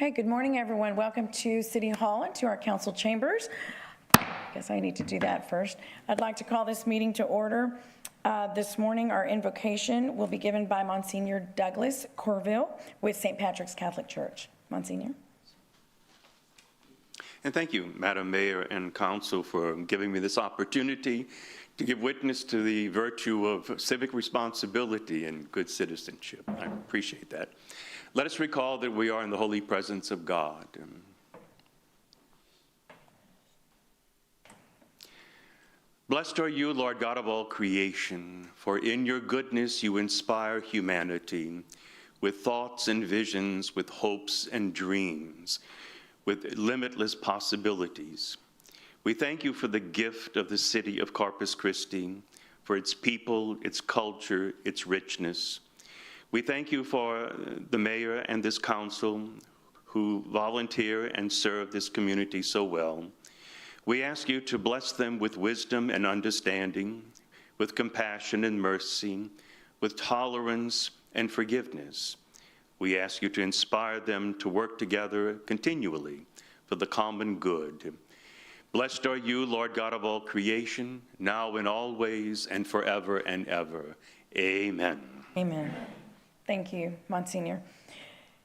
Okay, good morning, everyone. Welcome to City Hall and to our council chambers. I guess I need to do that first. I'd like to call this meeting to order. This morning, our invocation will be given by Monsignor Douglas Corville with St. Patrick's Catholic Church. Monsignor. And thank you, Madam Mayor and Council, for giving me this opportunity to give witness to the virtue of civic responsibility and good citizenship. I appreciate that. Let us recall that we are in the holy presence of God. Blessed are you, Lord God of all creation, for in your goodness you inspire humanity with thoughts and visions, with hopes and dreams, with limitless possibilities. We thank you for the gift of the city of Corpus Christi, for its people, its culture, its richness. We thank you for the mayor and this council who volunteer and serve this community so well. We ask you to bless them with wisdom and understanding, with compassion and mercy, with tolerance and forgiveness. We ask you to inspire them to work together continually for the common good. Blessed are you, Lord God of all creation, now and always and forever and ever. Amen. Amen. Thank you, Monsignor.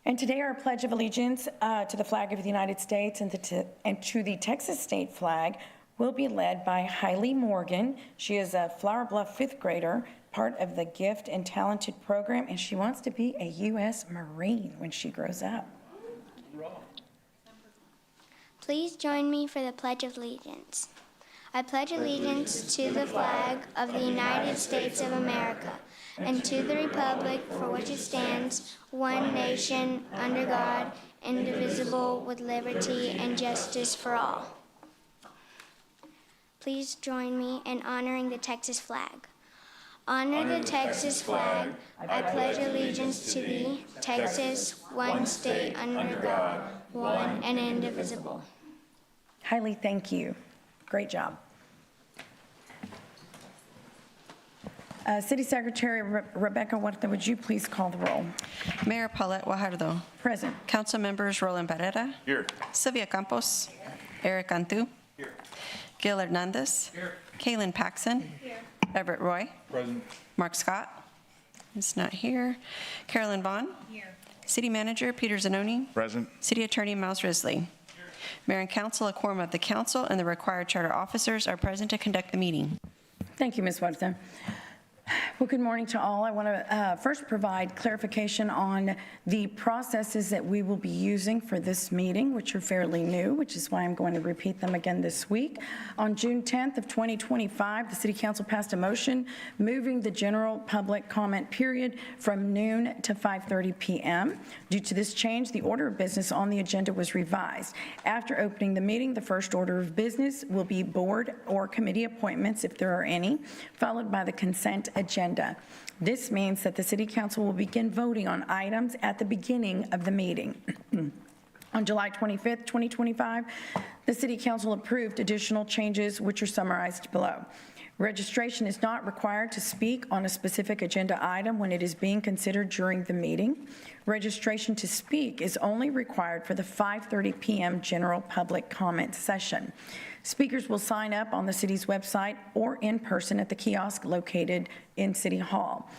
And today our Pledge of Allegiance to the flag of the United States and to the Texas state flag will be led by Hailey Morgan. She is a Flower Bluff fifth grader, part of the Gift and Talented program, and she wants to be a U.S. Marine when she grows up. Please join me for the Pledge of Allegiance. I pledge allegiance to the flag of the United States of America and to the republic for which it stands, one nation, under God, indivisible, with liberty and justice for all. Please join me in honoring the Texas flag. Honor the Texas flag. I pledge allegiance to thee, Texas, one state under God, one and indivisible. Hailey, thank you. Great job. City Secretary Rebecca Huerta, would you please call the roll? Mayor Paulette Guajardo. Present. Council members Roland Barrera. Here. Sylvia Campos. Eric Cantu. Here. Gil Hernandez. Here. Kaylin Paxson. Here. Everett Roy. Present. Mark Scott is not here. Carolyn Vaughn. Here. City Manager Peter Zanoni. Present. City Attorney Miles Risley. Mayor and Council, a quorum of the Council and the required charter officers are present to conduct the meeting. Thank you, Ms. Huerta. Well, good morning to all. I want to first provide clarification on the processes that we will be using for this meeting, which are fairly new, which is why I'm going to repeat them again this week. On June 10th of 2025, the City Council passed a motion moving the general public comment period from noon to 5:30 p.m. Due to this change, the order of business on the agenda was revised. After opening the meeting, the first order of business will be board or committee appointments, if there are any, followed by the consent agenda. This means that the City Council will begin voting on items at the beginning of the meeting. On July 25th, 2025, the City Council approved additional changes which are summarized below. Registration is not required to speak on a specific agenda item when it is being considered during the meeting. Registration to speak is only required for the 5:30 p.m. general public comment session. Speakers will sign up on the city's website or in person at the kiosk located in City Hall.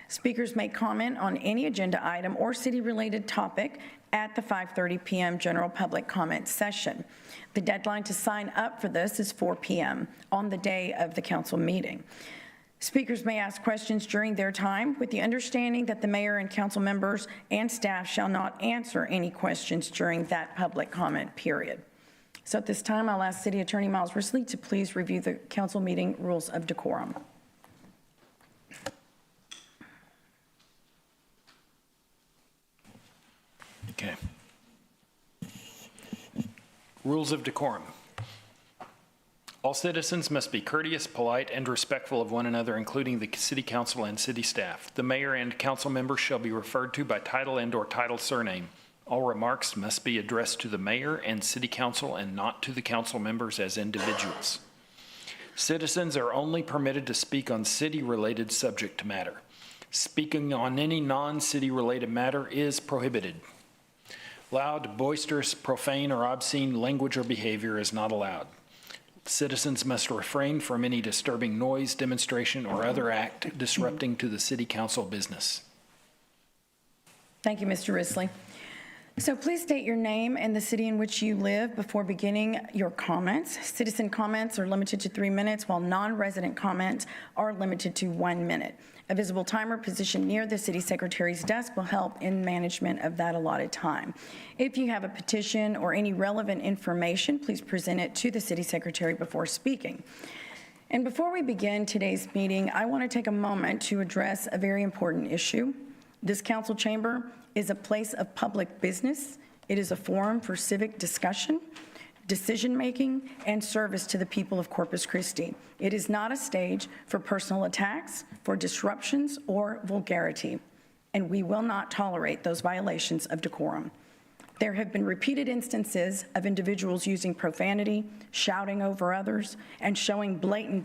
Speakers may comment on any agenda item or city-related topic at the 5:30 p.m. general public comment session. The deadline to sign up for this is 4 p.m. on the day of the council meeting. Speakers may ask questions during their time with the understanding that the mayor and council members and staff shall not answer any questions during that public comment period. So at this time, I'll ask City Attorney Miles Risley to please review the council meeting rules of decorum. Okay. Rules of decorum. All citizens must be courteous, polite, and respectful of one another, including the city council and city staff. The mayor and council members shall be referred to by title and/or title surname. All remarks must be addressed to the mayor and city council and not to the council members as individuals. Citizens are only permitted to speak on city-related subject matter. Speaking on any non-city related matter is prohibited. Loud, boisterous, profane, or obscene language or behavior is not allowed. Citizens must refrain from any disturbing noise, demonstration, or other act disrupting to the city council business. Thank you, Mr. Risley. So please state your name and the city in which you live before beginning your comments. Citizen comments are limited to 3 minutes, while non-resident comments are limited to 1 minute. A visible timer positioned near the city secretary's desk will help in management of that allotted time. If you have a petition or any relevant information, please present it to the city secretary before speaking. And before we begin today's meeting, I want to take a moment to address a very important issue. This council chamber is a place of public business. It is a forum for civic discussion, decision-making, and service to the people of Corpus Christi. It is not a stage for personal attacks, for disruptions, or vulgarity, and we will not tolerate those violations of decorum. There have been repeated instances of individuals using profanity, shouting over others, and showing blatant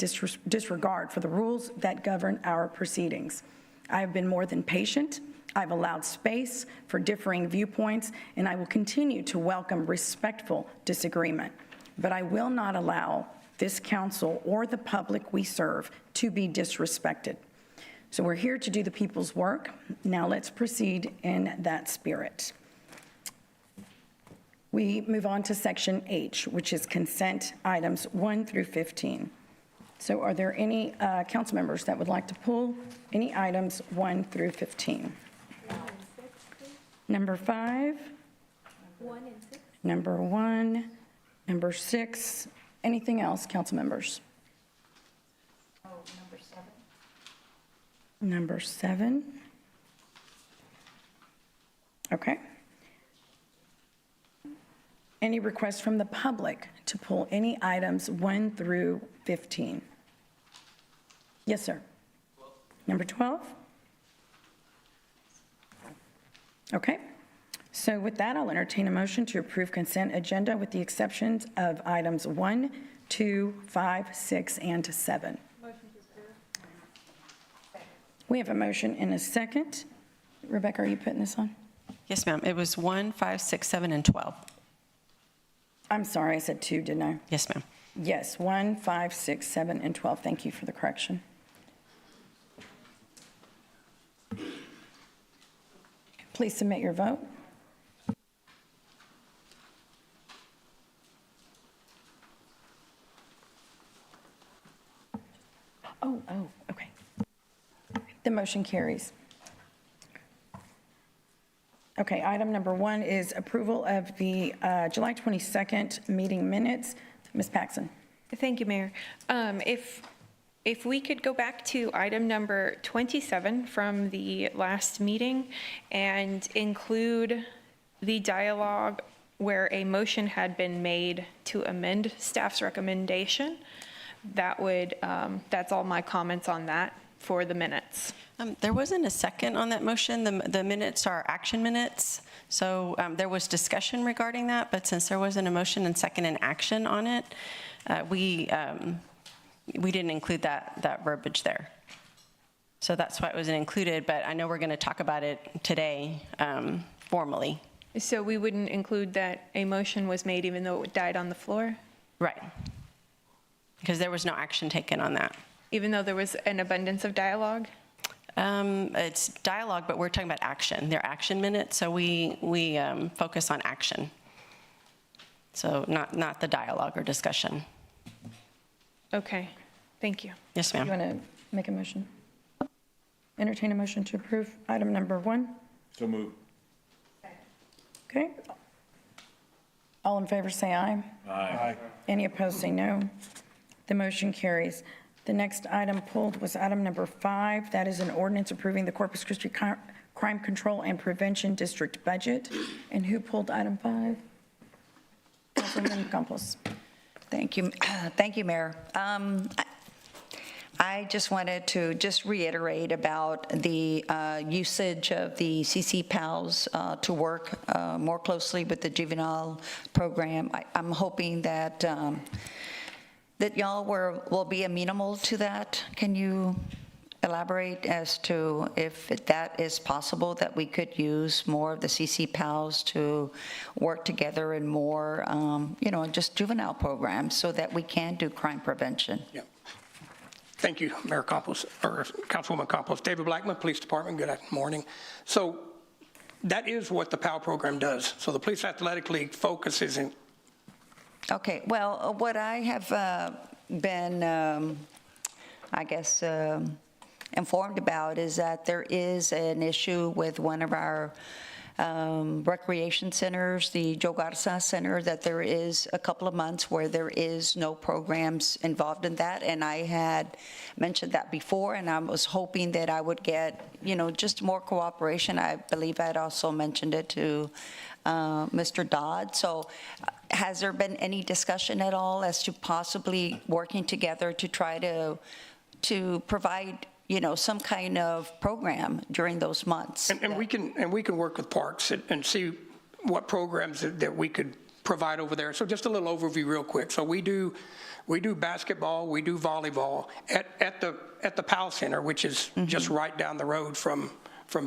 disregard for the rules that govern our proceedings. I have been more than patient. I've allowed space for differing viewpoints, and I will continue to welcome respectful disagreement. But I will not allow this council or the public we serve to be disrespected. So we're here to do the people's work. Now let's proceed in that spirit. We move on to section H, which is consent items 1 through 15. So are there any council members that would like to pull any items 1 through 15? Number 5. 1 and 6. Number 1. Number 6. Anything else, council members? Oh, number 7. Number 7. Okay. Any requests from the public to pull any items 1 through 15? Yes, sir. 12. Number 12? Okay. So with that, I'll entertain a motion to approve consent agenda with the exceptions of items 1, 2, 5, 6, and 7. Motion to approve. We have a motion and a second. Rebecca, are you putting this on? Yes, ma'am. It was 1, 5, 6, 7, and 12. I'm sorry, I said 2, didn't I? Yes, ma'am. Yes, 1, 5, 6, 7, and 12. Thank you for the correction. Please submit your vote. Oh, okay. The motion carries. Okay, item number 1 is approval of the July 22nd meeting minutes. Ms. Paxson. Thank you, Mayor. If we could go back to item number 27 from the last meeting and include the dialogue where a motion had been made to amend staff's recommendation, that would, that's all my comments on that for the minutes. There wasn't a second on that motion. The minutes are action minutes. So there was discussion regarding that, but since there wasn't a motion and second in action on it, we didn't include that verbiage there. So that's why it wasn't included, but I know we're going to talk about it today formally. So we wouldn't include that a motion was made even though it died on the floor? Right. Because there was no action taken on that. Even though there was an abundance of dialogue? It's dialogue, but we're talking about action. They're action minutes, so we focus on action. So not the dialogue or discussion. Okay, thank you. Yes, You ma'am. want to make a motion? Entertain a motion to approve item number 1? So moved. Okay. All in favor say aye. Aye. Any opposed say no. The motion carries. The next item pulled was item number 5. That is an ordinance approving the Corpus Christi Crime Control and Prevention District budget. And who pulled item 5? Councilman Campos. Thank you. Thank you, Mayor. I just wanted to reiterate about the usage of the CC PALs to work more closely with the juvenile program. I'm hoping that that y'all will be amenable to that. Can you elaborate as to if that is possible, that we could use more of the CC PALs to work together in more, just juvenile programs so that we can do crime prevention? Yeah. Thank you, Mayor Campos, or Councilwoman Campos. David Blackman, Police Department, good morning. So that is what the PAL program does. So the Police Athletic League focuses in. Okay, well, what I have been, informed about is that there is an issue with one of our recreation centers, the Joe Garza Center, that there is a couple of months where there is no programs involved in that. And I had mentioned that before, and I was hoping that I would get, just more cooperation. I believe I'd also mentioned it to Mr. Dodd. So has there been any discussion at all as to possibly working together to try to provide some kind of program during those months? And we can work with parks and see what programs that we could provide over there. So just a little overview real quick. So we do basketball, we do volleyball at the PAL Center, which is just right down the road from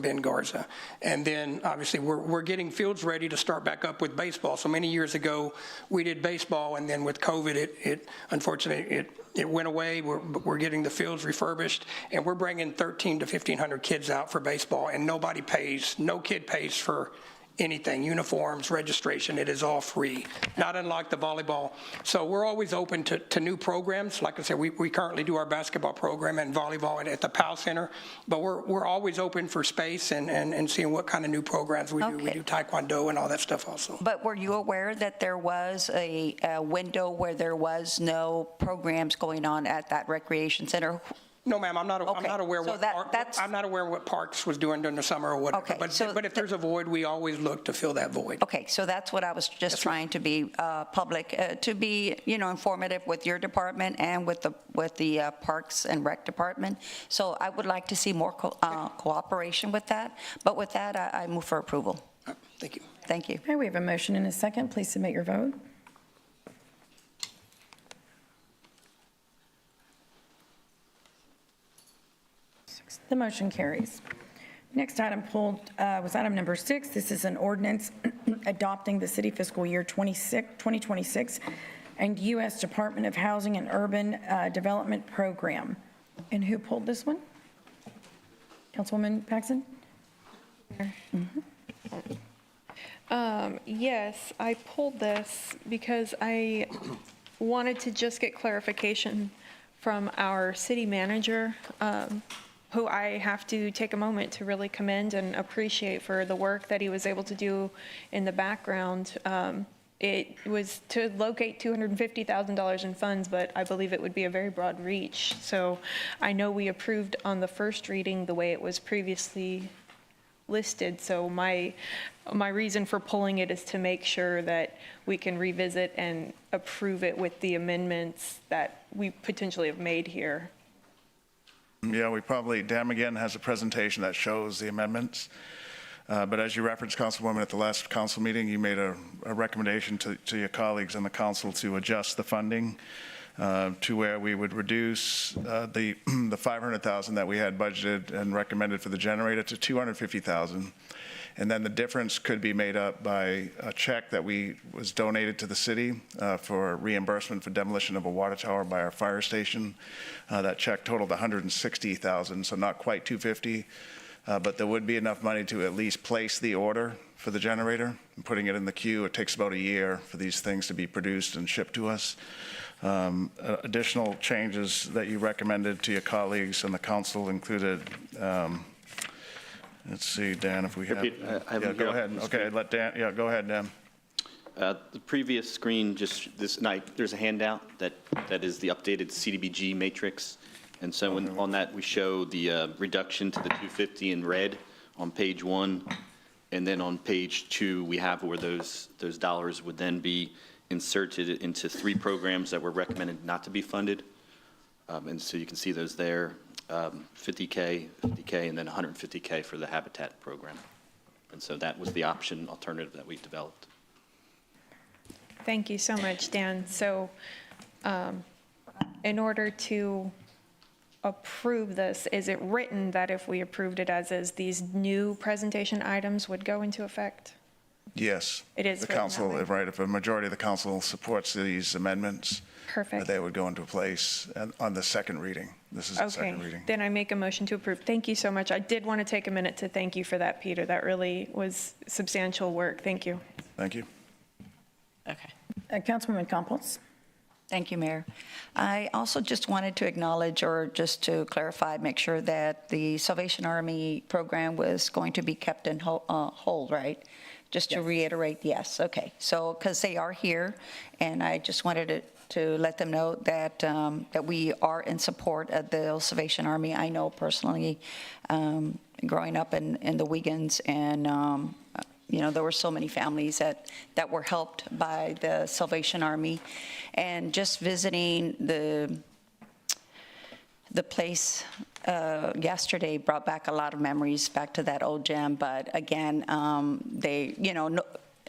Ben Garza. And then obviously we're getting fields ready to start back up with baseball. So many years ago we did baseball, and then with COVID it unfortunately it went away. We're getting the fields refurbished, and we're bringing 1,300 to 1,500 kids out for baseball, and no kid pays for anything, uniforms, registration. It is all free, not unlike the volleyball. So we're always open to new programs. Like I said, we currently do our basketball program and volleyball at the PAL Center, but we're always open for space and seeing what kind of new programs we do. We do taekwondo and all that stuff also. But were you aware that there was a window where there was no programs going on at that recreation center? No, ma'am, I'm not aware so I'm not aware what Parks was doing during the summer or whatever. Okay, but if there's a void, we always look to fill that void. Okay, so that's what I was just trying to be public, to be, informative with your department and with the Parks and Rec Department. So I would like to see more cooperation with that. But with that, I move for approval. Thank you. Thank you. Okay, we have a motion and a second. Please submit your vote. The motion carries. Next item pulled was item number 6. This is an ordinance adopting the city fiscal year 2026 and U.S. Department of Housing and Urban Development Program. And who pulled this one? Councilwoman Paxson? Yes, I pulled this because I wanted to just get clarification from our city manager, who I have to take a moment to really commend and appreciate for the work that he was able to do in the background. It was to locate $250,000 in funds, but I believe it would be a very broad reach. So I know we approved on the first reading the way it was previously listed. So my reason for pulling it is to make sure that we can revisit and approve it with the amendments that we potentially have made here. Yeah, Dan again has a presentation that shows the amendments. But as you referenced, Councilwoman, at the last council meeting, you made a recommendation to your colleagues on the council to adjust the funding to where we would reduce the $500,000 that we had budgeted and recommended for the generator to $250,000. And then the difference could be made up by a check that was donated to the city for reimbursement for demolition of a water tower by our fire station. That check totaled $160,000, so not quite $250,000, but there would be enough money to at least place the order for the generator and putting it in the queue. It takes about a year for these things to be produced and shipped to us. Additional changes that you recommended to your colleagues and the council included. Let's see, Dan, if we have. Go ahead. Okay, let Dan. Yeah, go ahead, Dan. The previous screen, just this night, there's a handout that is the updated CDBG matrix. And so on that, we show the reduction to the 250 in red on page 1. And then on page 2, we have where those dollars would then be inserted into 3 programs that were recommended not to be funded. And so you can see those there. 50K, and then 150K for the Habitat program. And so that was the alternative that we developed. Thank you so much, Dan. So in order to approve this, is it written that if we approved it as is, these new presentation items would go into effect? Yes. It is The written that council, way. right, if a majority of the council supports these amendments, Perfect. they would go into place on the second reading. This is the second Okay, reading. then I make a motion to approve. Thank you so much. I did want to take a minute to thank you for that, Peter. That really was substantial work. Thank you. Thank you. Okay. Councilwoman Campos? Thank you, Mayor. I also just wanted to acknowledge, or just to clarify, make sure that the Salvation Army program was going to be kept in hold, right? Just to reiterate, yes, okay. So, because they are here, and I just wanted to let them know that, that we are in support of the Salvation Army. I know personally, growing up in the Wiegans, and you know, there were so many families that were helped by the Salvation Army. And just visiting the place yesterday brought back a lot of memories back to that old gym. But again, they, you know,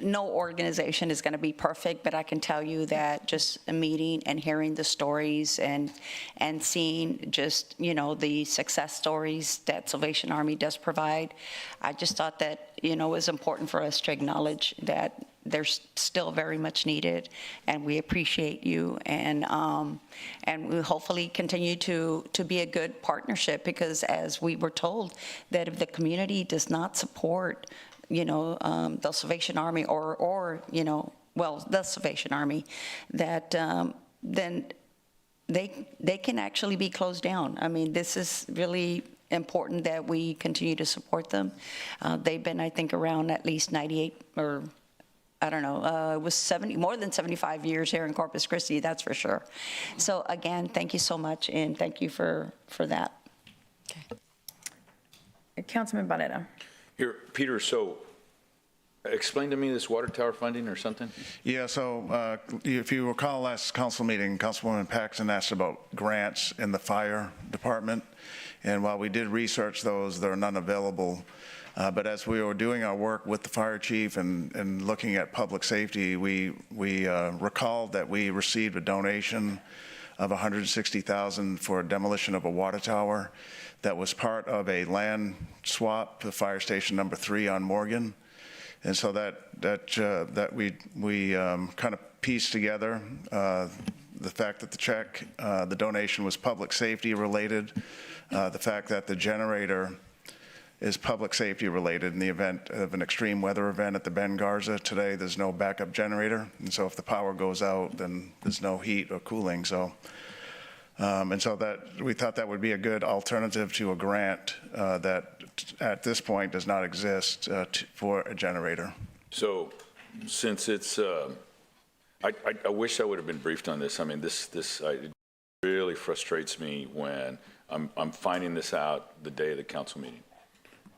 no organization is going to be perfect, but I can tell you that just a meeting and hearing the stories and seeing just, you know, the success stories that Salvation Army does provide, I just thought that, you know, it was important for us to acknowledge that they're still very much needed, and we appreciate you, and we hopefully continue to be a good partnership, because as we were told, that if the community does not support, you know, the Salvation Army or, you know, well, the Salvation Army, that then they can actually be closed down. I mean, this is really important that we continue to support them. They've been, I think, around at least 98 or I don't know, it was more than 75 years here in Corpus Christi, that's for sure. So again, thank you so much, and thank you for that. Councilman Barrera? Here, Peter, so explain to me this water tower funding or something? Yeah, so if you recall last council meeting, Councilwoman Paxton asked about grants in the fire department. And while we did research those, there are none available. But as we were doing our work with the fire chief and looking at public safety, we recalled that we received a donation of $160,000 for demolition of a water tower that was part of a land swap to fire station number 3 on Morgan. And so that we kind of pieced together the fact that the donation was public safety related, the fact that the generator is public safety related. In the event of an extreme weather event at the Ben Garza today, there's no backup generator. And so if the power goes out, then there's no heat or cooling. So, and so that we thought that would be a good alternative to a grant that at this point does not exist for a generator. So since it's, I wish I would have been briefed on this. I mean, it really frustrates me when I'm finding this out the day of the council meeting.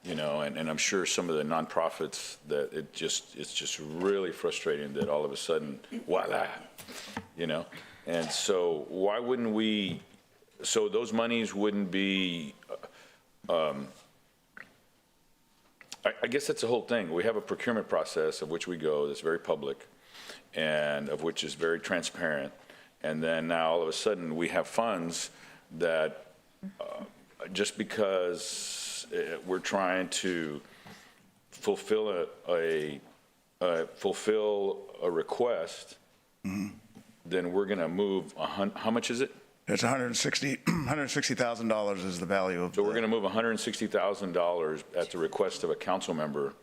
You know, and I'm sure some of the nonprofits that it's just really frustrating that all of a sudden, voila, you know? And so why wouldn't we, so those monies wouldn't be, I guess that's the whole thing. We have a procurement process of which we go that's very public and of which is very transparent. And then now all of a sudden we have funds that just because we're trying to fulfill a request, then we're going to move, how much is it? It's $160,000 is the value of. So we're going to move $160,000 at the request of a council member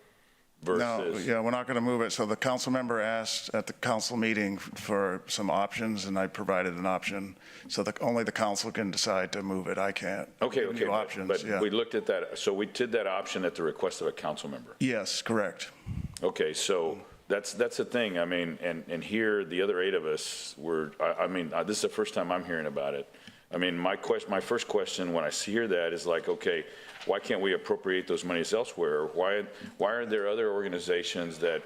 versus. No, yeah, we're not going to move it. So the council member asked at the council meeting for some options, and I provided an option. So only the council can decide to move it. I can't. Okay, give you options, but yeah. we looked at that. So we did that option at the request of a council member. Yes, correct. Okay, so that's the thing. I mean, and here the other 8 of us were. I mean, this is the first time I'm hearing about it. I mean, my first question when I hear that is like, okay, why can't we appropriate those monies elsewhere? Why are there other organizations that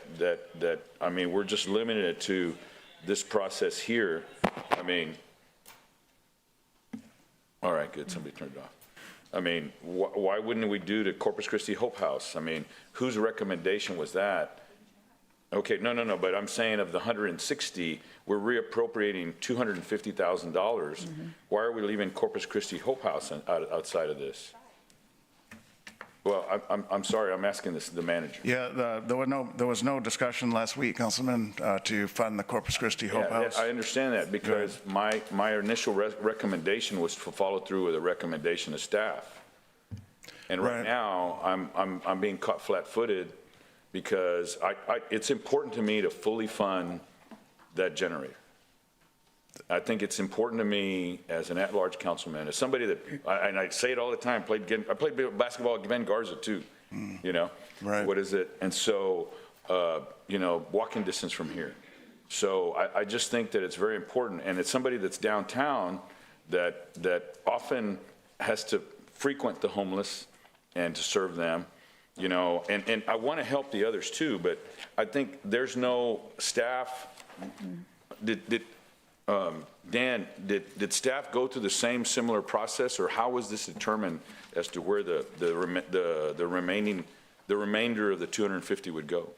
I mean, we're just limited it to this process here? I mean, all right, good. Somebody turned it off. I mean, why wouldn't we do the Corpus Christi Hope House? I mean, whose recommendation was that? Okay, no, but I'm saying of the 160, we're reappropriating $250,000. Why are we leaving Corpus Christi Hope House outside of this? Well, I'm sorry, I'm asking this to the manager. Yeah, there was no discussion last week, Councilman, to fund the Corpus Christi Hope Yeah, House. I understand that because my initial recommendation was to follow through with a recommendation of staff. And right now, I'm being caught flat-footed because it's important to me to fully fund that generator. I think it's important to me as an at-large councilman, as somebody that, and I say it all the time, I played basketball at Ben Garza too, you know? Right. What is it? And so, you know, walking distance from here. So I just think that it's very important, and it's somebody that's downtown that often has to frequent the homeless and to serve them, you know, and I want to help the others too, but I think there's no staff. Dan, did staff go through the same similar process, or how was this determined as to where the remainder of the 250 would go?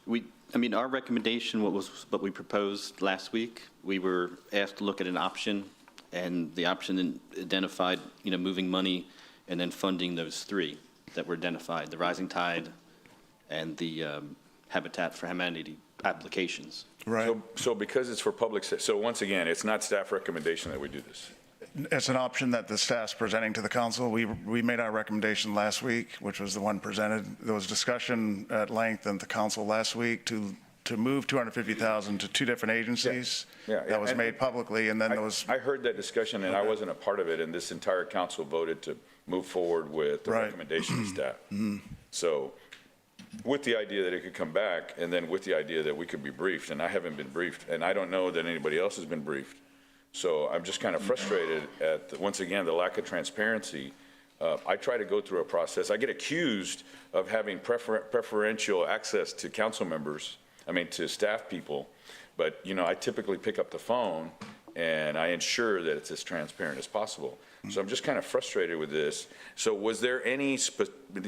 I mean, our recommendation, what we proposed last week, we were asked to look at an option, and the option identified, you know, moving money and then funding those three that were identified, the Rising Tide and the Habitat for Humanity applications. Right. So because it's for public, so once again, it's not staff recommendation that we do this. It's an option that the staff's presenting to the council. We made our recommendation last week, which was the one presented. There was discussion at length at the council last week to move $250,000 to two different agencies. Yeah. That was made publicly, and then there was. I heard that discussion, and I wasn't a part of it, and this entire council voted to move forward with the recommendation of staff. So with the idea that it could come back, and then with the idea that we could be briefed, and I haven't been briefed, and I don't know that anybody else has been briefed. So I'm just kind of frustrated at, once again, the lack of transparency. I try to go through a process. I get accused of having preferential access to council members, to staff people, but, you know, I typically pick up the phone and I ensure that it's as transparent as possible. So I'm just kind of frustrated with this. So was there any,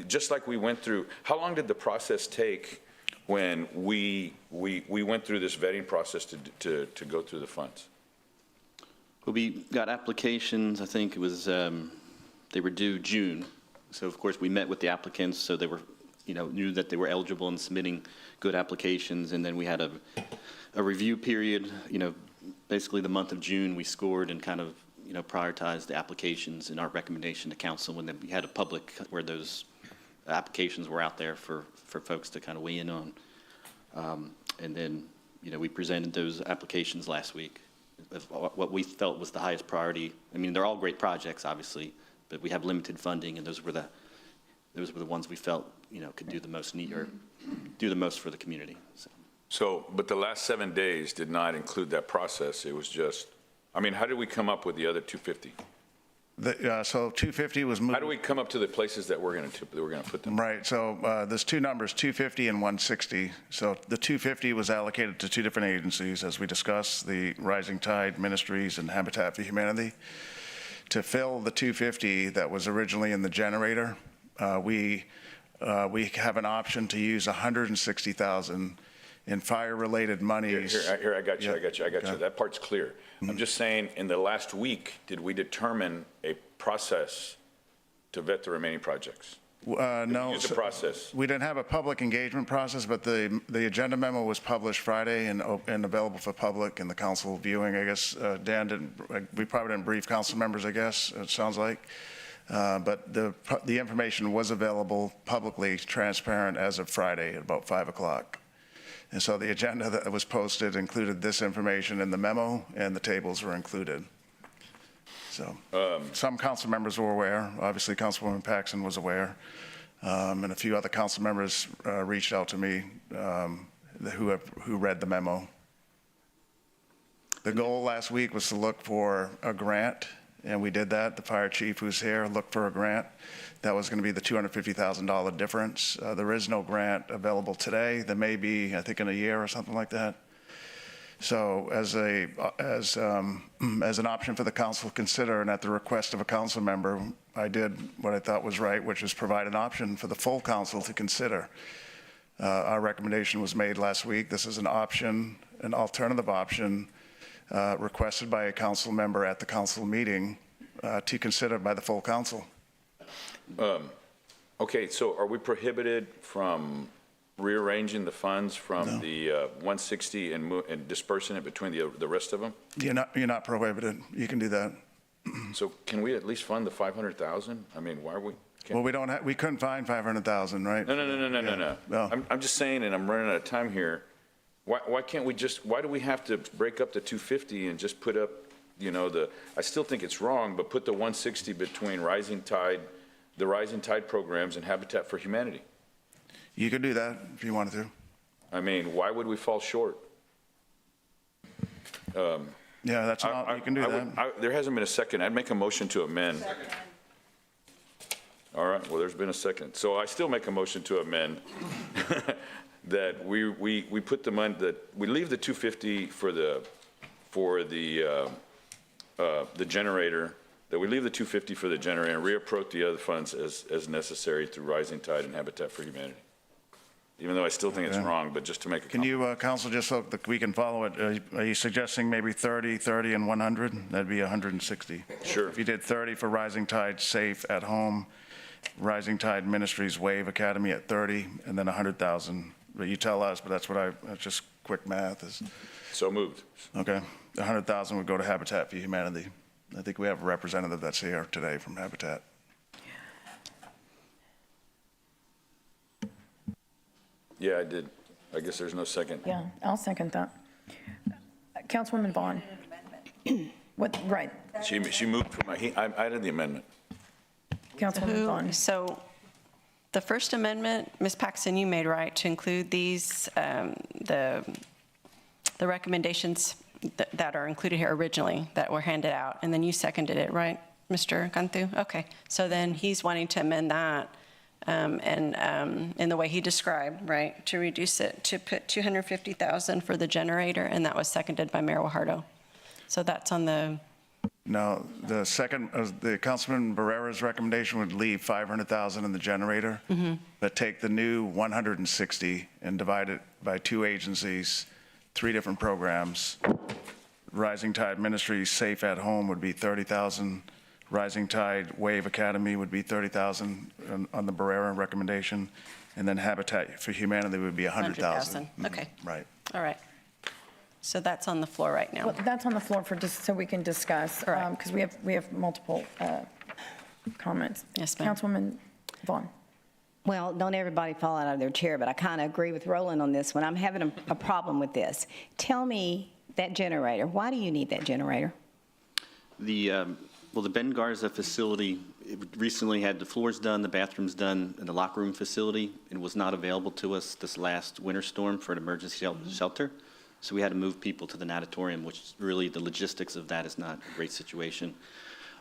just like we went through, how long did the process take when we went through this vetting process to go through the funds? Well, we got applications, I think it was, they were due June. So of course we met with the applicants, so they were, you know, knew that they were eligible and submitting good applications. And then we had a review period, you know, basically the month of June we scored and kind of, you know, prioritized the applications in our recommendation to council, when we had a public where those applications were out there for folks to kind of weigh in on. And then, you know, we presented those applications last week of what we felt was the highest priority. I mean, they're all great projects, obviously, but we have limited funding, and those were the ones we felt, you know, could do the most need or do the most for the community. So, but the last 7 days did not include that process. It was just, how did we come up with the other 250? So 250 was moved. How do we come up to the places that we're going to put them? Right, so there's two numbers, 250 and 160. So the 250 was allocated to two different agencies, as we discussed, the Rising Tide Ministries and Habitat for Humanity. To fill the 250 that was originally in the generator, we have an option to use 160,000 in fire-related monies. Here, I got you. Yeah. That part's clear. I'm just saying, in the last week, did we determine a process to vet the remaining projects? No. Use the process. We didn't have a public engagement process, but the agenda memo was published Friday and available for public and the council viewing. I guess we probably didn't brief council members, I guess, it sounds like. But the information was available publicly, transparent as of Friday at about 5 o'clock. And so the agenda that was posted included this information in the memo, and the tables were included. So some council members were aware. Obviously, Councilwoman Paxson was aware. And a few other council members reached out to me who read the memo. The goal last week was to look for a grant, and we did that. The fire chief who's here looked for a grant. That was going to be the $250,000 difference. There is no grant available today. There may be, I think, in a year or something like that. So as an option for the council to consider, and at the request of a council member, I did what I thought was right, which is provide an option for the full council to consider. Our recommendation was made last week. This is an option, an alternative option requested by a council member at the council meeting to consider by the full council. Okay, so are we prohibited from rearranging the funds from the 160 and dispersing it between the rest of them? You're not prohibited. You can do that. So can we at least fund the 500,000? I mean, why are we? Well, we couldn't find 500,000, right? No. No. I'm just saying, and I'm running out of time here. Why can't we just, why do we have to break up the 250 and just put up, I still think it's wrong, but put the 160 between the Rising Tide programs and Habitat for Humanity? You could do that if you wanted to. I mean, why would we fall short? Yeah, that's not, you can do that. There hasn't been a second. I'd make a motion to amend. All right, well, there's been a second. So I still make a motion to amend that we put the money, that we leave the 250 for the generator, that we leave the 250 for the generator and reapproach the other funds as necessary through Rising Tide and Habitat for Humanity. Even though I still think it's wrong, but just to make a Can you, Council, just so that we can follow it, are you suggesting maybe 30, and 100? That'd be 160. Sure. If you did 30 for Rising Tide Safe at Home, Rising Tide Ministries Wave Academy at 30, and then 100,000. But you tell us, but that's just quick math is. So moved. Okay. 100,000 would go to Habitat for Humanity. I think we have a representative that's here today from Habitat. Yeah, I did. I guess there's no second. Yeah, I'll second that. Councilwoman Vaughn. What, right, She moved from I added the amendment. Councilwoman Vaughn. So the first amendment, Ms. Paxton, you made, right, to include these, the recommendations that are included here originally that were handed out, and then you seconded it, right, Mr. Cantu? Okay, so then he's wanting to amend that and in the way he described, right, to reduce it, to put $250,000 for the generator, and that was seconded by Mayor Guajardo. So that's on the... No, the second, the Councilman Barrera's recommendation would leave 500,000 in the generator, but take the new 160 and divide it by 2 agencies, 3 different programs. Rising Tide Ministries Safe at Home would be 30,000. Rising Tide Wave Academy would be 30,000 on the Barrera recommendation, and then Habitat for Humanity would be 100,000. Okay. Right. All right. So that's on the floor right now. Well, that's on the floor for just so we can discuss, Correct. because we have multiple comments. Yes, ma'am. Councilwoman Vaughn. Well, don't everybody fall out of their chair, but I kind of agree with Roland on this one. I'm having a problem with this. Tell me that generator, why do you need that generator? Well, the Ben Garza facility recently had the floors done, the bathrooms done, and the locker room facility, and was not available to us this last winter storm for an emergency shelter. So we had to move people to the natatorium, which really the logistics of that is not a great situation.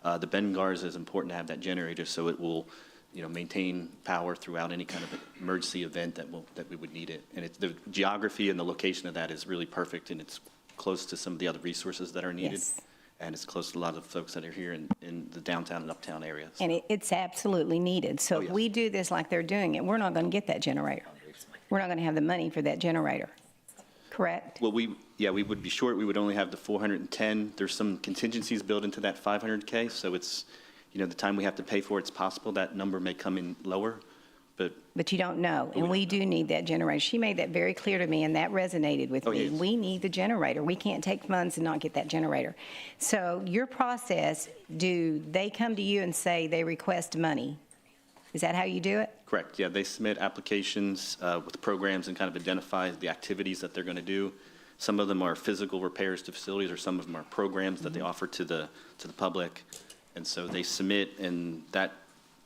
The Ben Garza is important to have that generator so it will, maintain power throughout any kind of emergency event that we would need it. And the geography and the location of that is really perfect, and it's close to some of the other resources that are needed. Yes. And it's close to a lot of folks that are here in the downtown and uptown areas. And it's absolutely needed. So Oh, if yes. we do this like they're doing it, we're not going to get that generator. We're not going to have the money for that generator, correct? Well, we would be short. We would only have the 410. There's some contingencies built into that 500K, so it's, the time we have to pay for it's possible that number may come in lower, but But you don't know, and we do need that generator. She made that very clear to me, and that resonated with Oh, me. yes. We need the generator. We can't take funds and not get that generator. So your process, do they come to you and say they request money? Is that how you do it? correct, yeah, they submit applications with programs and kind of identify the activities that they're going to do. Some of them are physical repairs to facilities, or some of them are programs that they offer to the public. And so they submit, and that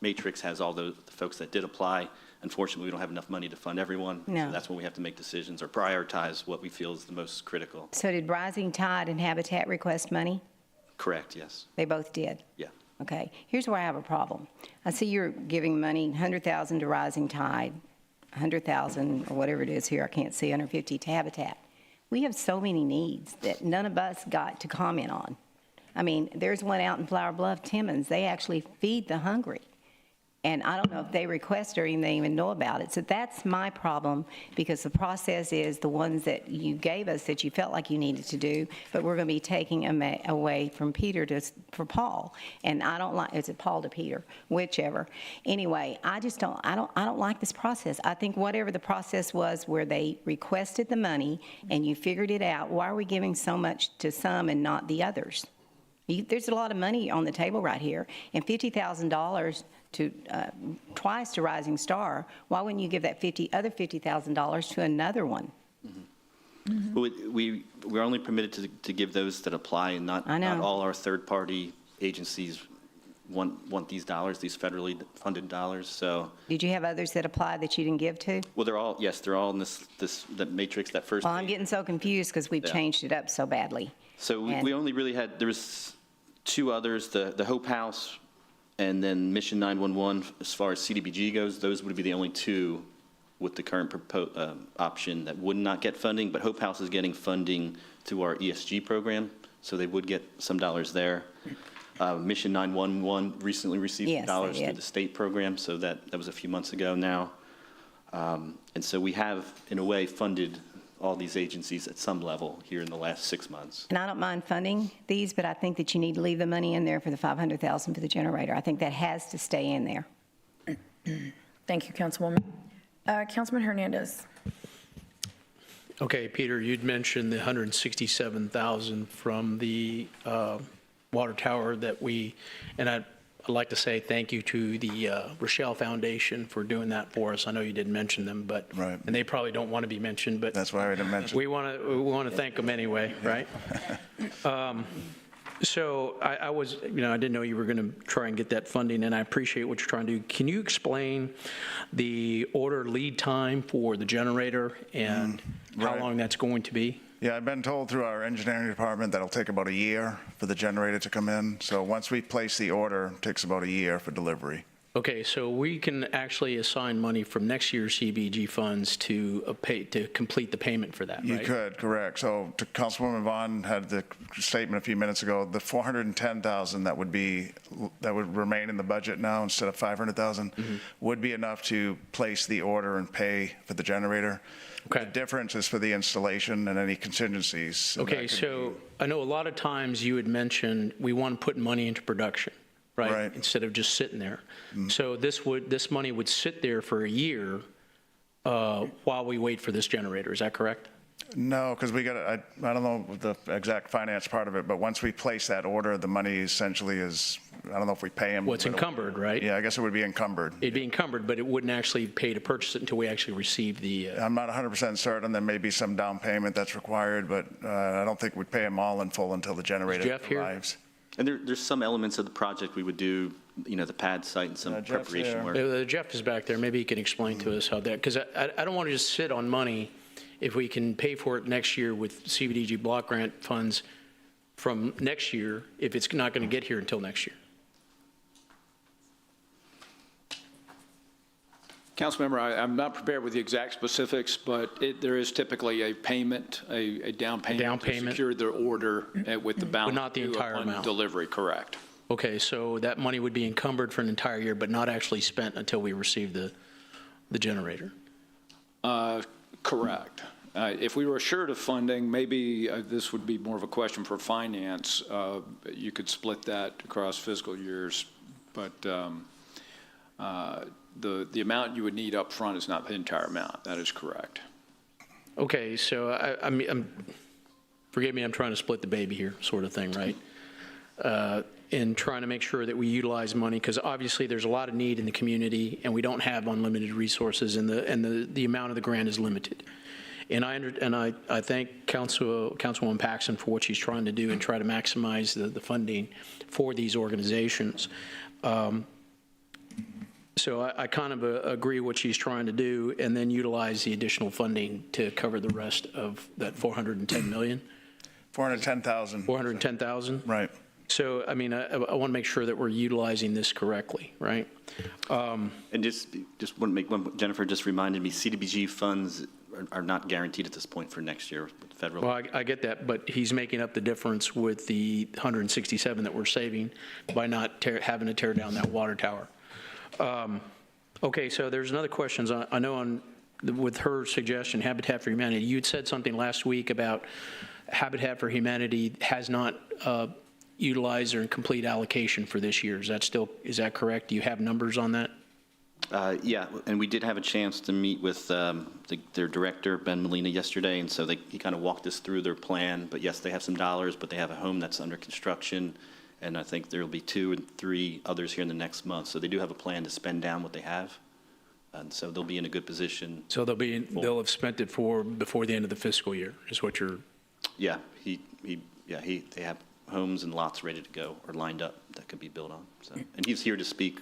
matrix has all the folks that did apply. Unfortunately, we don't have enough money to fund everyone. No. So that's when we have to make decisions or prioritize what we feel is the most critical. So did Rising Tide and Habitat request money? Correct, yes, They both did? yeah. Okay, here's where I have a problem. I see you're giving money, 100,000 to Rising Tide, 100,000 or whatever it is here, I can't see, 150 to Habitat. We have so many needs that none of us got to comment on. I mean, there's one out in Flower Bluff, Timmons, they actually feed the hungry. And I don't know if they request or they even know about it. So that's my problem, because the process is the ones that you gave us that you felt like you needed to do, but we're going to be taking away from Peter for Paul. And I don't like, is it Paul to Peter? Whichever. Anyway, I don't like this process. I think whatever the process was where they requested the money and you figured it out, why are we giving so much to some and not the others? There's a lot of money on the table right here, and $50,000 to twice to Rising Star. Why wouldn't you give that other $50,000 to another one? Well, we're only permitted to give those that apply, and not all our third-party agencies want these dollars, these federally funded dollars. So Did you have others that applied that you didn't give to? well, they're all in that matrix, that first. Well, I'm getting so confused because we've Yeah. changed it up so badly. So we only really had, there was two others, the Hope House and then Mission 911. As far as CDBG goes, those would be the only two with the current option that would not get funding, but Hope House is getting funding to our ESG program, so they would get some dollars there. Mission 911 recently received dollars through the state program, so that was a few months ago now. And so we have, in a way, funded all these agencies at some level here in the last 6 months. And I don't mind funding these, but I think that you need to leave the money in there for the $500,000 for the generator. I think that has to stay in there. Thank you, Councilwoman. Councilman Hernandez. Okay, Peter, you'd mentioned the 167,000 from the water tower that and I'd like to say thank you to the Rochelle Foundation for doing that for us. I know you didn't mention them, but, Right. and they probably don't want to be mentioned, but. That's why I didn't mention. We want to thank them anyway, right? So I was, I didn't know you were going to try and get that funding, and I appreciate what you're trying to do. Can you explain the order lead time for the generator and how Right. long that's going to be? Yeah, I've been told through our engineering department that it'll take about a year for the generator to come in. So once we place the order, it takes about a year for delivery. Okay, so we can actually assign money from next year's CBG funds to complete the payment for that, right? You could, correct. So Councilwoman Vaughn had the statement a few minutes ago, the 410,000 that would remain in the budget now instead of 500,000 would be enough to place the order and pay for the generator. Okay. The difference is for the installation and any contingencies. And Okay, that could so be- I know a lot of times you had mentioned we want to put money into production, right? Right. Instead of just sitting there. So this money would sit there for a year while we wait for this generator, is that correct? No, because we got, I don't know the exact finance part of it, but once we place that order, the money essentially is, I don't know if we pay them. Well, it's encumbered, right? Yeah, I guess it would be encumbered. It'd be encumbered, but it wouldn't actually pay to purchase it until we actually receive the, I'm not 100% certain. There may be some down payment that's required, but I don't think we'd pay them all in full until the generator Jeff here? arrives. And there's some elements of the project we would do, the pad site and some Jeff's preparation there. work. Jeff is back there, maybe he can explain to us how that, because I don't want to just sit on money if we can pay for it next year with CDBG block grant funds from next year, if it's not going to get here until next year. Councilmember, I'm not prepared with the exact specifics, but there is typically a payment, a down payment. To secure the order with the balance. But not the due entire upon amount. delivery, correct. Okay, so that money would be encumbered for an entire year, but not actually spent until we receive the generator? Correct. If we were assured of funding, maybe this would be more of a question for finance. You could split that across fiscal years, but the amount you would need up front is not the entire amount. That is correct. Okay, so forgive me, I'm trying to split the baby here, sort of thing, right? And trying to make sure that we utilize money, because obviously there's a lot of need in the community, and we don't have unlimited resources, and the amount of the grant is limited. And I thank Councilwoman Paxson for what she's trying to do and try to maximize the funding for these organizations. So I kind of agree what she's trying to do, and then utilize the additional funding to cover the rest of that 410 million? 410,000. 410,000? Right. So, I want to make sure that we're utilizing this correctly, right? And just want to make one, Jennifer just reminded me, CDBG funds are not guaranteed at this point for next year with federal. Well, I get that, but he's making up the difference with the 167 that we're saving by not having to tear down that water tower. Okay, so there's another question. I know with her suggestion, Habitat for Humanity, you'd said something last week about Habitat for Humanity has not utilized their complete allocation for this year. Is that correct? Do you have numbers on that? Yeah, and we did have a chance to meet with their director, Ben Molina, yesterday, and so he kind of walked us through their plan. But yes, they have some dollars, but they have a home that's under construction, and I think there will be 2 and 3 others here in the next month. So they do have a plan to spend down what they have, and so they'll be in a good position. So they'll have spent it before the end of the fiscal year, is what you're... Yeah, they have homes and lots ready to go or lined up that could be built on. So, and he's here to speak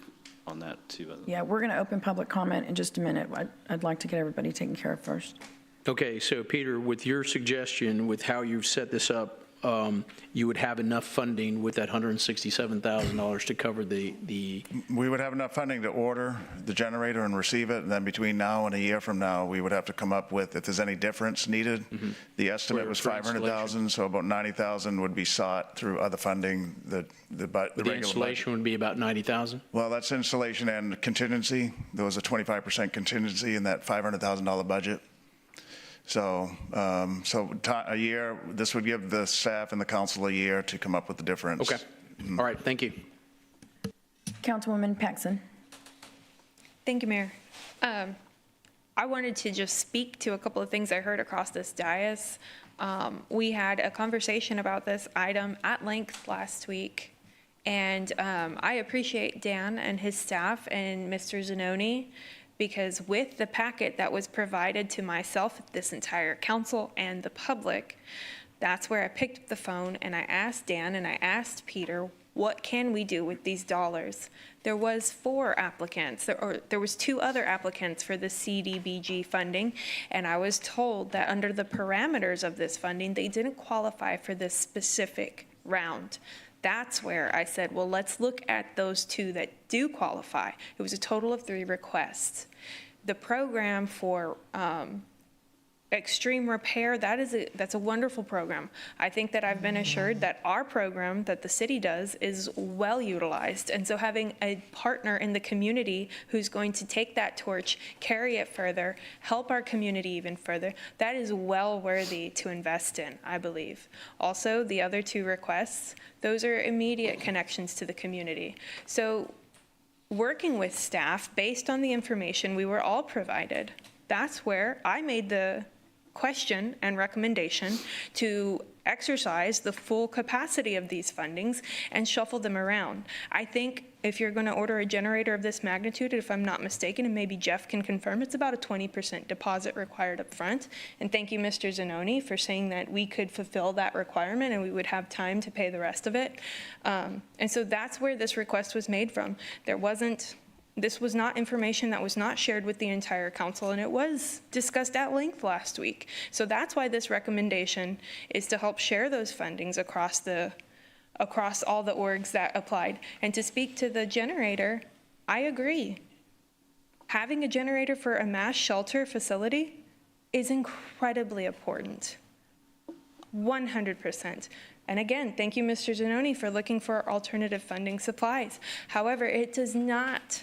on that too. Yeah, we're going to open public comment in just a minute. I'd like to get everybody taken care of first. Okay, so Peter, with your suggestion, with how you've set this up, you would have enough funding with that $167,000 to cover the... We would have enough funding to order the generator and receive it, and then between now and a year from now, we would have to come up with, if there's any difference needed. The estimate was For $500,000, so about $90,000 would be sought through other funding. The regular installation budget. would be about $90,000? Well, that's installation and contingency. There was a 25% contingency in that $500,000 budget. So, a year, this would give the staff and the council a year to come up with the difference. Okay. All right, thank you. Councilwoman Paxson. Thank you, Mayor. I wanted to just speak to a couple of things I heard across this dais. We had a conversation about this item at length last week, and I appreciate Dan and his staff and Mr. Zanoni, because with the packet that was provided to myself, this entire council, and the public, that's where I picked up the phone and I asked Dan and I asked Peter, what can we do with these dollars? There was 4 applicants, or there was 2 other applicants for the CDBG funding, and I was told that under the parameters of this funding, they didn't qualify for this specific round. That's where I said, well, let's look at those 2 that do qualify. It was a total of 3 requests. The program for extreme repair, that's a wonderful program. I think that I've been assured that our program that the city does is well utilized. And so having a partner in the community who's going to take that torch, carry it further, help our community even further, that is well worthy to invest in, I believe. Also, the other 2 requests, those are immediate connections to the community. So working with staff based on the information we were all provided, that's where I made the question and recommendation to exercise the full capacity of these fundings and shuffle them around. I think if you're going to order a generator of this magnitude, if I'm not mistaken, and maybe Jeff can confirm, it's about a 20% deposit required up front. And thank you, Mr. Zanoni, for saying that we could fulfill that requirement and we would have time to pay the rest of it. And so that's where this request was made from. This was not information that was not shared with the entire council, and it was discussed at length last week. So that's why this recommendation is to help share those fundings across all the orgs that applied. And to speak to the generator, I agree. Having a generator for a mass shelter facility is incredibly important. 100%. And again, thank you, Mr. Zanoni, for looking for alternative funding supplies. However, it does not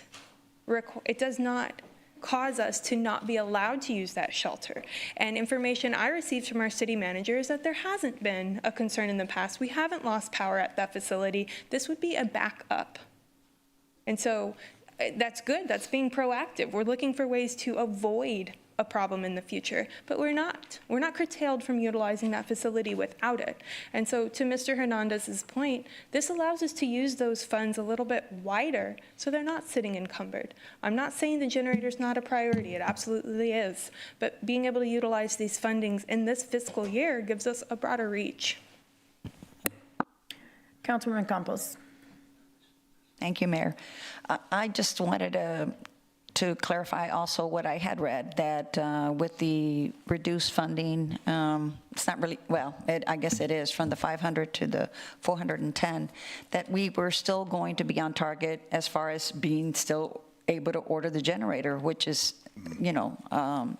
cause us to not be allowed to use that shelter. And information I received from our city manager is that there hasn't been a concern in the past. We haven't lost power at that facility. This would be a backup. And so that's good. That's being proactive. We're looking for ways to avoid a problem in the future, but we're not curtailed from utilizing that facility without it. And so to Mr. Hernandez's point, this allows us to use those funds a little bit wider so they're not sitting encumbered. I'm not saying the generator's not a priority, it absolutely is, but being able to utilize these fundings in this fiscal year gives us a broader reach. Councilwoman Campos. Thank you, Mayor. I just wanted to clarify also what I had read, that with the reduced funding, it's not really, well, I guess it is, from the 500 to the 410, that we were still going to be on target as far as being still able to order the generator, which is,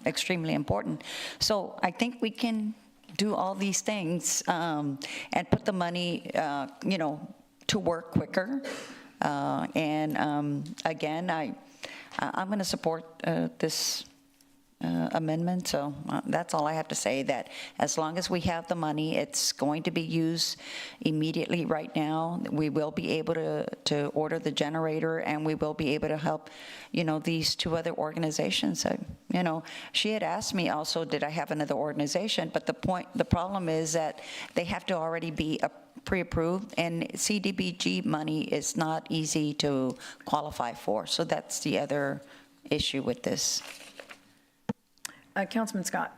extremely important. So I think we can do all these things and put the money, to work quicker. Again, I'm going to support this amendment, so that's all I have to say, that as long as we have the money, it's going to be used immediately right now. We will be able to order the generator, and we will be able to help, these two other organizations. She had asked me also, did I have another organization? But the problem is that they have to already be pre-approved, and CDBG money is not easy to qualify for. So that's the other issue with this. Councilman Scott.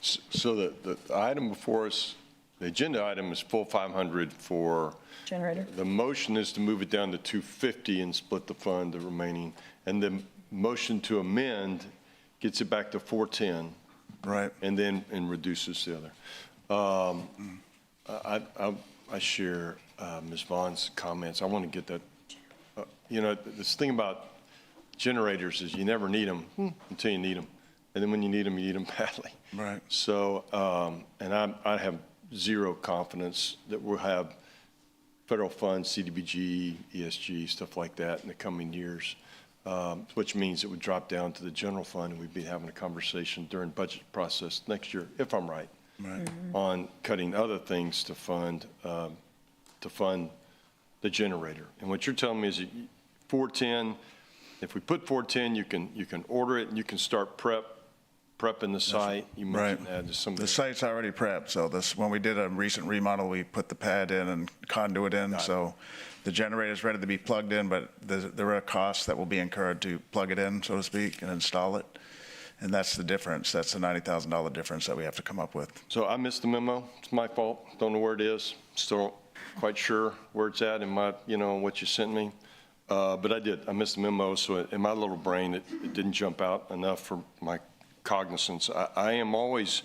So the item before us, the agenda item is full 500 for. Generator. The motion is to move it down to 250 and split the fund, the remaining. And the motion to amend gets it back to 410. Right. And reduces the other. I share Ms. Vaughn's comments. I want to get that. This thing about generators is you never need them until you need them. And then when you need them badly. Right. So, and I have zero confidence that we'll have federal funds, CDBG, ESG, stuff like that in the coming years, which means it would drop down to the general fund, and we'd be having a conversation during budget process next year, if I'm right, on cutting other things to fund the generator. And what you're telling me is that 410, if we put 410, you can order it and you can start prepping the site. You mentioned that. The site's already prepped, so when we did a recent remodel, we put the pad in and conduit in, so the generator's ready to be plugged in, but there are costs that will be incurred to plug it in, so to speak, and install it. And that's the difference. That's the $90,000 difference that we have to come up with. So I missed the memo. It's my fault. Don't know where it is. Still quite sure where it's at in my, what you sent me. But I did. I missed the memo, so in my little brain, it didn't jump out enough for my cognizance. I am always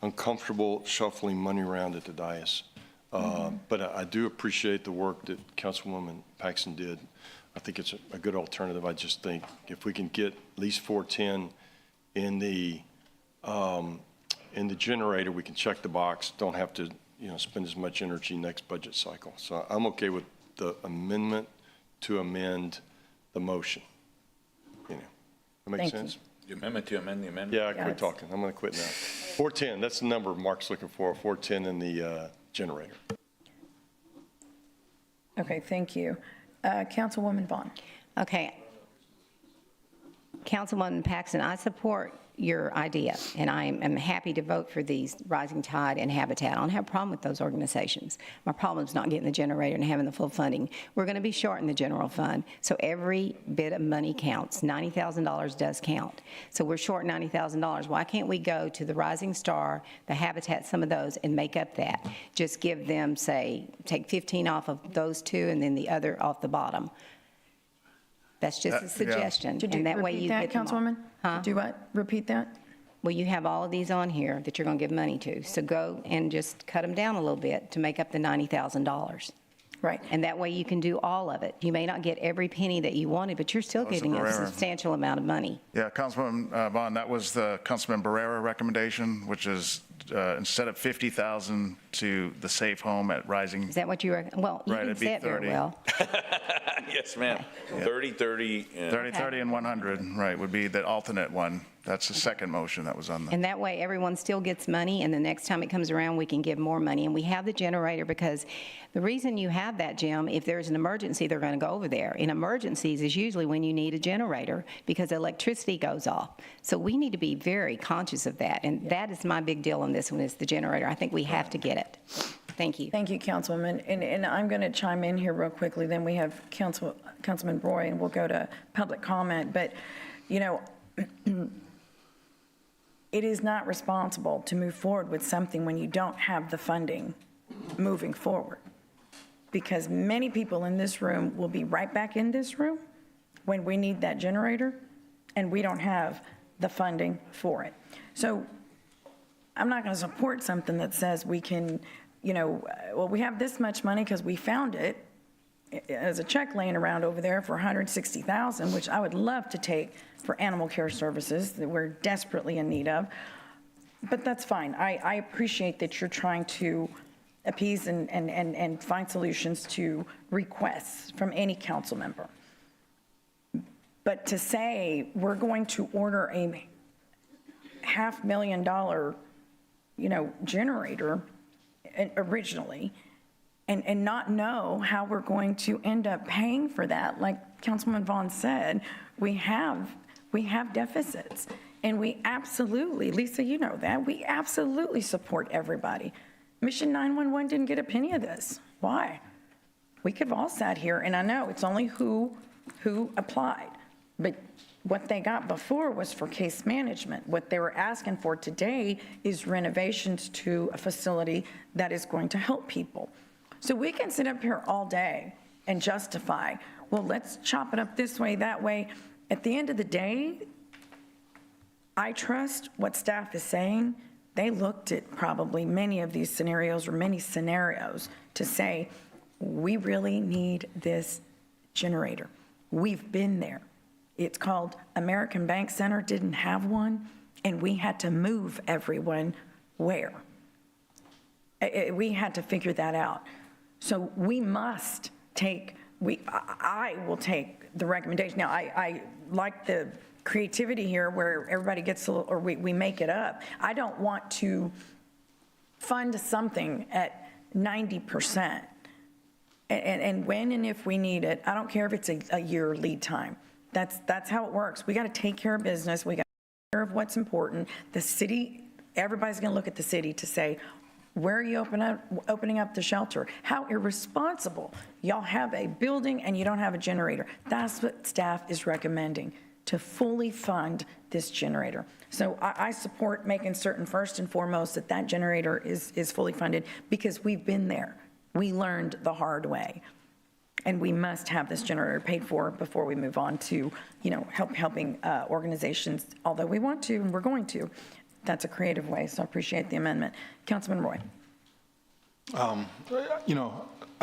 uncomfortable shuffling money around at the dais. But I do appreciate the work that Councilwoman Paxton did. I think it's a good alternative. I just think if we can get at least 410 in the generator, we can check the box, don't have to, spend as much energy next budget cycle. So I'm okay with the amendment to amend the motion. That makes sense? The amendment to amend the amendment? Yeah, I quit talking. I'm going to quit now. 410, that's the number Mark's looking for, 410 in the generator. Okay, thank you. Councilwoman Vaughn. Okay. Councilwoman Paxton, I support your idea, and I am happy to vote for these Rising Tide and Habitat. I don't have a problem with those organizations. My problem is not getting the generator and having the full funding. We're going to be short in the general fund, so every bit of money counts. $90,000 does count. So we're short $90,000. Why can't we go to the Rising Star, the Habitat, some of those, and make up that? Just give them, say, take 15 off of those two and then the other off the bottom. That's just a suggestion. Did you and that way repeat you that, get them all. Councilwoman? Huh? Do what? Repeat that? Well, you have all of these on here that you're going to give money to. So go and just cut them down a little bit to make up the $90,000. Right. And that way you can do all of it. You may not get every penny that you wanted, but you're still getting a substantial amount of money. Yeah, Councilwoman Vaughn, that was the Councilman Barrera recommendation, which is instead of 50,000 to the safe home at Rising. Is that what you reckon? Well, you didn't say it very well. Yes, ma'am. 30, 30. 30, 30, and 100, right, would be the alternate one. That's the second motion that was on the. And that way, everyone still gets money, and the next time it comes around, we can give more money. And we have the generator because the reason you have that, Jim, if there's an emergency, they're going to go over there. In emergencies is usually when you need a generator because electricity goes off. So we need to be very conscious of that, and that is my big deal on this one is the generator. I think we have to get it. Thank you. Thank you, Councilwoman. And I'm going to chime in here real quickly. Then we have Councilman Roy, and we'll go to public comment. But, it is not responsible to move forward with something when you don't have the funding moving forward. Because many people in this room will be right back in this room when we need that generator, and we don't have the funding for it. So I'm not going to support something that says we can, well, we have this much money because we found it as a check laying around over there for $160,000, which I would love to take for animal care services that we're desperately in need of. But that's fine. I appreciate that you're trying to appease and find solutions to requests from any council member. But to say we're going to order a $500,000, generator originally, and not know how we're going to end up paying for that, like Councilman Vaughn said, we have deficits. And we absolutely, Lisa, you know that, we absolutely support everybody. Mission 911 didn't get a penny of this. Why? We could have all sat here, and I know it's only who applied, but what they got before was for case management. What they were asking for today is renovations to a facility that is going to help people. So we can sit up here all day and justify, well, let's chop it up this way, that way. At the end of the day, I trust what staff is saying. They looked at probably many of these scenarios or many scenarios to say, we really need this generator. We've been there. It's called American Bank Center, didn't have one, and we had to move everyone where? We had to figure that out. So we must take, I will take the recommendation. Now, I like the creativity here where everybody gets a little, or we make it up. I don't want to fund something at 90%. And when and if we need it, I don't care if it's a year lead time. That's how it works. We got to take care of business. We got to take care of what's important. The city, everybody's going to look at the city to say, where are you opening up the shelter? How irresponsible. Y'all have a building and you don't have a generator. That's what staff is recommending, to fully fund this generator. So I support making certain first and foremost that generator is fully funded, because we've been there. We learned the hard way. And we must have this generator paid for before we move on to, helping organizations, although we want to and we're going to. That's a creative way, so I appreciate the amendment. Councilman Roy. I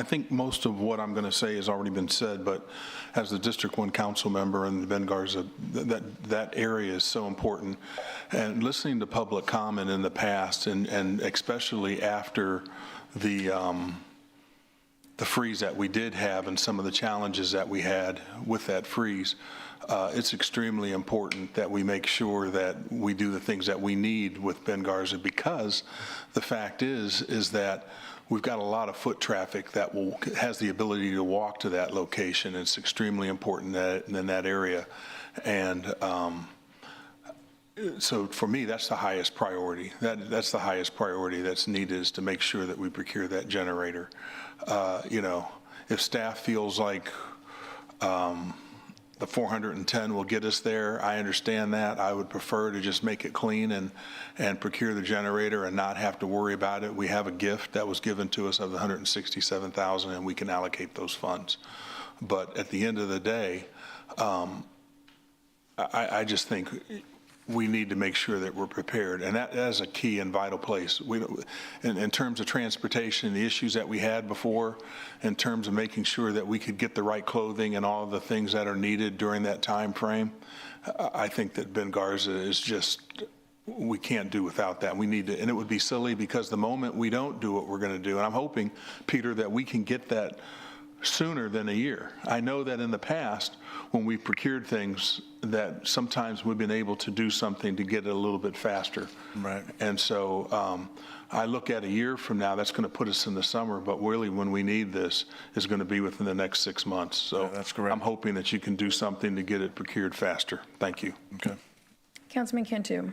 think most of what I'm going to say has already been said, but as the District 1 council member in Ben Garza, that area is so important. And listening to public comment in the past, and especially after the freeze that we did have and some of the challenges that we had with that freeze, it's extremely important that we make sure that we do the things that we need with Ben Garza, because the fact is that we've got a lot of foot traffic that has the ability to walk to that location. It's extremely important in that area. And so for me, that's the highest priority. That's the highest priority that's needed, is to make sure that we procure that generator. If staff feels like the 410 will get us there, I understand that. I would prefer to just make it clean and procure the generator and not have to worry about it. We have a gift that was given to us of the $167,000, and we can allocate those funds. But at the end of the day, I just think we need to make sure that we're prepared, and that is a key and vital place. In terms of transportation, the issues that we had before, in terms of making sure that we could get the right clothing and all of the things that are needed during that time frame, I think that Ben Garza is just, we can't do without that. We need to, and it would be silly, because the moment we don't do what we're going to do, and I'm hoping, Peter, that we can get that sooner than a year. I know that in the past, when we procured things, that sometimes we've been able to do something to get it a little bit faster. Right. And so I look at a year from now, that's going to put us in the summer, but really when we need this is going to be within the next 6 months. So yeah, that's correct. I'm hoping that you can do something to get it procured faster. Thank you. Okay. Councilman Cantu.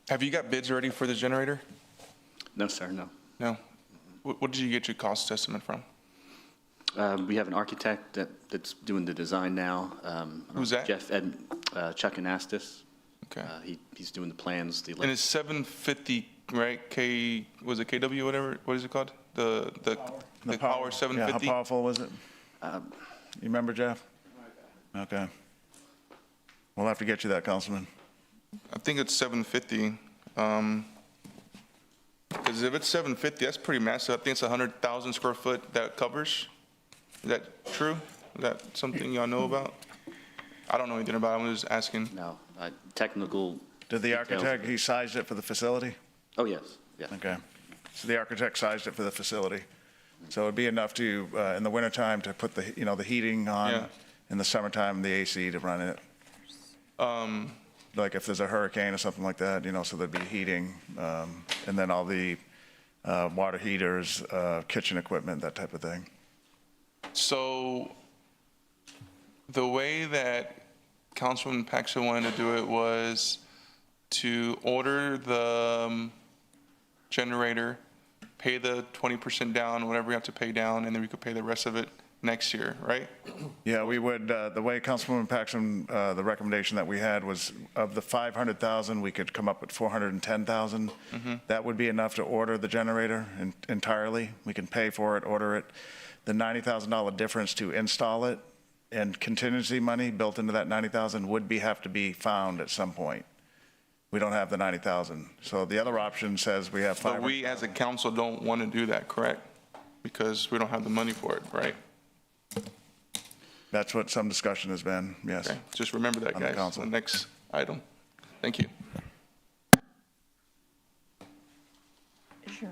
Have you got bids ready for the generator? No, sir, no. No? What did you get your cost estimate from? We have an architect that's doing the design now. Who's that? Chuck Anastas. Okay. He's doing the plans. And it's 750, right? Was it KW, whatever? What is it called? The power 750? Yeah, how powerful was it? You remember, Jeff? Okay. We'll have to get you that, Councilman. I think it's 750. Because if it's 750, that's pretty massive. I think it's 100,000 square foot that covers. Is that true? Is that something y'all know about? I don't know anything about it. I'm just asking. No, technical. Did the details. architect, he sized it for the facility? Oh, yes, yeah. Okay. So the architect sized it for the facility. So it'd be enough to, in the wintertime, to put the, the heating on. Yeah. In the summertime, the AC to run it. Like if there's a hurricane or something like that, so there'd be heating. And then all the water heaters, kitchen equipment, that type of thing. So the way that Councilman Paxton wanted to do it was to order the generator, pay the 20% down, whatever we have to pay down, and then we could pay the rest of it next year, right? Yeah, we would, the way Councilwoman Paxton, the recommendation that we had was of the 500,000, we could come up with 410,000. That would be enough to order the generator entirely. We can pay for it, order it. The $90,000 difference to install it and contingency money built into that 90,000 would have to be found at some point. We don't have the 90,000. So the other option says we have But 500. we as a council don't want to do that, correct? Because we don't have the money for it, right? That's what some discussion has been, yes. Okay, just remember that, On the guys. council. The next item. Thank you. Sure.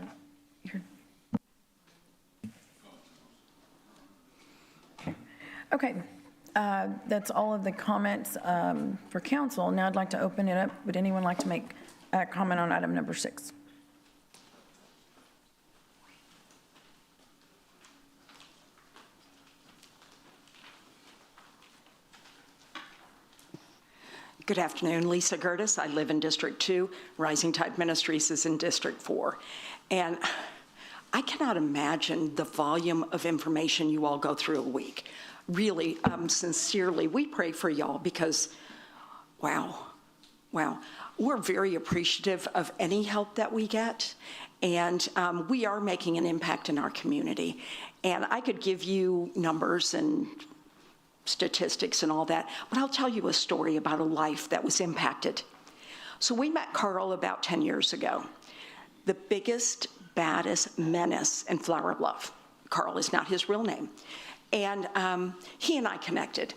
Okay, that's all of the comments for council. Now I'd like to open it up. Would anyone like to make a comment on item number 6? Good afternoon, Lisa Gertis. I live in District 2. Rising Tide Ministries is in District 4. And I cannot imagine the volume of information you all go through a week. Really, sincerely, we pray for y'all because, wow, we're very appreciative of any help that we get. And we are making an impact in our community. And I could give you numbers and statistics and all that, but I'll tell you a story about a life that was impacted. So we met Carl about 10 years ago, the biggest, baddest menace in Flower Bluff. Carl is not his real name. And he and I connected.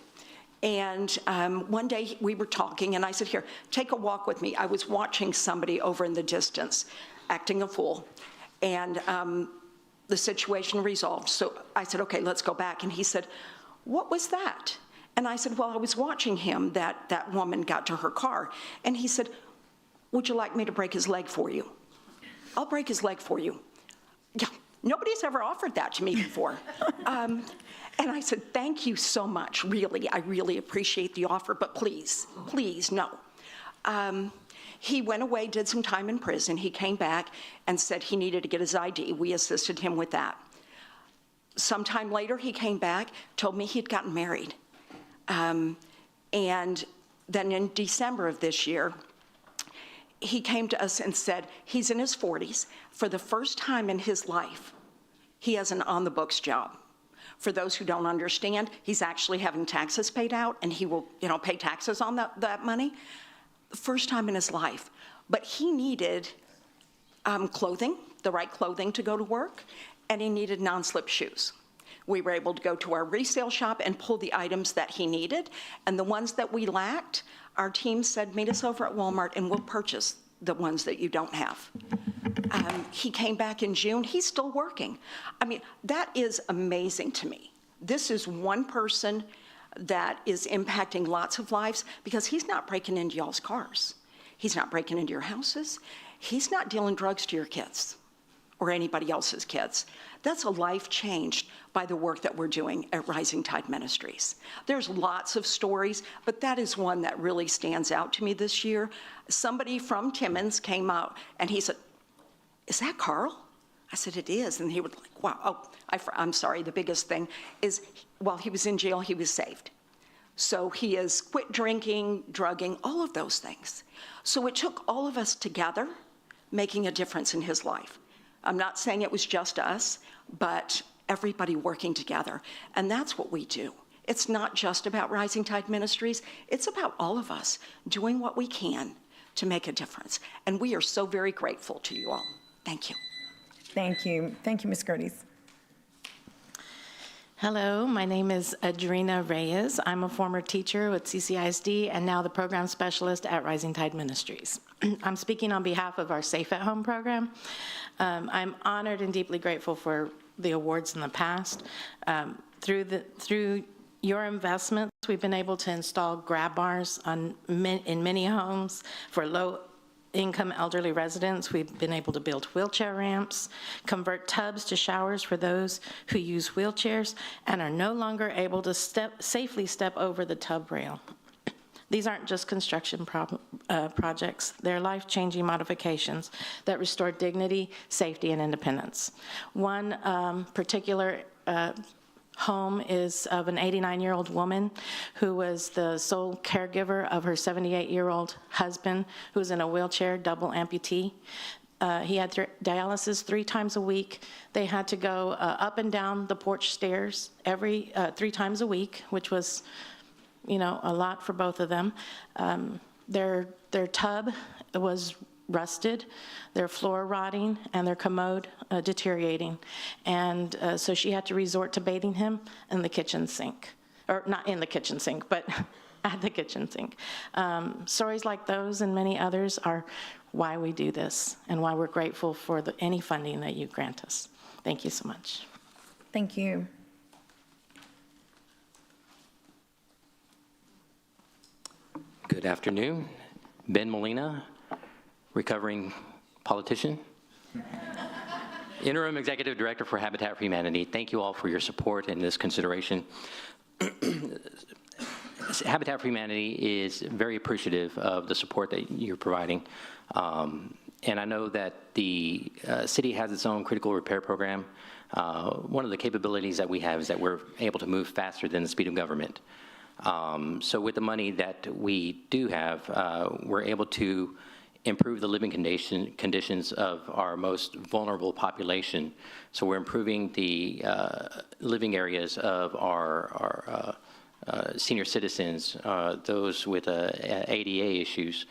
And one day we were talking and I said, here, take a walk with me. I was watching somebody over in the distance acting a fool. And the situation resolved. So I said, okay, let's go back. And he said, what was that? And I said, well, I was watching him, that woman got to her car. And he said, would you like me to break his leg for you? I'll break his leg for you. Yeah, nobody's ever offered that to me before. And I said, thank you so much, really. I really appreciate the offer, but please, no. He went away, did some time in prison. He came back and said he needed to get his ID. We assisted him with that. Sometime later, he came back, told me he'd gotten married. And then in December of this year, he came to us and said he's in his 40s. For the first time in his life, he has an on-the-books job. For those who don't understand, he's actually having taxes paid out, and he will, pay taxes on that money. First time in his life. But he needed clothing, the right clothing to go to work, and he needed non-slip shoes. We were able to go to our resale shop and pull the items that he needed, and the ones that we lacked, our team said, meet us over at Walmart and we'll purchase the ones that you don't have. He came back in June, he's still working. I mean, that is amazing to me. This is one person that is impacting lots of lives because he's not breaking into y'all's cars. He's not breaking into your houses. He's not dealing drugs to your kids or anybody else's kids. That's a life changed by the work that we're doing at Rising Tide Ministries. There's lots of stories, but that is one that really stands out to me this year. Somebody from Timmins came out and he said, is that Carl? I said, it is. And he would like, wow. Oh, I'm sorry, the biggest thing is while he was in jail, he was saved. So he has quit drinking, drugging, all of those things. So it took all of us together making a difference in his life. I'm not saying it was just us, but everybody working together. And that's what we do. It's not just about Rising Tide Ministries. It's about all of us doing what we can to make a difference. And we are so very grateful to you all. Thank you. Thank you. Thank you, Ms. Gertis. Hello, my name is Adrina Reyes. I'm a former teacher with CCISD and now the program specialist at Rising Tide Ministries. I'm speaking on behalf of our Safe at Home program. I'm honored and deeply grateful for the awards in the past. Through your investments, we've been able to install grab bars in many homes for low-income elderly residents. We've been able to build wheelchair ramps, convert tubs to showers for those who use wheelchairs and are no longer able to safely step over the tub rail. These aren't just construction projects. They're life-changing modifications that restore dignity, safety, and independence. One particular home is of an 89-year-old woman who was the sole caregiver of her 78-year-old husband, who was in a wheelchair, double amputee. He had dialysis 3 times a week. They had to go up and down the porch stairs 3 times a week, which was, a lot for both of them. Their tub was rusted, their floor rotting, and their commode deteriorating. And so she had to resort to bathing him in the kitchen sink. Or not in the kitchen sink, but at the kitchen sink. Stories like those and many others are why we do this and why we're grateful for any funding that you grant us. Thank you so much. Thank you. Good afternoon. Ben Molina, recovering politician, Interim Executive Director for Habitat for Humanity. Thank you all for your support in this consideration. Habitat for Humanity is very appreciative of the support that you're providing. And I know that the city has its own critical repair program. One of the capabilities that we have is that we're able to move faster than the speed of government. So with the money that we do have, we're able to improve the living conditions of our most vulnerable population. So we're improving the living areas of our senior citizens, those with ADA issues.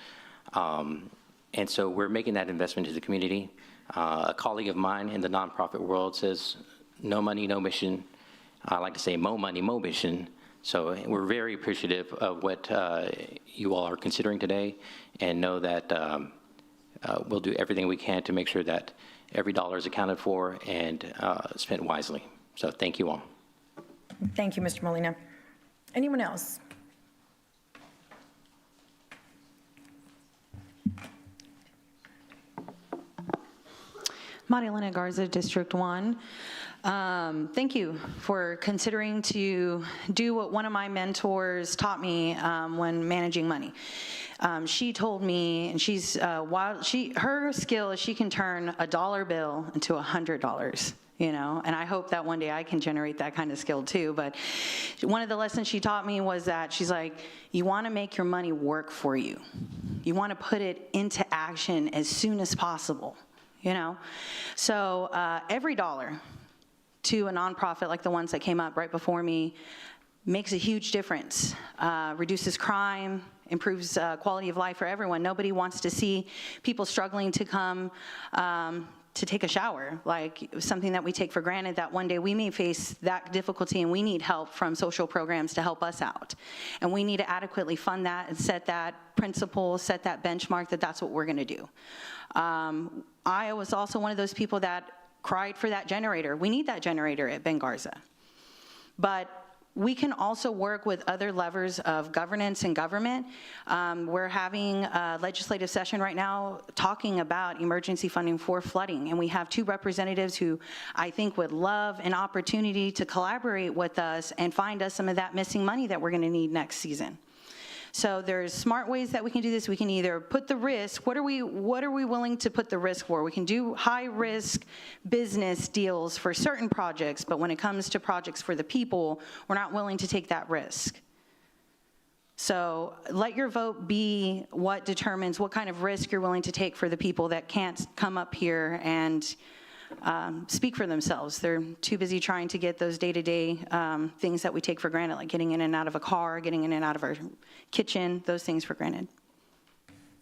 And so we're making that investment to the community. A colleague of mine in the nonprofit world says, no money, no mission. I like to say, mo money, mo mission. So we're very appreciative of what you all are considering today, and know that we'll do everything we can to make sure that every dollar is accounted for and spent wisely. So thank you all. Thank you, Mr. Molina. Anyone else? Marielena Garza, District 1. Thank you for considering to do what one of my mentors taught me when managing money. She told me, and she's her skill is she can turn a dollar bill into $100. And I hope that one day I can generate that kind of skill too. But one of the lessons she taught me was that she's like, you want to make your money work for you. You want to put it into action as soon as possible, So every dollar to a nonprofit like the ones that came up right before me makes a huge difference, reduces crime, improves quality of life for everyone. Nobody wants to see people struggling to come to take a shower, like something that we take for granted, that one day we may face that difficulty and we need help from social programs to help us out. And we need to adequately fund that and set that principle, set that benchmark that that's what we're gonna do. I was also one of those people that cried for that generator. We need that generator at Ben Garza. But we can also work with other levers of governance and government. We're having a legislative session right now talking about emergency funding for flooding, and we have 2 representatives who I think would love an opportunity to collaborate with us and find us some of that missing money that we're gonna need next season. So there's smart ways that we can do this. We can either put the risk, what are we willing to put the risk for? We can do high risk business deals for certain projects, but when it comes to projects for the people, we're not willing to take that risk. So let your vote be what determines what kind of risk you're willing to take for the people that can't come up here and speak for themselves. They're too busy trying to get those day-to-day things that we take for granted, like getting in and out of a car, getting in and out of our kitchen, those things for granted.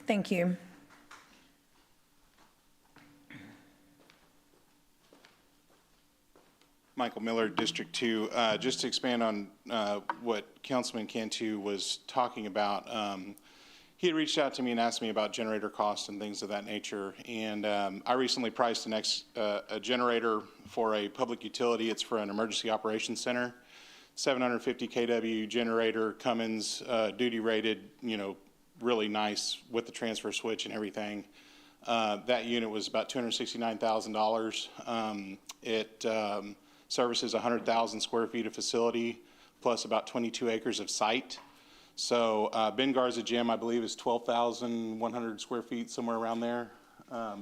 Thank you. Michael Miller, District 2. Just to expand on what Councilman Cantu was talking about, he had reached out to me and asked me about generator costs and things of that nature. And I recently priced a generator for a public utility. It's for an emergency operations center. 750 kW generator, Cummins, duty rated, really nice with the transfer switch and everything. That unit was about $269,000. It services 100,000 square feet of facility plus about 22 acres of site. So Ben Garza Gym, I believe, is 12,100 square feet, somewhere around there.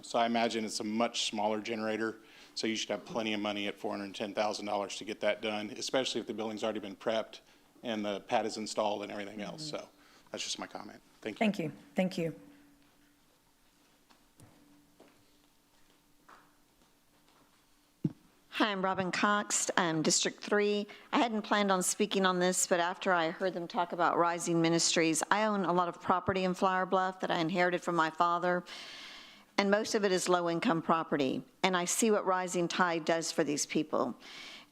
So I imagine it's a much smaller generator. So you should have plenty of money at $410,000 to get that done, especially if the building's already been prepped and the pad is installed and everything else. So that's just my comment. Thank you. Thank you. Thank you. Hi, I'm Robin Cox, District 3. I hadn't planned on speaking on this, but after I heard them talk about Rising Ministries, I own a lot of property in Flower Bluff that I inherited from my father, and most of it is low-income property. And I see what Rising Tide does for these people.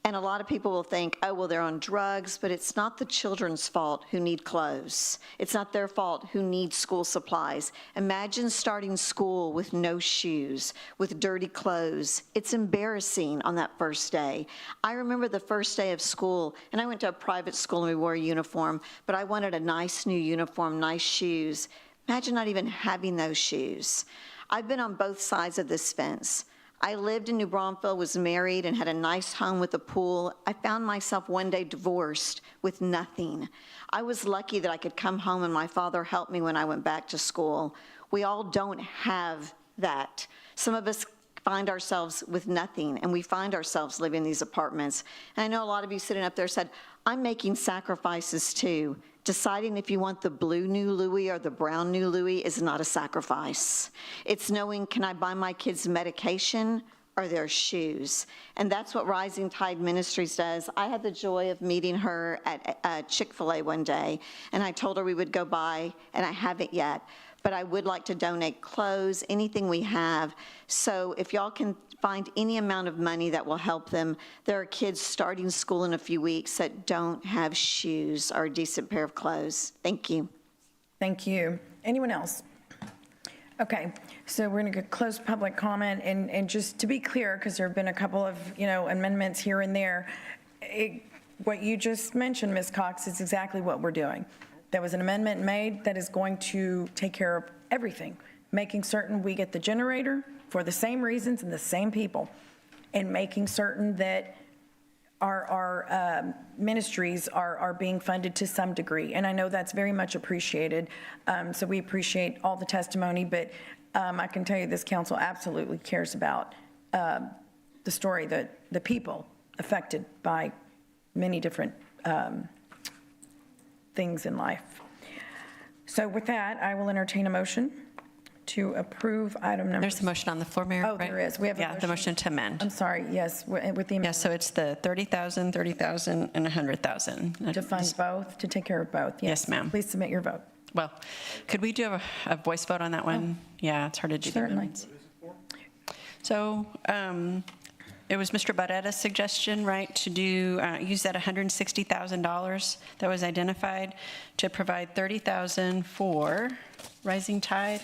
And a lot of people will think, oh, well, they're on drugs, but it's not the children's fault who need clothes. It's not their fault who need school supplies. Imagine starting school with no shoes, with dirty clothes. It's embarrassing on that first day. I remember the first day of school, and I went to a private school and we wore a uniform, but I wanted a nice new uniform, nice shoes. Imagine not even having those shoes. I've been on both sides of this fence. I lived in New Braunfels, was married, and had a nice home with a pool. I found myself one day divorced with nothing. I was lucky that I could come home and my father helped me when I went back to school. We all don't have that. Some of us find ourselves with nothing, and we find ourselves living in these apartments. And I know a lot of you sitting up there said, I'm making sacrifices too. Deciding if you want the blue new Louis or the brown new Louis is not a sacrifice. It's knowing, can I buy my kids medication or their shoes? And that's what Rising Tide Ministries does. I had the joy of meeting her at Chick-fil-A one day, and I told her we would go by, and I haven't yet, but I would like to donate clothes, anything we have. So if y'all can find any amount of money that will help them. There are kids starting school in a few weeks that don't have shoes or a decent pair of clothes. Thank you. Thank you. Anyone else? Okay, so we're going to close public comment, and just to be clear, because there have been a couple of, amendments here and there, what you just mentioned, Ms. Cox, is exactly what we're doing. There was an amendment made that is going to take care of everything, making certain we get the generator for the same reasons and the same people, and making certain that our ministries are being funded to some degree. And I know that's very much appreciated. So we appreciate all the testimony, but I can tell you this council absolutely cares about the story, the people affected by many different things in life. So with that, I will entertain a motion to approve item number. There's a motion on the floor, Mayor, Oh, right? there is. We have a Yeah, the motion to amend. I'm sorry, yes, with the. Yeah, so it's the 30,000, 30,000, and 100,000. To fund both, to take care of both. Yes, ma'am. Please submit your vote. Well, could we do a voice vote on that one? Yeah, it's hard to do. the Certainly. amendments. So it was Mr. Barretta's suggestion, right, to do, use that $160,000 that was identified to provide $30,000 for Rising Tide.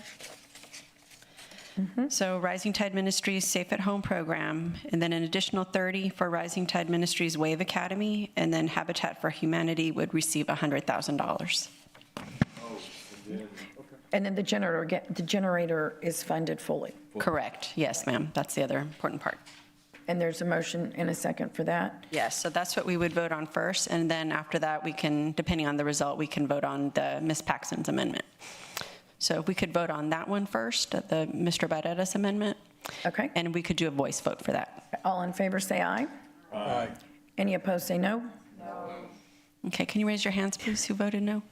So Rising Tide Ministries Safe at Home program, and then an additional 30 for Rising Tide Ministries Wave Academy, and then Habitat for Humanity would receive $100,000. And then the generator is funded fully. Correct. Yes, ma'am. That's the other important part. And there's a motion and a second for that. Yes, so that's what we would vote on first, and then after that, we can, depending on the result, we can vote on the Ms. Paxson's amendment. So if we could vote on that one first, the Mr. Barretta's amendment. Okay. And we could do a voice vote for that. All in favor, say aye. Aye. Any opposed, say no. Okay, can you raise your hands, please, who voted no?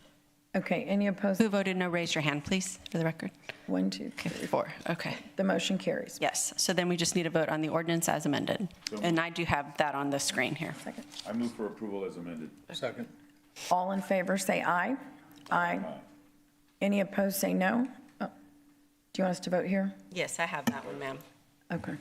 Okay, any opposed? Who voted no, raise your hand, please, for the record. 1, 2, Okay, 3. 4, okay. The motion carries. Yes, so then we just need a vote on the ordinance as amended. And I do have that on the screen here. Second. I move for approval as amended. Second. All in favor, say aye. Aye. Any opposed, say no. Oh, do you want us to vote here? Yes, I have that one, ma'am. Okay.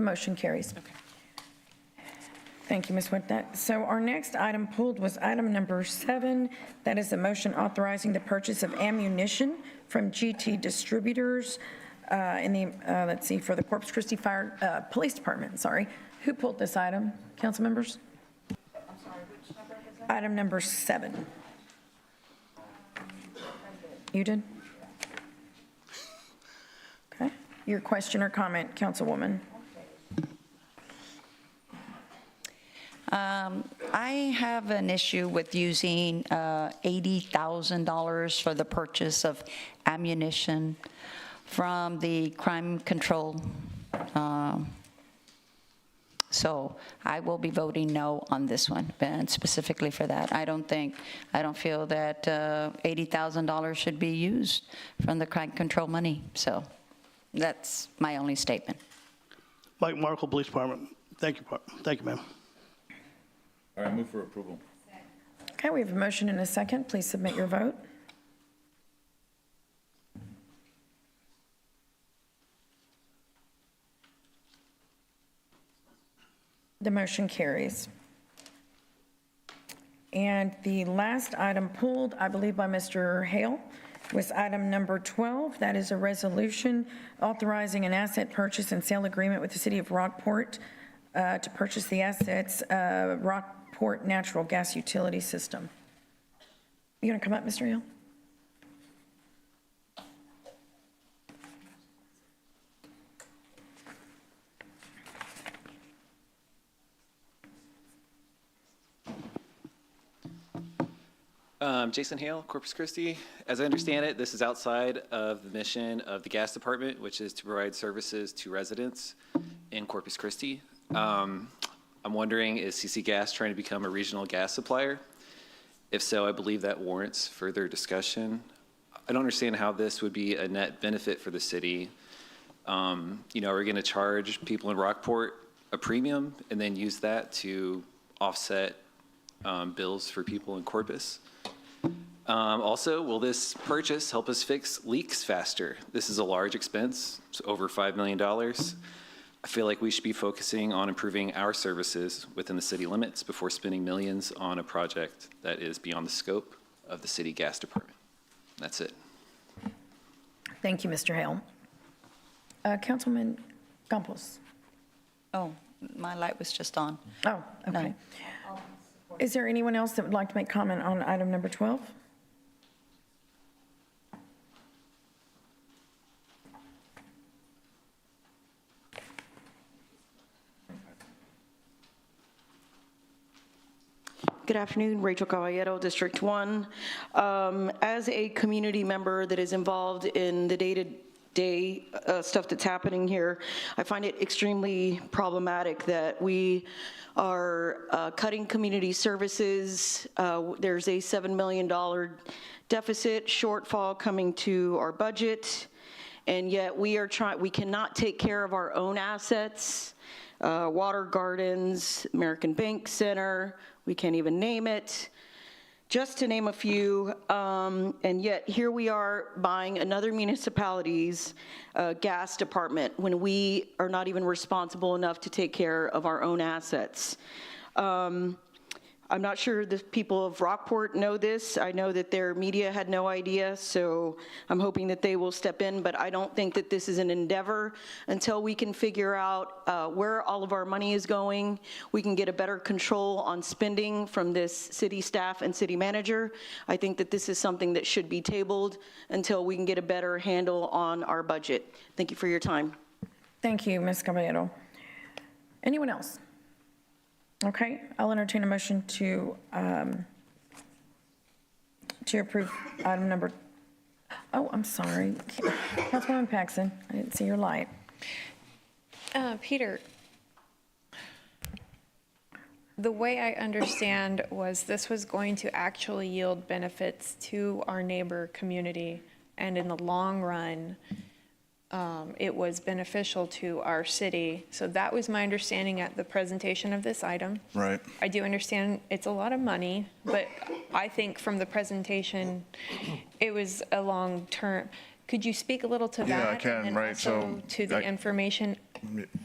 The motion carries. Thank you, Ms. Wood. So our next item pulled was item number 7. That is a motion authorizing the purchase of ammunition from GT Distributors in the, let's see, for the Corpus Christi Fire, Police Department, sorry. Who pulled this item? Council members? I'm sorry, which number is that? Item number 7. You did? Okay. Your question or comment, Councilwoman? I have an issue with using $80,000 for the purchase of ammunition from the crime control. So I will be voting no on this one, and specifically for that. I don't feel that $80,000 should be used from the crime control money. So that's my only statement. Mike Markle, Police Department. Thank you, ma'am. All right, move for approval. Okay, we have a motion and a second. Please submit your vote. The motion carries. And the last item pulled, I believe by Mr. Hale, was item number 12. That is a resolution authorizing an asset purchase and sale agreement with the City of Rockport to purchase the assets Rockport Natural Gas Utility System. You going to come up, Mr. Hale? Jason Hale, Corpus Christi. As I understand it, this is outside of the mission of the gas department, which is to provide services to residents in Corpus Christi. I'm wondering, is CC Gas trying to become a regional gas supplier? If so, I believe that warrants further discussion. I don't understand how this would be a net benefit for the city. We're going to charge people in Rockport a premium and then use that to offset bills for people in Corpus. Also, will this purchase help us fix leaks faster? This is a large expense, it's over $5 million. I feel like we should be focusing on improving our services within the city limits before spending millions on a project that is beyond the scope of the city gas department. That's it. Thank you, Mr. Hale. Councilman Campos. Oh, my light was just on. Oh, okay. No. Is there anyone else that would like to make comment on item number 12? Good afternoon, Rachel Caballero, District 1. As a community member that is involved in the day-to-day stuff that's happening here, I find it extremely problematic that we are cutting community services. There's a $7 million deficit shortfall coming to our budget, and yet we cannot take care of our own assets. Water Gardens, American Bank Center, we can't even name it, just to name a few. And yet here we are buying another municipality's gas department when we are not even responsible enough to take care of our own assets. I'm not sure the people of Rockport know this. I know that their media had no idea, so I'm hoping that they will step in, but I don't think that this is an endeavor until we can figure out where all of our money is going. We can get a better control on spending from this city staff and city manager. I think that this is something that should be tabled until we can get a better handle on our budget. Thank you for your time. Thank you, Ms. Caballero. Anyone else? Okay, I'll entertain a motion to approve item number, oh, I'm sorry. Councilwoman Paxson, I didn't see your light. Peter, the way I understand was this was going to actually yield benefits to our neighbor community, and in the long run, it was beneficial to our city. So that was my understanding at the presentation of this item. Right. I do understand it's a lot of money, but I think from the presentation, it was a long term. Could you speak a little to that? Yeah, I can, and then right, also so to the information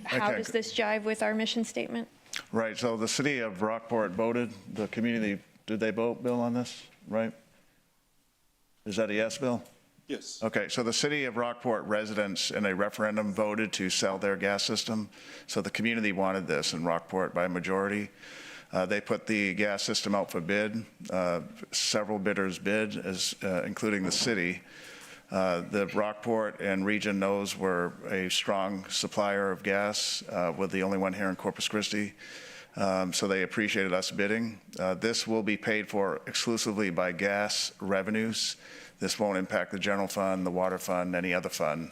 How Okay. does this jive with our mission statement? Right, so the city of Rockport voted, the community, did they vote, Bill, on this, right? Is that a yes, Bill? Yes. Okay, so the city of Rockport residents in a referendum voted to sell their gas system. So the community wanted this in Rockport by a majority. They put the gas system out for bid. Several bidders bid, including the city. The Rockport and region knows we're a strong supplier of gas. We're the only one here in Corpus Christi. So they appreciated us bidding. This will be paid for exclusively by gas revenues. This won't impact the general fund, the water fund, any other fund.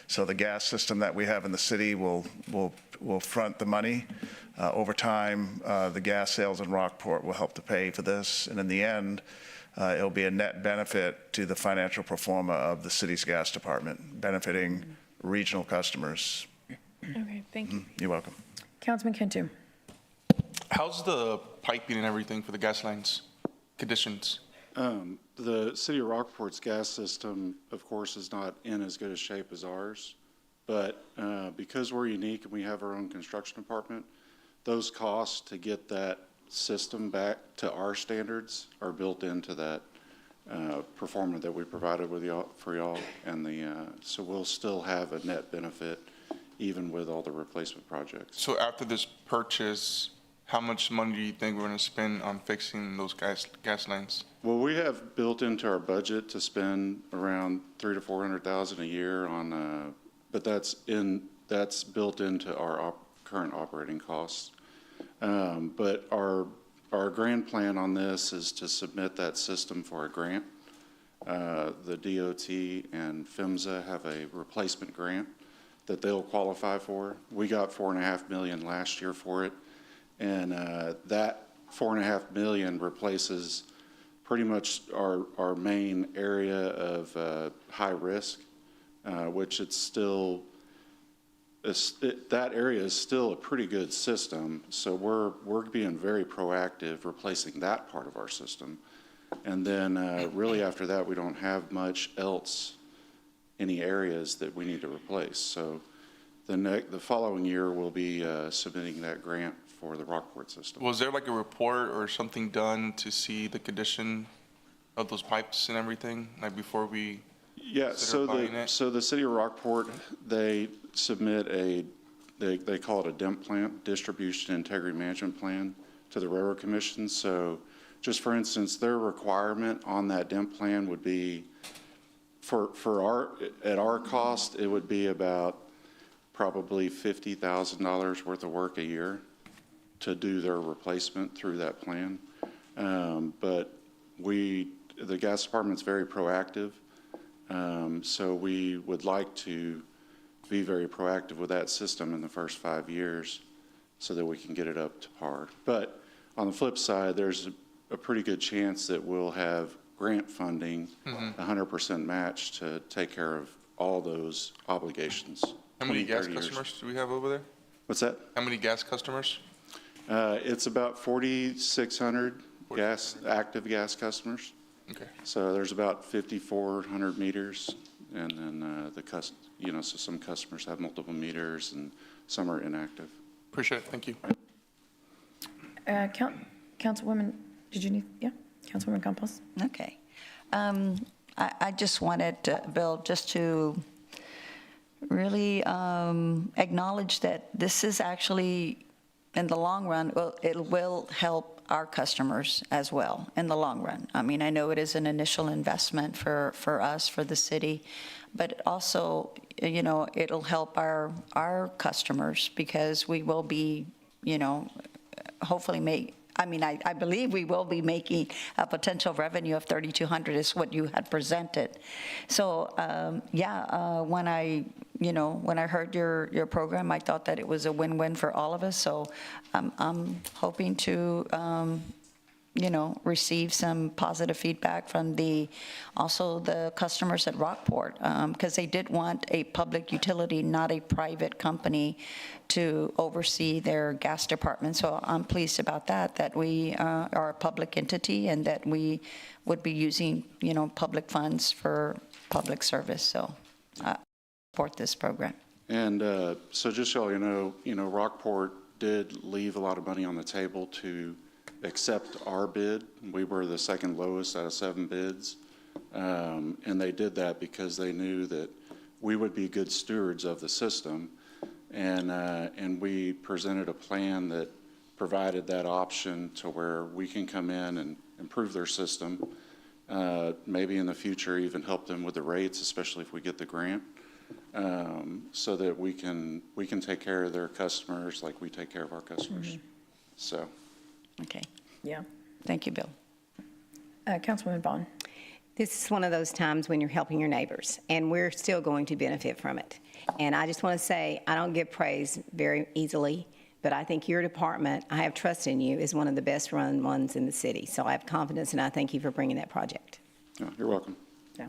So the gas system that we have in the city will front the money. Over time, the gas sales in Rockport will help to pay for this. And in the end, it'll be a net benefit to the financial pro forma of the city's gas department, benefiting regional customers. Okay, thank you. You're welcome. Councilman Cantu. How's the piping and everything for the gas lines conditions? The city of Rockport's gas system, of course, is not in as good a shape as ours. But because we're unique and we have our own construction department, those costs to get that system back to our standards are built into that performance that we provided with y'all, for y'all. And so we'll still have a net benefit even with all the replacement projects. So after this purchase, how much money do you think we're going to spend on fixing those gas lines? Well, we have built into our budget to spend around $300,000 to $400,000 a year on, but that's built into our current operating costs. But our grand plan on this is to submit that system for a grant. The DOT and PHMSA have a replacement grant that they'll qualify for. We got $4.5 million last year for it, and that $4.5 million replaces pretty much our main area of high risk, which it's still, that area is still a pretty good system. So we're being very proactive replacing that part of our system. And then really after that, we don't have much else, any areas that we need to replace. So the following year, we'll be submitting that grant for the Rockport system. Was there like a report or something done to see the condition of those pipes and everything, like before we consider buying it? So the city of Rockport, they submit they call it a DIMP plan, Distribution Integrity Management Plan, to the Railroad Commission. So just for instance, their requirement on that DIMP plan would be, at our cost, it would be about probably $50,000 worth of work a year to do their replacement through that plan. But the gas department's very proactive. So we would like to be very proactive with that system in the first 5 years so that we can get it up to par. But on the flip side, there's a pretty good chance that we'll have grant funding, 100% match to take care of all those obligations. How many gas customers do we have over there? What's that? How many gas customers? It's about 4,600 active gas customers. Okay. So there's about 5,400 meters, and then so some customers have multiple meters, and some are inactive. Appreciate it. Thank you. Councilwoman, did you need, yeah? Councilwoman Campos? Okay. I just wanted, Bill, just to really acknowledge that this is actually, in the long run, it will help our customers as well in the long run. I mean, I know it is an initial investment for us, for the city, but also, it'll help our customers because we will be, hopefully I believe we will be making a potential revenue of 3,200 is what you had presented. So, when I heard your program, I thought that it was a win-win for all of us. So I'm hoping to, receive some positive feedback from also the customers at Rockport, because they did want a public utility, not a private company, to oversee their gas department. So I'm pleased about that we are a public entity and that we would be using, public funds for public service. So I support this program. And so just so you know, Rockport did leave a lot of money on the table to accept our bid. We were the second lowest out of 7 bids. And they did that because they knew that we would be good stewards of the system. And we presented a plan that provided that option to where we can come in and improve their system, maybe in the future even help them with the rates, especially if we get the grant, so that we can take care of their customers like we take care of our customers. So. Okay. Yeah. Thank you, Bill. Councilwoman Vaughn. This is one of those times when you're helping your neighbors, and we're still going to benefit from it. And I just want to say, I don't give praise very easily, but I think your department, I have trust in you, is one of the best run ones in the city. So I have confidence, and I thank you for bringing that project. Oh, you're welcome. Yeah.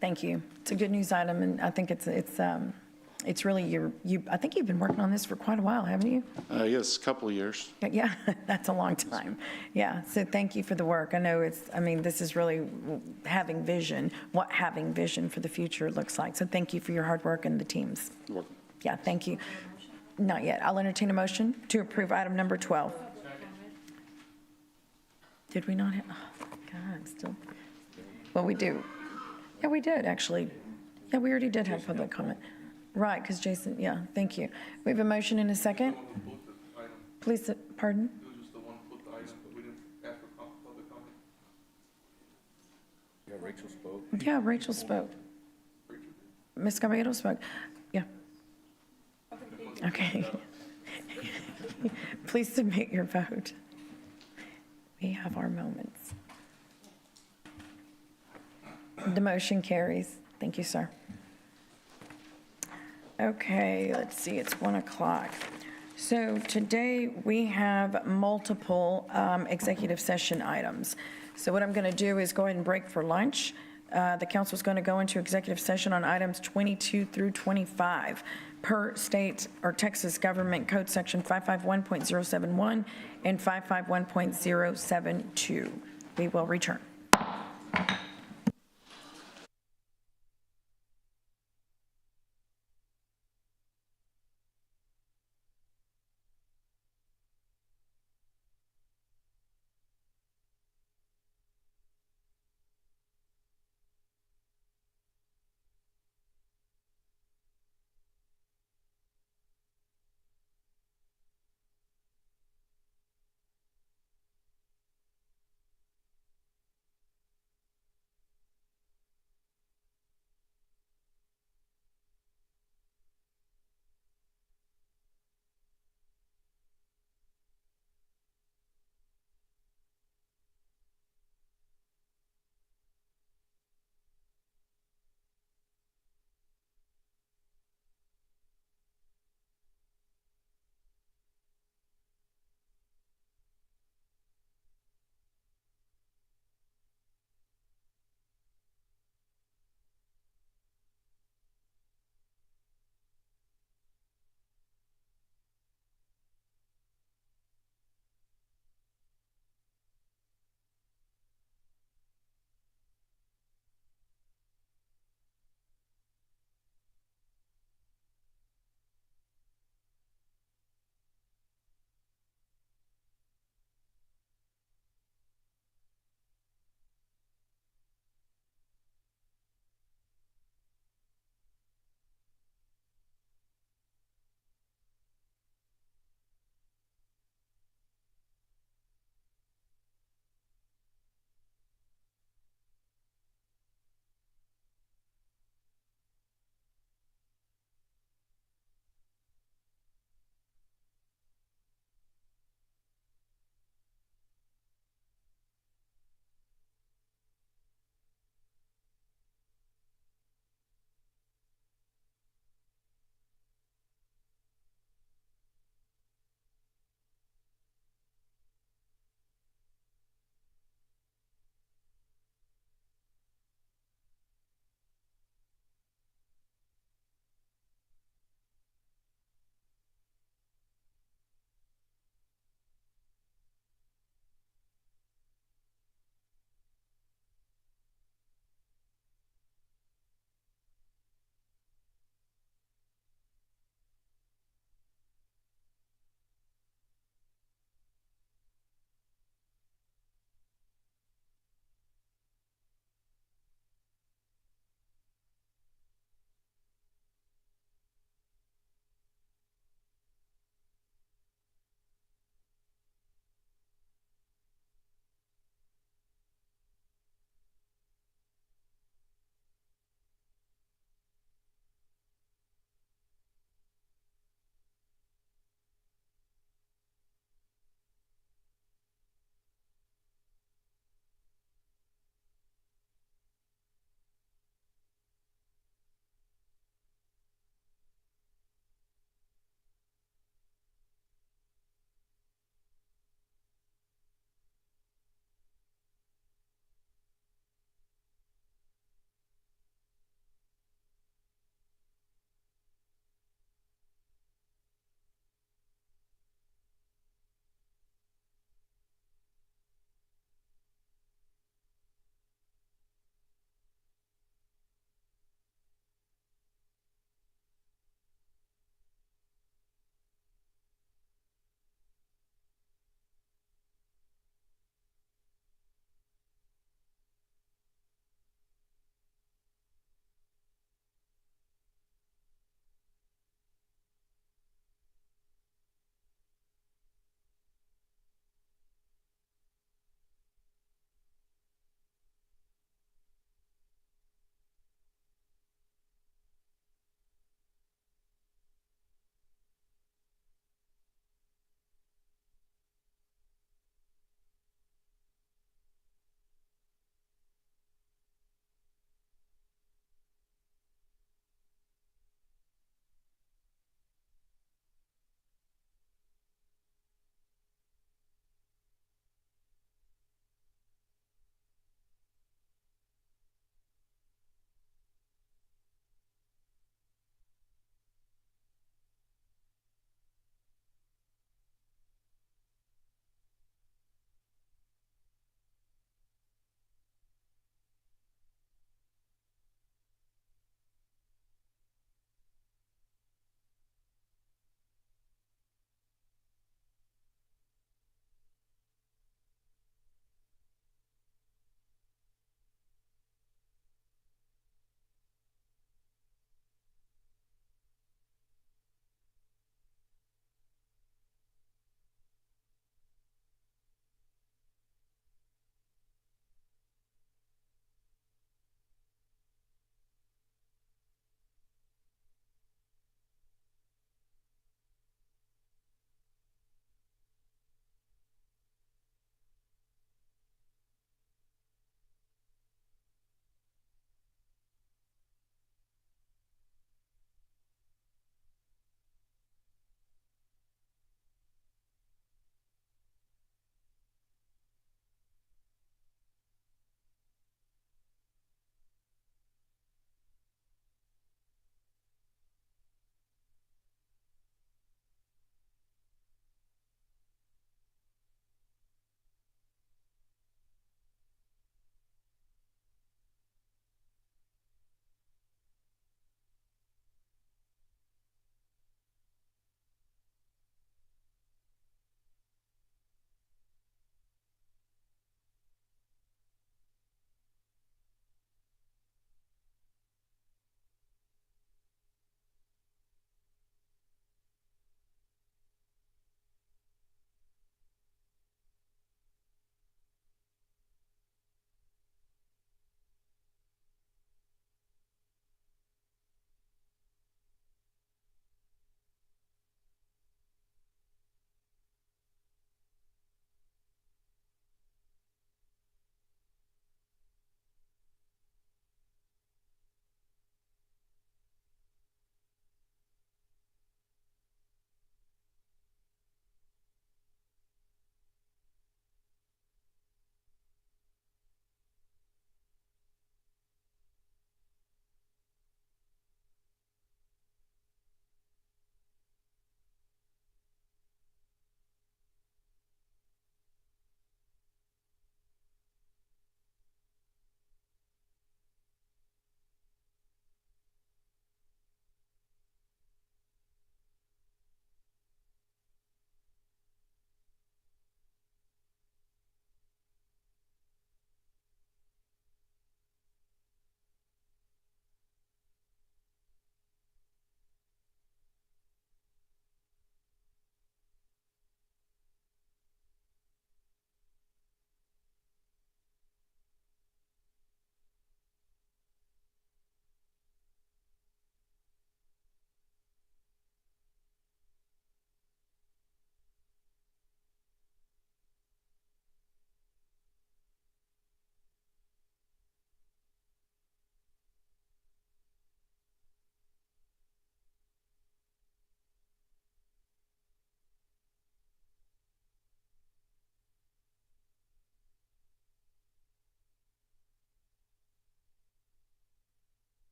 Thank you. It's a good news item, and I think it's really I think you've been working on this for quite a while, haven't you? Yes, a couple of years. Yeah, that's a long time. Yeah, so thank you for the work. I know this is really having vision, what having vision for the future looks like. So thank you for your hard work and the teams. You're welcome. Yeah, thank you. Not yet. I'll entertain a motion to approve item number 12. Did we not have, oh, God, I'm still, well, we do. Yeah, we did, actually. Yeah, we already did have public comment. Right, because Jason, yeah, thank you. We have a motion in a second. Please, pardon? It was just the one flipped item, but we didn't ask for public comment. Yeah, Rachel spoke. Yeah, Rachel spoke. Ms. Caballero spoke. Yeah. Okay. Please submit your vote. We have our moments. The motion carries. Thank you, sir. Okay, let's see, it's 1 o'clock. So today we have multiple executive session items. So what I'm going to do is go ahead and break for lunch. The council is going to go into executive session on items 22 through 25 per state or Texas Government Code Section 551.071 and 551.072. We will return.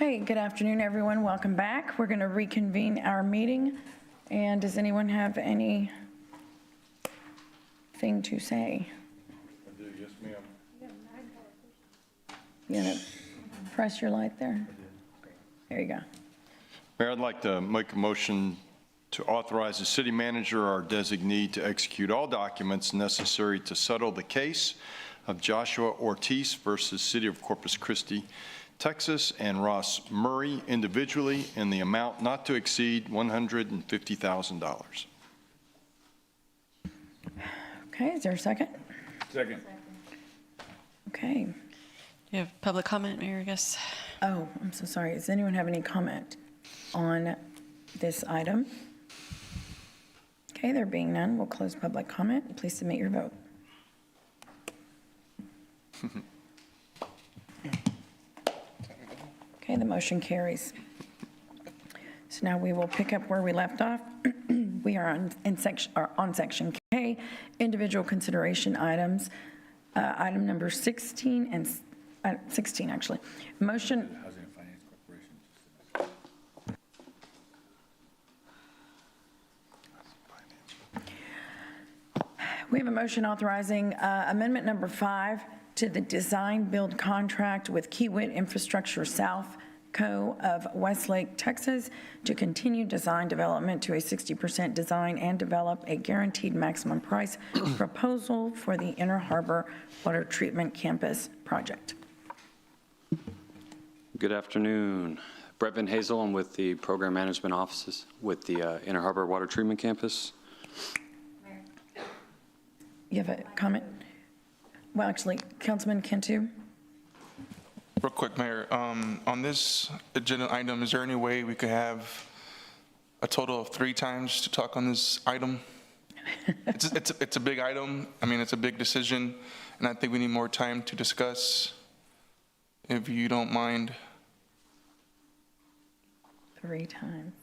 Okay, good afternoon, everyone. Welcome back. We're going to reconvene our meeting. And does anyone have anything to say? I do, yes, ma'am. You gonna press your light there? There you go. Mayor, I'd like to make a motion to authorize the city manager or designee to execute all documents necessary to settle the case of Joshua Ortiz versus City of Corpus Christi, Texas, and Ross Murray individually in the amount not to exceed $150,000. Okay, is there a second? Second. Okay. You have public comment, Mayor, I guess? Oh, I'm so sorry. Does anyone have any comment on this item? Okay, there being none, we'll close public comment. Please submit your vote. Okay, the motion carries. So now we will pick up where we left off. We are on section K, individual consideration items, item number 16 and 16 actually. Motion. We have a motion authorizing amendment number 5 to the design build contract with Kiewit Infrastructure South Co. of Westlake, Texas, to continue design development to a 60% design and develop a guaranteed maximum price proposal for the Inner Harbor Water Treatment Campus project. Good afternoon. Brett Van Hazel. I'm with the Program Management Offices with the Inner Harbor Water Treatment Campus. You have a comment? Well, actually, Councilman Cantu? Real quick, Mayor, on this agenda item, is there any way we could have a total of 3 times to talk on this item? It's a big item. I mean, it's a big decision, and I think we need more time to discuss, if you don't mind. 3 times.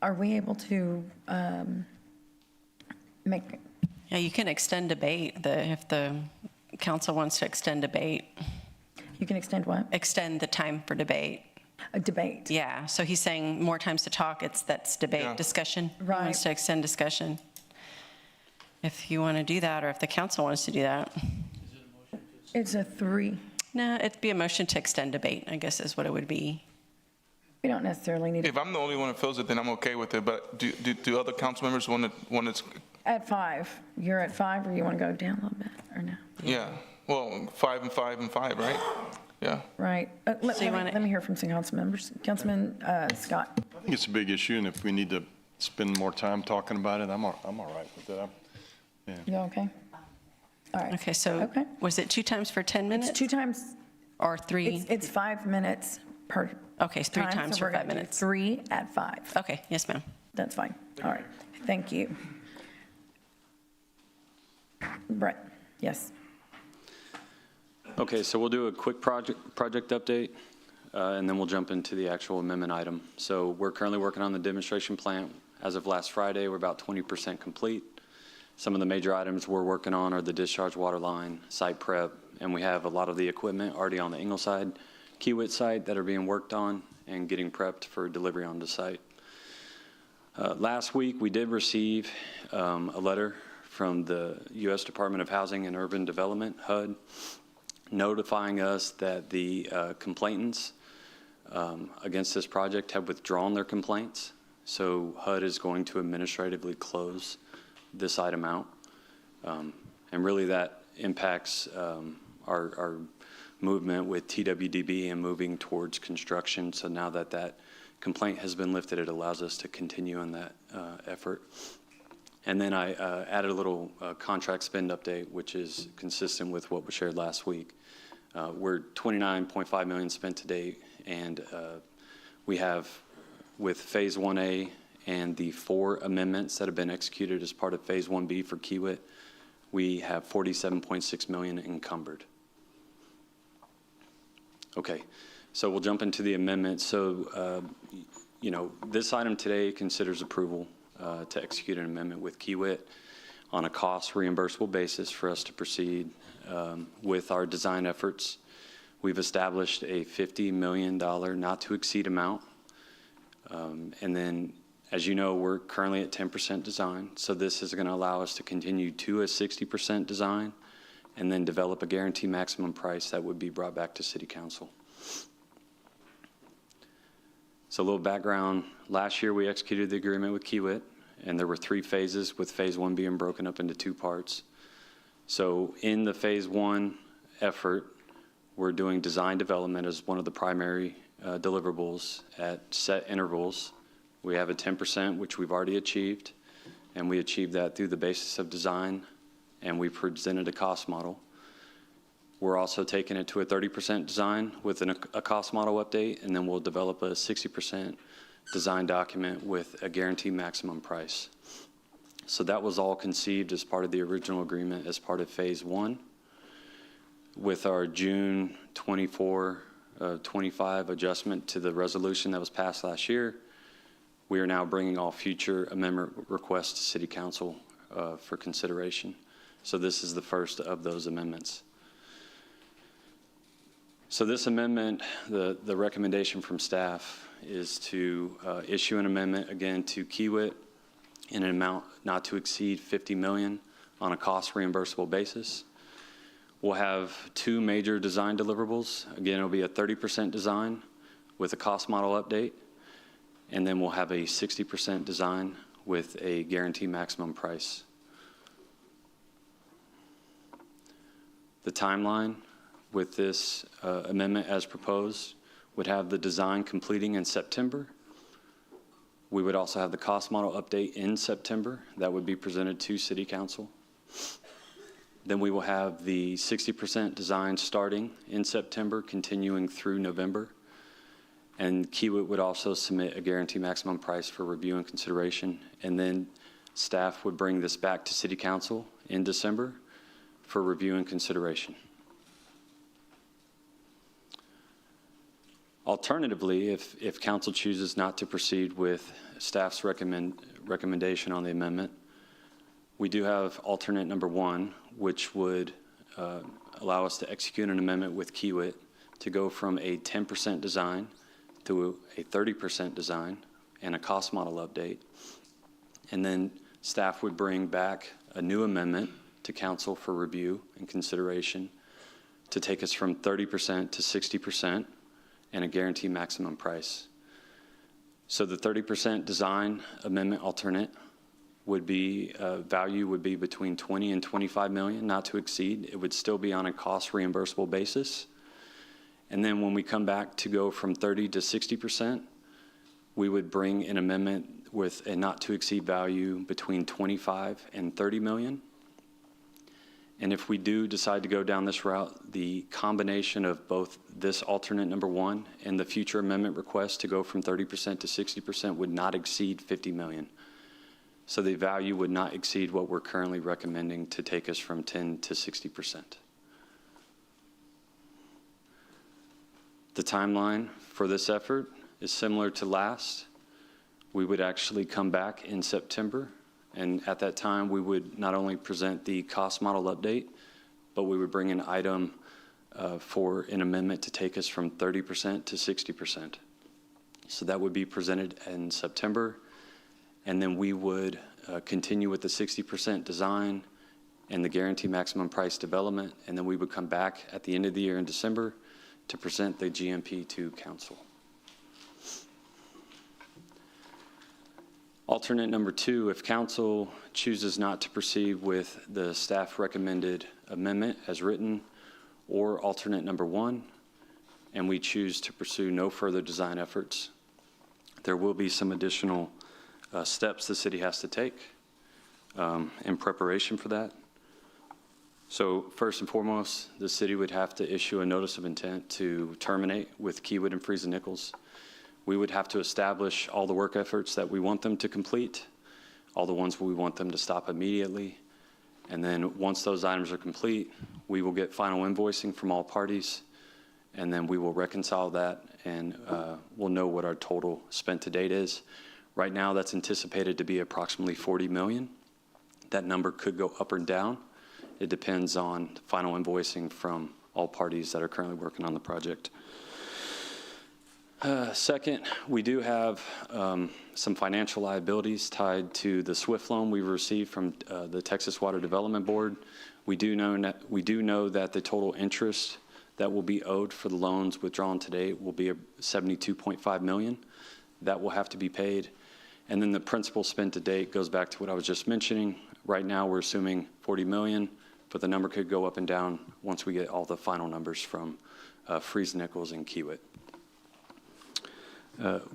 Are we able to make, Yeah, you can extend debate, if the council wants to extend debate, you can extend what? extend the time for debate. A debate. Yeah, so he's saying more times to talk, that's debate, Yeah. discussion. He Right. wants to extend discussion. If you want to do that, or if the council wants to do that. It's a 3. No, it'd be a motion to extend debate, I guess is what it would be. We don't necessarily need If I'm the only one that feels it, then I'm okay with it, but do other council members want to, at 5. You're at 5, or you want to go down a little bit, or no? yeah, well, 5 and 5 and 5, right? Yeah. Right. Let me hear from some council members. Councilman Scott. I think it's a big issue, and if we need to spend more time talking about it, I'm all right with it. You okay? All right. Okay, so Okay. was it 2 times for 10 minutes? It's 2 times, Or 3? it's 5 minutes per Okay, it's 3 time, times so for we're 5 gonna do minutes. 3 at 5. Okay, yes, ma'am. That's fine. All right. Thank you. Brett, yes. Okay, so we'll do a quick project update, and then we'll jump into the actual amendment item. So we're currently working on the demonstration plant. As of last Friday, we're about 20% complete. Some of the major items we're working on are the discharge water line, site prep, and we have a lot of the equipment already on the Ingleside Kiewit site that are being worked on and getting prepped for delivery on the site. Last week, we did receive a letter from the U.S. Department of Housing and Urban Development, HUD, notifying us that the complainants against this project have withdrawn their complaints. So HUD is going to administratively close this item out. And really that impacts our movement with TWDB and moving towards construction. So now that that complaint has been lifted, it allows us to continue in that effort. And then I added a little contract spend update, which is consistent with what was shared last week. We're $29.5 million spent to date, and we have, with Phase 1A and the 4 amendments that have been executed as part of Phase 1B for Kiewit, we have $47.6 million encumbered. Okay, so we'll jump into the amendments. So, this item today considers approval to execute an amendment with Kiewit on a cost reimbursable basis for us to proceed with our design efforts. We've established a $50 million not to exceed amount. And then, as you know, we're currently at 10% design. So this is going to allow us to continue to a 60% design and then develop a guarantee maximum price that would be brought back to City Council. So a little background. Last year, we executed the agreement with Kiewit, and there were 3 phases, with phase 1 being broken up into 2 parts. So in the phase 1 effort, we're doing design development as one of the primary deliverables at set intervals. We have a 10%, which we've already achieved, and we achieved that through the basis of design, and we presented a cost model. We're also taking it to a 30% design with a cost model update, and then we'll develop a 60% design document with a guaranteed maximum price. So that was all conceived as part of the original agreement as part of phase 1. With our June 25 adjustment to the resolution that was passed last year, we are now bringing all future amendment requests to City Council for consideration. So this is the first of those amendments. So this amendment, the recommendation from staff is to issue an amendment again to Kiewit in an amount not to exceed $50 million on a cost reimbursable basis. We'll have 2 major design deliverables. Again, it'll be a 30% design with a cost model update, and then we'll have a 60% design with a guaranteed maximum price. The timeline with this amendment as proposed would have the design completing in September. We would also have the cost model update in September that would be presented to City Council. Then we will have the 60% design starting in September, continuing through November. And Kiewit would also submit a guaranteed maximum price for review and consideration. And then staff would bring this back to City Council in December for review and consideration. Alternatively, if council chooses not to proceed with staff's recommendation on the amendment, we do have alternate number 1, which would allow us to execute an amendment with Kiewit to go from a 10% design to a 30% design and a cost model update. And then staff would bring back a new amendment to council for review and consideration to take us from 30% to 60% and a guaranteed maximum price. So the 30% design amendment alternate would be, value would be between 20 and 25 million, not to exceed. It would still be on a cost reimbursable basis. And then when we come back to go from 30 to 60%, we would bring an amendment with a not to exceed value between 25 and 30 million. And if we do decide to go down this route, the combination of both this alternate number 1 and the future amendment request to go from 30% to 60% would not exceed 50 million. So the value would not exceed what we're currently recommending to take us from 10 to 60%. The timeline for this effort is similar to last. We would actually come back in September, and at that time, we would not only present the cost model update, but we would bring an item for an amendment to take us from 30% to 60%. So that would be presented in September, and then we would continue with the 60% design and the guaranteed maximum price development, and then we would come back at the end of the year in December to present the GMP to council. Alternate number 2, if council chooses not to proceed with the staff recommended amendment as written, or alternate number 1, and we choose to pursue no further design efforts, there will be some additional steps the city has to take in preparation for that. So first and foremost, the city would have to issue a notice of intent to terminate with Kiewit and Friesen Nichols. We would have to establish all the work efforts that we want them to complete, all the ones we want them to stop immediately. And then once those items are complete, we will get final invoicing from all parties, and then we will reconcile that, and we'll know what our total spent to date is. Right now, that's anticipated to be approximately 40 million. that number could go up or down. It depends on final invoicing from all parties that are currently working on the project. Second, we do have some financial liabilities tied to the SWIFT loan we received from the Texas Water Development Board. We do know that the total interest that will be owed for the loans withdrawn today will be $72.5 million. That will have to be paid. And then the principal spent to date goes back to what I was just mentioning. Right now, we're assuming $40 million, but the number could go up and down once we get all the final numbers from Freeze Nichols and Kiewit.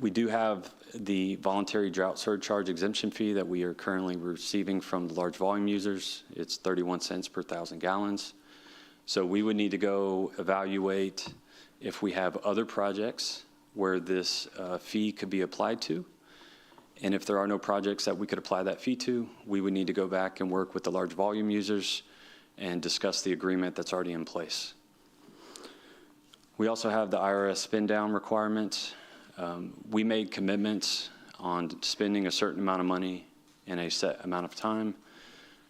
We do have the voluntary drought surcharge exemption fee that we are currently receiving from the large volume users. It's 31 cents per 1,000 gallons. So we would need to go evaluate if we have other projects where this fee could be applied to. And if there are no projects that we could apply that fee to, we would need to go back and work with the large volume users and discuss the agreement that's already in place. We also have the IRS spend down requirements. We made commitments on spending a certain amount of money in a set amount of time.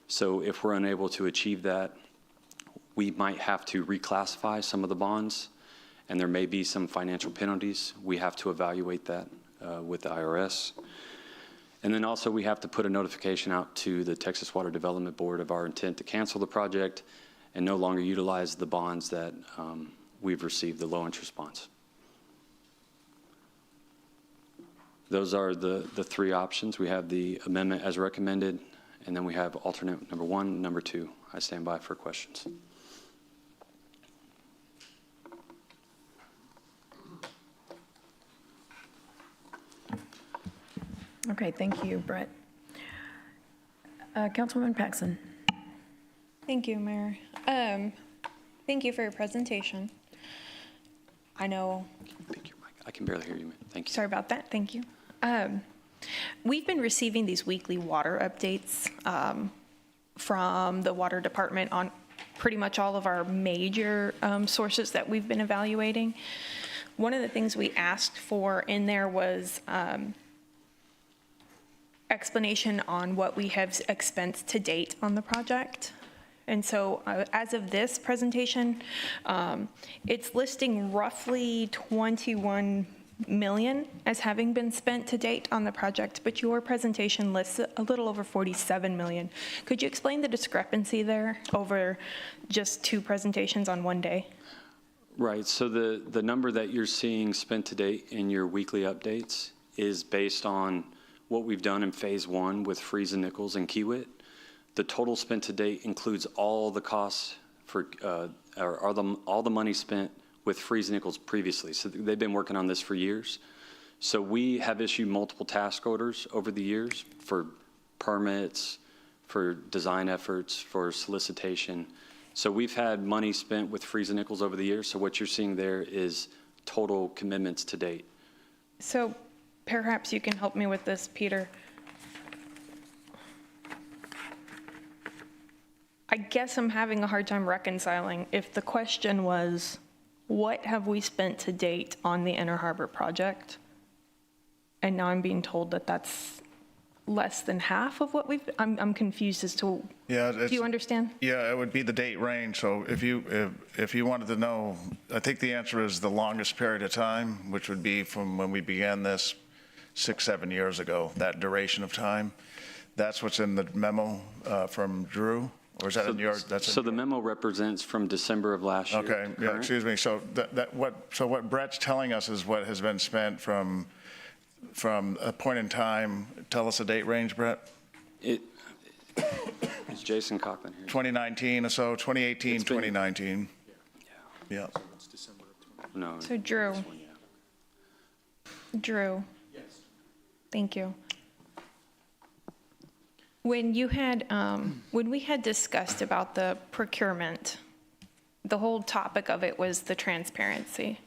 So if we're unable to achieve that, we might have to reclassify some of the bonds, and there may be some financial penalties. We have to evaluate that with the IRS. And then also we have to put a notification out to the Texas Water Development Board of our intent to cancel the project and no longer utilize the bonds that we've received, the low interest bonds. Those are the three options. We have the amendment as recommended, and then we have alternate number 1, number 2. I stand by for questions. Okay, thank you, Brett. Councilwoman Paxson. Thank you, Mayor. Thank you for your presentation. I know. Pick your mic. I can barely hear you, man. Thank you. Sorry about that. Thank you. We've been receiving these weekly water updates from the water department on pretty much all of our major sources that we've been evaluating. One of the things we asked for in there was explanation on what we have expensed to date on the project. And so as of this presentation, it's listing roughly 21 million as having been spent to date on the project, but your presentation lists a little over 47 million. Could you explain the discrepancy there over just 2 presentations on one day? Right, so the number that you're seeing spent to date in your weekly updates is based on what we've done in phase 1 with Freeze and Nichols and Kiewit. The total spent to date includes all the costs for, all the money spent with Freeze and Nichols previously. So they've been working on this for years. So we have issued multiple task orders over the years for permits, for design efforts, for solicitation. So we've had money spent with Freeze and Nichols over the years. So what you're seeing there is total commitments to date. So perhaps you can help me with this, Peter. I guess I'm having a hard time reconciling if the question was, what have we spent to date on the Inner Harbor project? And now I'm being told that that's less than half of what we've, I'm confused as to, do you understand? Yeah, it would be the date range. So if you wanted to know, I think the answer is the longest period of time, which would be from when we began this 6-7 years ago, that duration of time. That's what's in the memo from Drew. Or is that in your? So the memo represents from December of last year. Okay, yeah, excuse me. So what Brett's telling us is what has been spent from a point in time. Tell us a date range, Brett. Is Jason Cochran here? 2019 or so, 2018, 2019. Yeah. No. So Drew. Drew. Yes. Thank you. When you had, when we had discussed about the procurement, the whole topic of it was the transparency.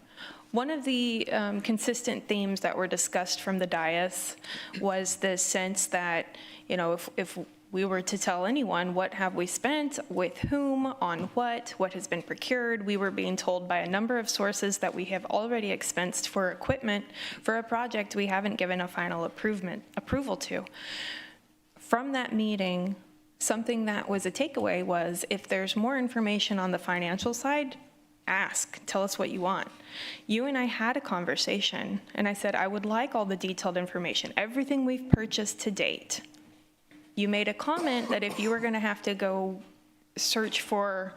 One of the consistent themes that were discussed from the dais was the sense that, you know, if we were to tell anyone what have we spent, with whom, on what has been procured, we were being told by a number of sources that we have already expensed for equipment for a project we haven't given a final approval to. From that meeting, something that was a takeaway was if there's more information on the financial side, ask, tell us what you want. You and I had a conversation, and I said, I would like all the detailed information, everything we've purchased to date. You made a comment that if you were going to have to go search for,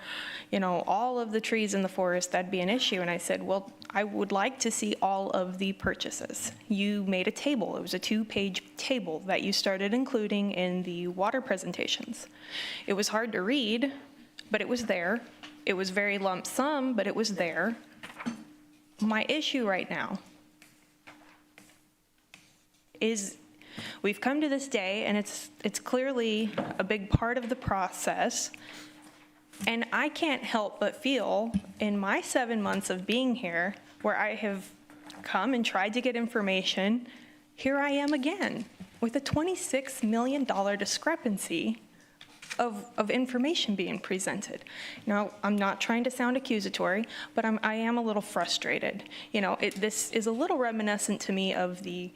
all of the trees in the forest, that'd be an issue. And I said, well, I would like to see all of the purchases. You made a table. It was a 2-page table that you started including in the water presentations. It was hard to read, but it was there. It was very lump sum, but it was there. My issue right now is we've come to this day, and it's clearly a big part of the process, and I can't help but feel in my 7 months of being here, where I have come and tried to get information, here I am again with a $26 million discrepancy of information being presented. Now, I'm not trying to sound accusatory, but I am a little frustrated. This is a little reminiscent to me of the,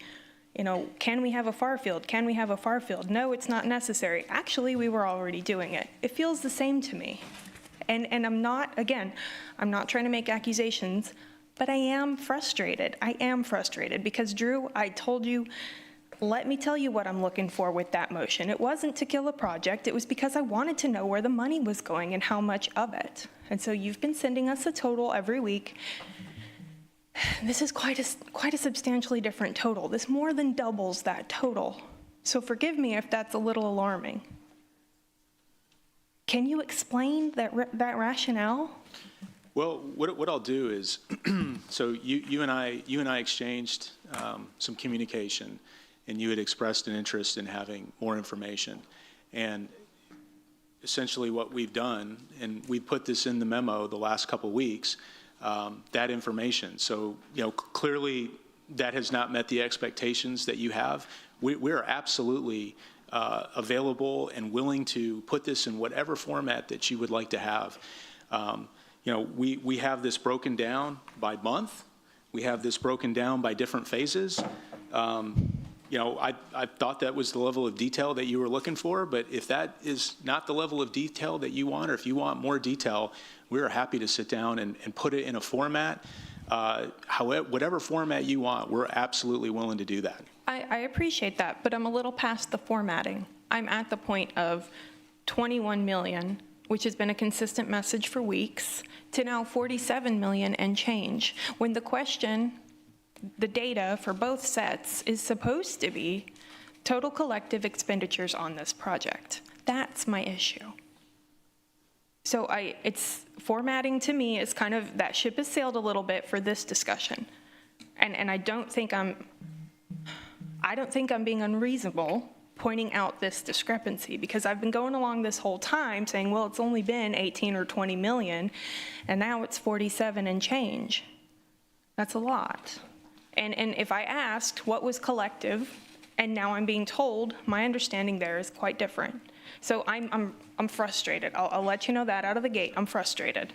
can we have a FAR field? Can we have a FAR field? No, it's not necessary. Actually, we were already doing it. It feels the same to me. And I'm not trying to make accusations, but I am frustrated. I am frustrated because, Drew, I told you, let me tell you what I'm looking for with that motion. It wasn't to kill a project. It was because I wanted to know where the money was going and how much of it. And so you've been sending us a total every week. This is quite a substantially different total. This more than doubles that total. So forgive me if that's a little alarming. Can you explain that rationale? Well, what I'll do is, so you and I exchanged some communication, and you had expressed an interest in having more information. And essentially what we've done, and we put this in the memo the last couple weeks, that information. So, clearly that has not met the expectations that you have. We are absolutely available and willing to put this in whatever format that you would like to have. We have this broken down by month. We have this broken down by different phases. I thought that was the level of detail that you were looking for, but if that is not the level of detail that you want, or if you want more detail, we're happy to sit down and put it in a format. Whatever format you want, we're absolutely willing to do that. I appreciate that, but I'm a little past the formatting. I'm at the point of 21 million, which has been a consistent message for weeks, to now 47 million and change, when the question, the data for both sets is supposed to be total collective expenditures on this project. That's my issue. So it's formatting to me is kind of, that ship has sailed a little bit for this discussion. And I don't think I'm being unreasonable pointing out this discrepancy, because I've been going along this whole time saying, well, it's only been 18 or 20 million, and now it's 47 and change. That's a lot. And if I asked what was collective, and now I'm being told, my understanding there is quite different. So I'm frustrated. I'll let you know that out of the gate. I'm frustrated.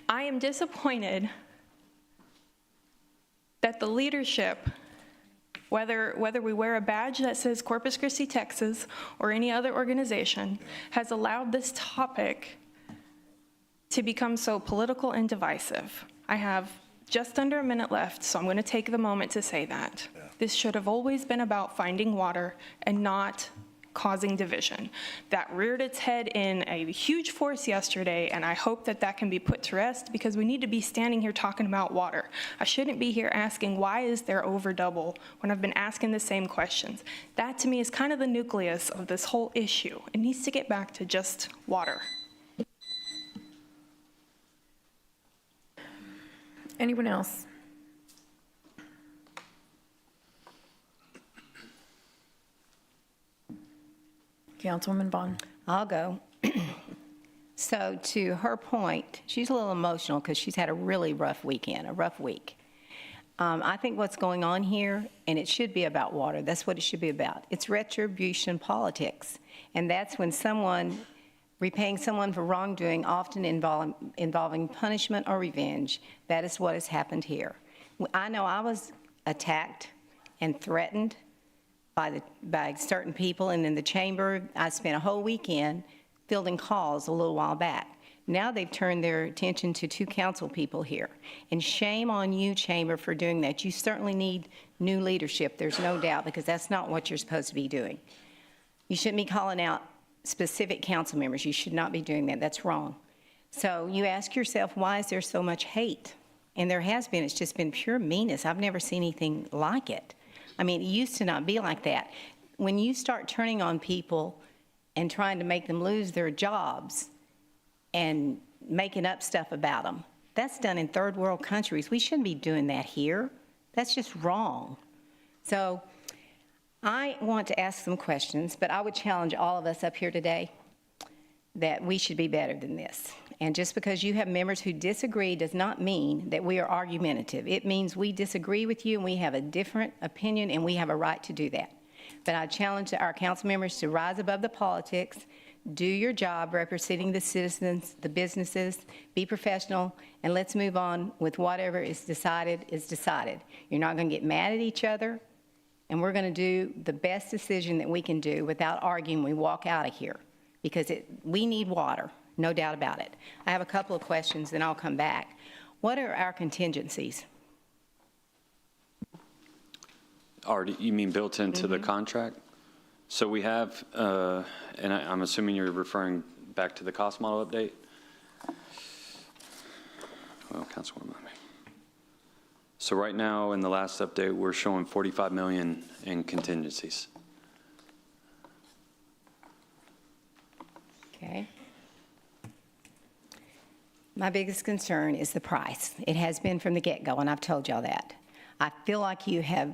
I am disappointed that the leadership, whether we wear a badge that says Corpus Christi, Texas, or any other organization, has allowed this topic to become so political and divisive. I have just under a minute left, so I'm going to take the moment to say that. Yeah. This should have always been about finding water and not causing division. That reared its head in a huge force yesterday, and I hope that that can be put to rest, because we need to be standing here talking about water. I shouldn't be here asking, why is there over double, when I've been asking the same questions. That to me is kind of the nucleus of this whole issue. It needs to get back to just water. Anyone else? Councilwoman Vaughn. I'll go. So to her point, she's a little emotional because she's had a really rough weekend, a rough week. I think what's going on here, and it should be about water, that's what it should be about. It's retribution politics. And that's when repaying someone for wrongdoing, often involving punishment or revenge. That is what has happened here. I know I was attacked and threatened by certain people. And in the chamber, I spent a whole weekend fielding calls a little while back. Now they've turned their attention to 2 council people here. And shame on you, chamber, for doing that. You certainly need new leadership, there's no doubt, because that's not what you're supposed to be doing. You shouldn't be calling out specific council members. You should not be doing that. That's wrong. So you ask yourself, why is there so much hate? And there has been. It's just been pure meanness. I've never seen anything like it. I mean, it used to not be like that. When you start turning on people and trying to make them lose their jobs and making up stuff about them, that's done in third world countries. We shouldn't be doing that here. That's just wrong. So I want to ask some questions, but I would challenge all of us up here today that we should be better than this. And just because you have members who disagree does not mean that we are argumentative. It means we disagree with you and we have a different opinion and we have a right to do that. But I challenge our council members to rise above the politics, do your job representing the citizens, the businesses, be professional, and let's move on with whatever is decided is decided. You're not going to get mad at each other, and we're going to do the best decision that we can do without arguing when we walk out of here, because we need water, no doubt about it. I have a couple of questions, then I'll come back. What are our contingencies? Already, you mean built into the contract? So we have, and I'm assuming you're referring back to the cost model update? Well, Councilwoman. So right now, in the last update, we're showing 45 million in contingencies. Okay. My biggest concern is the price. It has been from the get-go, and I've told y'all that. I feel like you have,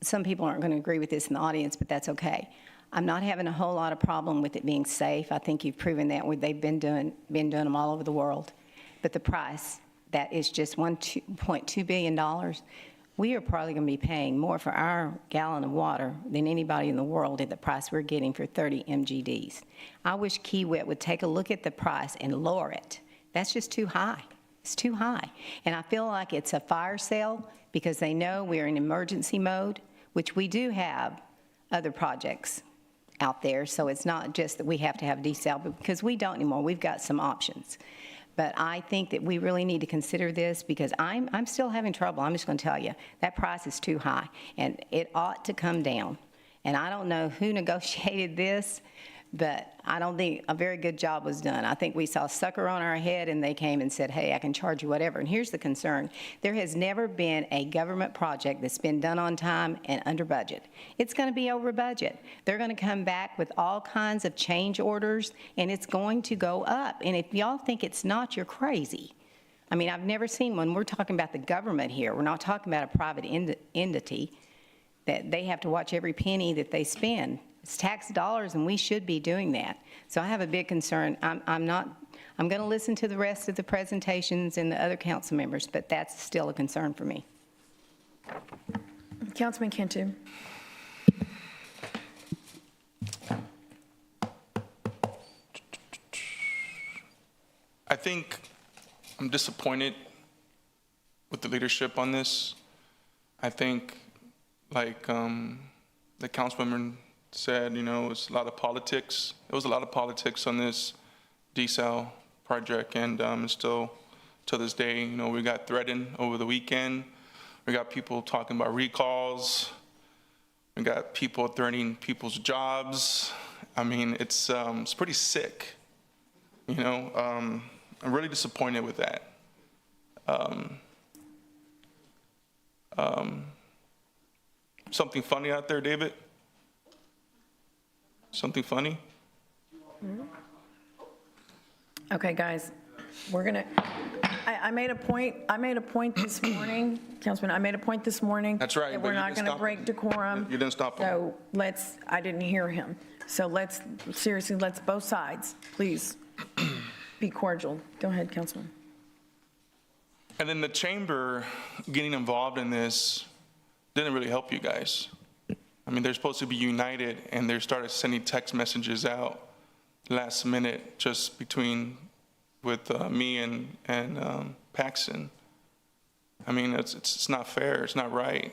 some people aren't going to agree with this in the audience, but that's okay. I'm not having a whole lot of problem with it being safe. I think you've proven that. They've been doing them all over the world. But the price, that is just $1.2 billion. We are probably going to be paying more for our gallon of water than anybody in the world at the price we're getting for 30 MGDs. I wish Kiewit would take a look at the price and lower it. That's just too high. It's too high. And I feel like it's a fire sale because they know we're in emergency mode, which we do have other projects out there. So it's not just that we have to have desal, but because we don't anymore. We've got some options. But I think that we really need to consider this because I'm still having trouble. I'm just going to tell you, that price is too high, and it ought to come down. And I don't know who negotiated this, but I don't think a very good job was done. I think we saw a sucker on our head, and they came and said, hey, I can charge you whatever. And here's the concern. There has never been a government project that's been done on time and under budget. It's going to be over budget. They're going to come back with all kinds of change orders, and it's going to go up. And if y'all think it's not, you're crazy. I mean, I've never seen one. We're talking about the government here. We're not talking about a private entity that they have to watch every penny that they spend. It's tax dollars, and we should be doing that. So I have a big concern. I'm going to listen to the rest of the presentations and the other council members, but that's still a concern for me. Councilman Cantu. I think I'm disappointed with the leadership on this. I think, like the councilwoman said, you know, it's a lot of politics. There was a lot of politics on this desal project, and still to this day, you know, we got threatened over the weekend. We got people talking about recalls. We got people threatening people's jobs. I mean, it's pretty sick, you know. I'm really disappointed with that. Something funny out there, David? Something funny? Okay, guys, we're gonna, I made a point this morning, Councilman, I made a point this morning. That's right, That but we're you not didn't gonna stop break him. decorum. You didn't stop him. So I didn't hear him. So let's, seriously, let's both sides, please, be cordial. Go ahead, Councilman. And then the chamber getting involved in this didn't really help you guys. I mean, they're supposed to be united, and they started sending text messages out last minute just with me and Paxton. I mean, it's not fair. It's not right.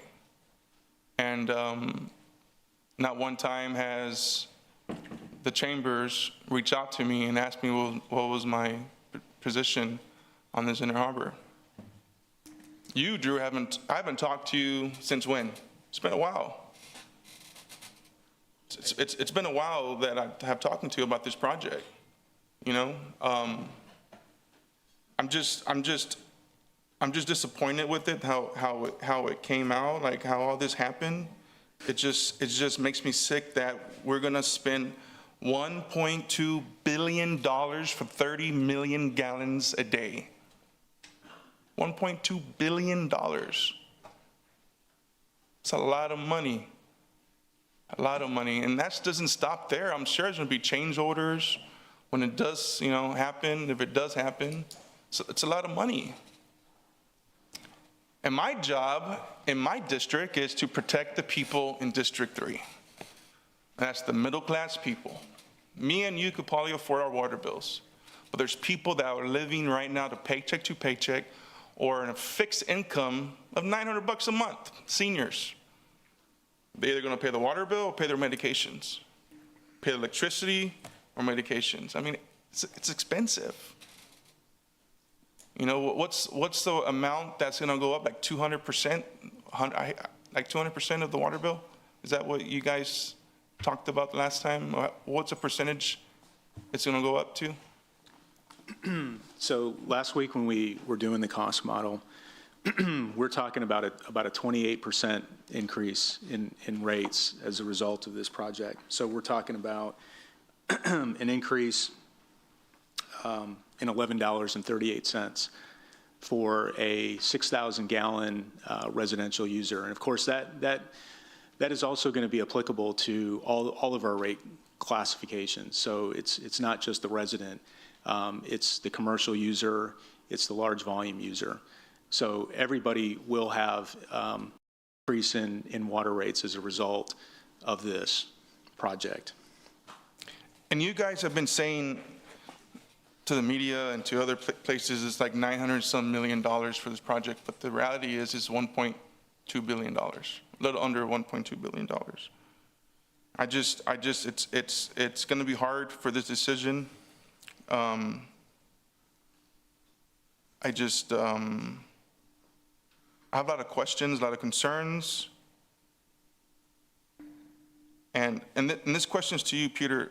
And not one time has the chambers reached out to me and asked me what was my position on this Inner Harbor. You, Drew, I haven't talked to you since when? It's been a while. It's been a while that I have talking to you about this project. You know, I'm just disappointed with it, how it came out, like how all this happened. It just makes me sick that we're gonna spend $1.2 billion for 30 million gallons a day. $1.2 billion. It's a lot of money. A lot of money. And that doesn't stop there. I'm sure there's gonna be change orders when it does, happen, if it does happen. So it's a lot of money. And my job in my district is to protect the people in District 3. That's the middle-class people. Me and you could probably afford our water bills. But there's people that are living right now to paycheck or in a fixed income of $900 a month, seniors. They're either gonna pay the water bill or pay their medications. Pay the electricity or medications. I mean, it's expensive. You know, what's the amount that's gonna go up, like 200%? Like 200% of the water bill? Is that what you guys talked about last time? What's the percentage it's gonna go up to? So last week when we were doing the cost model, we're talking about a 28% increase in rates as a result of this project. So we're talking about an increase in $11.38 for a 6,000 gallon residential user. And of course that is also going to be applicable to all of our rate classifications. So it's not just the resident, it's the commercial user, it's the large volume user. So everybody will have increase in water rates as a result of this project. And you guys have been saying to the media and to other places it's like $900-some million for this project, but the reality is it's $1.2 billion, a little under $1.2 billion. It's going to be hard for this decision. I have a lot of questions, a lot of concerns. And this question is to you, Peter,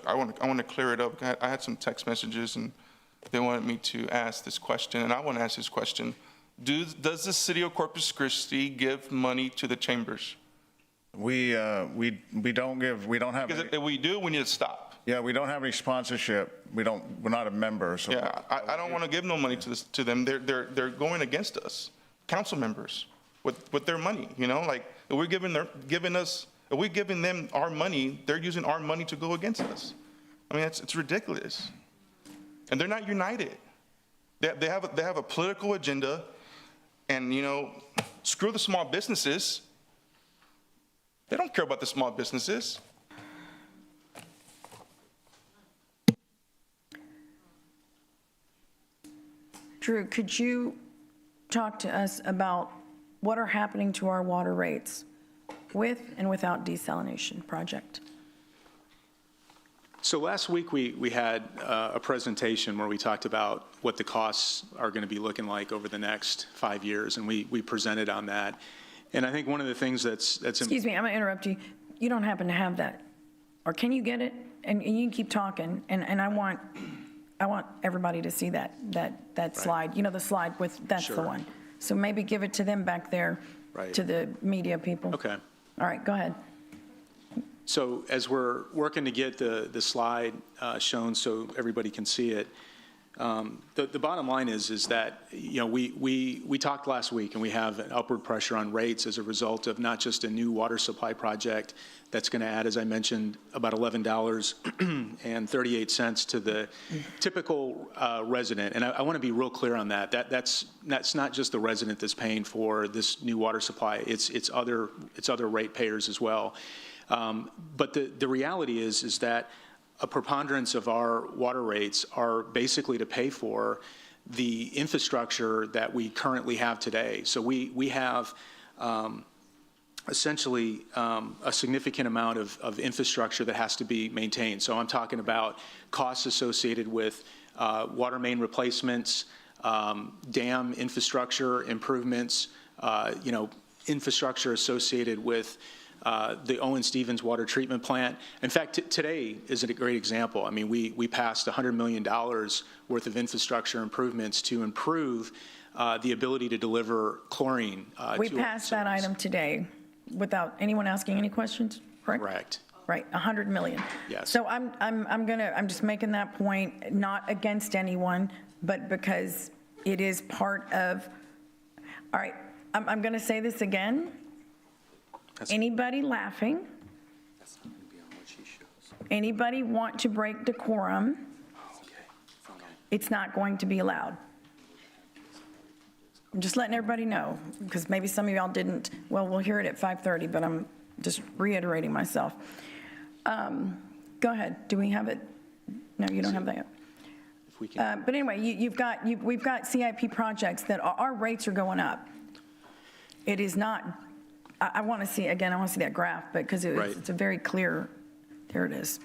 I want to clear it up. I had some text messages and they wanted me to ask this question, and I want to ask this question. Does the city of Corpus Christi give money to the chambers? We don't have. Because if we do, we need to stop. Yeah, we don't have any sponsorship. We're not a member, so. Yeah, I don't want to give no money to them. They're going against us, council members, with their money, like if we're if we're giving them our money, they're using our money to go against us. I mean, it's ridiculous. And they're not united. They have a political agenda, and screw the small businesses. They don't care about the small businesses. Drew, could you talk to us about what are happening to our water rates with and without desalination project? So last week we had a presentation where we talked about what the costs are going to be looking like over the next 5 years, and we presented on that. And I think one of the things that's Excuse me, I'm going to interrupt you. You don't happen to have that, or can you get it? And you can keep talking, and I want everybody to see that slide. The slide with, that's the Sure. one. So maybe give it to them back there, Right. to the media people. Okay. All right, go ahead. So as we're working to get the slide shown so everybody can see it, the bottom line is that, we talked last week, and we have an upward pressure on rates as a result of not just a new water supply project that's going to add, as I mentioned, about $11.38 to the typical resident. And I want to be real clear on that. That's not just the resident that's paying for this new water supply. It's other ratepayers as well. But the reality is that a preponderance of our water rates are basically to pay for the infrastructure that we currently have today. So we have essentially a significant amount of infrastructure that has to be maintained. So I'm talking about costs associated with water main replacements, dam infrastructure improvements, infrastructure associated with the Owen Stevens water treatment plant. In fact, today is a great example. I mean, we passed $100 million worth of infrastructure improvements to improve the ability to deliver chlorine. We passed that item today without anyone asking any questions, correct? Correct. Right, 100 million. Yes. So I'm just making that point, not against anyone, but because it is part of, all right, I'm going to say this again. Anybody laughing? Anybody want to break decorum? It's not going to be allowed. I'm just letting everybody know, because maybe some of y'all didn't. Well, we'll hear it at 5:30, but I'm just reiterating myself. Go ahead. Do we have it? No, you don't have that yet. If we can. But anyway, we've got CIP projects that our rates are going up. It is not, I want to see, again, I want to see that graph, but because Right. it's a very clear, there it is.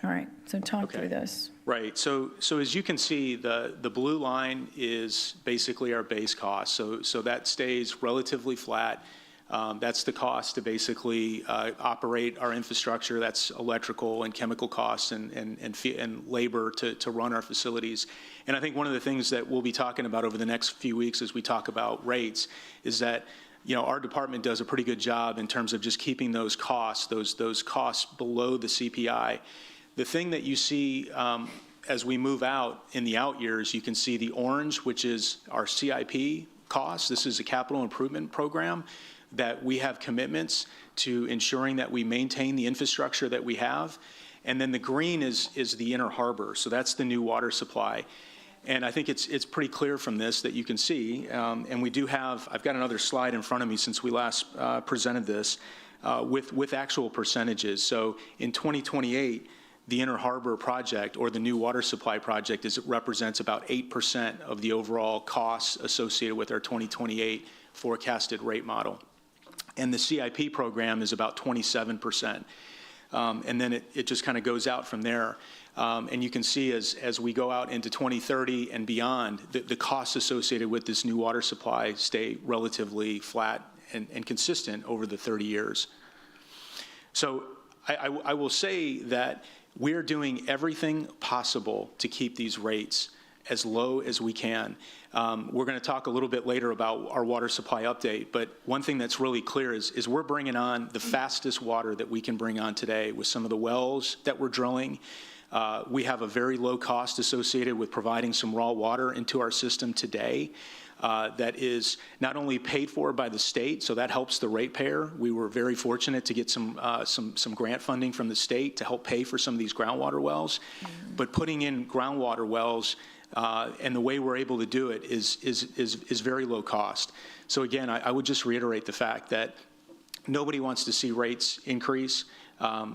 All right, so talk through this. Right, so as you can see, the blue line is basically our base cost. So that stays relatively flat. That's the cost to basically operate our infrastructure. That's electrical and chemical costs and labor to run our facilities. And I think one of the things that we'll be talking about over the next few weeks as we talk about rates is that our department does a pretty good job in terms of just keeping those costs below the CPI. The thing that you see as we move out in the out years, you can see the orange, which is our CIP costs. This is a capital improvement program that we have commitments to ensuring that we maintain the infrastructure that we have. And then the green is the inner harbor. So that's the new water supply. And I think it's pretty clear from this that you can see, and we do have, I've got another slide in front of me since we last presented this, with actual percentages. So in 2028, the Inner Harbor project, or the new water supply project, represents about 8% of the overall costs associated with our 2028 forecasted rate model. And the CIP program is about 27%. And then it just kind of goes out from there. And you can see as we go out into 2030 and beyond, the costs associated with this new water supply stay relatively flat and consistent over the 30 years. So I will say that we're doing everything possible to keep these rates as low as we can. We're going to talk a little bit later about our water supply update, but one thing that's really clear is we're bringing on the fastest water that we can bring on today with some of the wells that we're drilling. We have a very low cost associated with providing some raw water into our system today. That is not only paid for by the state, so that helps the ratepayer. We were very fortunate to get some grant funding from the state to help pay for some of these groundwater wells. But putting in groundwater wells and the way we're able to do it is very low cost. So again, I would just reiterate the fact that nobody wants to see rates increase.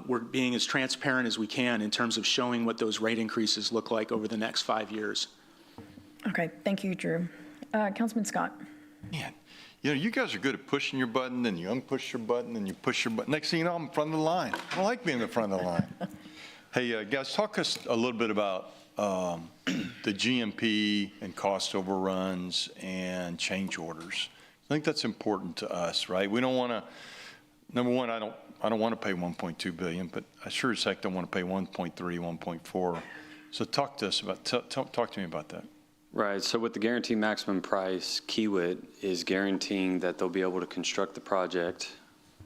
We're being as transparent as we can in terms of showing what those rate increases look like over the next 5 years. Okay, thank you, Drew. Councilman Scott. Man, you guys are good at pushing your button, and you unpush your button, and you push your button. Next thing you know, I'm in front of the line. I don't like being in the front of the line. Hey, guys, talk us a little bit about the GMP and cost overruns and change orders. I think that's important to us, right? We don't want to, number one, I don't want to pay $1.2 billion, but I sure as heck don't want to pay 1.3, 1.4. So talk to us about, talk to me about that. Right, so with the guaranteed maximum price, Kiewit is guaranteeing that they'll be able to construct the project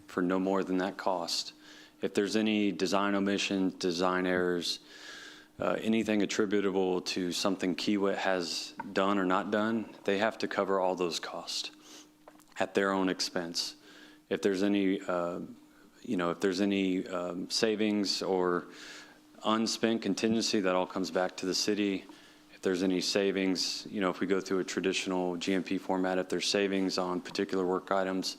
for no more than that cost. If there's any design omissions, design errors, anything attributable to something Kiewit has done or not done, they have to cover all those costs at their own expense. If there's any, savings or unspent contingency, that all comes back to the city. If there's any savings, if we go through a traditional GMP format, if there's savings on particular work items,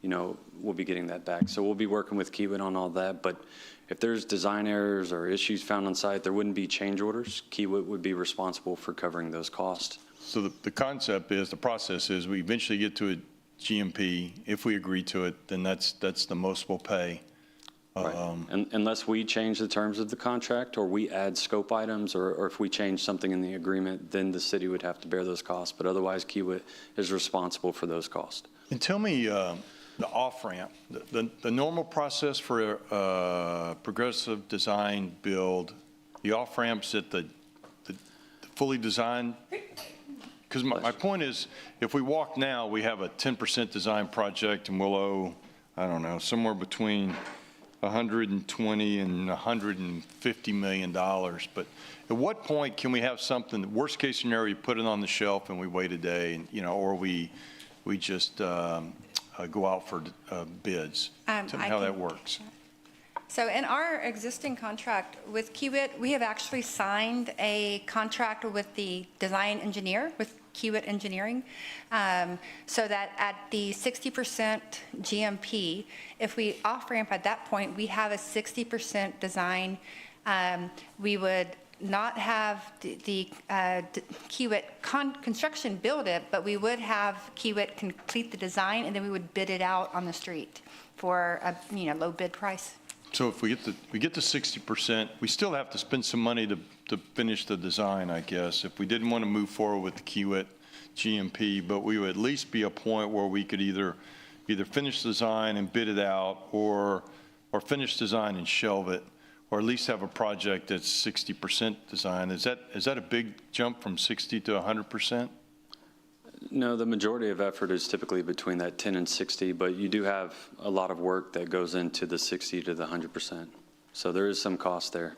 we'll be getting that back. So we'll be working with Kiewit on all that. But if there's design errors or issues found on site, there wouldn't be change orders. Kiewit would be responsible for covering those costs. So the concept is, the process is, we eventually get to a GMP. If we agree to it, then that's the most we'll pay. Right. And unless we change the terms of the contract, or we add scope items, or if we change something in the agreement, then the city would have to bear those costs. But otherwise, Kiewit is responsible for those costs. And tell me, the off-ramp, the normal process for a progressive design build, the off-ramps at the fully designed? Because my point is, if we walk now, we have a 10% design project, and we'll owe, I don't know, somewhere between 120 and 150 million dollars. But at what point can we have something, worst case scenario, you put it on the shelf and we wait a day, and, you know, or we just go out for bids? Tell me how that works. So in our existing contract with Kiewit, we have actually signed a contract with the design engineer, with Kiewit Engineering, so that at the 60% GMP, if we off-ramp at that point, we have a 60% design. We would not have the Kiewit construction build it, but we would have Kiewit complete the design, and then we would bid it out on the street for a low bid price. So if we get to 60%, we still have to spend some money to finish the design, I guess, if we didn't want to move forward with the Kiewit GMP, but we would at least be a point where we could either finish design and bid it out, or finish design and shelve it, or at least have a project that's 60% design. Is that a big jump from 60 to 100%? No, the majority of effort is typically between that 10 and 60, but you do have a lot of work that goes into the 60 to the 100%. So there is some cost there.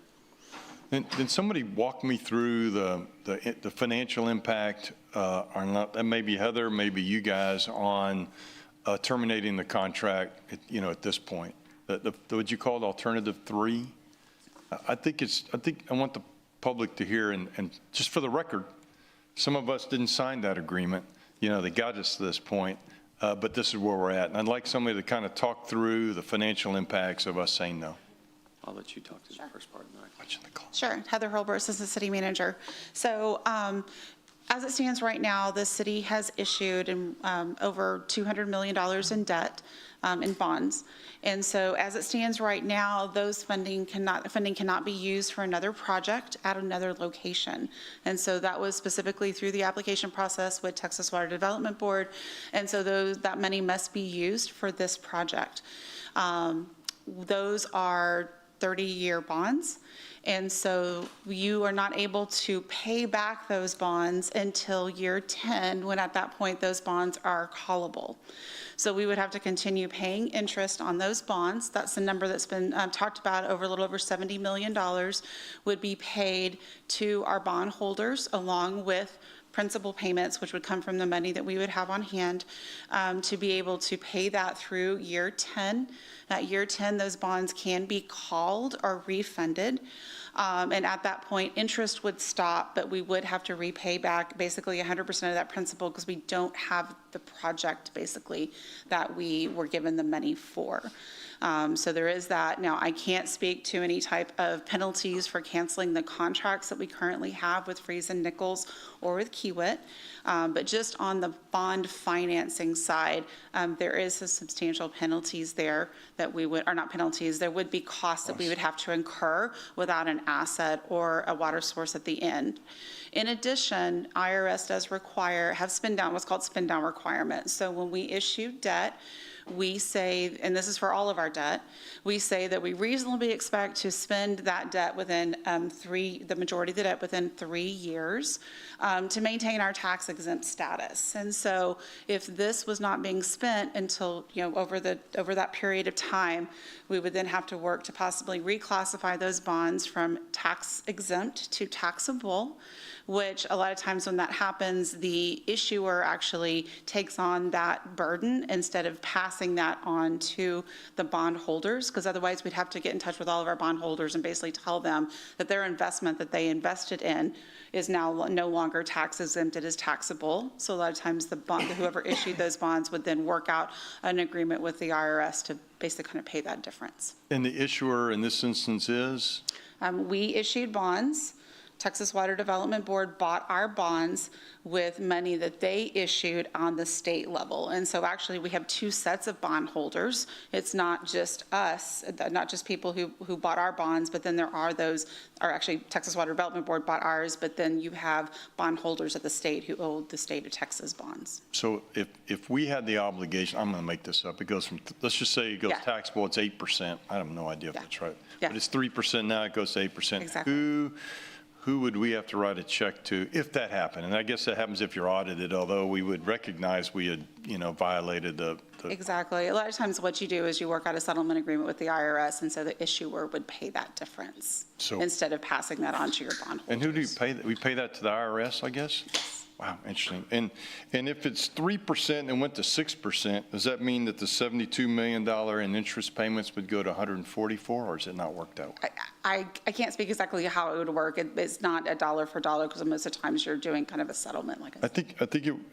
And somebody walk me through the financial impact, or not, and maybe Heather, maybe you guys, on terminating the contract, at this point. What you call it, alternative 3? I think I want the public to hear, and just for the record, some of us didn't sign that agreement, that got us to this point, but this is where we're at. And I'd like somebody to kind of talk through the financial impacts of us saying no. I'll let you talk to the first part. Sure. Heather Holber, Assistant City Manager. So as it stands right now, the city has issued over $200 million in debt in bonds. And so as it stands right now, those funding cannot be used for another project at another location. And so that was specifically through the application process with Texas Water Development Board. And so that money must be used for this project. Those are 30-year bonds. And so you are not able to pay back those bonds until year 10, when at that point those bonds are callable. So we would have to continue paying interest on those bonds. That's the number that's been talked about, over a little over $70 million would be paid to our bond holders, along with principal payments, which would come from the money that we would have on hand, to be able to pay that through year 10. At year 10, those bonds can be called or refunded. And at that point, interest would stop, but we would have to repay back basically 100% of that principal, because we don't have the project basically that we were given the money for. So there is that. Now, I can't speak to any type of penalties for canceling the contracts that we currently have with Freeze and Nichols or with Kiewit. But just on the bond financing side, there is some substantial penalties there that we would, or not penalties, there would be costs that we would have to incur without an asset or a water source at the end. In addition, IRS does have spin down, what's called spin down requirements. So when we issue debt, we say, and this is for all of our debt, we say that we reasonably expect to spend that debt within the majority of the debt within 3 years to maintain our tax exempt status. And so if this was not being spent until, over that period of time, we would then have to work to possibly reclassify those bonds from tax exempt to taxable, which a lot of times when that happens, the issuer actually takes on that burden instead of passing that on to the bondholders, because otherwise we'd have to get in touch with all of our bondholders and basically tell them that their investment that they invested in is now no longer tax exempt, it is taxable. So a lot of times whoever issued those bonds would then work out an agreement with the IRS to basically kind of pay that difference. And the issuer in this instance is? We issued bonds. Texas Water Development Board bought our bonds with money that they issued on the state level. And so actually we have two sets of bondholders. It's not just us, not just people who bought our bonds, but then there are those, or actually Texas Water Development Board bought ours, but then you have bondholders at the state who owe the state of Texas bonds. So if we had the obligation, I'm going to make this up, it goes from, let's just say it goes Yeah. taxable, it's 8%. I have no idea if Yeah. that's right. Yeah. But it's 3% now, it goes to 8%. Exactly. Who would we have to write a check to if that happened? And I guess that happens if you're audited, although we would recognize we had, violated the. Exactly. A lot of times what you do is you work out a settlement agreement with the IRS, and so the issuer would pay that difference So- instead of passing that on to your bondholders. And who do you pay that? We pay that to the IRS, I guess? Wow, interesting. And if it's 3% and went to 6%, does that mean that the $72 million in interest payments would go to 144, or is it not worked out? I can't speak exactly how it would work. It's not a dollar for dollar, because most of the times you're doing kind of a settlement like I think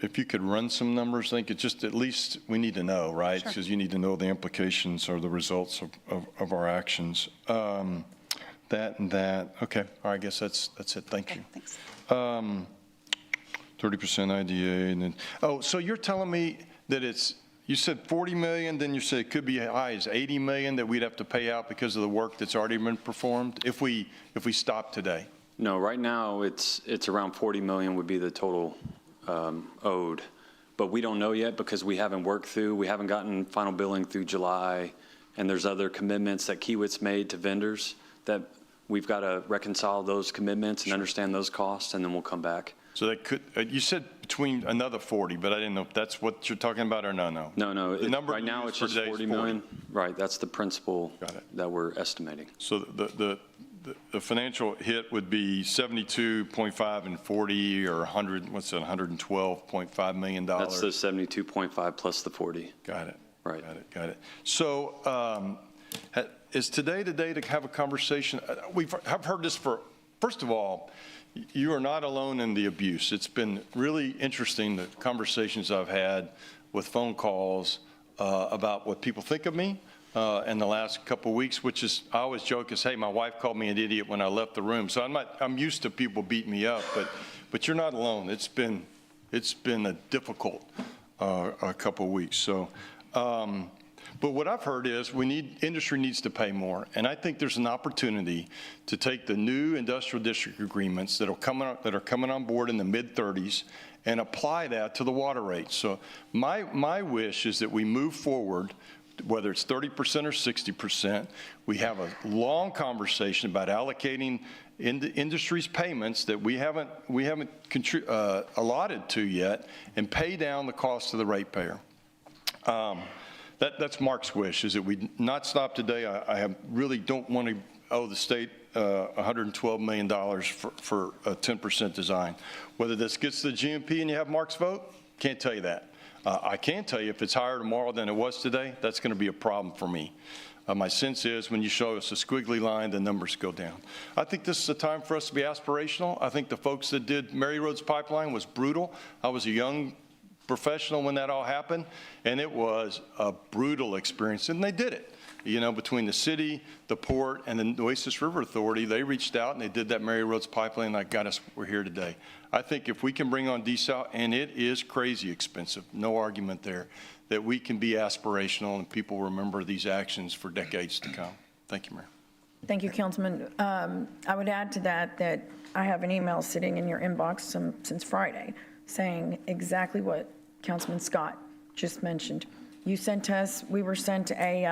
if you could run some numbers, I think it just, at least we need to know, right? Sure. Because you need to know the implications or the results of our actions. That and that. Okay, all right, I guess that's it. Thank you. Thanks. 30% IDA, and then, so you're telling me that you said 40 million, then you said it could be as high as 80 million that we'd have to pay out because of the work that's already been performed if we stop today? No, right now, it's around 40 million would be the total owed. But we don't know yet because we haven't worked through, we haven't gotten final billing through July, and there's other commitments that Kiewit's made to vendors that we've got to reconcile those commitments and understand those costs, and then we'll come back. So that could, you said between another 40, but I didn't know if that's what you're talking about or no? No, The number right you now used it's for just today is 40 million. Right, that's the principal Got it. that we're estimating. So the financial hit would be 72.5 and 40, or 100, what's it, $112.5 million? That's the 72.5 plus the 40. Got it. Right. Got it. So is today the day to have a conversation? I've heard this first of all, you are not alone in the abuse. It's been really interesting, the conversations I've had with phone calls about what people think of me in the last couple of weeks, which is, I always joke is, hey, my wife called me an idiot when I left the room. So I'm used to people beating me up, but you're not alone. It's been a difficult a couple of weeks. So, but what I've heard is industry needs to pay more. And I think there's an opportunity to take the new industrial district agreements that are coming on board in the mid-30s and apply that to the water rates. So my wish is that we move forward, whether it's 30% or 60%, we have a long conversation about allocating industry's payments that we haven't allotted to yet, and pay down the cost of the ratepayer. That's Mark's wish, is that we not stop today. I really don't want to owe the state $112 million for a 10% design. Whether this gets to the GMP and you have Mark's vote, can't tell you that. I can tell you if it's higher tomorrow than it was today, that's going to be a problem for me. My sense is when you show us a squiggly line, the numbers go down. I think this is a time for us to be aspirational. I think the folks that did Mary Roads Pipeline was brutal. I was a young professional when that all happened, and it was a brutal experience, and they did it. Between the city, the port, and the Oasis River Authority, they reached out and they did that Mary Roads Pipeline, and that got us, we're here today. I think if we can bring on desal, and it is crazy expensive, no argument there, that we can be aspirational and people remember these actions for decades to come. Thank you, Mayor. Thank you, Councilman. I would add to that I have an email sitting in your inbox since Friday saying exactly what Councilman Scott just mentioned. You sent us, we were sent a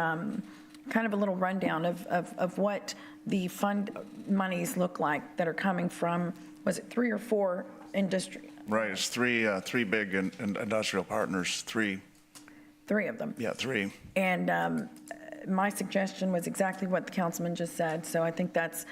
kind of a little rundown of what the fund monies look like that are coming from, was it 3 or 4 industry? Right, it's three big industrial partners, 3. 3 of them. Yeah, 3. And my suggestion was exactly what the councilman just said. So I think that's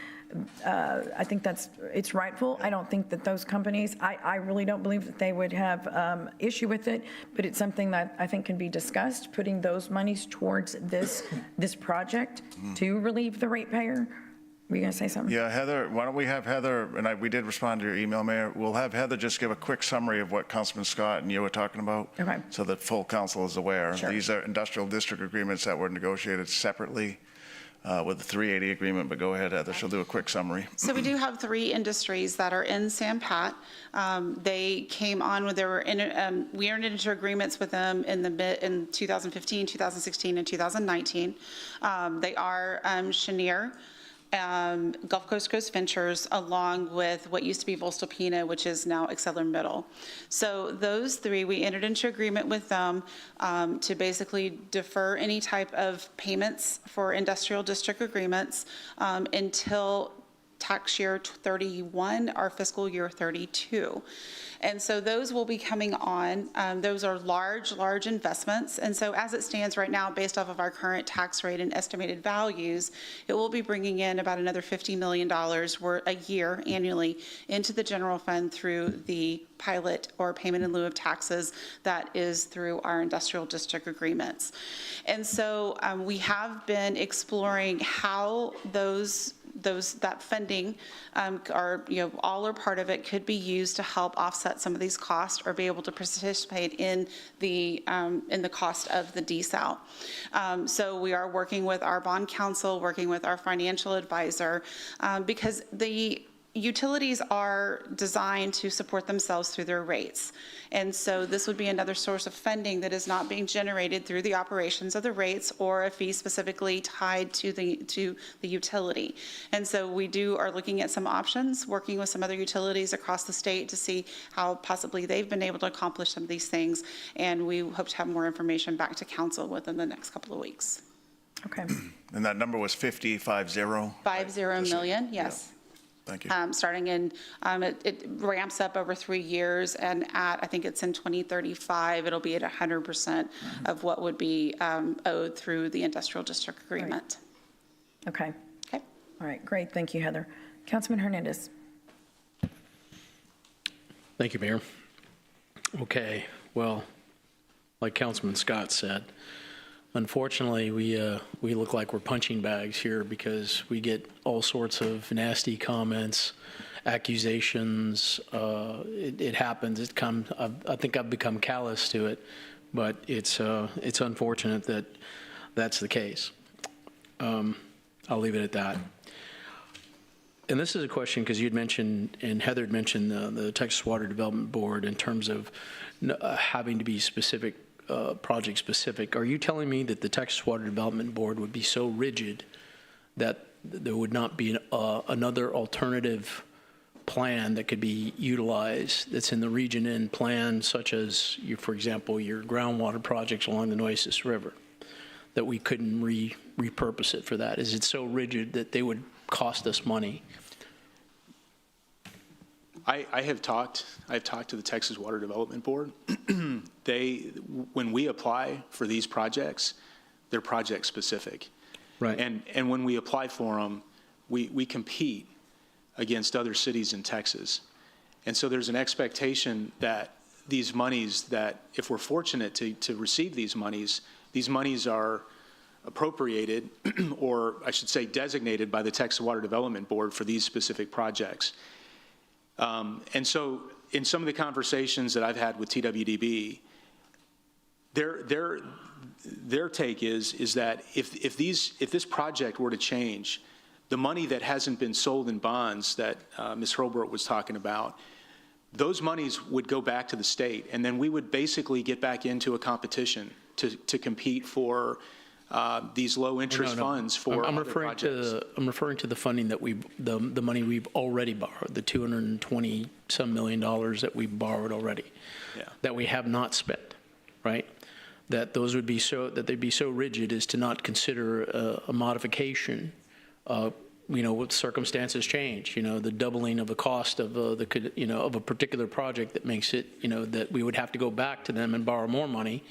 I think it's rightful. I don't think that those companies, I really don't believe that they would have issue with it, but it's something that I think can be discussed, putting those monies towards this project to relieve the ratepayer. Were you going to say something? Yeah, Heather, why don't we have Heather, and we did respond to your email, Mayor. We'll have Heather just give a quick summary of what Councilman Scott and you were talking about. Okay. So that full council is aware. Sure. These are industrial district agreements that were negotiated separately with the 380 agreement, but go ahead, Heather. She'll do a quick summary. So we do have 3 industries that are in San Pat. They came on when we entered into agreements with them in 2015, 2016, and 2019. They are Chenier, Gulf Coast Ventures, along with what used to be Voestalpine, which is now ArcelorMittal. So those 3, we entered into agreement with them to basically defer any type of payments for industrial district agreements until tax year 31, our fiscal year 32. And so those will be coming on. Those are large investments. And so as it stands right now, based off of our current tax rate and estimated values, it will be bringing in about another $50 million a year annually into the general fund through the pilot or payment in lieu of taxes that is through our industrial district agreements. And so we have been exploring how that funding all or part of it could be used to help offset some of these costs or be able to participate in the cost of the desal. So we are working with our bond counsel, working with our financial advisor, because the utilities are designed to support themselves through their rates. And so this would be another source of funding that is not being generated through the operations of the rates or a fee specifically tied to the utility. And so we are looking at some options, working with some other utilities across the state to see how possibly they've been able to accomplish some of these things. And we hope to have more information back to council within the next couple of weeks. Okay. And that number was 50. 50 million, yes. Thank you. Starting in, it ramps up over 3 years, and I think it's in 2035, it'll be at 100% of what would be owed through the industrial district agreement. Okay. Okay. All right, great. Thank you, Heather. Councilman Hernandez. Thank you, Mayor. Okay, well, like Councilman Scott said, unfortunately, we look like we're punching bags here because we get all sorts of nasty comments, accusations. It happens. I think I've become callous to it, but it's unfortunate that that's the case. I'll leave it at that. And this is a question because you'd mentioned, and Heather had mentioned the Texas Water Development Board in terms of having to be specific, project specific. Are you telling me that the Texas Water Development Board would be so rigid that there would not be another alternative plan that could be utilized that's in the region in plan, such as, for example, your groundwater projects along the Nueces River, that we couldn't repurpose it for that? Is it so rigid that they would cost us money? I've talked to the Texas Water Development Board. When we apply for these projects, they're project specific. Right. And when we apply for them, we compete against other cities in Texas. And so there's an expectation that these monies, that if we're fortunate to receive these monies are appropriated, or I should say designated by the Texas Water Development Board for these specific projects. And so in some of the conversations that I've had with TWDB, their take is that if this project were to change, the money that hasn't been sold in bonds that Ms. Hurlburt was talking about, those monies would go back to the state, and then we would basically get back into a competition to compete for these low interest funds for I'm other projects. I'm referring to the funding that the money we've already borrowed, the $220 some million that we borrowed already, that we have not spent, right? That those would be they'd be so rigid as to not consider a modification. What circumstances change, the doubling of the cost of of a particular project that makes it, that we would have to go back to them and borrow more money.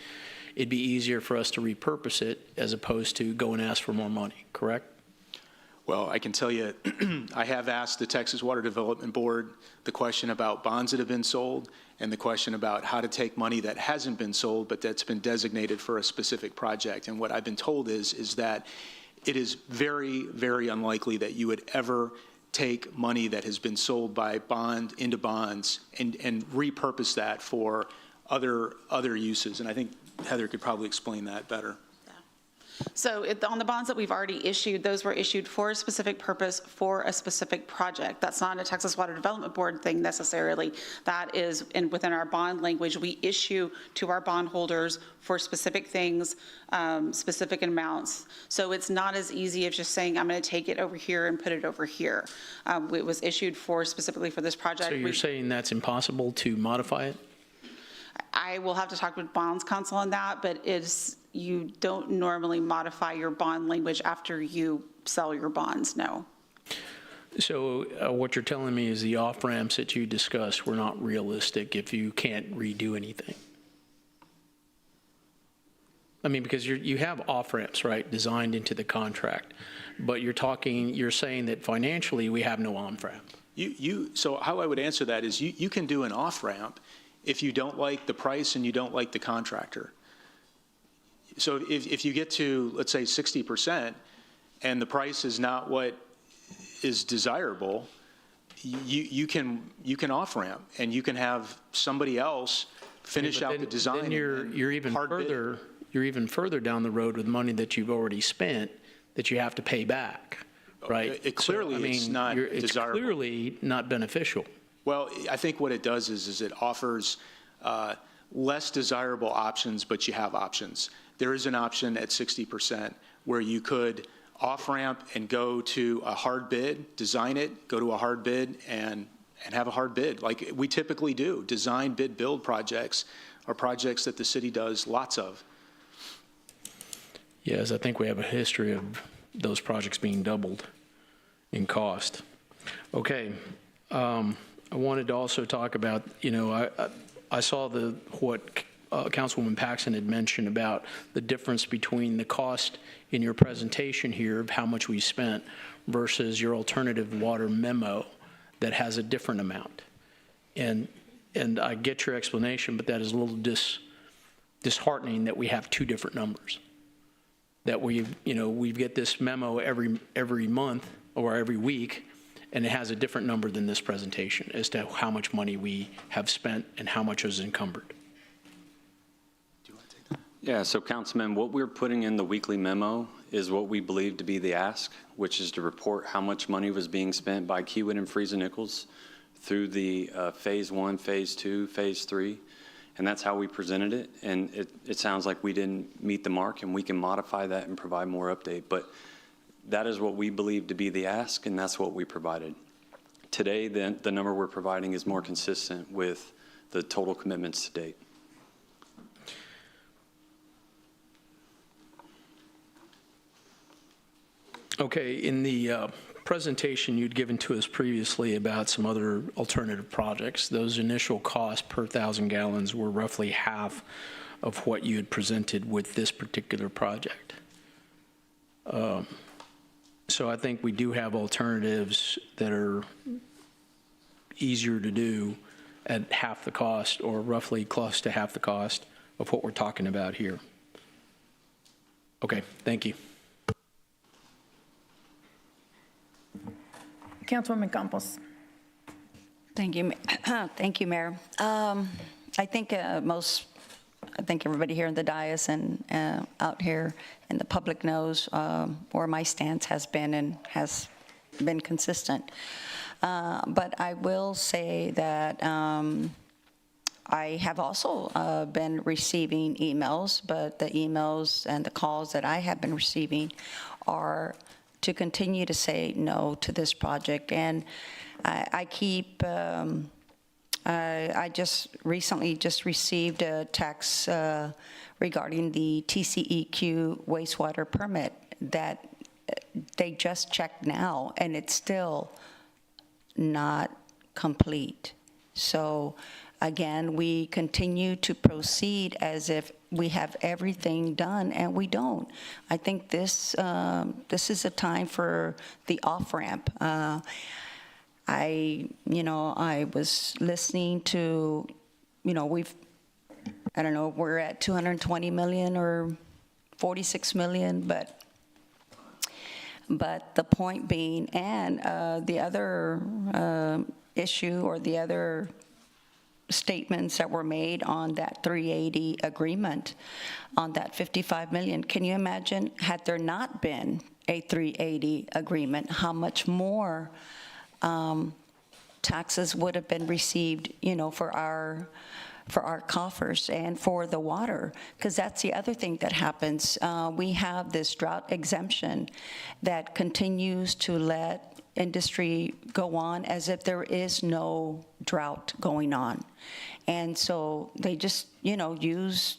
It'd be easier for us to repurpose it as opposed to go and ask for more money, correct? Well, I can tell you, I have asked the Texas Water Development Board the question about bonds that have been sold and the question about how to take money that hasn't been sold but that's been designated for a specific project. And what I've been told is that it is very, very unlikely that you would ever take money that has been sold by bond into bonds and repurpose that for other uses. And I think Heather could probably explain that better. So on the bonds that we've already issued, those were issued for a specific purpose for a specific project. That's not a Texas Water Development Board thing necessarily. That is within our bond language. We issue to our bondholders for specific things, specific amounts. So it's not as easy as just saying, I'm going to take it over here and put it over here. It was issued specifically for this project. So you're saying that's impossible to modify it? I will have to talk with bonds counsel on that, but you don't normally modify your bond language after you sell your bonds, no. So what you're telling me is the off-ramps that you discussed were not realistic if you can't redo anything? I mean, because you have off-ramps, right, designed into the contract, but you're saying that financially we have no on-ramp. So how I would answer that is you can do an off-ramp if you don't like the price and you don't like the contractor. So if you get to, let's say, 60% and the price is not what is desirable, you can off-ramp and you can have somebody else finish out the design. Then you're even further down the road with money that you've already spent that you have to pay back, right? It's not desirable. It's clearly not beneficial. Well, I think what it does is it offers less desirable options, but you have options. There is an option at 60% where you could off-ramp and go to a hard bid, design it, go to a hard bid, and have a hard bid, like we typically do. Design, bid, build projects are projects that the city does lots of. Yes, I think we have a history of those projects being doubled in cost. Okay. I wanted to also talk about, I saw what Councilwoman Paxson had mentioned about the difference between the cost in your presentation here of how much we spent versus your alternative water memo that has a different amount. And I get your explanation, but that is a little disheartening that we have two different numbers. That we get this memo every month or every week, and it has a different number than this presentation as to how much money we have spent and how much is encumbered. Do you want to take that? Yeah, so Councilman, what we're putting in the weekly memo is what we believe to be the ask, which is to report how much money was being spent by Kiewit and Friesen Nichols through the phase 1, phase 2, phase 3. And that's how we presented it. And it sounds like we didn't meet the mark, and we can modify that and provide more update. But that is what we believe to be the ask, and that's what we provided. Today, the number we're providing is more consistent with the total commitments to date. Okay, in the presentation you'd given to us previously about some other alternative projects, those initial costs per 1,000 gallons were roughly half of what you had presented with this particular project. So I think we do have alternatives that are easier to do at half the cost or roughly close to half the cost of what we're talking about here. Okay, thank you. Councilwoman Campos. Thank you, thank you, Mayor. I think everybody here in the dais and out here in the public knows where my stance has been and has been consistent. But I will say that I have also been receiving emails, but the emails and the calls that I have been receiving are to continue to say no to this project. And I just recently received a text regarding the TCEQ wastewater permit that they just checked now, and it's still not complete. So again, we continue to proceed as if we have everything done, and we don't. I think this is a time for the off-ramp. I was listening to, I don't know, we're at 220 million or 46 million, but the point being, and the other issue or the other statements that were made on that 380 agreement, on that 55 million. Can you imagine, had there not been a 380 agreement, how much more taxes would have been received, for our coffers and for the water? Because that's the other thing that happens. We have this drought exemption that continues to let industry go on as if there is no drought going on. And so they just, use.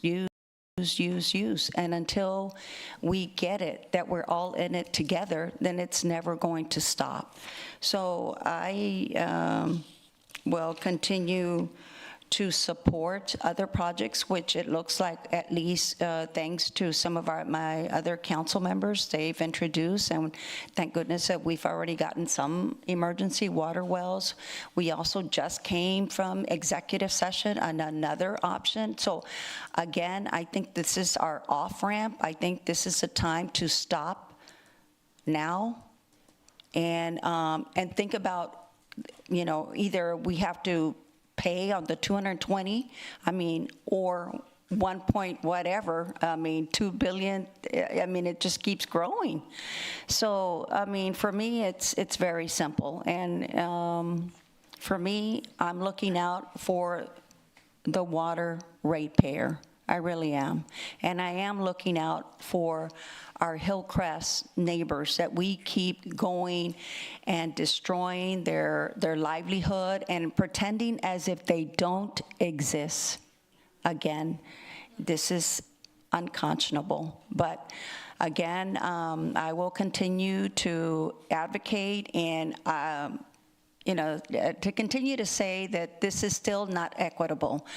And until we get it, that we're all in it together, then it's never going to stop. So I will continue to support other projects, which it looks like, at least thanks to some of my other council members, they've introduced, and thank goodness that we've already gotten some emergency water wells. We also just came from executive session on another option. So again, I think this is our off-ramp. I think this is a time to stop now and think about, either we have to pay on the 220, or 1 point whatever, 2 billion, it just keeps growing. So, for me, it's very simple. And for me, I'm looking out for the water ratepayer. I really am. And I am looking out for our Hillcrest neighbors that we keep going and destroying their livelihood and pretending as if they don't exist. Again, this is unconscionable. But again, I will continue to advocate and to continue to say that this is still not equitable.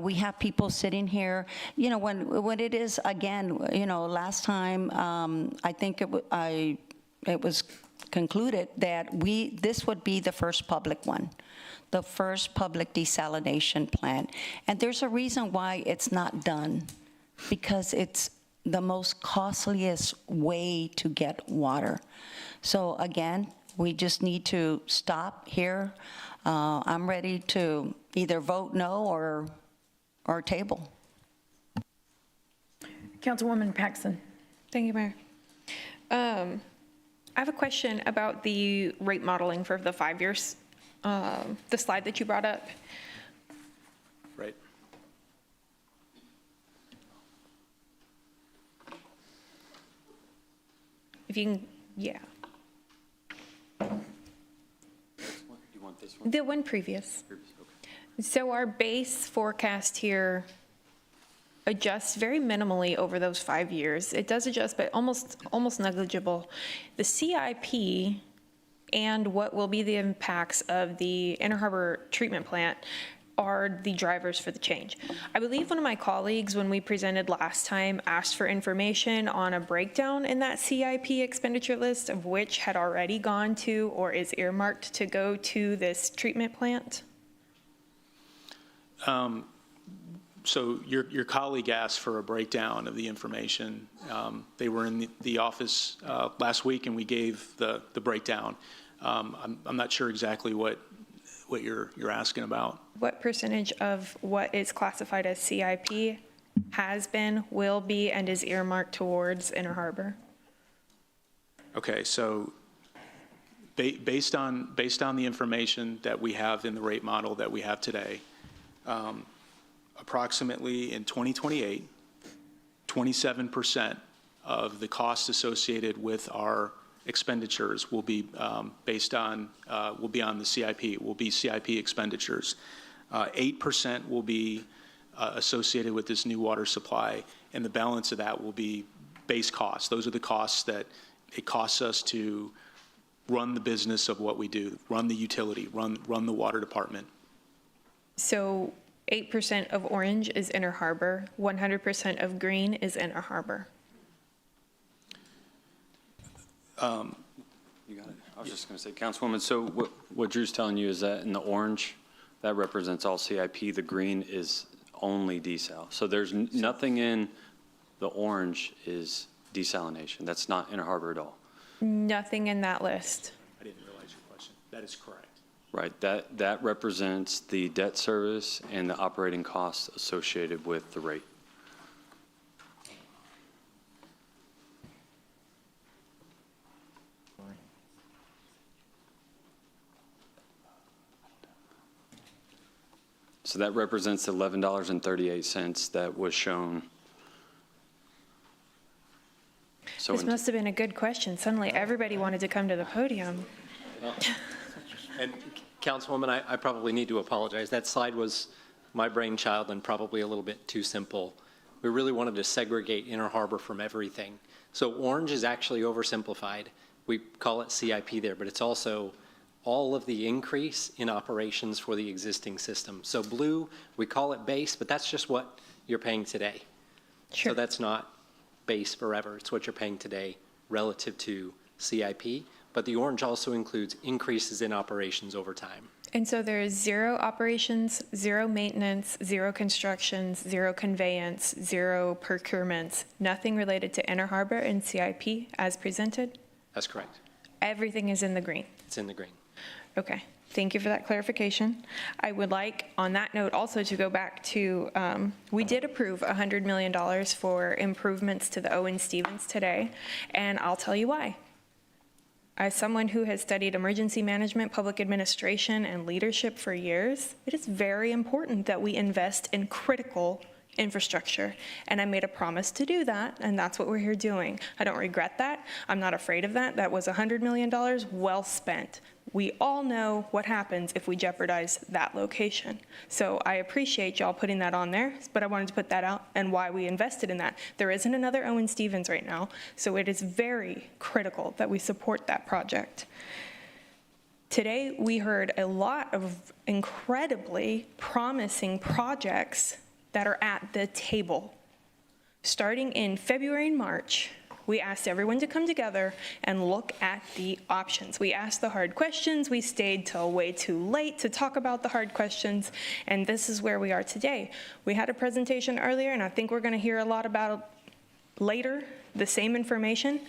We have people sitting here, when it is, again, last time, I think it was concluded that this would be the first public one, the first public desalination plant. And there's a reason why it's not done, because it's the most costliest way to get water. So again, we just need to stop here. I'm ready to either vote no or table. Councilwoman Paxson. Thank you, Mayor. I have a question about the rate modeling for the 5 years, the slide that you brought up. Right. If you can, yeah. Do you want this one? The one previous. So our base forecast here adjusts very minimally over those 5 years. It does adjust, but almost negligible. The CIP and what will be the impacts of the Inner Harbor treatment plant are the drivers for the change. I believe one of my colleagues, when we presented last time, asked for information on a breakdown in that CIP expenditure list of which had already gone to or is earmarked to go to this treatment plant. So your colleague asked for a breakdown of the information. They were in the office last week, and we gave the breakdown. I'm not sure exactly what you're asking about. What percentage of what is classified as CIP has been, will be, and is earmarked towards Inner Harbor? Okay, so based on the information that we have in the rate model that we have today, approximately in 2028, 27% of the costs associated with our expenditures will be based on, will be on the CIP, will be CIP expenditures. 8% will be associated with this new water supply, and the balance of that will be base costs. Those are the costs that it costs us to run the business of what we do, run the utility, run the water department. So 8% of orange is Inner Harbor, 100% of green is Inner Harbor. You got it. I was just going to say, Councilwoman, so what Drew's telling you is that in the orange, that represents all CIP, the green is only desal. So there's nothing in the orange is desalination. That's not Inner Harbor at all. Nothing in that list. I didn't realize your question. That is correct. Right, that represents the debt service and the operating costs associated with the rate. So that represents the $11.38 that was shown. So This must have been a good question. Suddenly, everybody wanted to come to the podium. And Councilwoman, I probably need to apologize. That slide was my brainchild and probably a little bit too simple. We really wanted to segregate Inner Harbor from everything. So orange is actually oversimplified. We call it CIP there, but it's also all of the increase in operations for the existing system. So blue, we call it base, but that's just what you're paying today. Sure. So that's not base forever. It's what you're paying today relative to CIP. But the orange also includes increases in operations over time. And so there is 0 operations, 0 maintenance, 0 constructions, 0 conveyance, 0 procurements, nothing related to Inner Harbor and CIP as presented? That's correct. Everything is in the green. It's in the green. Okay, thank you for that clarification. I would like, on that note, also to go back to, we did approve $100 million for improvements to the Owen Stevens today, and I'll tell you why. As someone who has studied emergency management, public administration, and leadership for years, it is very important that we invest in critical infrastructure. And I made a promise to do that, and that's what we're here doing. I don't regret that. I'm not afraid of that. That was $100 million well spent. We all know what happens if we jeopardize that location. So I appreciate y'all putting that on there, but I wanted to put that out and why we invested in that. There isn't another Owen Stevens right now, so it is very critical that we support that project. Today, we heard a lot of incredibly promising projects that are at the table. Starting in February and March, we asked everyone to come together and look at the options. We asked the hard questions. We stayed till way too late to talk about the hard questions, and this is where we are today. We had a presentation earlier, and I think we're going to hear a lot about later, the same information.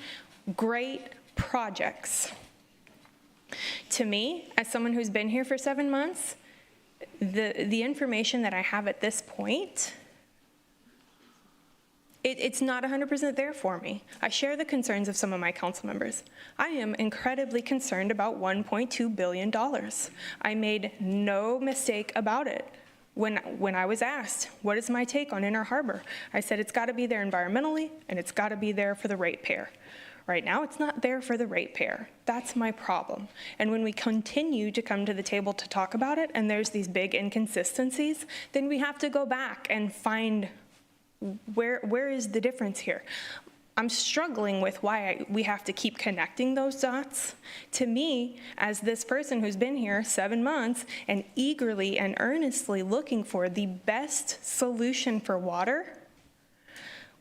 Great projects. To me, as someone who's been here for 7 months, the information that I have at this point, it's not 100% there for me. I share the concerns of some of my council members. I am incredibly concerned about $1.2 billion. I made no mistake about it. When I was asked, what is my take on Inner Harbor? I said it's got to be there environmentally, and it's got to be there for the ratepayer. Right now, it's not there for the ratepayer. That's my problem. And when we continue to come to the table to talk about it, and there's these big inconsistencies, then we have to go back and find where is the difference here. I'm struggling with why we have to keep connecting those dots. To me, as this person who's been here 7 months and eagerly and earnestly looking for the best solution for water,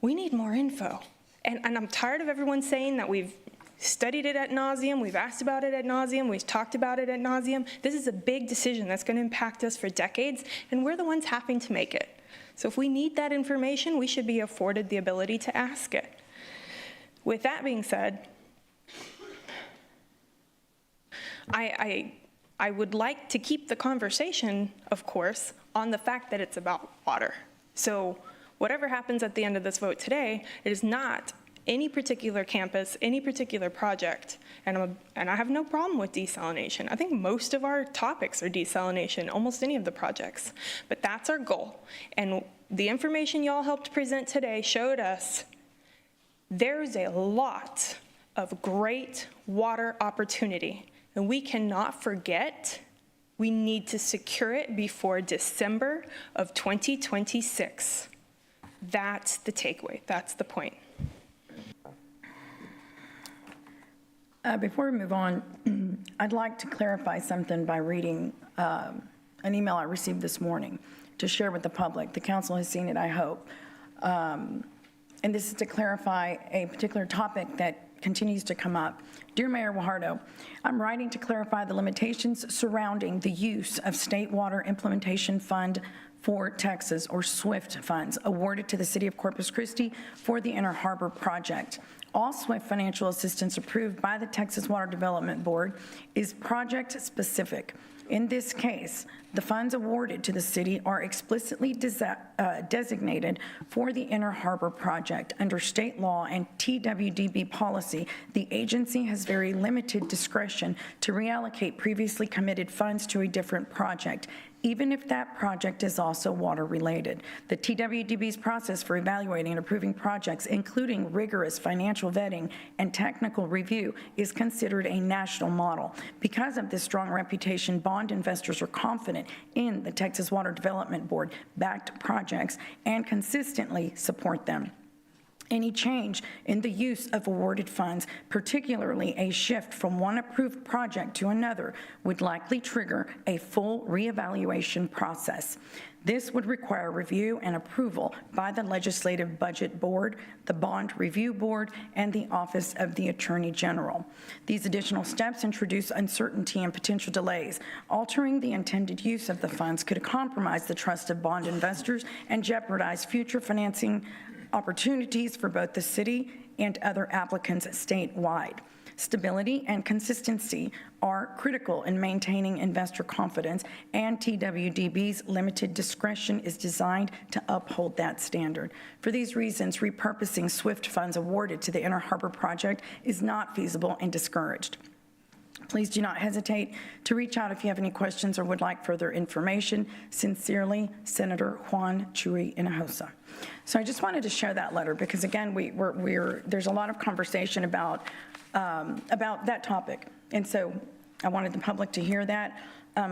we need more info. And I'm tired of everyone saying that we've studied it ad nauseum, we've asked about it ad nauseum, we've talked about it ad nauseum. This is a big decision that's going to impact us for decades, and we're the ones having to make it. So if we need that information, we should be afforded the ability to ask it. With that being said, I would like to keep the conversation, of course, on the fact that it's about water. So whatever happens at the end of this vote today, it is not any particular campus, any particular project, and I have no problem with desalination. I think most of our topics are desalination, almost any of the projects, but that's our goal. And the information y'all helped present today showed us there's a lot of great water opportunity, and we cannot forget we need to secure it before December of 2026. That's the takeaway, that's the point. Before we move on, I'd like to clarify something by reading an email I received this morning to share with the public. The council has seen it, I hope. And this is to clarify a particular topic that continues to come up. Dear Mayor Guajardo, I'm writing to clarify the limitations surrounding the use of State Water Implementation Fund for Texas, or SWIFT funds, awarded to the City of Corpus Christi for the Inner Harbor project. All SWIFT financial assistance approved by the Texas Water Development Board is project-specific. In this case, the funds awarded to the city are explicitly designated for the Inner Harbor project. Under state law and TWDB policy, the agency has very limited discretion to reallocate previously committed funds to a different project, even if that project is also water-related. The TWDB's process for evaluating and approving projects, including rigorous financial vetting and technical review, is considered a national model. Because of this strong reputation, bond investors are confident in the Texas Water Development Board-backed projects and consistently support them. Any change in the use of awarded funds, particularly a shift from one approved project to another, would likely trigger a full reevaluation process. This would require review and approval by the Legislative Budget Board, the Bond Review Board, and the Office of the Attorney General. These additional steps introduce uncertainty and potential delays. Altering the intended use of the funds could compromise the trust of bond investors and jeopardize future financing opportunities for both the city and other applicants statewide. Stability and consistency are critical in maintaining investor confidence, and TWDB's limited discretion is designed to uphold that standard. For these reasons, repurposing SWIFT funds awarded to the Inner Harbor project is not feasible and discouraged. Please do not hesitate to reach out if you have any questions or would like further information. Sincerely, Senator Juan Chuy Hinojosa. So I just wanted to share that letter because, again, there's a lot of conversation about that topic. And so I wanted the public to hear that.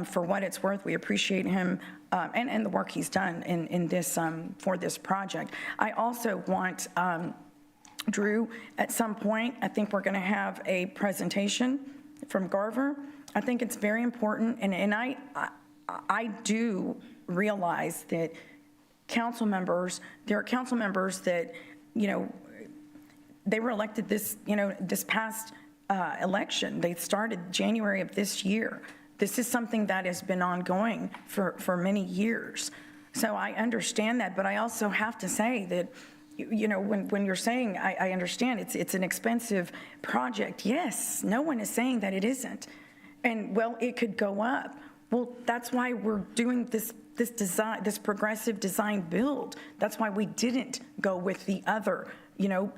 For what it's worth, we appreciate him and the work he's done in this for this project. I also want Drew, at some point, I think we're going to have a presentation from Garver. I think it's very important, and I do realize that there are council members that, they were elected this past election. They started January of this year. This is something that has been ongoing for many years. So I understand that, but I also have to say that, when you're saying, I understand it's an expensive project. Yes, no one is saying that it isn't. And, well, it could go up. Well, that's why we're doing this progressive design build. That's why we didn't go with the other,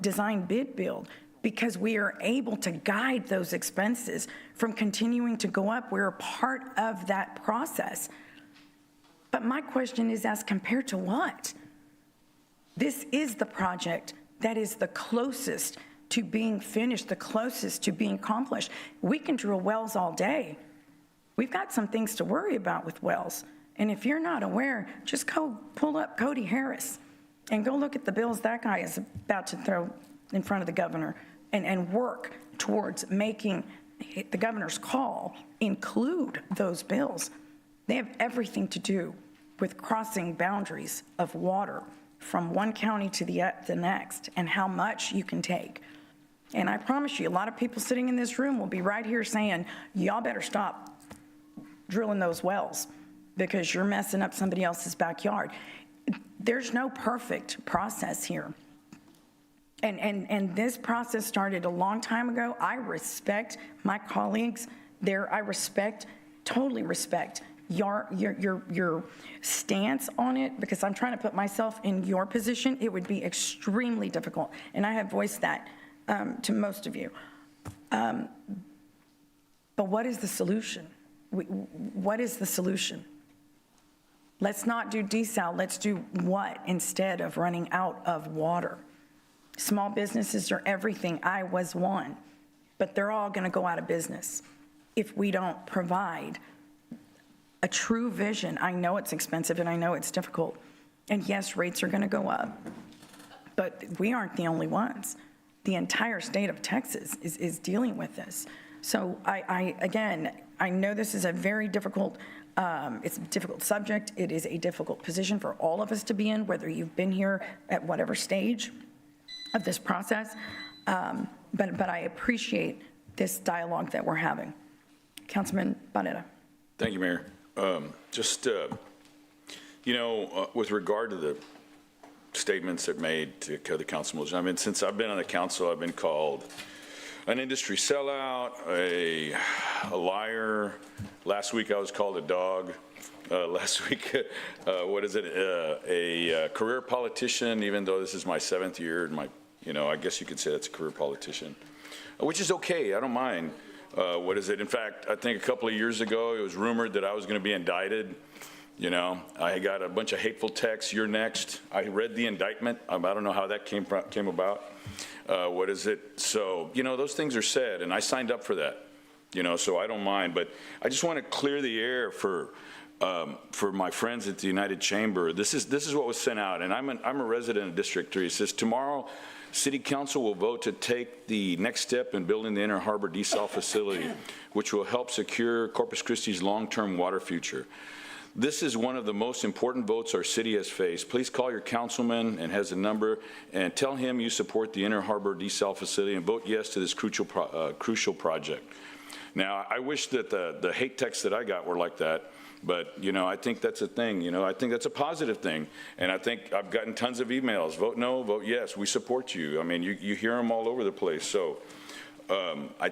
design bid build, because we are able to guide those expenses from continuing to go up. We're a part of that process. But my question is, as compared to what? This is the project that is the closest to being finished, the closest to being accomplished. We can drill wells all day. We've got some things to worry about with wells. And if you're not aware, just go pull up Cody Harris and go look at the bills that guy is about to throw in front of the governor and work towards making the governor's call include those bills. They have everything to do with crossing boundaries of water from one county to the next, and how much you can take. And I promise you, a lot of people sitting in this room will be right here saying, y'all better stop drilling those wells because you're messing up somebody else's backyard. There's no perfect process here. And this process started a long time ago. I respect my colleagues there. I totally respect your stance on it, because I'm trying to put myself in your position. It would be extremely difficult, and I have voiced that to most of you. But what is the solution? What is the solution? Let's not do desal. Let's do what instead of running out of water? Small businesses are everything. I was one, but they're all going to go out of business if we don't provide a true vision. I know it's expensive and I know it's difficult. And yes, rates are going to go up, but we aren't the only ones. The entire state of Texas is dealing with this. So I again, I know this is a very difficult, it's a difficult subject. It is a difficult position for all of us to be in, whether you've been here at whatever stage of this process. But I appreciate this dialogue that we're having. Councilman Bonetta. Thank you, Mayor. With regard to the statements that made to the councilman, I mean, since I've been on the council, I've been called an industry sellout, a liar. Last week I was called a dog. Last week, a career politician, even though this is my 7th year, and I guess you could say that's a career politician, which is okay, I don't mind. In fact, I think a couple of years ago, it was rumored that I was going to be indicted. I got a bunch of hateful texts, you're next. I read the indictment. I don't know how that came about. So, those things are said, and I signed up for that, so I don't mind. But I just want to clear the air for my friends at the United Chamber. This is what was sent out, and I'm a resident of District 3. It says, tomorrow, City Council will vote to take the next step in building the Inner Harbor desal facility, which will help secure Corpus Christi's long-term water future. This is one of the most important votes our city has faced. Please call your councilman and has a number and tell him you support the Inner Harbor desal facility and vote yes to this crucial project. Now, I wish that the hate texts that I got were like that, but, I think that's a thing. I think that's a positive thing. And I think I've gotten tons of emails. Vote no, vote yes, we support you. I mean, you hear them all over the place. So I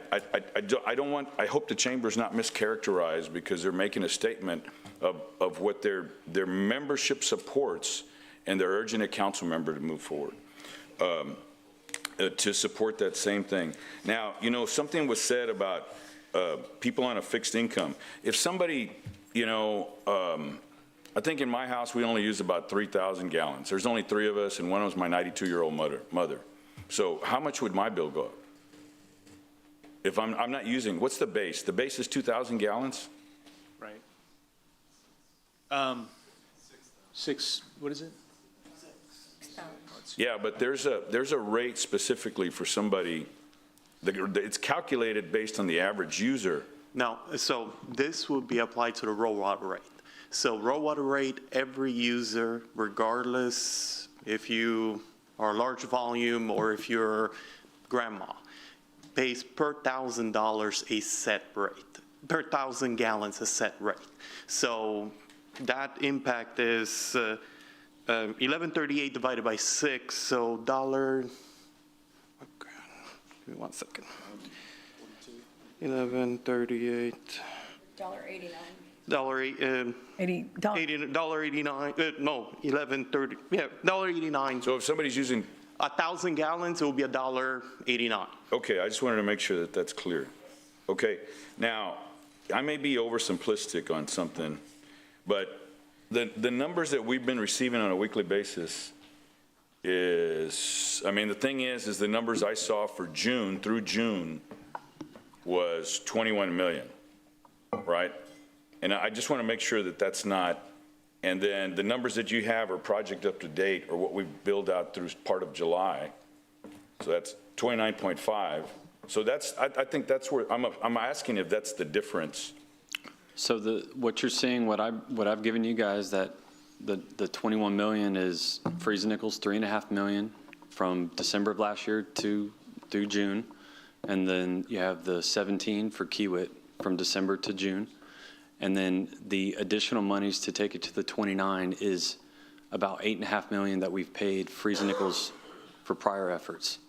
hope the chamber's not mischaracterized because they're making a statement of what their membership supports, and they're urging a council member to move forward to support that same thing. Now, something was said about people on a fixed income. If somebody, I think in my house we only use about 3,000 gallons. There's only 3 of us, and one of them is my 92-year-old mother. So how much would my bill go up? If I'm not using, what's the base? The base is 2,000 gallons? Right. What is it? Yeah, but there's a rate specifically for somebody. It's calculated based on the average user. No, so this would be applied to the raw water rate. So raw water rate, every user, regardless if you are a large volume or if you're grandma, pays per $1,000 a set rate, per 1,000 gallons a set rate. So that impact is 1138 divided by 6, so $1. Give me 1 second. 1138. $1.89. $80. No, 1130. Yeah, $1.89. So if somebody's using 1,000 gallons, it will be $1.89. Okay, I just wanted to make sure that that's clear. Okay, now, I may be oversimplistic on something, but the numbers that we've been receiving on a weekly basis is, the thing is the numbers I saw for June through June was 21 million, right? And I just want to make sure that that's not, and then the numbers that you have are project up to date or what we build out through part of July. So that's 29.5. So that's, I think that's where, I'm asking if that's the difference. So what you're seeing, what I've given you guys, that the 21 million is Freeze Nichols, 3.5 million from December of last year through June. And then you have the 17 for Kiewit from December to June. And then the additional monies to take it to the 29 is about 8.5 million that we've paid Freeze Nichols for prior efforts.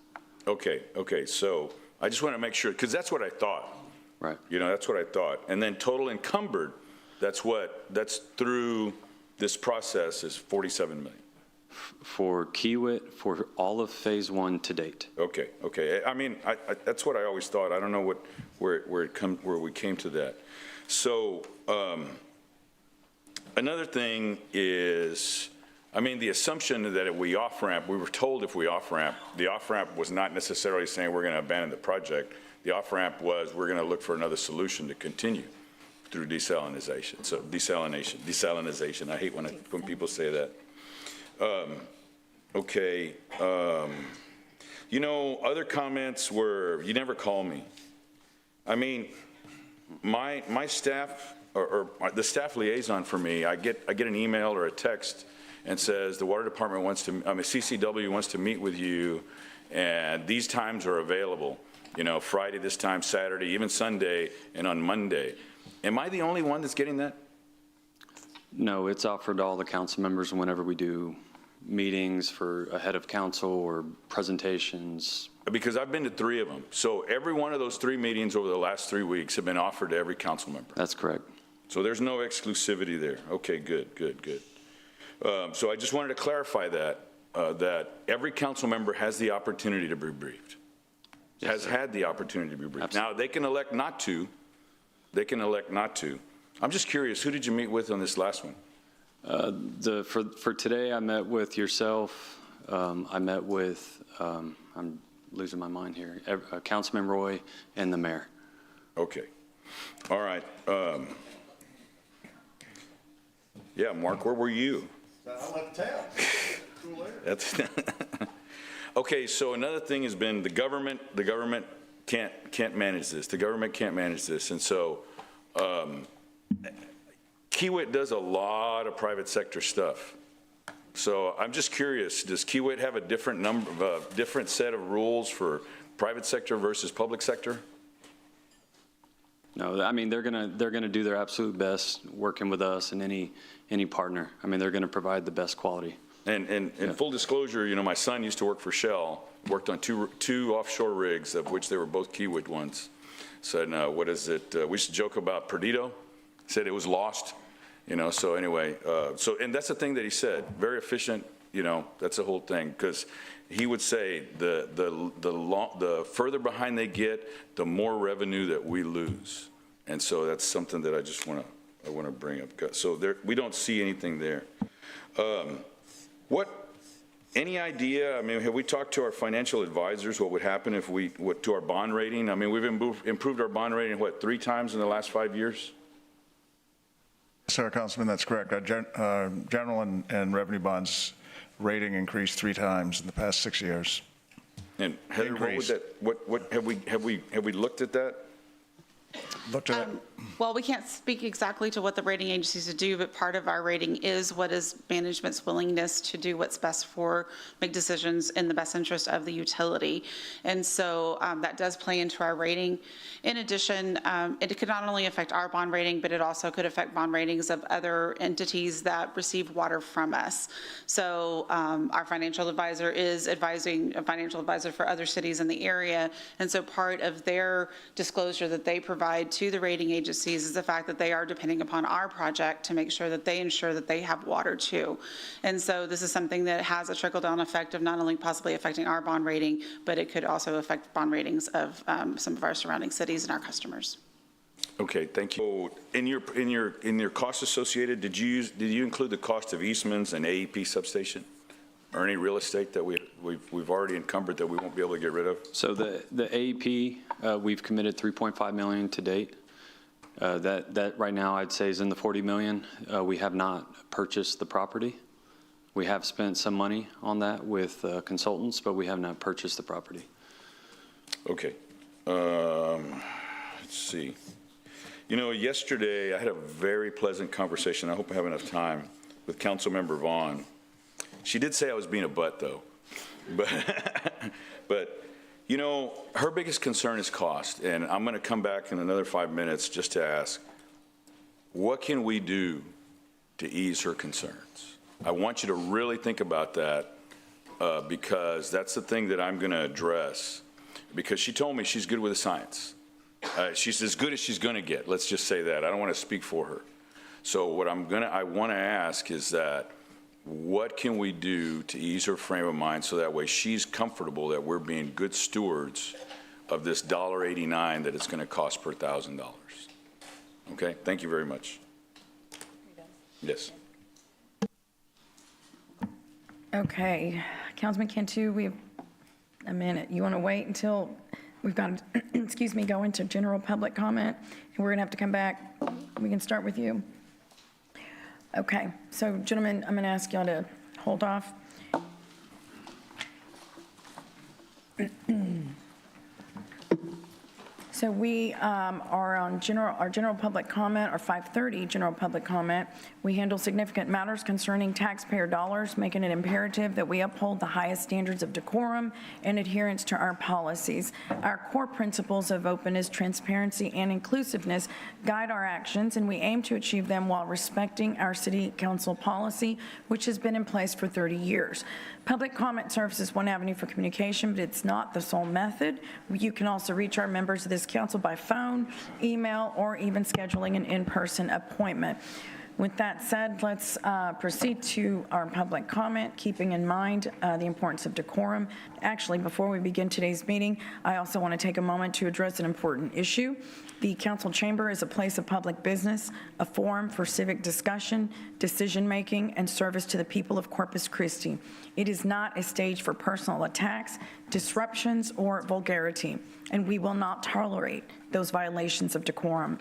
Okay, so I just want to make sure, because that's what I thought. Right. That's what I thought. And then total encumbered, that's through this process is 47 million. For Kiewit, for all of phase 1 to date. Okay. That's what I always thought. I don't know where we came to that. So another thing is, the assumption that if we off-ramp, we were told if we off-ramp, the off-ramp was not necessarily saying we're going to abandon the project. The off-ramp was we're going to look for another solution to continue through desalination. So desalination. I hate when people say that. Other comments were, you never call me. my staff, or the staff liaison for me, I get an email or a text and says, the water department CCW wants to meet with you, and these times are available. You know, Friday this time, Saturday, even Sunday, and on Monday. Am I the only one that's getting that? No, it's offered to all the council members whenever we do meetings for ahead of council or presentations. Because I've been to 3 of them. So every one of those 3 meetings over the last 3 weeks have been offered to every council member. That's correct. So there's no exclusivity there. Okay, good. So I just wanted to clarify that, that every council member has the opportunity to be briefed. Has had the opportunity to be briefed. Absolutely. Now, they can elect not to. I'm just curious, who did you meet with on this last one? For today, I met with yourself. I met with, I'm losing my mind here, Councilman Roy and the mayor. Okay. All right. Yeah, Mark, where were you? I left town. That's okay. So another thing has been the government can't manage this. The government can't manage this, and so Kiewit does a lot of private sector stuff. So I'm just curious: does Kiewit have a different set of rules for private sector versus public sector? No, I mean, they're gonna do their absolute best working with us and any partner. I mean, they're gonna provide the best quality. And full disclosure, you know, my son used to work for Shell, worked on two offshore rigs, of which they were both Kiewit ones. Said, what is it? We used to joke about Perdido. Said it was lost, you know. So anyway, and that's the thing that he said. Very efficient, you know. That's the whole thing, because he would say the further behind they get, the more revenue that we lose. And so that's something that I just want to bring up. So we don't see anything there. Any idea, I mean, have we talked to our financial advisors what would happen if to our bond rating? I mean, we've improved our bond rating, 3 times in the last 5 years? Sir, Councilman, that's correct. Our general and revenue bonds rating increased 3 times in the past 6 years. And Heather, what have we looked at that? Looked at it. Well, we can't speak exactly to what the rating agencies do, but part of our rating is what is management's willingness to do what's best make decisions in the best interest of the utility. And so that does play into our rating. In addition, it could not only affect our bond rating, but it also could affect bond ratings of other entities that receive water from us. So our financial advisor is advising a financial advisor for other cities in the area. And so part of their disclosure that they provide to the rating agencies is the fact that they are depending upon our project to make sure that they ensure that they have water too. And so this is something that has a trickle-down effect of not only possibly affecting our bond rating, but it could also affect bond ratings of some of our surrounding cities and our customers. Okay, thank you. In your costs associated, did you include the cost of Eastman's and AEP substation? Or any real estate that we've already encumbered that we won't be able to get rid of? So the AEP, we've committed $3.5 million to date. That right now I'd say is in the $40 million. We have not purchased the property. We have spent some money on that with consultants, but we have not purchased the property. Okay. Let's see. You know, yesterday I had a very pleasant conversation. I hope I have enough time with Councilmember Vaughn. She did say I was being a butt, though. But, you know, her biggest concern is cost. And I'm going to come back in another 5 minutes just to ask, what can we do to ease her concerns? I want you to really think about that because that's the thing that I'm going to address. Because she told me she's good with the science. She's as good as she's going to get. Let's just say that. I don't want to speak for her. So what I want to ask is that, what can we do to ease her frame of mind so that way she's comfortable that we're being good stewards of this $1.89 that it's going to cost per $1,000? Okay, thank you very much. Yes. Okay, Councilman Cantu, we have a minute. You want to wait until we've got, excuse me, go into general public comment, and we're going to have to come back. We can start with you. Okay, so gentlemen, I'm going to ask y'all to hold off. So So we are on our general public comment, our 5:30 general public comment. We handle significant matters concerning taxpayer dollars, making it imperative that we uphold the highest standards of decorum and adherence to our policies. Our core principles of openness, transparency, and inclusiveness guide our actions, and we aim to achieve them while respecting our city council policy, which has been in place for 30 years. Public comment serves as one avenue for communication, but it's not the sole method. You can also reach our members of this council by phone, email, or even scheduling an in-person appointment. With that said, let's proceed to our public comment, keeping in mind the importance of decorum. Actually, before we begin today's meeting, I also want to take a moment to address an important issue. The council chamber is a place of public business, a forum for civic discussion, decision-making, and service to the people of Corpus Christi. It is not a stage for personal attacks, disruptions, or vulgarity, and we will not tolerate those violations of decorum.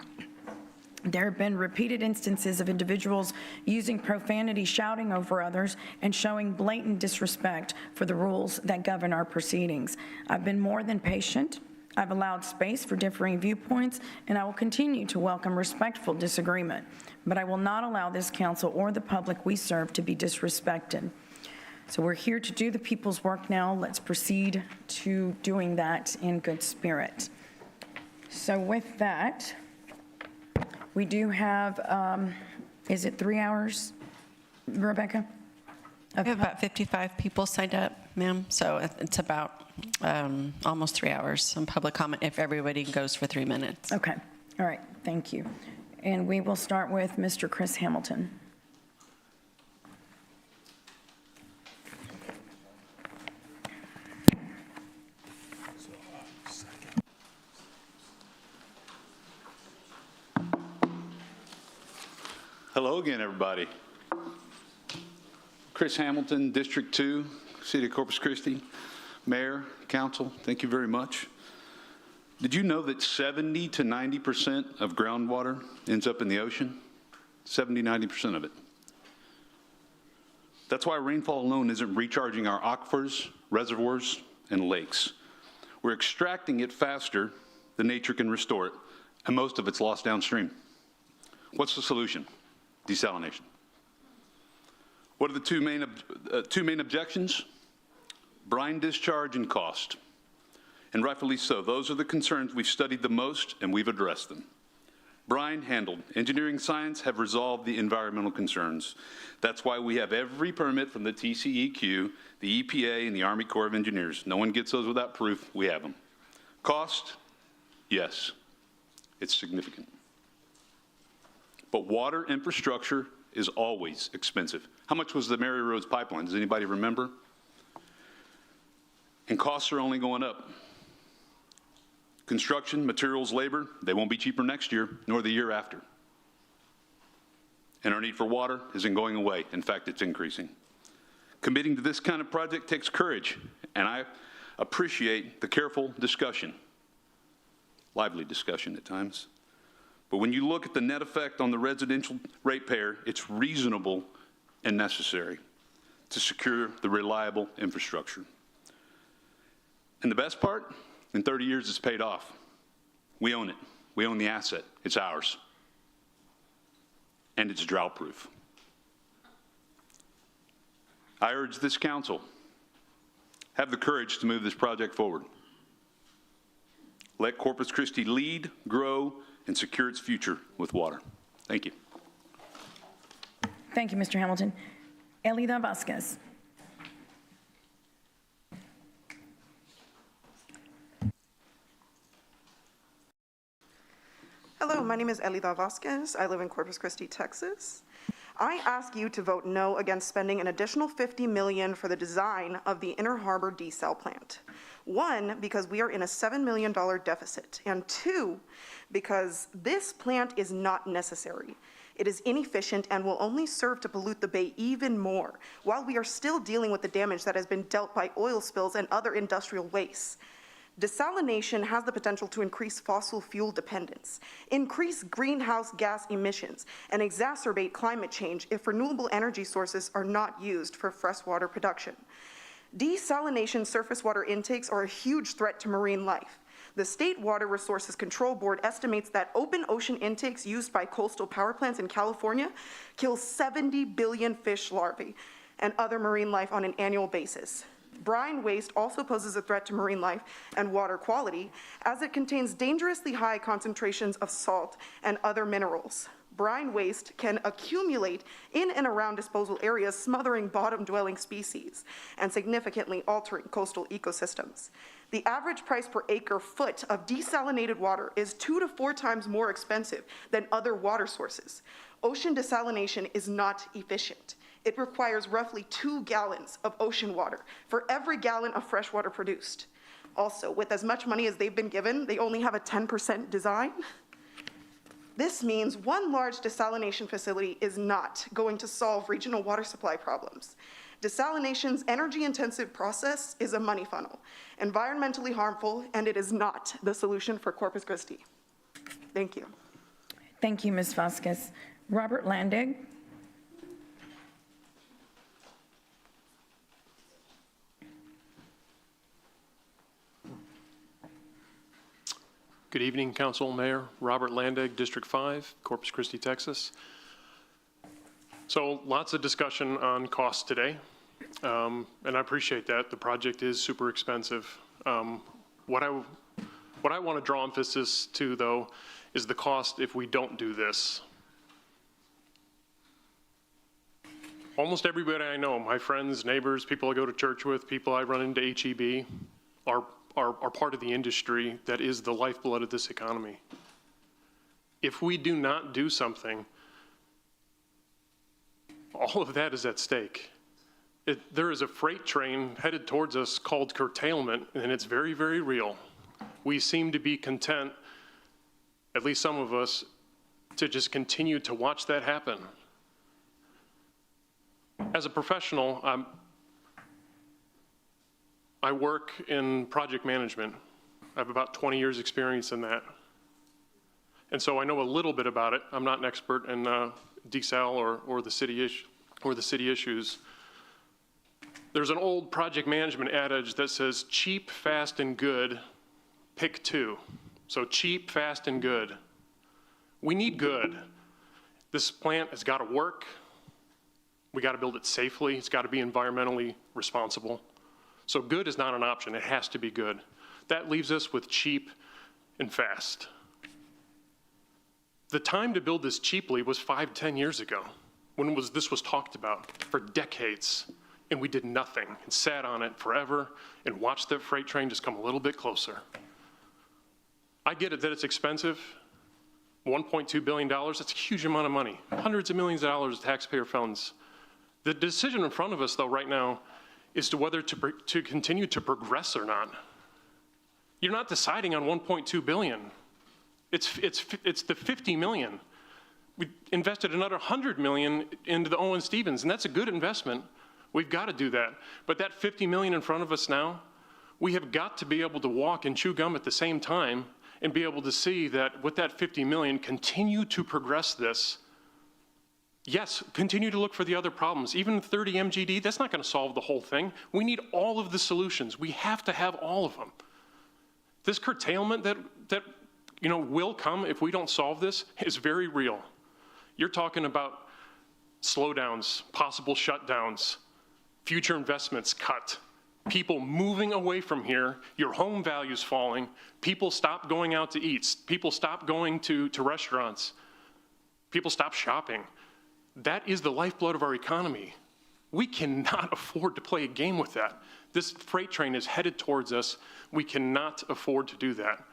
There have been repeated instances of individuals using profanity, shouting over others, and showing blatant disrespect for the rules that govern our proceedings. I've been more than patient. I've allowed space for differing viewpoints, and I will continue to welcome respectful disagreement. But I will not allow this council or the public we serve to be disrespected. So we're here to do the people's work now. Let's proceed to doing that in good spirit. So with that, we do have, is it 3 hours, Rebecca? We have about 55 people signed up, ma'am, so it's about almost 3 hours on public comment if everybody goes for 3 minutes. Okay, all right, thank you. And we will start with Mr. Chris Hamilton. Hello again, everybody. Chris Hamilton, District 2, City of Corpus Christi. Mayor, Council, thank you very much. Did you know that 70 to 90% of groundwater ends up in the ocean? 70, 90% of it. That's why rainfall alone isn't recharging our aquifers, reservoirs, and lakes. We're extracting it faster than nature can restore it, and most of it's lost downstream. What's the solution? Desalination. What are the two main objections? Brine discharge and cost. And rightfully so. Those are the concerns we've studied the most, and we've addressed them. Brine handled. Engineering science have resolved the environmental concerns. That's why we have every permit from the TCEQ, the EPA, and the Army Corps of Engineers. No one gets those without proof. We have them. Cost? Yes. It's significant. But water infrastructure is always expensive. How much was the Mary Rose pipeline? Does anybody remember? And costs are only going up. Construction, materials, labor, they won't be cheaper next year, nor the year after. And our need for water isn't going away. In fact, it's increasing. Committing to this kind of project takes courage, and I appreciate the careful discussion, lively discussion at times. But when you look at the net effect on the residential ratepayer, it's reasonable and necessary to secure the reliable infrastructure. And the best part, in 30 years, it's paid off. We own it. We own the asset. It's ours. And it's drought-proof. I urge this council, have the courage to move this project forward. Let Corpus Christi lead, grow, and secure its future with water. Thank you. Thank you, Mr. Hamilton. Elida Vasquez. Hello, my name is Elida Vasquez. I live in Corpus Christi, Texas. I ask you to vote no against spending an additional $50 million for the design of the Inner Harbor desal plant. One, because we are in a $7 million deficit, and two, because this plant is not necessary. It is inefficient and will only serve to pollute the bay even more, while we are still dealing with the damage that has been dealt by oil spills and other industrial wastes. Desalination has the potential to increase fossil fuel dependence, increase greenhouse gas emissions, and exacerbate climate change if renewable energy sources are not used for freshwater production. Desalination surface water intakes are a huge threat to marine life. The State Water Resources Control Board estimates that open ocean intakes used by coastal power plants in California kill 70 billion fish larvae and other marine life on an annual basis. Brine waste also poses a threat to marine life and water quality as it contains dangerously high concentrations of salt and other minerals. Brine waste can accumulate in and around disposal areas, smothering bottom-dwelling species and significantly altering coastal ecosystems. The average price per acre-foot of desalinated water is 2 to 4 times more expensive than other water sources. Ocean desalination is not efficient. It requires roughly 2 gallons of ocean water for every gallon of fresh water produced. Also, with as much money as they've been given, they only have a 10% design. This means one large desalination facility is not going to solve regional water supply problems. Desalination's energy-intensive process is a money funnel, environmentally harmful, and it is not the solution for Corpus Christi. Thank you. Thank you, Ms. Vasquez. Robert Landig. Good evening, Council, Mayor. Robert Landig, District 5, Corpus Christi, Texas. So lots of discussion on cost today, and I appreciate that. The project is super expensive. What I want to draw emphasis to, though, is the cost if we don't do this. Almost everybody I know, my friends, neighbors, people I go to church with, people I run into HEB, are part of the industry that is the lifeblood of this economy. If we do not do something, all of that is at stake. There is a freight train headed towards us called curtailment, and it's very, very real. We seem to be content, at least some of us, to just continue to watch that happen. As a professional, I work in project management. I have about 20 years experience in that. And so I know a little bit about it. I'm not an expert in desal or the city issues. There's an old project management adage that says cheap, fast, and good, pick 2. So cheap, fast, and good. We need good. This plant has got to work. We got to build it safely. It's got to be environmentally responsible. So good is not an option. It has to be good. That leaves us with cheap and fast. The time to build this cheaply was 5-10 years ago when this was talked about for decades, and we did nothing and sat on it forever and watched the freight train just come a little bit closer. I get it that it's expensive. $1.2 billion, that's a huge amount of money. Hundreds of millions of dollars of taxpayer funds. The decision in front of us, though, right now, is to whether to continue to progress or not. You're not deciding on $1.2 billion. It's the $50 million. We invested another $100 million into the Owen Stevens, and that's a good investment. We've got to do that. But that $50 million in front of us now, we have got to be able to walk and chew gum at the same time and be able to see that with that $50 million, continue to progress this. Yes, continue to look for the other problems. Even 30 MGD, that's not going to solve the whole thing. We need all of the solutions. We have to have all of them. This curtailment that will come if we don't solve this is very real. You're talking about slowdowns, possible shutdowns, future investments cut, people moving away from here, your home values falling, people stop going out to eat, people stop going to restaurants, people stop shopping. That is the lifeblood of our economy. We cannot afford to play a game with that. This freight train is headed towards us. We cannot afford to do that.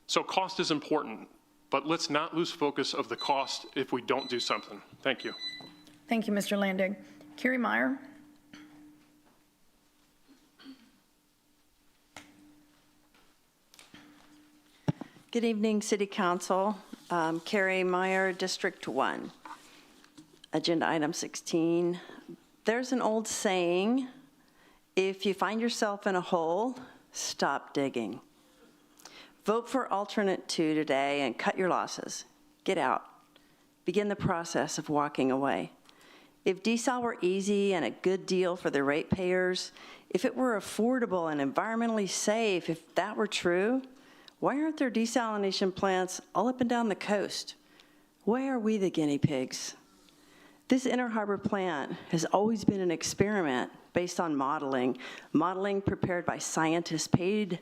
So cost is important, but let's not lose focus of the cost if we don't do something. Thank you. Thank you, Mr. Landig. Carrie Meyer. Good evening, City Council. Carrie Meyer, District 1. Agenda item 16. There's an old saying, if you find yourself in a hole, stop digging. Vote for alternate 2 today and cut your losses. Get out. Begin the process of walking away. If desal were easy and a good deal for the ratepayers, if it were affordable and environmentally safe, if that were true, Why aren't there desalination plants all up and down the coast? Why are we the guinea pigs? This Inner Harbor plant has always been an experiment based on modeling prepared by scientists paid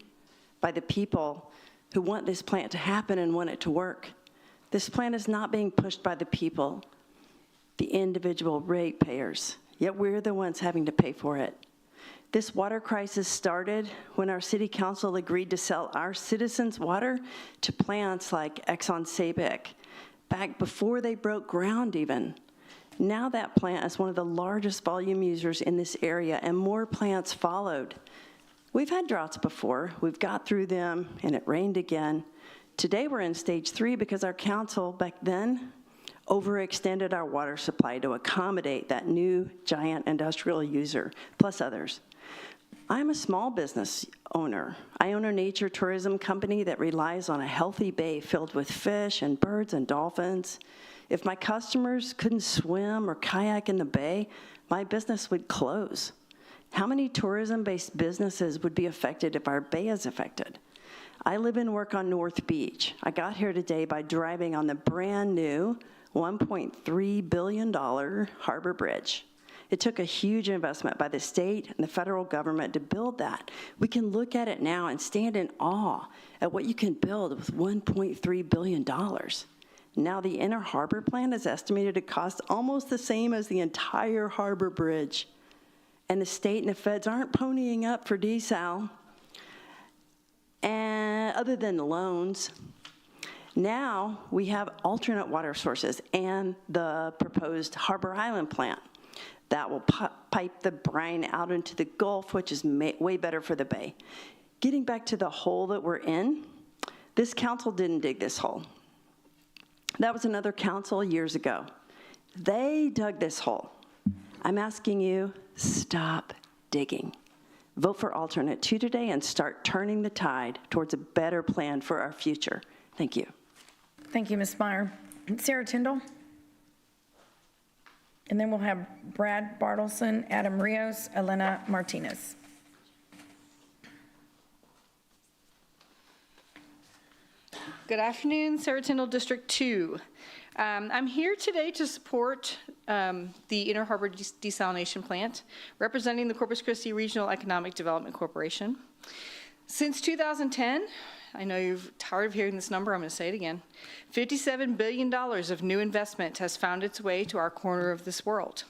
by the people who want this plant to happen and want it to work. This plant is not being pushed by the people, the individual ratepayers, yet we're the ones having to pay for it. This water crisis started when our city council agreed to sell our citizens' water to plants like Exxon Sabic, back before they broke ground even. Now that plant is one of the largest volume users in this area, and more plants followed. We've had droughts before. We've got through them, and it rained again. Today we're in stage 3 because our council back then overextended our water supply to accommodate that new giant industrial user, plus others. I'm a small business owner. I own a nature tourism company that relies on a healthy bay filled with fish and birds and dolphins. If my customers couldn't swim or kayak in the bay, my business would close. How many tourism-based businesses would be affected if our bay is affected? I live and work on North Beach. I got here today by driving on the brand new $1.3 billion Harbor Bridge. It took a huge investment by the state and the federal government to build that. We can look at it now and stand in awe at what you can build with $1.3 billion. Now the Inner Harbor plan is estimated to cost almost the same as the entire Harbor Bridge. And the state and the feds aren't ponying up for desal, and other than loans. Now we have alternate water sources and the proposed Harbor Island plant that will pipe the brine out into the Gulf, which is way better for the bay. Getting back to the hole that we're in, this council didn't dig this hole. That was another council years ago. They dug this hole. I'm asking you, stop digging. Vote for alternate 2 today and start turning the tide towards a better plan for our future. Thank you. Thank you, Ms. Meyer. Sarah Tyndall? And then we'll have Brad Bartleson, Adam Rios, Elena Martinez. Good afternoon, Sarah Tyndall, District 2. I'm here today to support the Inner Harbor Desalination Plant, representing the Corpus Christi Regional Economic Development Corporation. Since 2010, I know you're tired of hearing this number, I'm going to say it again, $57 billion of new investment has found its way to our corner of this world.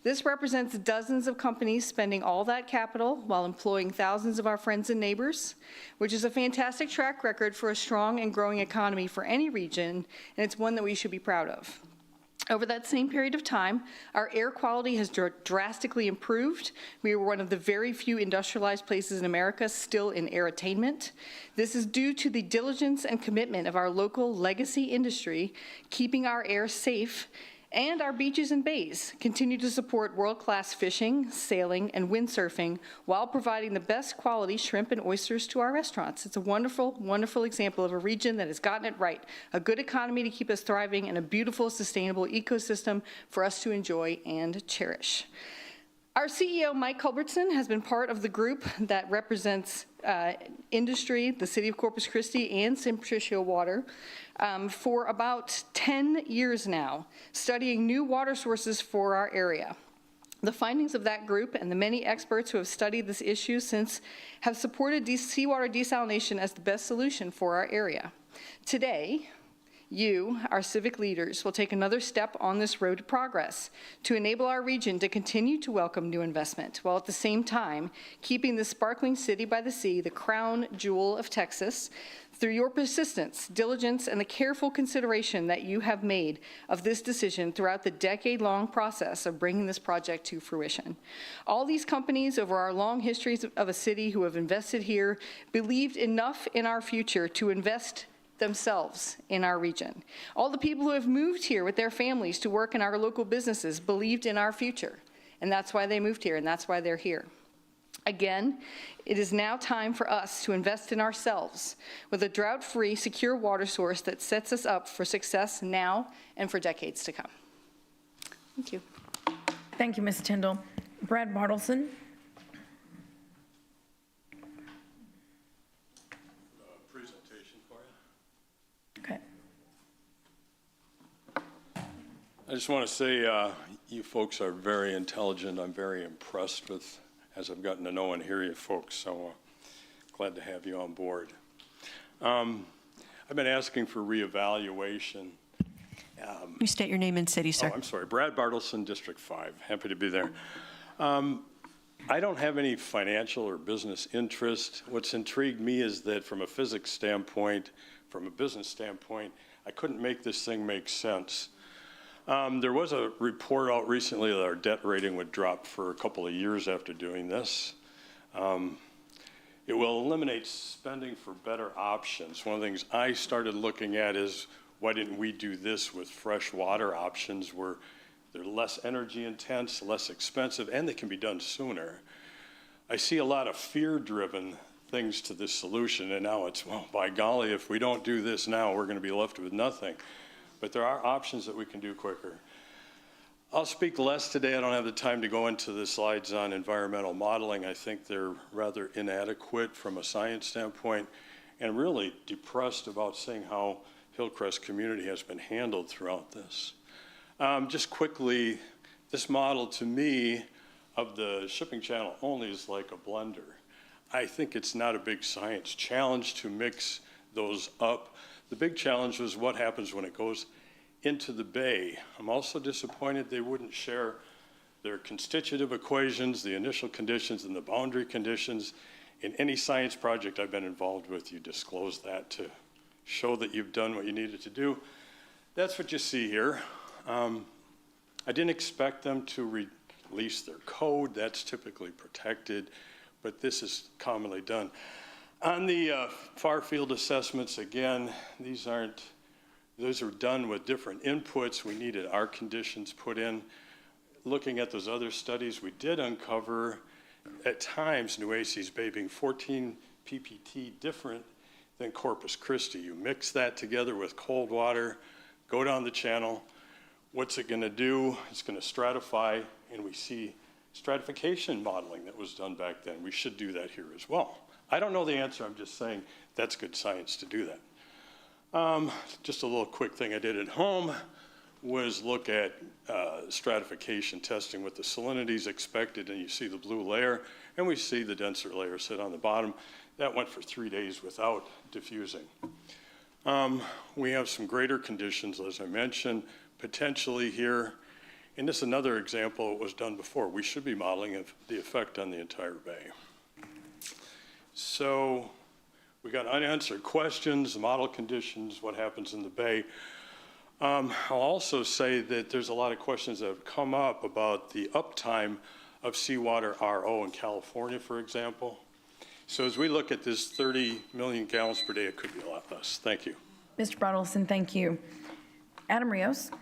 This represents dozens of companies spending all that capital while employing thousands of our friends and neighbors, which is a fantastic track record for a strong and growing economy for any region, and it's one that we should be proud of. Over that same period of time, our air quality has drastically improved. We are one of the very few industrialized places in America still in air attainment. This is due to the diligence and commitment of our local legacy industry, keeping our air safe, and our beaches and bays continue to support world-class fishing, sailing, and windsurfing while providing the best quality shrimp and oysters to our restaurants. It's a wonderful, wonderful example of a region that has gotten it right, a good economy to keep us thriving, and a beautiful, sustainable ecosystem for us to enjoy and cherish. Our CEO, Mike Culbertson, has been part of the group that represents industry, the city of Corpus Christi, and San Patricio Water for about 10 years now, studying new water sources for our area. The findings of that group and the many experts who have studied this issue since have supported seawater desalination as the best solution for our area. Today, you, our civic leaders, will take another step on this road to progress to enable our region to continue to welcome new investment, while at the same time keeping this sparkling city by the sea, the crown jewel of Texas, through your persistence, diligence, and the careful consideration that you have made of this decision throughout the decade-long process of bringing this project to fruition. All these companies over our long histories of a city who have invested here believed enough in our future to invest themselves in our region. All the people who have moved here with their families to work in our local businesses believed in our future, and that's why they moved here, and that's why they're here. Again, it is now time for us to invest in ourselves with a drought-free, secure water source that sets us up for success now and for decades to come. Thank you. Thank you, Ms. Tyndall. Brad Bartleson. Presentation just want to say you folks are very intelligent. I'm very impressed with, as I've gotten to know and hear you folks, so glad to have you on board. I've been asking for reevaluation. You state your name and city, sir. Oh, I'm sorry, Brad Bartleson, District 5. Happy to be there. I don't have any financial or business interest. What's intrigued me is that from a physics standpoint, from a business standpoint, I couldn't make this thing make sense. There was a report out recently that our debt rating would drop for a couple of years after doing this. It will eliminate spending for better options. One of the things I started looking at is, why didn't we do this with fresh water options where they're less energy intense, less expensive, and they can be done sooner. I see a lot of fear-driven things to this solution, and now it's, well, by golly, if we don't do this now, we're going to be left with nothing. But there are options that we can do quicker. I'll speak less today. I don't have the time to go into the slides on environmental modeling. I think they're rather inadequate from a science standpoint, and really depressed about seeing how Hillcrest community has been handled throughout this. Just quickly, this model to me of the shipping channel only is like a blender. I think it's not a big science challenge to mix those up. The big challenge was what happens when it goes into the bay. I'm also disappointed they wouldn't share their constitutive equations, the initial conditions and the boundary conditions. In any science project I've been involved with, you disclose that to show that you've done what you needed to do. That's what you see here. I didn't expect them to release their code. That's typically protected, but this is commonly done. On the far field assessments, again, those are done with different inputs. We needed our conditions put in. Looking at those other studies, we did uncover at times Nueces Bay being 14 ppt different than Corpus Christi. You mix that together with cold water, go down the channel. What's it going to do? It's going to stratify, and we see stratification modeling that was done back then. We should do that here as well. I don't know the answer. I'm just saying that's good science to do that. Just a little quick thing I did at home was look at stratification testing with the salinities expected, and you see the blue layer, and we see the denser layer sit on the bottom. That went for 3 days without diffusing. We have some greater conditions, as I mentioned, potentially here. And this is another example that was done before. We should be modeling the effect on the entire bay. So we got unanswered questions, model conditions, what happens in the bay. I'll also say that there's a lot of questions that have come up about the uptime of seawater RO in California, for example. So as we look at this 30 million gallons per day, it could be a lot less. Thank you. Mr. Bartleson, thank you. Adam Rios.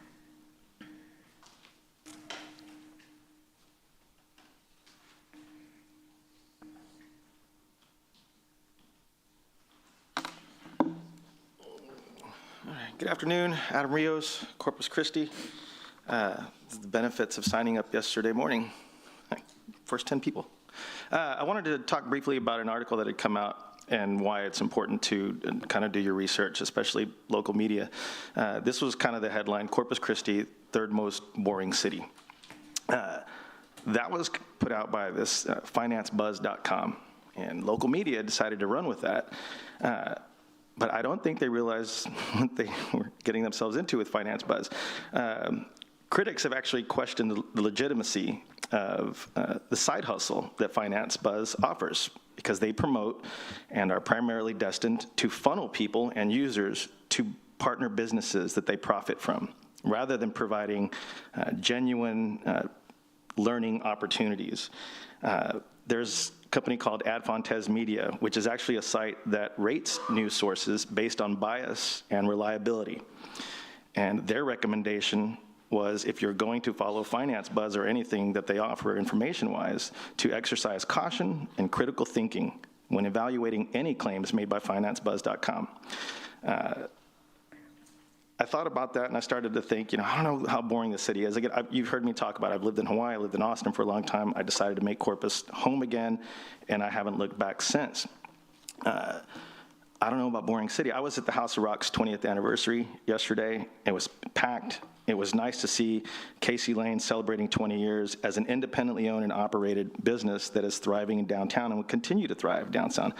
Good afternoon, Adam Rios, Corpus Christi. The benefits of signing up yesterday morning. First 10 people. I wanted to talk briefly about an article that had come out and why it's important to kind of do your research, especially local media. This was kind of the headline, Corpus Christi, third most boring city. That was put out by this financebuzz.com, and local media decided to run with that. But I don't think they realized what they were getting themselves into with Finance Buzz. Critics have actually questioned the legitimacy of the side hustle that Finance Buzz offers, because they promote and are primarily destined to funnel people and users to partner businesses that they profit from, rather than providing genuine learning opportunities. There's a company called Adfontes Media, which is actually a site that rates news sources based on bias and reliability. And their recommendation was, if you're going to follow Finance Buzz or anything that they offer information-wise, to exercise caution and critical thinking when evaluating any claims made by financebuzz.com. I thought about that and I started to think, I don't know how boring the city is. Again, you've heard me talk about it. I've lived in Hawaii, I lived in Austin for a long time. I decided to make Corpus home again, and I haven't looked back since. I don't know about boring city. I was at the House of Rock's 20th anniversary yesterday. It was packed. It was nice to see Casey Lane celebrating 20 years as an independently owned and operated business that is thriving in downtown and will continue to thrive downtown.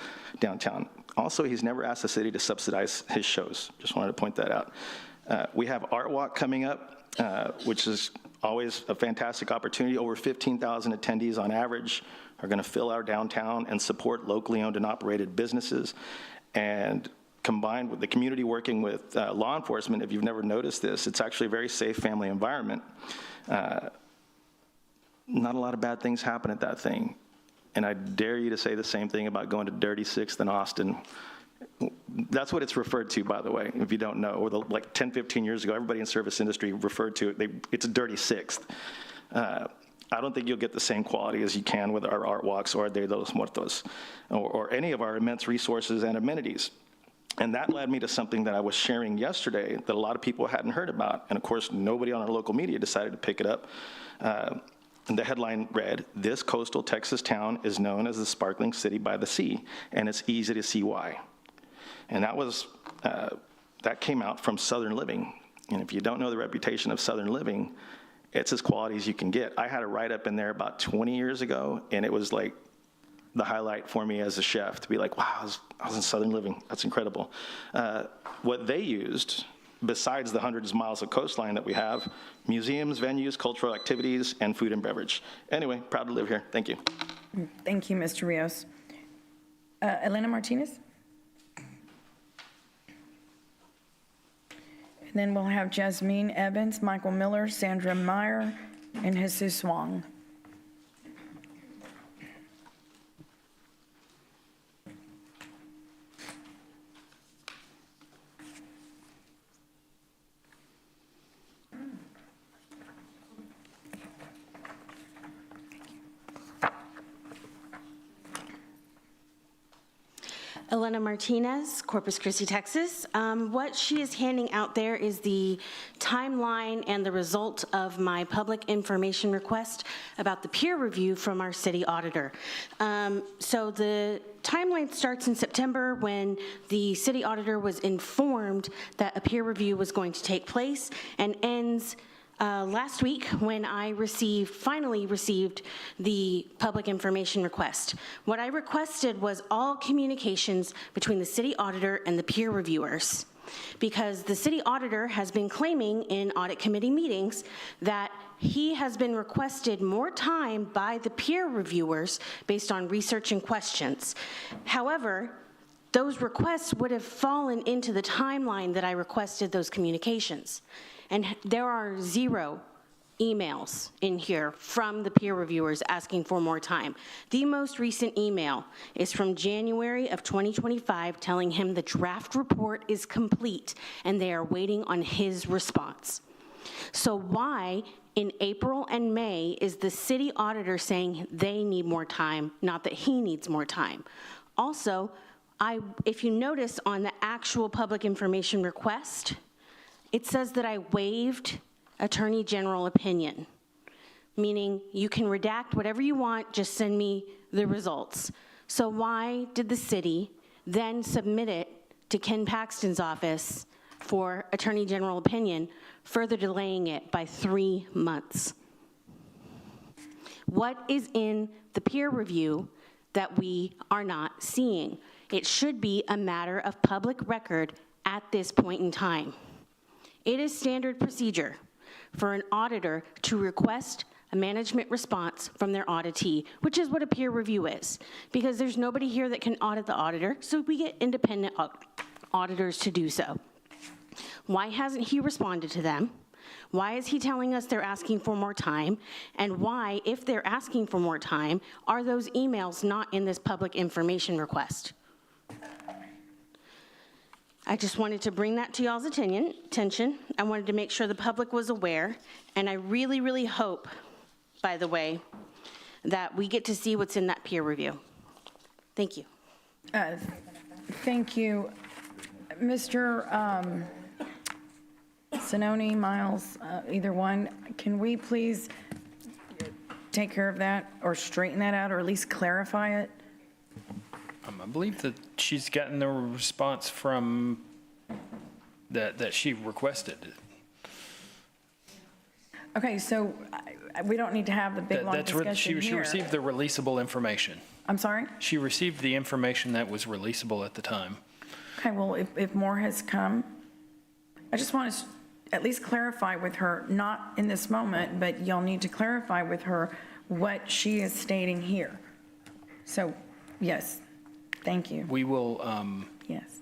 Also, he's never asked the city to subsidize his shows. Just wanted to point that out. We have Art Walk coming up, which is always a fantastic opportunity. Over 15,000 attendees on average are going to fill our downtown and support locally owned and operated businesses. And combined with the community working with law enforcement, if you've never noticed this, it's actually a very safe family environment. Not a lot of bad things happen at that thing. And I dare you to say the same thing about going to Dirty Sixth in Austin. That's what it's referred to, by the way, if you don't know. Or like 10, 15 years ago, everybody in service industry referred to it, it's a Dirty Sixth. I don't think you'll get the same quality as you can with our art walks or Dia de los Muertos or any of our immense resources and amenities. And that led me to something that I was sharing yesterday that a lot of people hadn't heard about. And of course, nobody on our local media decided to pick it up. And the headline read, "This coastal Texas town is known as the sparkling city by the sea, and it's easy to see why." And that came out from Southern Living. And if you don't know the reputation of Southern Living, it's as quality as you can get. I had a write-up in there about 20 years ago, and it was like the highlight for me as a chef to be like, wow, I was in Southern Living. That's incredible. What they used, besides the hundreds of miles of coastline that we have, museums, venues, cultural activities, and food and beverage. Anyway, proud to live here. Thank you. Thank you, Mr. Rios. Elena Martinez? And then we'll have Jasmine Evans, Michael Miller, Sandra Meyer, and Jesus Wong. Elena Martinez, Corpus Christi, Texas. What she is handing out there is the timeline and the result of my public information request about the peer review from our city auditor. So the timeline starts in September when the city auditor was informed that a peer review was going to take place and ends last week when I finally received the public information request. What I requested was all communications between the city auditor and the peer reviewers, because the city auditor has been claiming in audit committee meetings that he has been requested more time by the peer reviewers based on research and questions. However, those requests would have fallen into the timeline that I requested those communications. And there are 0 emails in here from the peer reviewers asking for more time. The most recent email is from January of 2025 telling him the draft report is complete and they are waiting on his response. So why in April and May is the city auditor saying they need more time, not that he needs more time? Also, if you notice on the actual public information request, it says that I waived Attorney General opinion, meaning you can redact whatever you want, just send me the results. So why did the city then submit it to Ken Paxton's office for Attorney General opinion, further delaying it by 3 months? What is in the peer review that we are not seeing? It should be a matter of public record at this point in time. It is standard procedure for an auditor to request a management response from their auditee, which is what a peer review is, because there's nobody here that can audit the auditor, so we get independent auditors to do so. Why hasn't he responded to them? Why is he telling us they're asking for more time? And why, if they're asking for more time, are those emails not in this public information request? I just wanted to bring that to y'all's attention. I wanted to make sure the public was aware, and I really, really hope, by the way, that we get to see what's in that peer review. Thank you. Thank you. Mr. Sinoni, Miles, either one, can we please take care of that or straighten that out or at least clarify it? I believe that she's gotten the response from that she requested. Okay, so we don't need to have the big, long That's where discussion she here. received the releasable information. I'm sorry? She received the information that was releasable at the time. Okay, well, if more has come, I just want to at least clarify with her, not in this moment, but y'all need to clarify with her what she is stating here. So, yes, thank you. We will, Yes,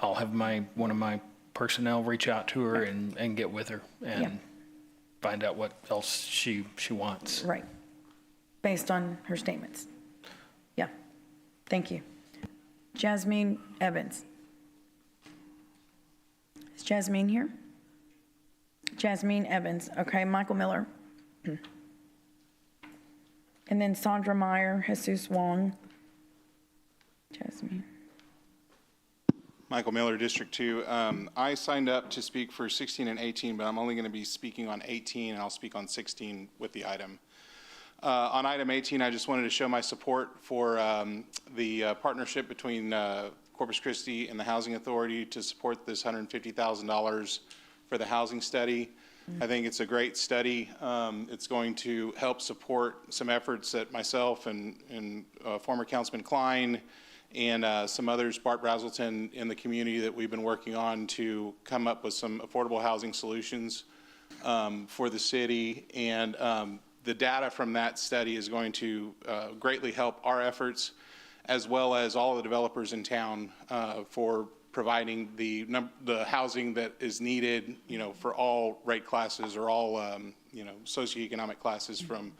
I'll have one of my personnel reach out to her and get with her Yeah. and find out what else she wants. right, based on her statements. Yeah, thank you. Jasmine Evans. Is Jasmine here? Jasmine Evans, okay, Michael Miller. And then Sandra Meyer, Jesus Wong. Jasmine. Michael Miller, District 2. I signed up to speak for 16 and 18, but I'm only going to be speaking on 18, and I'll speak on 16 with the item. On item 18, I just wanted to show my support for the partnership between Corpus Christi and the Housing Authority to support this $150,000 for the housing study. I think it's a great study. It's going to help support some efforts that myself and former Councilman Klein and some others, Bart Brazelton, in the community that we've been working on to come up with some affordable housing solutions for the city. And the data from that study is going to greatly help our efforts, as well as all of the developers in town for providing the housing that is needed, for all rate classes or all, socioeconomic classes from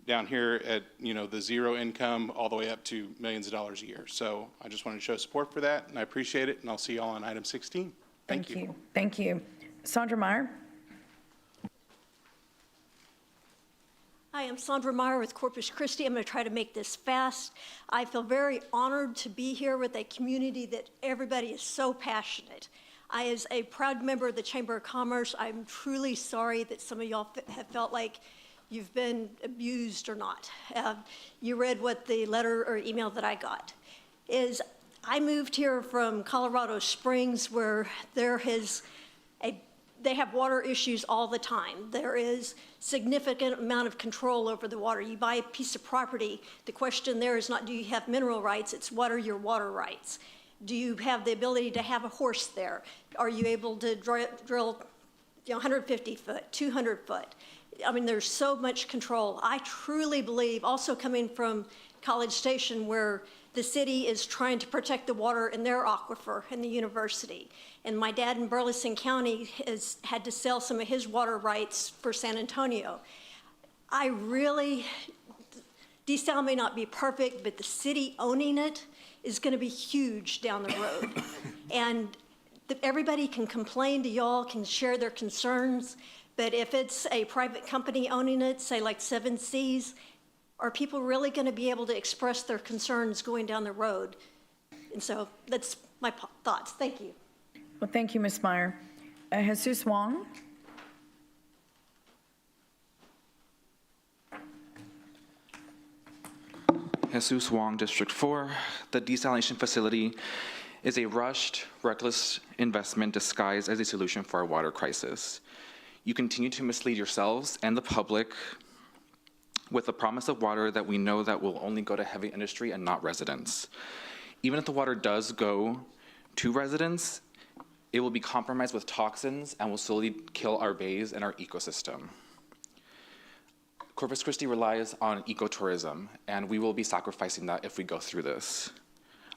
down here at, the zero income all the way up to millions of dollars a year. So I just wanted to show support for that, and I appreciate it, and I'll see you all on item 16. Thank you. Thank you. Sandra Meyer? Hi, I'm Sandra Meyer with Corpus Christi. I'm going to try to make this fast. I feel very honored to be here with a community that everybody is so passionate. As a proud member of the Chamber of Commerce, I'm truly sorry that some of y'all have felt like you've been abused or not. You read what the letter or email that I got. I moved here from Colorado Springs, where they have water issues all the time. There is significant amount of control over the water. You buy a piece of property, the question there is not do you have mineral rights, it's what are your water rights? Do you have the ability to have a horse there? Are you able to drill 150 foot, 200 foot? I mean, there's so much control. I truly believe, also coming from College Station, where the city is trying to protect the water in their aquifer in the university. And my dad in Burleson County has had to sell some of his water rights for San Antonio. DeSalle may not be perfect, but the city owning it is going to be huge down the road. And everybody can complain to y'all, can share their concerns, but if it's a private company owning it, say like 7 Seas, are people really going to be able to express their concerns going down the road? And so that's my thoughts. Thank you. Well, thank you, Ms. Meyer. Jesus Wong? Jesus Wong, District 4. The desalination facility is a rushed, reckless investment disguised as a solution for our water crisis. You continue to mislead yourselves and the public with the promise of water that we know that will only go to heavy industry and not residents. Even if the water does go to residents, it will be compromised with toxins and will slowly kill our bays and our ecosystem. Corpus Christi relies on ecotourism, and we will be sacrificing that if we go through this.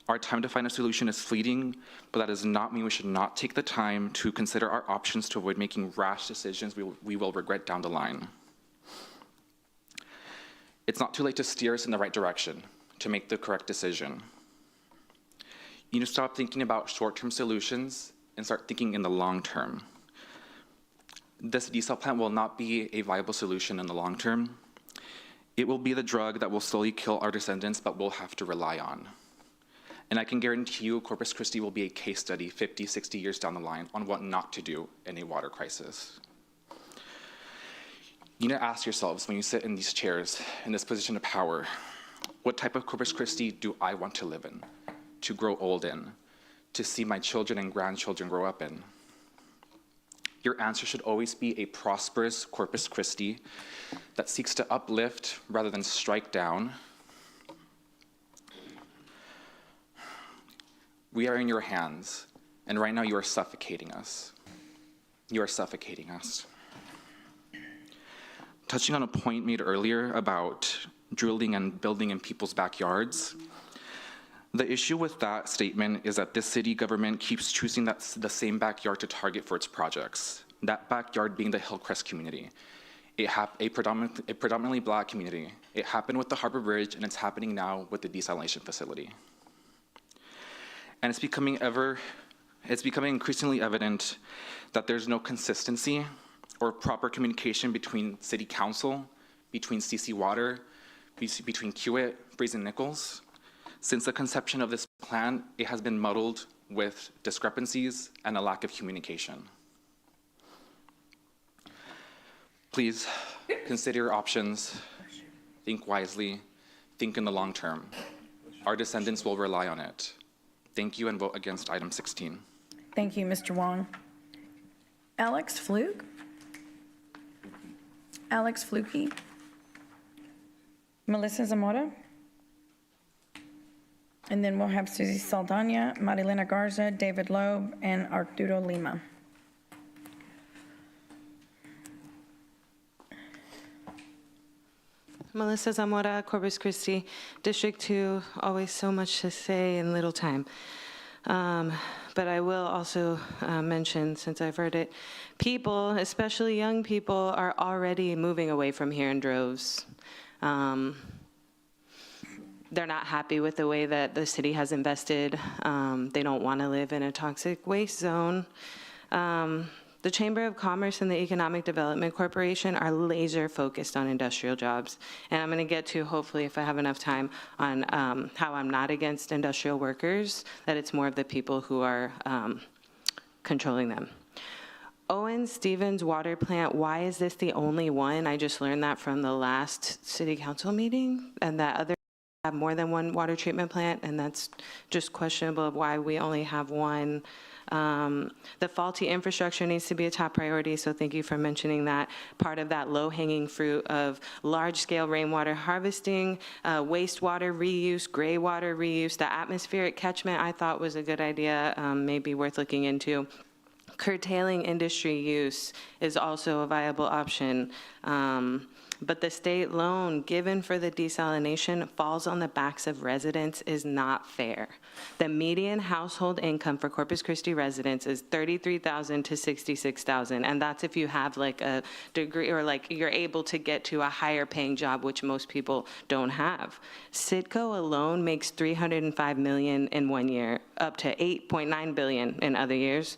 Our time to find a solution is fleeting, but that does not mean we should not take the time to consider our options to avoid making rash decisions we will regret down the line. It's not too late to steer us in the right direction, to make the correct decision. You need to stop thinking about short-term solutions and start thinking in the long term. This desal plant will not be a viable solution in the long term. It will be the drug that will slowly kill our descendants, but we'll have to rely on. And I can guarantee you Corpus Christi will be a case study 50, 60 years down the line on what not to do in a water crisis. You need to ask yourselves when you sit in these chairs, in this position of power, what type of Corpus Christi do I want to live in, to grow old in, to see my children and grandchildren grow up in? Your answer should always be a prosperous Corpus Christi that seeks to uplift rather than strike down. We are in your hands, and right now you are suffocating us. You are suffocating us. Touching on a point made earlier about drilling and building in people's backyards, the issue with that statement is that this city government keeps choosing the same backyard to target for its projects, that backyard being the Hillcrest community, a predominantly Black community. It happened with the Harbor Bridge, and it's happening now with the desalination facility. And it's becoming increasingly evident that there's no consistency or proper communication between City Council, between CC Water, between Kiewit, Fraser Nichols. Since the conception of this plan, it has been muddled with discrepancies and a lack of communication. Please consider your options, think wisely, think in the long term. Our descendants will rely on it. Thank you, and vote against item 16. Thank you, Mr. Wong. Alex Fluke? Alex Fluke? Melissa Zamora? And then we'll have Susie Saldana, Marilena Garza, David Loeb, and Arturo Lima. Melissa Zamora, Corpus Christi, District 2, always so much to say in little time. But I will also mention, since I've heard it, people, especially young people, are already moving away from here in droves. They're not happy with the way that the city has invested. They don't want to live in a toxic waste zone. The Chamber of Commerce and the Economic Development Corporation are laser focused on industrial jobs. And I'm going to get to, hopefully, if I have enough time, on how I'm not against industrial workers, that it's more of the people who are controlling them. Owen Stevens Water Plant, why is this the only one? I just learned that from the last city council meeting, and that other have more than one water treatment plant, and that's just questionable of why we only have one. The faulty infrastructure needs to be a top priority, so thank you for mentioning that. Part of that low-hanging fruit of large-scale rainwater harvesting, wastewater reuse, gray water reuse, the atmospheric catchment I thought was a good idea, maybe worth looking into. Curtailing industry use is also a viable option. But the state loan given for the desalination falls on the backs of residents is not fair. The median household income for Corpus Christi residents is $33,000 to $66,000, and that's if you have like a degree or like you're able to get to a higher paying job, which most people don't have. Citgo alone makes $305 million in 1 year, up to $8.9 billion in other years.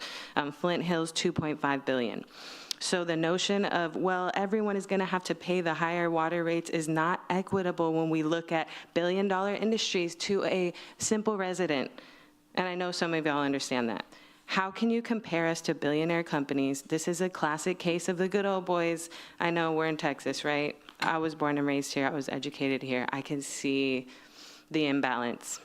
Flint Hills, $2.5 billion. So the notion of, well, everyone is going to have to pay the higher water rates is not equitable when we look at billion-dollar industries to a simple resident. And I know some of y'all understand that. How can you compare us to billionaire companies? This is a classic case of the good old boys. I know we're in Texas, right? I was born and raised here. I was educated here. I can see the imbalance.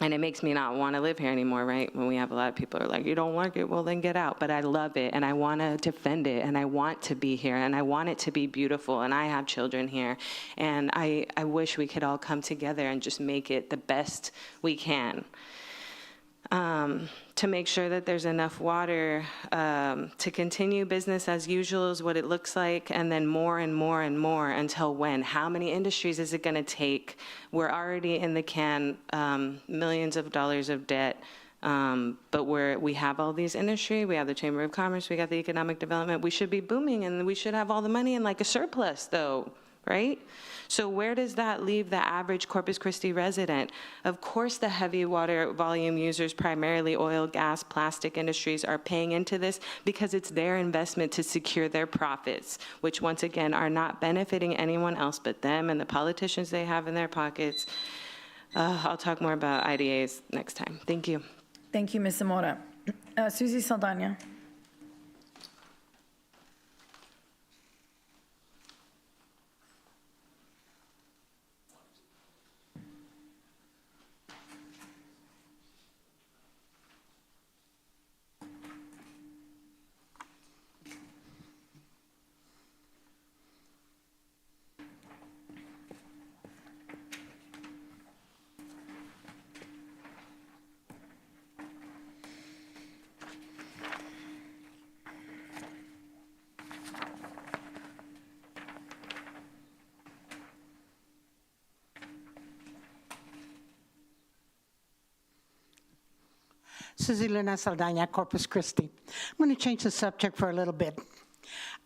And it makes me not want to live here anymore, right? When we have a lot of people who are like, you don't like it, well then get out. But I love it, and I want to defend it, and I want to be here, and I want it to be beautiful, and I have children here. And I wish we could all come together and just make it the best we can. To make sure that there's enough water to continue business as usual is what it looks like, and then more and more and more until when? How many industries is it going to take? We're already in the can, millions of dollars of debt, but we have all these industry, we have the Chamber of Commerce, we got the economic development, we should be booming, and we should have all the money in like a surplus though, right? So where does that leave the average Corpus Christi resident? Of course, the heavy water volume users, primarily oil, gas, plastic industries, are paying into this because it's their investment to secure their profits, which once again are not benefiting anyone else but them and the politicians they have in their pockets. I'll talk more about IDAs next time. Thank you. Thank you, Ms. Zamora. Susie Saldana. This is Elena Saldana, Corpus Christi. I'm going to change the subject for a little bit.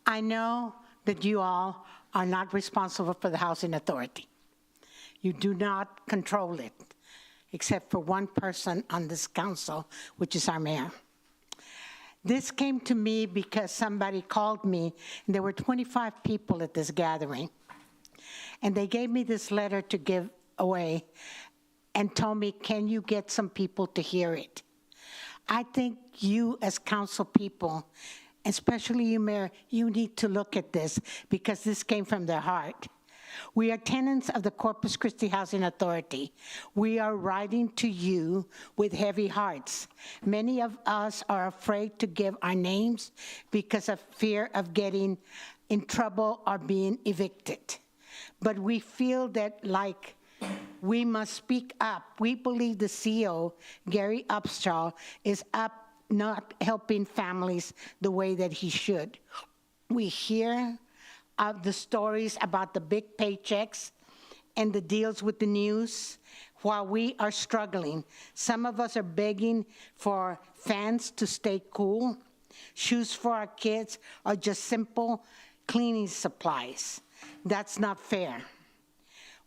I know that you all are not responsible for the Housing Authority. You do not control it, except for one person on this council, which is our mayor. This came to me because somebody called me, and there were 25 people at this gathering, and they gave me this letter to give away and told me, can you get some people to hear it? I think you as council people, especially you, Mayor, you need to look at this because this came from their heart. We are tenants of the Corpus Christi Housing Authority. We are writing to you with heavy hearts. Many of us are afraid to give our names because of fear of getting in trouble or being evicted. But we feel that like we must speak up. We believe the CEO, Gary Upshaw, is up not helping families the way that he should. We hear of the stories about the big paychecks and the deals with the news while we are struggling. Some of us are begging for fans to stay cool, shoes for our kids, or just simple cleaning supplies. That's not fair.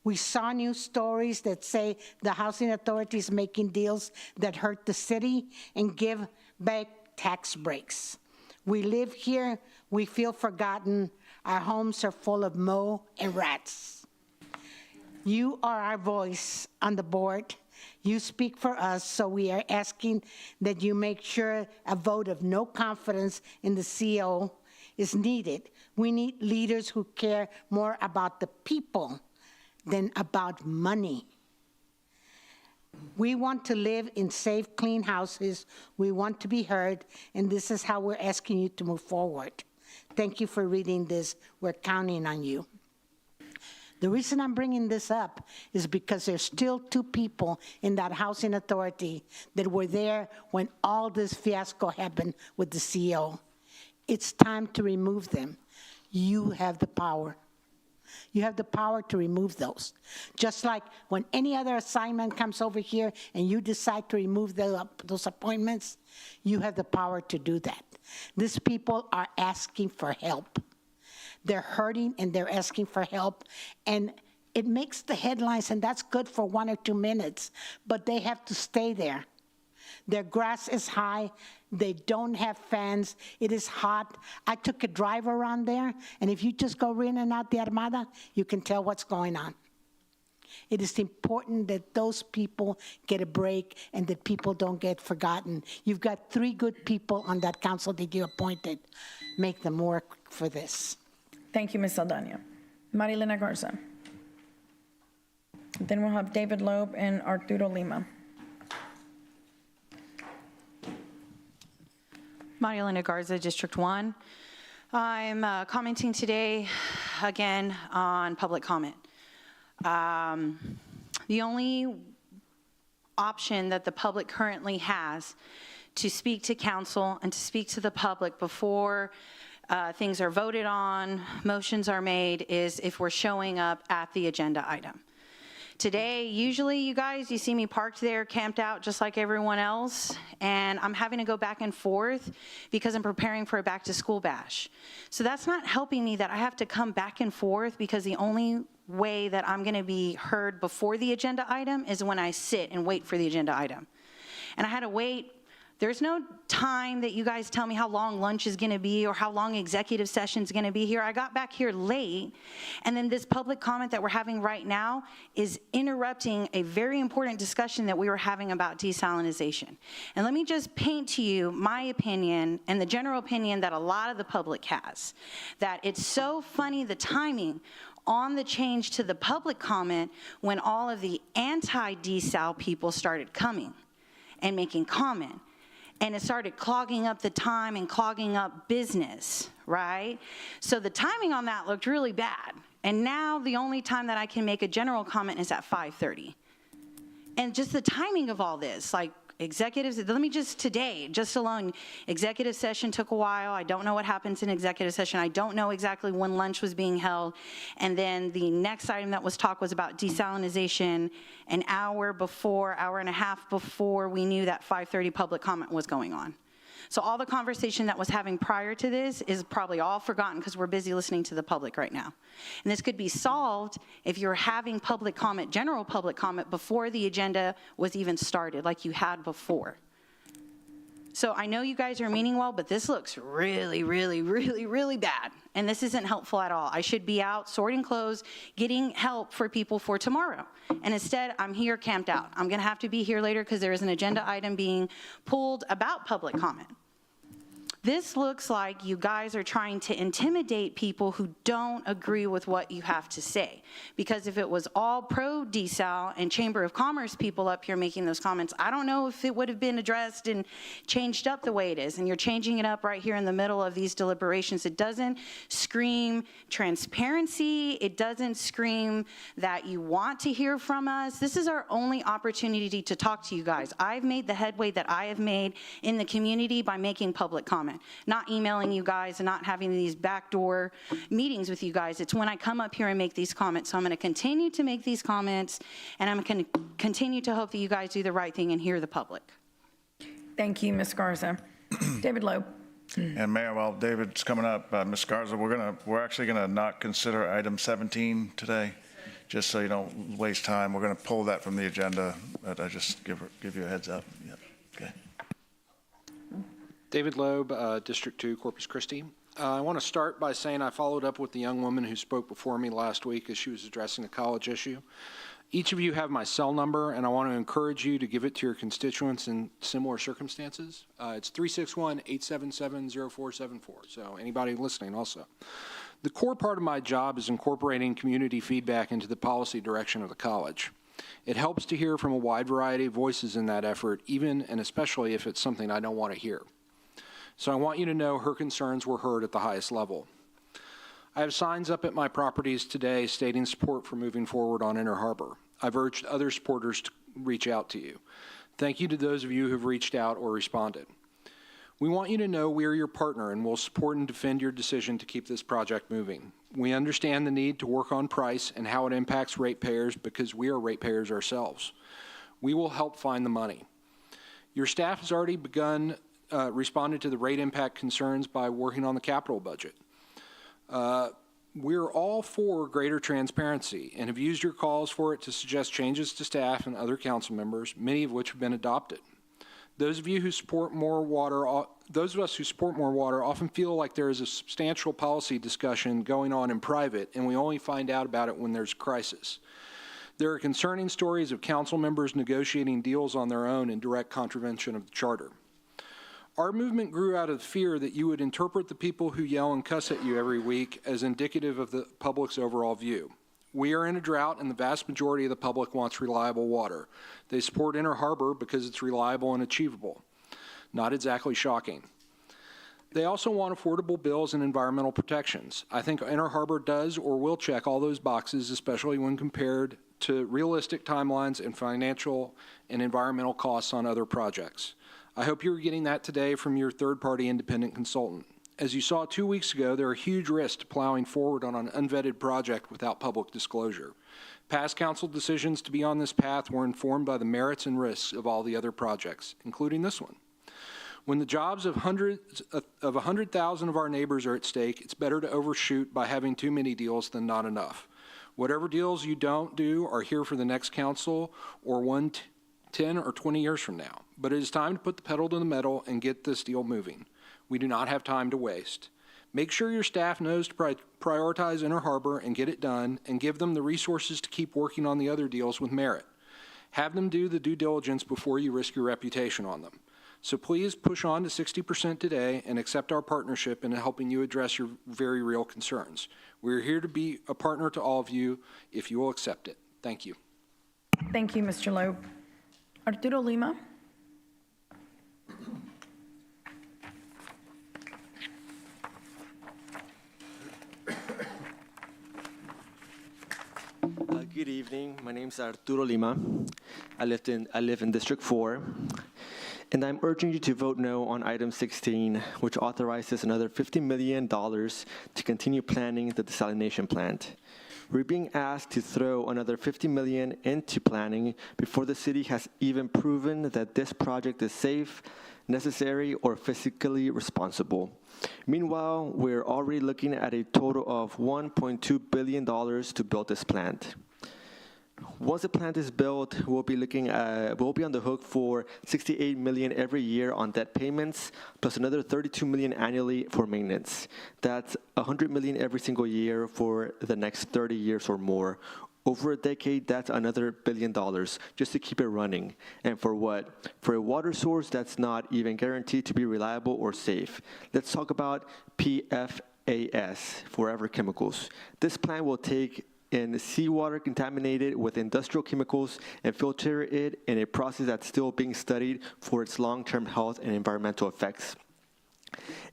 We saw news stories that say the housing authority is making deals that hurt the city and give back tax breaks. We live here, we feel forgotten, our homes are full of mold and rats. You are our voice on the board. You speak for us, so we are asking that you make sure a vote of no confidence in the CEO is needed. We need leaders who care more about the people than about money. We want to live in safe, clean houses. We want to be heard, and this is how we're asking you to move forward. Thank you for reading this. We're counting on you. The reason I'm bringing this up is because there's still 2 people in that housing authority that were there when all this fiasco happened with the CEO. It's time to remove them. You have the power. You have the power to remove those. Just like when any other assignment comes over here and you decide to remove those appointments, you have the power to do that. These people are asking for help. They're hurting and they're asking for help. And it makes the headlines, and that's good for 1 or 2 minutes, but they have to stay there. Their grass is high. They don't have fans. It is hot. I took a drive around there, and if you just go in and out the Armada, you can tell what's going on. It is important that those people get a break and that people don't get forgotten. You've got 3 good people on that council that you appointed. Make them work for this. Thank you, Ms. Saldana. Marilena Garza. Then we'll have David Loeb and Arturo Lima. Marilena Garza, District 1. I'm commenting today again on public comment. The only option that the public currently has to speak to council and to speak to the public before things are voted on, motions are made, is if we're showing up at the agenda item. Today, usually you guys, you see me parked there, camped out just like everyone else, and I'm having to go back and forth because I'm preparing for a back to school bash. So that's not helping me that I have to come back and forth because the only way that I'm gonna be heard before the agenda item is when I sit and wait for the agenda item. And I had to wait. There's no time that you guys tell me how long lunch is gonna be or how long executive session is gonna be here. I got back here late, and then this public comment that we're having right now is interrupting a very important discussion that we were having about desalinization. And let me just paint to you my opinion and the general opinion that a lot of the public has, that it's so funny the timing on the change to the public comment when all of the anti-desal people started coming and making comment. And it started clogging up the time and clogging up business, right? So the timing on that looked really bad. And now the only time that I can make a general comment is at 5:30. And just the timing of all this, like, executives, let me just today, just alone, executive session took a while. I don't know what happens in executive session. I don't know exactly when lunch was being held. And then the next item that was talked was about desalinization an hour and a half before we knew that 5:30 public comment was going on. So all the conversation that was having prior to this is probably all forgotten because we're busy listening to the public right now. And this could be solved if you're having public comment, general public comment, before the agenda was even started, like you had before. So I know you guys are meaning well, but this looks really, really, really, really bad. And this isn't helpful at all. I should be out sorting clothes, getting help for people for tomorrow. And instead, I'm here camped out. I'm gonna have to be here later because there is an agenda item being pulled about public comment. This looks like you guys are trying to intimidate people who don't agree with what you have to say. Because if it was all pro-desal and Chamber of Commerce people up here making those comments, I don't know if it would have been addressed and changed up the way it is. And you're changing it up right here in the middle of these deliberations. It doesn't scream transparency. It doesn't scream that you want to hear from us. This is our only opportunity to talk to you guys. I've made the headway that I have made in the community by making public comment. Not emailing you guys and not having these backdoor meetings with you guys. It's when I come up here and make these comments. So I'm going to continue to make these comments, and I'm going to continue to hope that you guys do the right thing and hear the public. Thank you, Ms. Garza. David Loeb. And Mayor, while David's coming up, Ms. Garza, we're actually going to not consider item 17 today, just so you don't waste time. We're going to pull that from the agenda, but I just give you a heads up. Yep. Okay. David Loeb, District 2, Corpus Christi. I want to start by saying I followed up with the young woman who spoke before me last week as she was addressing a college issue. Each of you have my cell number, and I want to encourage you to give it to your constituents in similar circumstances. It's 361-877-0474, so anybody listening also. The core part of my job is incorporating community feedback into the policy direction of the college. It helps to hear from a wide variety of voices in that effort, even and especially if it's something I don't want to hear. So I want you to know her concerns were heard at the highest level. I have signs up at my properties today stating support for moving forward on Inner Harbor. I've urged other supporters to reach out to you. Thank you to those of you who've reached out or responded. We want you to know we are your partner and will support and defend your decision to keep this project moving. We understand the need to work on price and how it impacts ratepayers because we are ratepayers ourselves. We will help find the money. Your staff has already responded to the rate impact concerns by working on the capital budget. We're all for greater transparency and have used your calls for it to suggest changes to staff and other council members, many of which have been adopted. Those of us who support more water often feel like there is a substantial policy discussion going on in private and we only find out about it when there's a crisis. There are concerning stories of council members negotiating deals on their own in direct contravention of the charter. Our movement grew out of fear that you would interpret the people who yell and cuss at you every week as indicative of the public's overall view. We are in a drought, and the vast majority of the public wants reliable water. They support Inner Harbor because it's reliable and achievable. Not exactly shocking. They also want affordable bills and environmental protections. I think Inner Harbor does or will check all those boxes, especially when compared to realistic timelines and financial and environmental costs on other projects. I hope you're getting that today from your third-party independent consultant. As you saw 2 weeks ago, there are huge risks to plowing forward on an unvetted project without public disclosure. Past council decisions to be on this path were informed by the merits and risks of all the other projects, including this one. When the jobs of 100,000 of our neighbors are at stake, it's better to overshoot by having too many deals than not enough. Whatever deals you don't do are here for the next council or 10 or 20 years from now. But it is time to put the pedal to the metal and get this deal moving. We do not have time to waste. Make sure your staff knows to prioritize Inner Harbor and get it done, and give them the resources to keep working on the other deals with merit. Have them do the due diligence before you risk your reputation on them. So please push on to 60% today and accept our partnership in helping you address your very real concerns. We're here to be a partner to all of you if you will accept it. Thank you. Thank you, Mr. Loeb. Arturo Lima. Good evening. My name is Arturo Lima. I live in District 4, and I'm urging you to vote no on item 16, which authorizes another $50 million to continue planning the desalination plant. We're being asked to throw another $50 million into planning before the city has even proven that this project is safe, necessary, or fiscally responsible. Meanwhile, we're already looking at a total of $1.2 billion to build this plant. Once the plant is built, we'll be on the hook for $68 million every year on debt payments, plus another $32 million annually for maintenance. That's $100 million every single year for the next 30 years or more. Over a decade, that's another $1 billion just to keep it running. And for what? For a water source that's not even guaranteed to be reliable or safe. Let's talk about PFAS, forever chemicals. This plant will take in seawater contaminated with industrial chemicals and filter it in a process that's still being studied for its long-term health and environmental effects.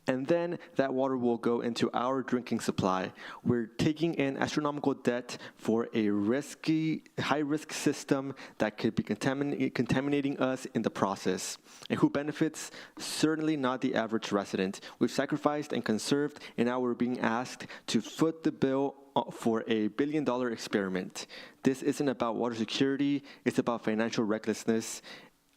And then that water will go into our drinking supply. We're taking in astronomical debt for a risky, high-risk system that could be contaminating us in the process. And who benefits? Certainly not the average resident. We've sacrificed and conserved, and now we're being asked to foot the bill for a $1 billion experiment. This isn't about water security, it's about financial recklessness,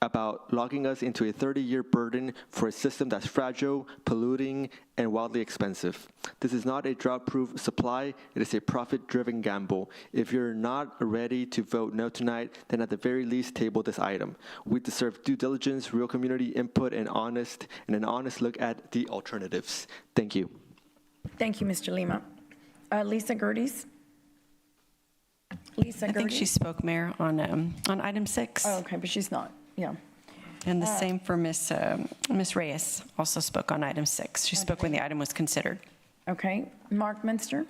about locking us into a 30-year burden for a system that's fragile, polluting, and wildly expensive. This is not a drought-proof supply, it is a profit-driven gamble. If you're not ready to vote no tonight, then at the very least table this item. We deserve due diligence, real community input, and an honest look at the alternatives. Thank you. Thank you, Mr. Lima. Lisa Gerdes? Lisa Gerdes? I think she spoke, Mayor, on item 6. Oh, okay, but she's not, yeah. And the same for Ms. Reyes, also spoke on item 6. She spoke when the item was considered. Okay, Mark Minster?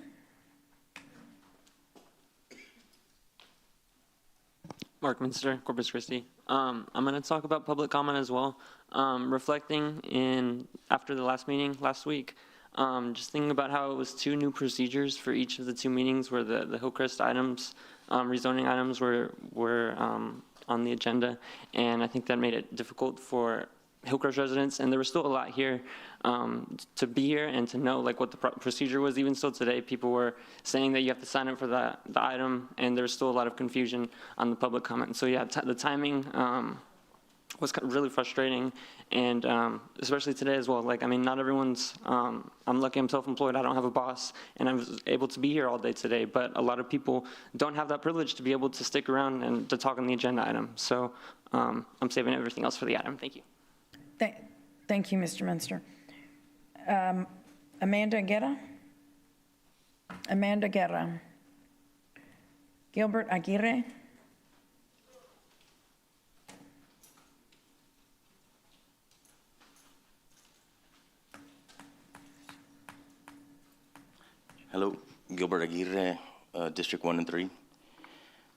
Mark Minster, Corpus Christi. I'm going to talk about public comment as well. Reflecting after the last meeting last week, just thinking about how it was 2 new procedures for each of the 2 meetings where the Hillcrest items, rezoning items were on the agenda, and I think that made it difficult for Hillcrest residents, and there was still a lot here to be here and to know like what the procedure was. Even still today, people were saying that you have to sign up for the item, and there's still a lot of confusion on the public comment. So yeah, the timing was really frustrating, and especially today as well. Like, I mean, not everyone's, I'm lucky I'm self-employed, I don't have a boss, and I was able to be here all day today, but a lot of people don't have that privilege to be able to stick around and to talk on the agenda item. So I'm saving everything else for the item. Thank you. Thank you, Mr. Minster. Amanda Guerra? Amanda Guerra. Gilbert Aguirre? Hello, Gilbert Aguirre, District 1 and 3.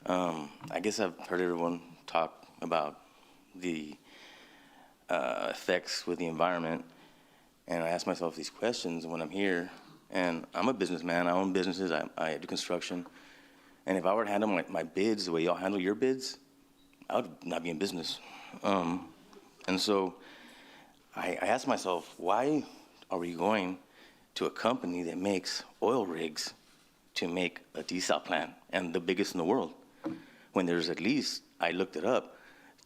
I guess I've heard everyone talk about the effects with the environment, and I ask myself these questions when I'm here. And I'm a businessman, I own businesses, I do construction, and if I were to handle my bids the way y'all handle your bids, I would not be in business. And so I ask myself, why are we going to a company that makes oil rigs to make a desal plant, and the biggest in the world, when there's at least, I looked it up,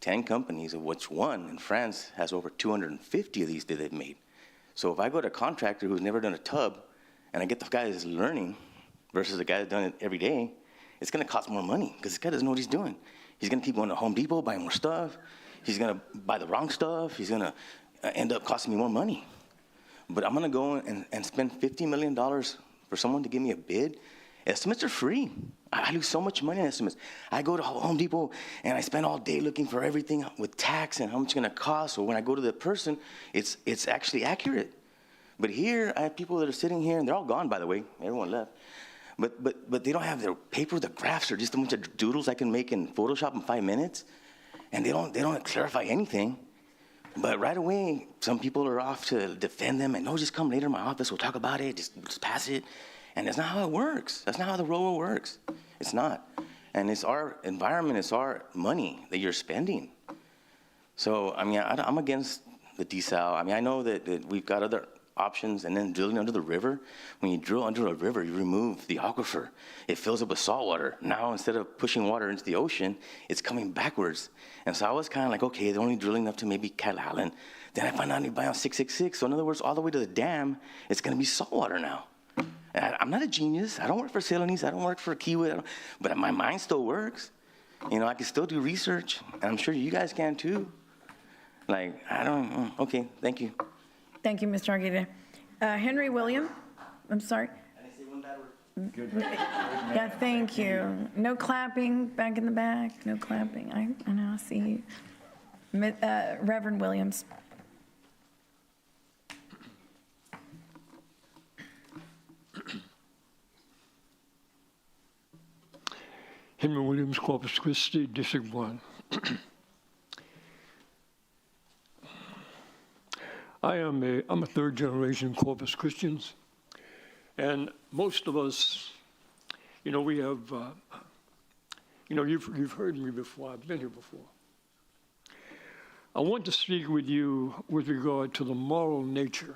10 companies, of which one in France has over 250 of these that they've made. So if I go to a contractor who's never done a tub, and I get the guy that's learning versus the guy that's done it every day, it's gonna cost more money, because this guy doesn't know what he's doing. He's gonna keep going to Home Depot, buying more stuff, he's gonna buy the wrong stuff, he's gonna end up costing me more money. But I'm gonna go and spend $50 million for someone to give me a bid. Estimates are free. I lose so much money in estimates. I go to Home Depot and I spend all day looking for everything with tax and how much it's gonna cost. So when I go to the person, it's actually accurate. But here, I have people that are sitting here, and they're all gone, by the way. Everyone left. But they don't have their paper, the graphs are just a bunch of doodles I can make in Photoshop in 5 minutes. And they don't clarify anything. But right away, some people are off to defend them, and no, just come later in my office, we'll talk about it, just pass it. And that's not how it works. That's not how the railroad works. It's not. And it's our environment, it's our money that you're spending. So, I mean, I'm against the desal. I mean, I know that we've got other options, and then drilling under the river. When you drill under a river, you remove the aquifer. It fills up with salt water. Now, instead of pushing water into the ocean, it's coming backwards. And so I was kind of like, okay, they're only drilling up to maybe Cat Island. Then I find out by on 666. So in other words, all the way to the dam, it's going to be salt water now. And I'm not a genius. I don't work for Celanese. I don't work for Kiwi. But my mind still works. You know, I can still do research, and I'm sure you guys can too. Like, okay, thank you. Thank you, Mr. Argueta. Henry William, I'm sorry. Yeah, thank you. No clapping back in the back, no clapping. I know, I see you. Reverend Williams. Henry Williams, Corpus Christi, District 1. I'm a third generation Corpus Christians, and most of us, you know, we have, you know, you've heard me before. I've been here before. I want to speak with you with regard to the moral nature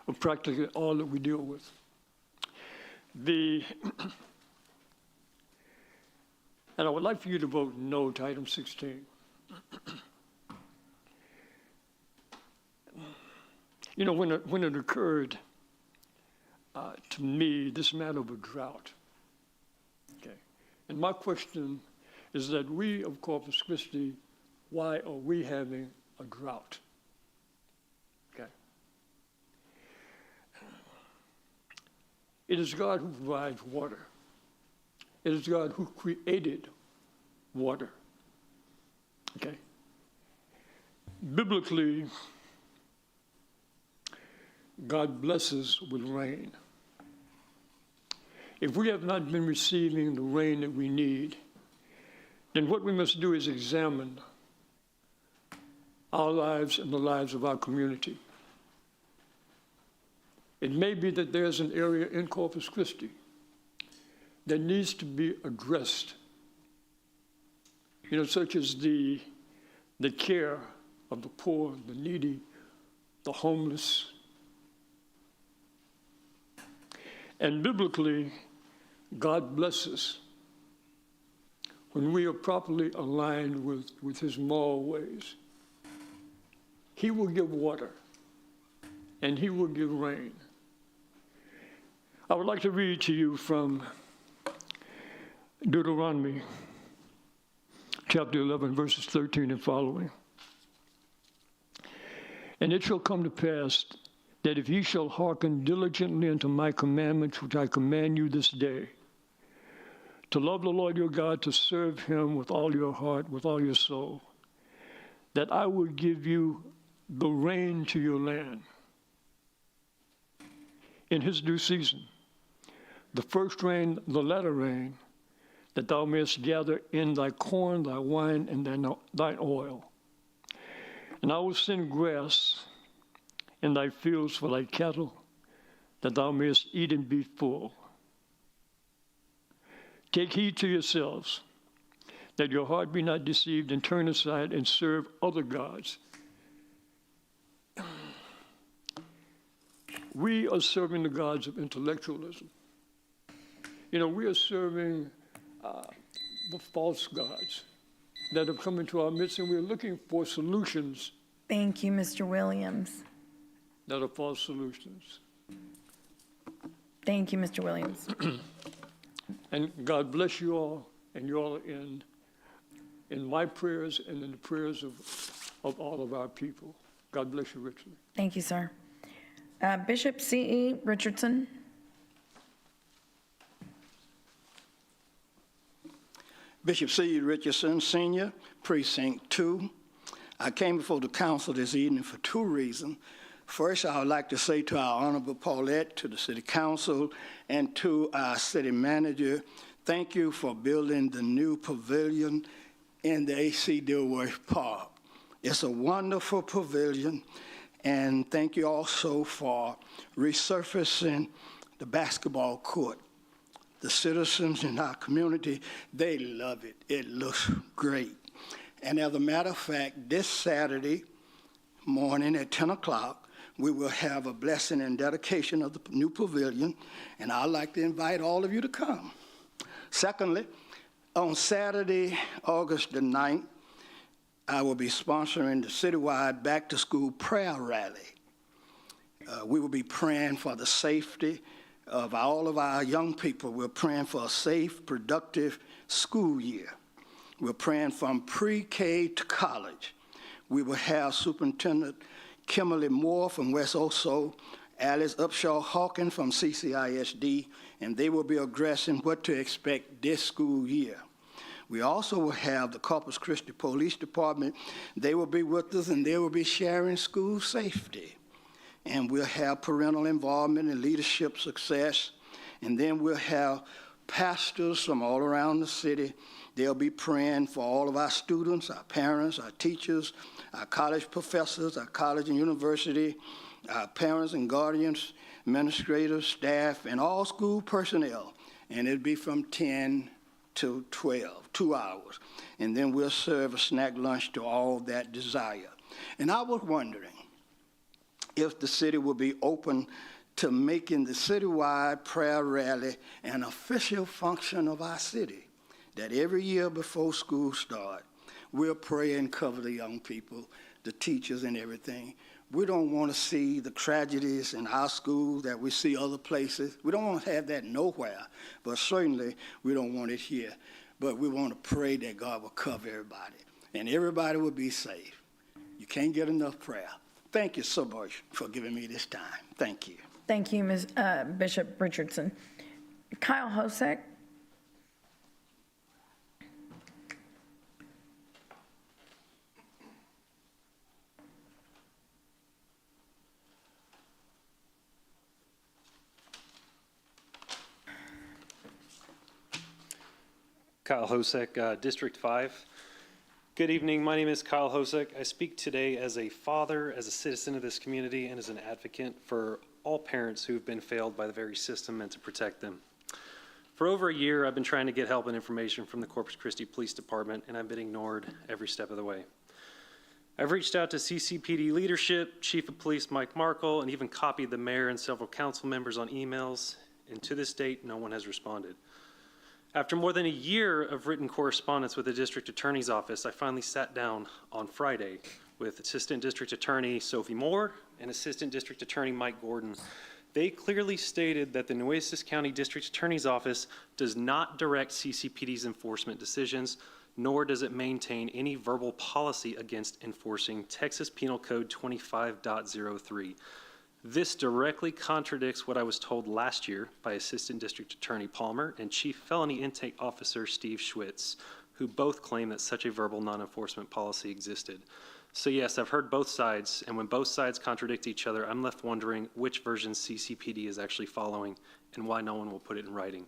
of practically all that we deal with. And I would like for you to vote no to item 16. You know, when it occurred to me, this matter of a drought, okay, and my question is that we of Corpus Christi, why are we having a drought? Okay. It is God who provides water. It is God who created water. Okay. Biblically, God blesses with rain. If we have not been receiving the rain that we need, then what we must do is examine our lives and the lives of our community. It may be that there's an area in Corpus Christi that needs to be addressed, you know, such as the care of the poor, the needy, the homeless. And biblically, God blesses when we are properly aligned with his moral ways. He will give water, and he will give rain. I would like to read to you from Deuteronomy chapter 11, verses 13 and following. And it shall come to pass that if ye shall hearken diligently unto my commandments, which I command you this day, to love the Lord your God, to serve him with all your heart, with all your soul, that I will give you the rain to your land in his due season, the first rain, the latter rain, that thou mayest gather in thy corn, thy wine, and thine oil. And I will send grass in thy fields for thy cattle, that thou mayest eat and be full. Take heed to yourselves, that your heart be not deceived, and turn aside and serve other gods. We are serving the gods of intellectualism. You know, we are serving the false gods that have come into our midst, and we're looking for solutions. Thank you, Mr. Williams. That are false solutions. Thank you, Mr. Williams. And God bless you all, and you all in my prayers and in the prayers of all of our people. God bless you richly. Thank you, sir. Bishop C.E. Richardson. Bishop C. Richardson, Senior, Precinct 2. I came before the council this evening for two reasons. First, I would like to say to our Honorable Paulette, to the City Council, and to our City Manager, thank you for building the new pavilion in the A.C. Dilworth Park. It's a wonderful pavilion, and thank you also for resurfacing the basketball court. The citizens in our community, they love it. It looks great. And as a matter of fact, this Saturday morning at 10 o'clock, we will have a blessing and dedication of the new pavilion, and I'd like to invite all of you to come. Secondly, on Saturday, August the 9th, I will be sponsoring the citywide back-to-school prayer rally. We will be praying for the safety of all of our young people. We're praying for a safe, productive school year. We're praying from pre-K to college. We will have Superintendent Kimberly Moore from West Oso, Alice Upshaw Hawkins from CCISD, and they will be addressing what to expect this school year. We also will have the Corpus Christi Police Department. They will be with us, and they will be sharing school safety. And we'll have parental involvement and leadership success. And then we'll have pastors from all around the city. They'll be praying for all of our students, our parents, our teachers, our college professors, our college and university, our parents and guardians, administrators, staff, and all school personnel. And it'll be from 10 to 12, 2 hours. And then we'll serve a snack lunch to all that desire. And I was wondering if the city will be open to making the citywide prayer rally an official function of our city, that every year before school starts, we'll pray and cover the young people, the teachers and everything. We don't want to see the tragedies in our schools that we see other places. We don't want to have that nowhere, but certainly we don't want it here. But we want to pray that God will cover everybody, and everybody will be safe. You can't get enough prayer. Thank you so much for giving me this time. Thank you. Thank you, Bishop Richardson. Kyle Hosek. Kyle Hosek, District 5. Good evening. My name is Kyle Hosek. I speak today as a father, as a citizen of this community, and as an advocate for all parents who have been failed by the very system and to protect them. For over a year, I've been trying to get help and information from the Corpus Christi Police Department, and I've been ignored every step of the way. I've reached out to CCPD leadership, Chief of Police Mike Markle, and even copied the mayor and several council members on emails, and to this date, no one has responded. After more than a year of written correspondence with the District Attorney's Office, I finally sat down on Friday with Assistant District Attorney Sophie Moore and Assistant District Attorney Mike Gordon. They clearly stated that the Nueces County District Attorney's Office does not direct CCPD's enforcement decisions, nor does it maintain any verbal policy against enforcing Texas Penal Code 25.03. This directly contradicts what I was told last year by Assistant District Attorney Palmer and Chief Felony Intake Officer Steve Schwitz, who both claim that such a verbal non-enforcement policy existed. So yes, I've heard both sides, and when both sides contradict each other, I'm left wondering which version CCPD is actually following and why no one will put it in writing.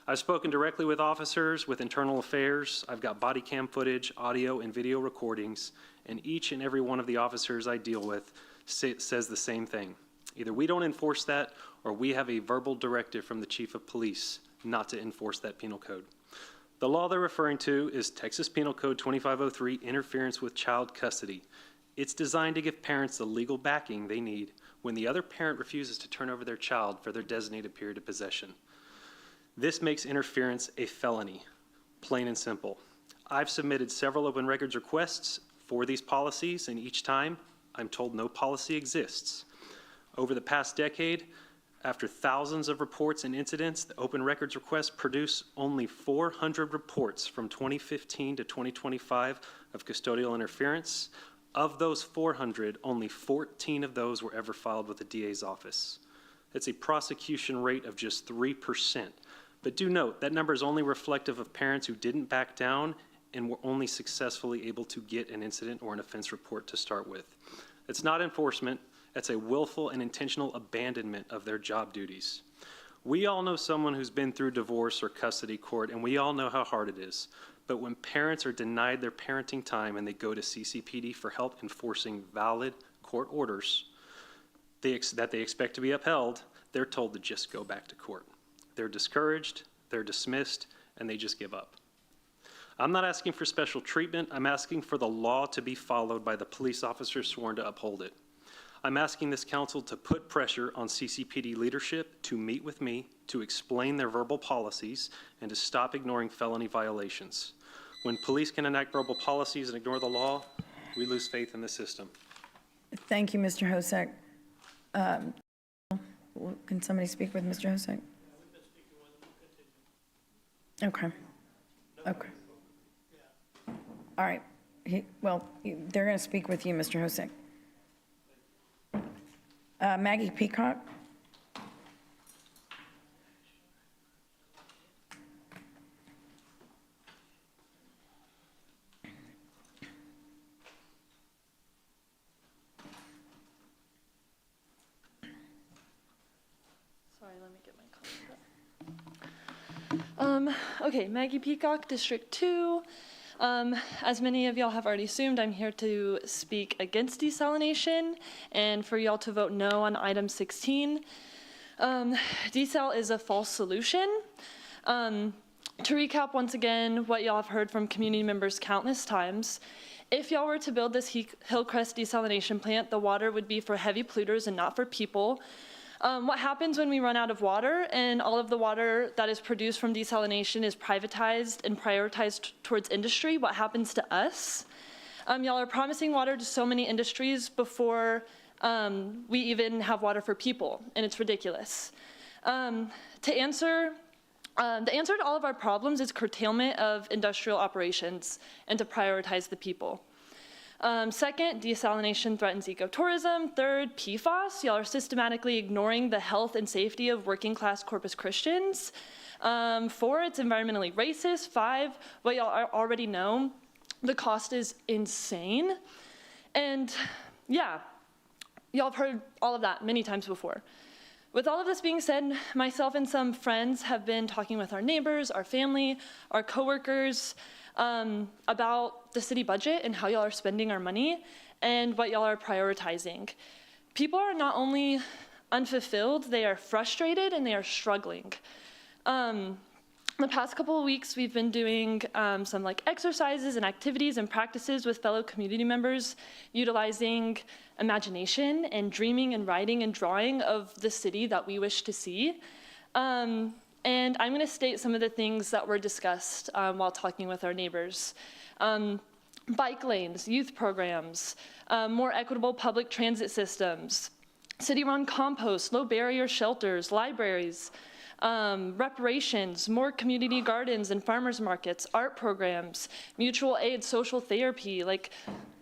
I've spoken directly with officers, with internal affairs. I've got body cam footage, audio, and video recordings, and each and every one of the officers I deal with says the same thing. Either we don't enforce that, or we have a verbal directive from the Chief of Police not to enforce that penal code. The law they're referring to is Texas Penal Code 2503, Interference with Child Custody. It's designed to give parents the legal backing they need when the other parent refuses to turn over their child for their designated period of possession. This makes interference a felony, plain and simple. I've submitted several open records requests for these policies, and each time I'm told no policy exists. Over the past decade, after thousands of reports and incidents, the open records request produced only 400 reports from 2015 to 2025 of custodial interference. Of those 400, only 14 of those were ever filed with the DA's office. That's a prosecution rate of just 3%. But do note, that number is only reflective of parents who didn't back down and were only successfully able to get an incident or an offense report to start with. It's not enforcement, it's a willful and intentional abandonment of their job duties. We all know someone who's been through divorce or custody court, and we all know how hard it is. But when parents are denied their parenting time and they go to CCPD for help enforcing valid court orders that they expect to be upheld, they're told to just go back to court. they're discouraged, they're dismissed, and they just give up. I'm not asking for special treatment. I'm asking for the law to be followed by the police officers sworn to uphold it. I'm asking this council to put pressure on CCPD leadership to meet with me, to explain their verbal policies, and to stop ignoring felony violations. When police can enact verbal policies and ignore the law, we lose faith in the system. Thank you, Mr. Hosek. Can somebody speak with Mr. Hosek? Okay. Okay. All right. They're going to speak with you, Mr. Hosek. Maggie Peacock. Sorry, let me get my comment up. Okay, Maggie Peacock, District 2. As many of y'all have already assumed, I'm here to speak against desalination and for y'all to vote no on item 16. Desal is a false solution. To recap once again what y'all have heard from community members countless times, if y'all were to build this Hillcrest desalination plant, the water would be for heavy polluters and not for people. What happens when we run out of water and all of the water that is produced from desalination is privatized and prioritized towards industry? What happens to us? Y'all are promising water to so many industries before we even have water for people, and it's ridiculous. The answer to all of our problems is curtailment of industrial operations and to prioritize the people. Second, desalination threatens ecotourism. Third, PFAS. Y'all are systematically ignoring the health and safety of working class Corpus Christians. 4, it's environmentally racist. 5, what y'all already know, the cost is insane. And yeah, y'all have heard all of that many times before. With all of this being said, myself and some friends have been talking with our neighbors, our family, our coworkers, about the city budget and how y'all are spending our money and what y'all are prioritizing. People are not only unfulfilled, they are frustrated and they are struggling. The past couple of weeks, we've been doing some exercises and activities and practices with fellow community members, utilizing imagination and dreaming and writing and drawing of the city that we wish to see. And I'm going to state some of the things that were discussed while talking with our neighbors. Bike lanes, youth programs, more equitable public transit systems, city-run compost, low-barrier shelters, libraries, reparations, more community gardens and farmers markets, art programs, mutual aid, social therapy.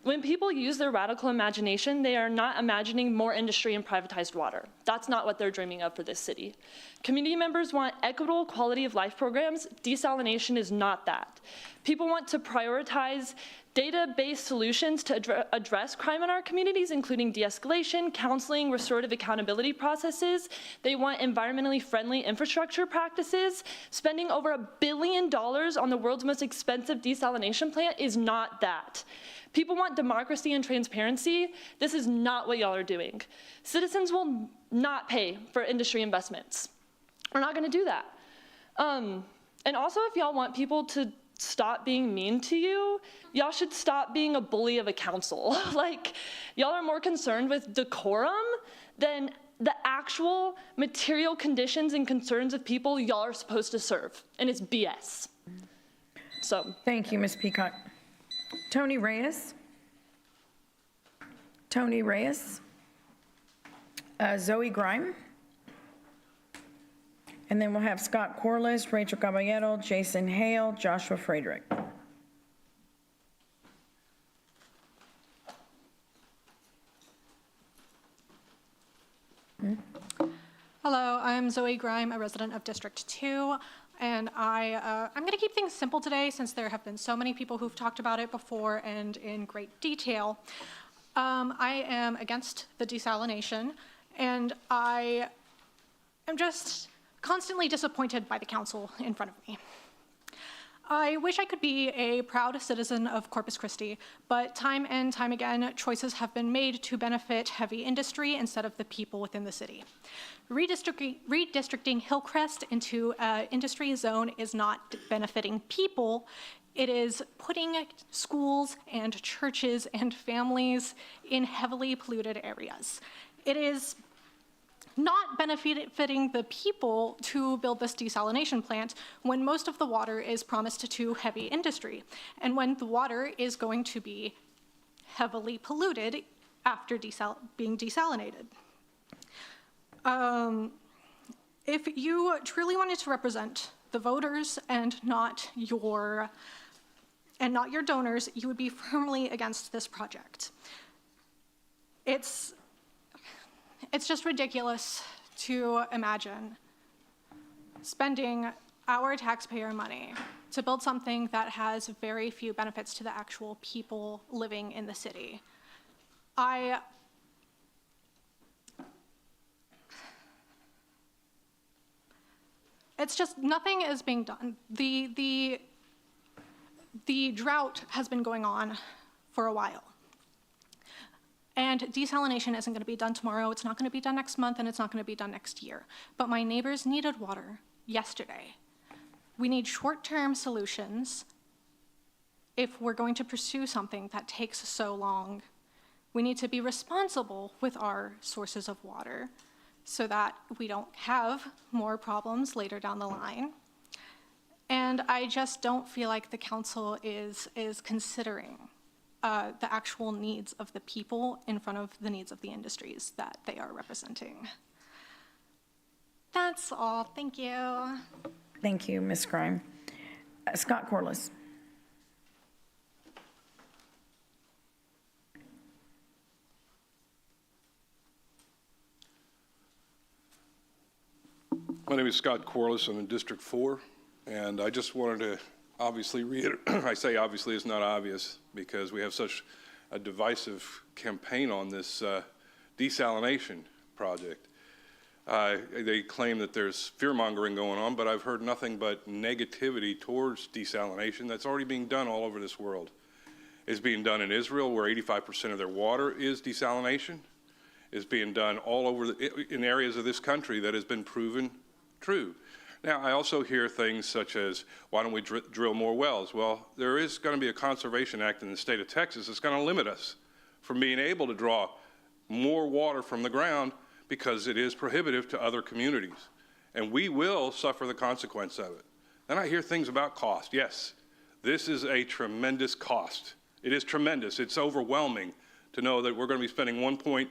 When people use their radical imagination, they are not imagining more industry and privatized water. That's not what they're dreaming of for this city. Community members want equitable quality of life programs. Desalination is not that. People want to prioritize data-based solutions to address crime in our communities, including de-escalation, counseling, restorative accountability processes. They want environmentally friendly infrastructure practices. Spending over $1 billion on the world's most expensive desalination plant is not that. People want democracy and transparency. This is not what y'all are doing. Citizens will not pay for industry investments. We're not going to do that. And also, if y'all want people to stop being mean to you, y'all should stop being a bully of a council. Y'all are more concerned with decorum than the actual material conditions and concerns of people y'all are supposed to serve, and it's BS. So. Thank you, Ms. Peacock. Tony Reyes. Tony Reyes. Zoe Grime. And then we'll have Scott Corliss, Rachel Caballero, Jason Hale, Joshua Friedrich. Hello, I'm Zoe Grime, a resident of District 2. And I'm going to keep things simple today since there have been so many people who've talked about it before and in great detail. I am against the desalination, and I am just constantly disappointed by the council in front of me. I wish I could be a proud citizen of Corpus Christi, but time and time again, choices have been made to benefit heavy industry instead of the people within the city. Redistricting Hillcrest into an industry zone is not benefiting people. It is putting schools and churches and families in heavily polluted areas. It is not benefiting the people to build this desalination plant when most of the water is promised to heavy industry, and when the water is going to be heavily polluted after being desalinated. If you truly wanted to represent the voters and not your donors, you would be firmly against this project. It's just ridiculous to imagine spending our taxpayer money to build something that has very few benefits to the actual people living in the city. It's just, nothing is being done. The drought has been going on for a while. And desalination isn't going to be done tomorrow, it's not going to be done next month, and it's not going to be done next year. But my neighbors needed water yesterday. We need short-term solutions if we're going to pursue something that takes so long. We need to be responsible with our sources of water so that we don't have more problems later down the line. And I just don't feel like the council is considering the actual needs of the people in front of the needs of the industries that they are representing. That's all. Thank you. Thank you, Ms. Grime. Scott Corliss. My name is Scott Corliss. I'm in District 4, and I just wanted to obviously reiterate, I say obviously, it's not obvious because we have such a divisive campaign on this desalination project. They claim that there's fear-mongering going on, but I've heard nothing but negativity towards desalination that's already being done all over this world. It's being done in Israel, where 85% of their water is desalination. It's being done all over in areas of this country that has been proven true. Now, I also hear things such as, why don't we drill more wells? Well, there is going to be a Conservation Act in the state of Texas that's going to limit us from being able to draw more water from the ground because it is prohibitive to other communities. And we will suffer the consequence of it. Then I hear things about cost. Yes, this is a tremendous cost. It is tremendous. It's overwhelming to know that we're going to be spending $1.2,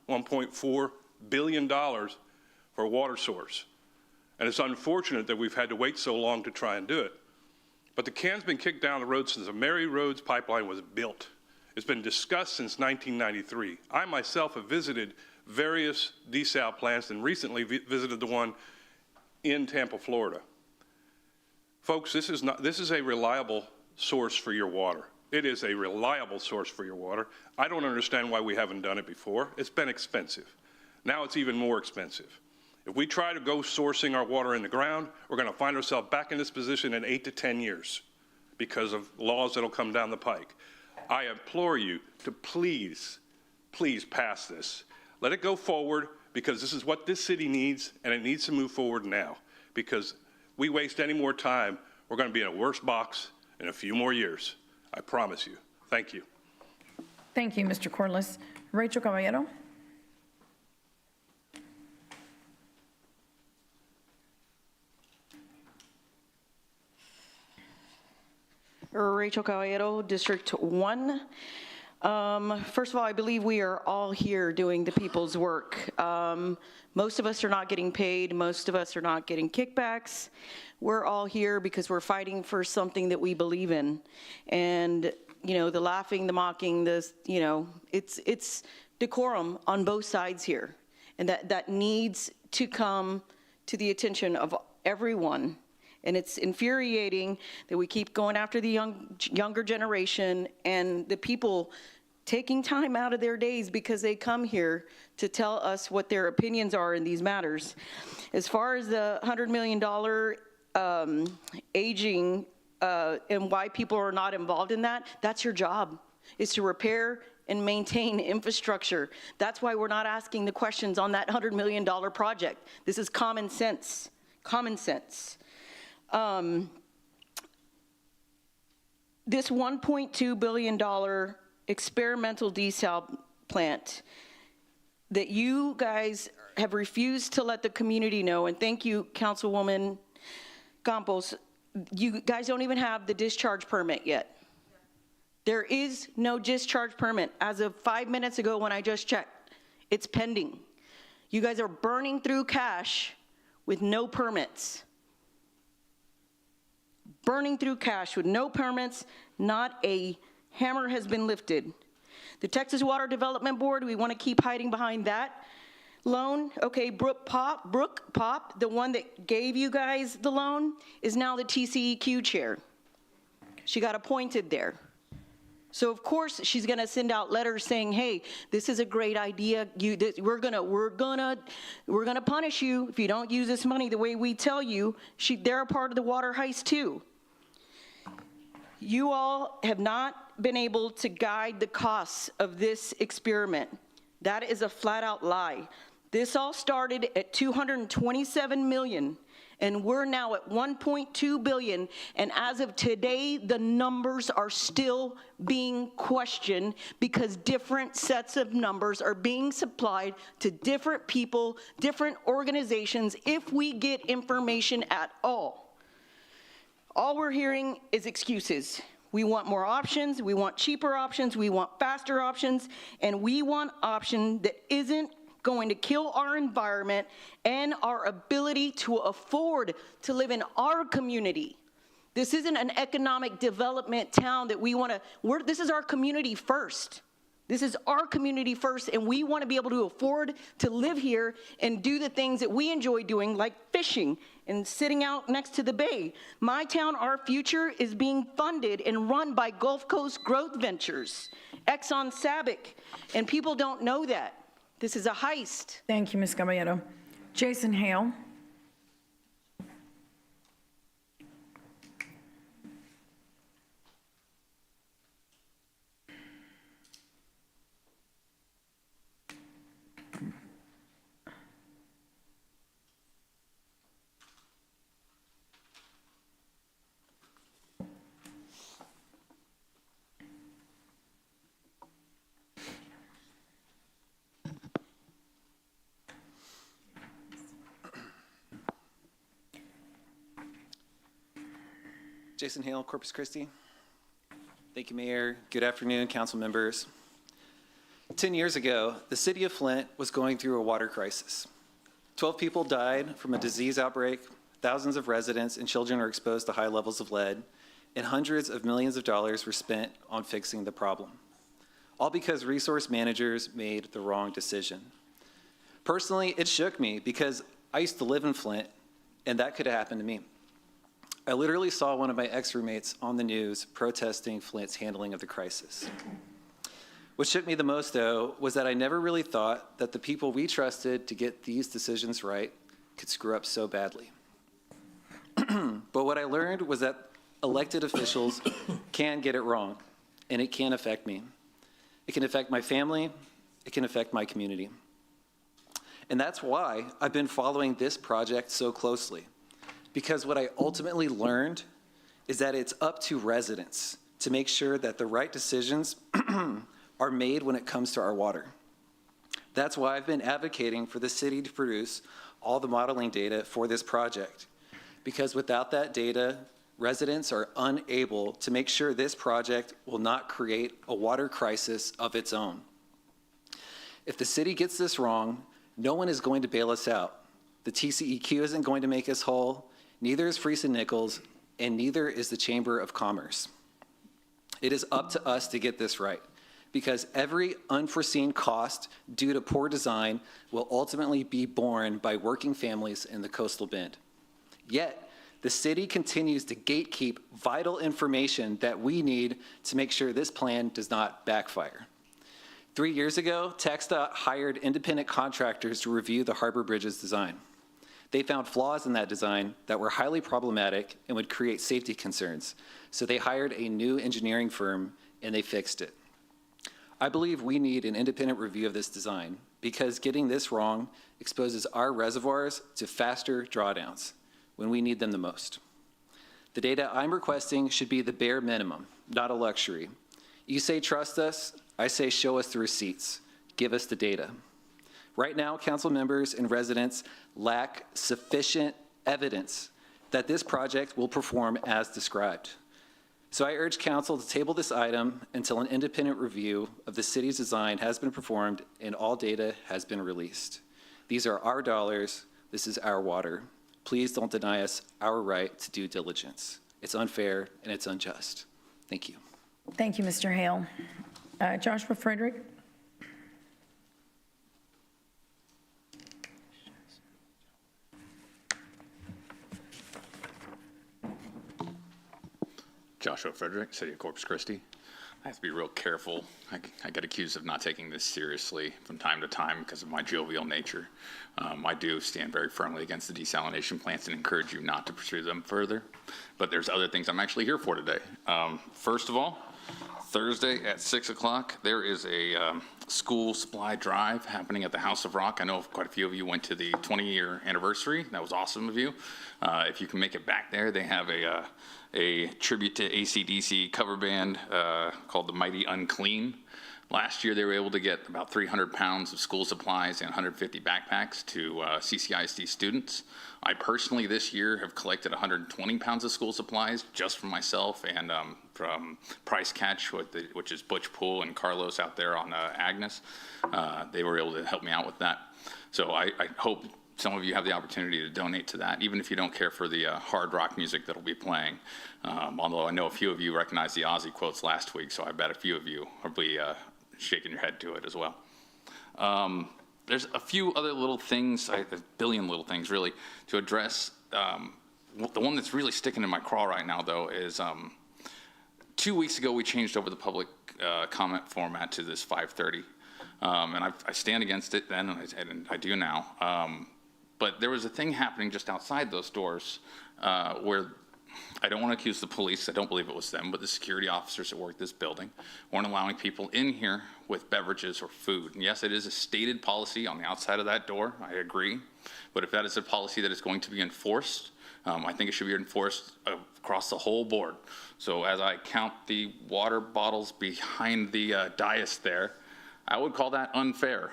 $1.4 billion for a water source. And it's unfortunate that we've had to wait so long to try and do it. But the can's been kicked down the road since the Mary Roads pipeline was built. It's been discussed since 1993. I myself have visited various desal plants and recently visited the one in Tampa, Florida. Folks, this is a reliable source for your water. It is a reliable source for your water. I don't understand why we haven't done it before. It's been expensive. Now it's even more expensive. If we try to go sourcing our water in the ground, we're going to find ourselves back in this position in 8 to 10 years because of laws that will come down the pike. I implore you to please, please pass this. Let it go forward because this is what this city needs, and it needs to move forward now. Because we waste any more time, we're going to be in a worse box in a few more years. I promise you. Thank you. Thank you, Mr. Corliss. Rachel Caballero. Rachel Caballero, District 1. First of all, I believe we are all here doing the people's work. Most of us are not getting paid. Most of us are not getting kickbacks. We're all here because we're fighting for something that we believe in. And, you know, the laughing, the mocking, it's decorum on both sides here. And that needs to come to the attention of everyone. And it's infuriating that we keep going after the younger generation and the people taking time out of their days because they come here to tell us what their opinions are in these matters. As far as the $100 million aging and why people are not involved in that, that's your job, is to repair and maintain infrastructure. That's why we're not asking the questions on that $100 million project. This is common sense, common sense. This $1.2 billion experimental desal plant that you guys have refused to let the community know, and thank you, Councilwoman Campos, you guys don't even have the discharge permit yet. There is no discharge permit. As of 5 minutes ago when I just checked, it's pending. You guys are burning through cash with no permits. Burning through cash with no permits, not a hammer has been lifted. The Texas Water Development Board, we want to keep hiding behind that loan. Okay, Brooke Pop, the one that gave you guys the loan, is now the TCEQ chair. She got appointed there. So of course she's going to send out letters saying, "Hey, this is a great idea. We're gonna punish you if you don't use this money the way we tell you." They're a part of the water heist too. You all have not been able to guide the costs of this experiment. That is a flat out lie. This all started at $227 million, and we're now at $1.2 billion, and as of today, the numbers are still being questioned because different sets of numbers are being supplied to different people, different organizations, if we get information at all. All we're hearing is excuses. We want more options, we want cheaper options, we want faster options, and we want option that isn't going to kill our environment and our ability to afford to live in our community. This isn't an economic development town that we want to, this is our community first. This is our community first, and we want to be able to afford to live here and do the things that we enjoy doing, like fishing and sitting out next to the bay. My town, Our Future, is being funded and run by Gulf Coast Growth Ventures, Exxon Sabic, and people don't know that. This is a heist. Thank you, Ms. Caballero. Jason Hale. Jason Hale, Corpus Christi. Thank you, Mayor. Good afternoon, council members. 10 years ago, the city of Flint was going through a water crisis. 12 people died from a disease outbreak, thousands of residents and children were exposed to high levels of lead, and hundreds of millions of dollars were spent on fixing the problem. All because resource managers made the wrong decision. Personally, it shook me because I used to live in Flint, and that could have happened to me. I literally saw one of my ex-roommates on the news protesting Flint's handling of the crisis. What shook me the most, though, was that I never really thought that the people we trusted to get these decisions right could screw up so badly. But what I learned was that elected officials can get it wrong, and it can affect me. It can affect my family, it can affect my community. And that's why I've been following this project so closely. Because what I ultimately learned is that it's up to residents to make sure that the right decisions are made when it comes to our water. That's why I've been advocating for the city to produce all the modeling data for this project. Because without that data, residents are unable to make sure this project will not create a water crisis of its own. If the city gets this wrong, no one is going to bail us out. The TCEQ isn't going to make us whole. Neither is Freese and Nichols, and neither is the Chamber of Commerce. It is up to us to get this right, because every unforeseen cost due to poor design will ultimately be borne by working families in the coastal bend. Yet, the city continues to gatekeep vital information that we need to make sure this plan does not backfire. 3 years ago, TxDOT hired independent contractors to review the Harbor Bridge's design. They found flaws in that design that were highly problematic and would create safety concerns. So they hired a new engineering firm and they fixed it. I believe we need an independent review of this design because getting this wrong exposes our reservoirs to faster drawdowns when we need them the most. The data I'm requesting should be the bare minimum, not a luxury. You say trust us, I say show us the receipts. Give us the data. Right now, council members and residents lack sufficient evidence that this project will perform as described. So I urge council to table this item until an independent review of the city's design has been performed and all data has been released. These are our dollars, this is our water. Please don't deny us our right to due diligence. It's unfair and it's unjust. Thank you. Thank you, Mr. Hale. Joshua Frederick. Joshua Frederick, City of Corpus Christi. I have to be real careful. I get accused of not taking this seriously from time to time because of my jovial nature. I do stand very firmly against the desalination plants and encourage you not to pursue them further. But there's other things I'm actually here for today. First of all, Thursday at 6 o'clock, there is a school supply drive happening at the House of Rock. I know quite a few of you went to the 20-year anniversary. That was awesome of you. If you can make it back there, they have a tribute to AC/DC cover band called the Mighty Unclean. Last year, they were able to get about 300 pounds of school supplies and 150 backpacks to CCISD students. I personally, this year, have collected 120 pounds of school supplies just for myself and from Price Catch, which is Butch Poole and Carlos out there on Agnes. They were able to help me out with that. So I hope some of you have the opportunity to donate to that, even if you don't care for the hard rock music that'll be playing. Although I know a few of you recognized the Ozzy quotes last week, so I bet a few of you will be shaking your head to it as well. There's a few other little things, a billion little things really, to address. The one that's really sticking in my craw right now, though, is 2 weeks ago we changed over the public comment format to this 5:30. And I stand against it then, and I do now. But there was a thing happening just outside those doors where I don't want to accuse the police. I don't believe it was them, but the security officers that work this building weren't allowing people in here with beverages or food. And yes, it is a stated policy on the outside of that door. I agree. But if that is a policy that is going to be enforced, I think it should be enforced across the whole board. So as I count the water bottles behind the dais there, I would call that unfair.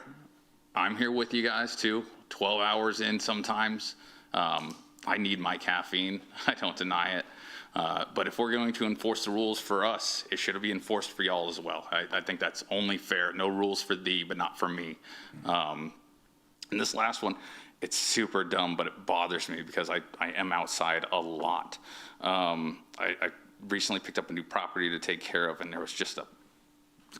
I'm here with you guys too, 12 hours in sometimes. I need my caffeine, I don't deny it. But if we're going to enforce the rules for us, it should be enforced for y'all as well. I think that's only fair. No rules for thee, but not for me. And this last one, it's super dumb, but it bothers me because I am outside a lot. I recently picked up a new property to take care of, and there was just a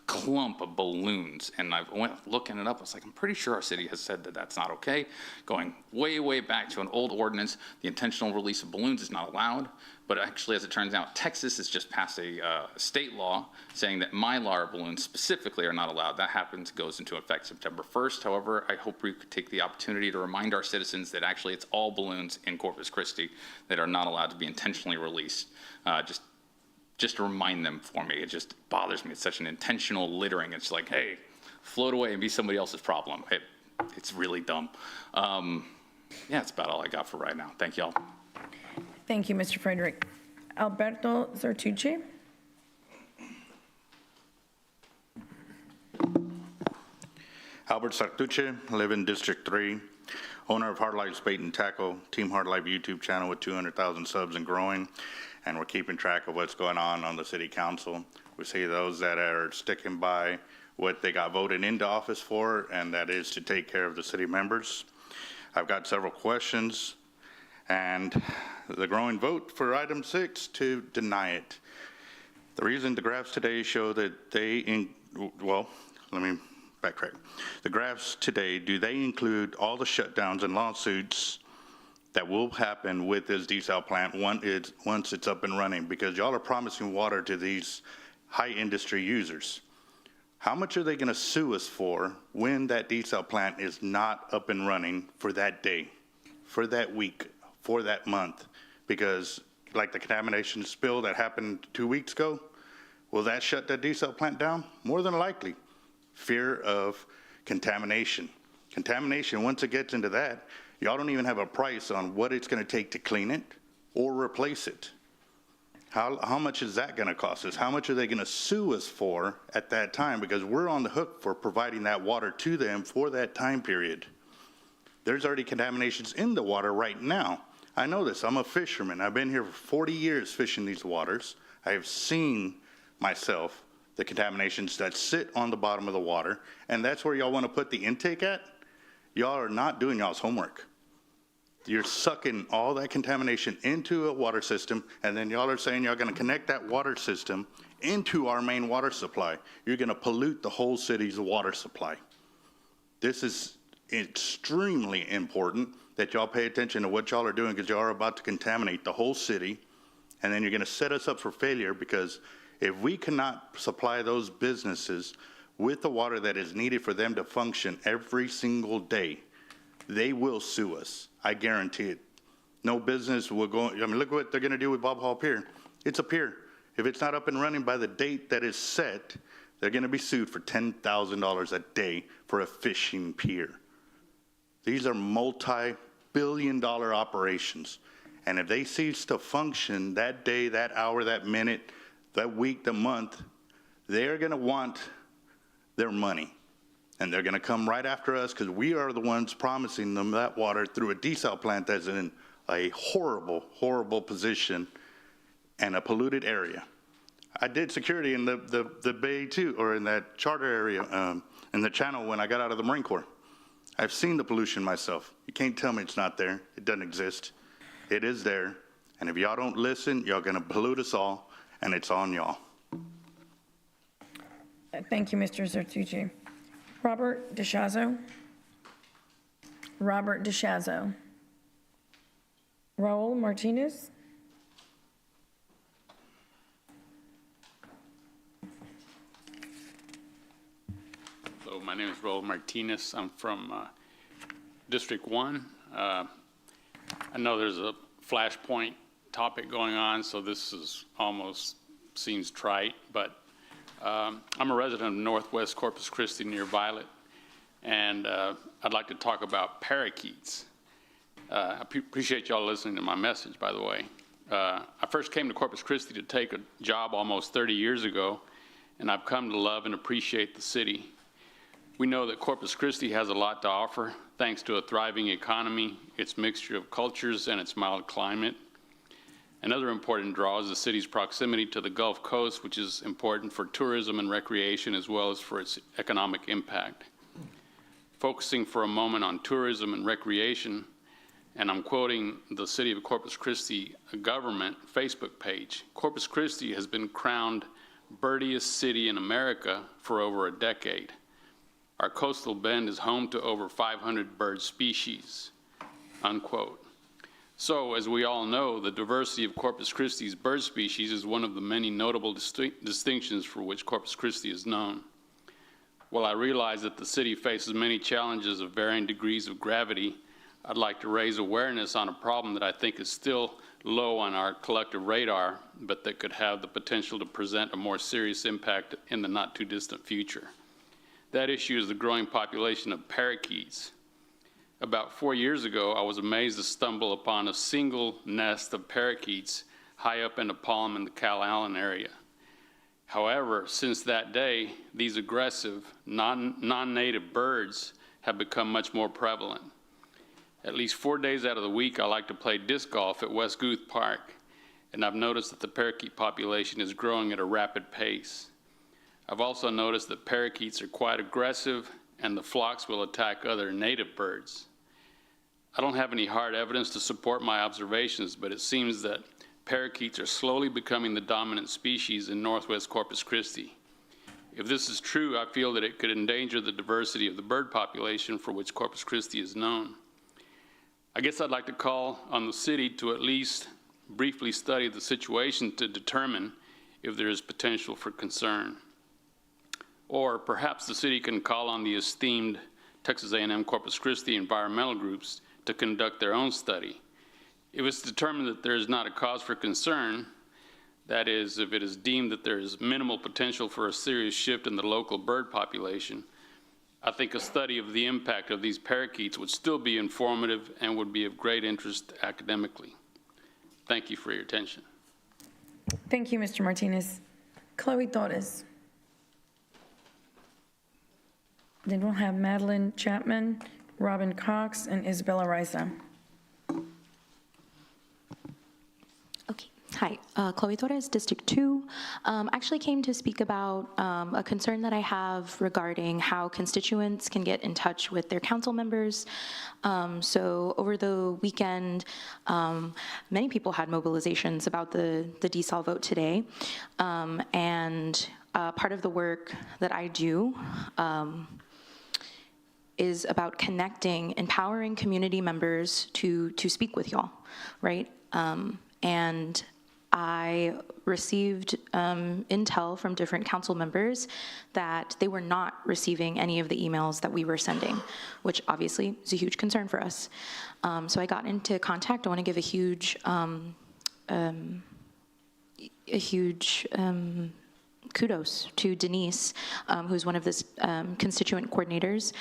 clump of balloons, and I went looking it up. I was like, I'm pretty sure our city has said that that's not okay. Going way, way back to an old ordinance, the intentional release of balloons is not allowed. But actually, as it turns out, Texas has just passed a state law saying that Mylar balloons specifically are not allowed. That goes into effect September 1st. However, I hope we could take the opportunity to remind our citizens that actually it's all balloons in Corpus Christi that are not allowed to be intentionally released. Just to remind them for me. It just bothers me. It's such an intentional littering. It's like, hey, float away and be somebody else's problem. It's really dumb. Yeah, that's about all I got for right now. Thank y'all. Thank you, Mr. Frederick. Alberto Zartucci. Albert Sartucci, live in District 3, owner of Hard Life Bait and Tackle, Team Hard Life YouTube channel with 200,000 subs and growing. And we're keeping track of what's going on the city council. We see those that are sticking by what they got voted into office for, and that is to take care of the city members. I've got several questions, and the growing vote for item 6 to deny it. The reason the graphs today show that well, let me backtrack. The graphs today, do they include all the shutdowns and lawsuits that will happen with this desal plant once it's up and running? Because y'all are promising water to these high industry users. How much are they going to sue us for when that desal plant is not up and running for that day? for that week, for that month, because like the contamination spill that happened 2 weeks ago, will that shut that desal plant down? More than likely. Fear of contamination. Contamination, once it gets into that, y'all don't even have a price on what it's going to take to clean it or replace it. How much is that going to cost us? How much are they going to sue us for at that time? Because we're on the hook for providing that water to them for that time period. There's already contaminations in the water right now. I know this. I'm a fisherman. I've been here for 40 years fishing these waters. I have seen myself the contaminations that sit on the bottom of the water, and that's where y'all want to put the intake at? Y'all are not doing y'all's homework. You're sucking all that contamination into a water system, and then y'all are saying y'all going to connect that water system into our main water supply. You're going to pollute the whole city's water supply. This is extremely important that y'all pay attention to what y'all are doing, because y'all are about to contaminate the whole city, and then you're going to set us up for failure, because if we cannot supply those businesses with the water that is needed for them to function every single day, they will sue us. I guarantee it. No business will go. I mean, look what they're going to do with Bob Hall Pier. It's a pier. If it's not up and running by the date that is set, they're going to be sued for $10,000 a day for a fishing pier. These are multi-billion-dollar operations. And if they cease to function that day, that hour, that minute, that week, the month, they're going to want their money. And they're going to come right after us, because we are the ones promising them that water through a desal plant that's in a horrible, horrible position and a polluted area. I did security in the bay too, or in that charter area, in the channel when I got out of the Marine Corps. I've seen the pollution myself. You can't tell me it's not there. It doesn't exist. It is there. And if y'all don't listen, y'all going to pollute us all, and it's on y'all. Thank you, Mr. Zertucci. Robert DeShazo. Robert DeShazo. Raul Martinez. Hello, my name is Raul Martinez. I'm from District 1. I know there's a flashpoint topic going on, so this is almost seems trite, but I'm a resident of Northwest Corpus Christi near Violet, and I'd like to talk about parakeets. I appreciate y'all listening to my message, by the way. I first came to Corpus Christi to take a job almost 30 years ago, and I've come to love and appreciate the city. We know that Corpus Christi has a lot to offer, thanks to a thriving economy, its mixture of cultures, and its mild climate. Another important draw is the city's proximity to the Gulf Coast, which is important for tourism and recreation, as well as for its economic impact. Focusing for a moment on tourism and recreation, and I'm quoting the City of Corpus Christi government Facebook page, Corpus Christi has been crowned birdiest city in America for over a decade. Our coastal bend is home to over 500 bird species, unquote. So, as we all know, the diversity of Corpus Christi's bird species is one of the many notable distinctions for which Corpus Christi is known. While I realize that the city faces many challenges of varying degrees of gravity, I'd like to raise awareness on a problem that I think is still low on our collective radar, but that could have the potential to present a more serious impact in the not too distant future. That issue is the growing population of parakeets. About 4 years ago, I was amazed to stumble upon a single nest of parakeets high up in the Palm in the Cal Allen area. However, since that day, these aggressive, non-native birds have become much more prevalent. At least 4 days out of the week, I like to play disc golf at West Guth Park, and I've noticed that the parakeet population is growing at a rapid pace. I've also noticed that parakeets are quite aggressive, and the flocks will attack other native birds. I don't have any hard evidence to support my observations, but it seems that parakeets are slowly becoming the dominant species in Northwest Corpus Christi. If this is true, I feel that it could endanger the diversity of the bird population for which Corpus Christi is known. I guess I'd like to call on the city to at least briefly study the situation to determine if there is potential for concern. Or perhaps the city can call on the esteemed Texas A&M Corpus Christi environmental groups to conduct their own study. If it's determined that there is not a cause for concern, that is, if it is deemed that there is minimal potential for a serious shift in the local bird population, I think a study of the impact of these parakeets would still be informative and would be of great interest academically. Thank you for your attention. Thank you, Mr. Martinez. Chloe Torres. Then we'll have Madeline Chapman, Robin Cox, and Isabella Risa. Okay. Hi, Chloe Torres, District 2. Actually came to speak about a concern that I have regarding how constituents can get in touch with their council members. So over the weekend, many people had mobilizations about the desal vote today. And part of the work that I do is about connecting, empowering community members to speak with y'all, right? And I received intel from different council members that they were not receiving any of the emails that we were sending, which obviously is a huge concern for us. So I got into contact. I want to give a huge kudos to Denise, who's one of the constituent coordinators,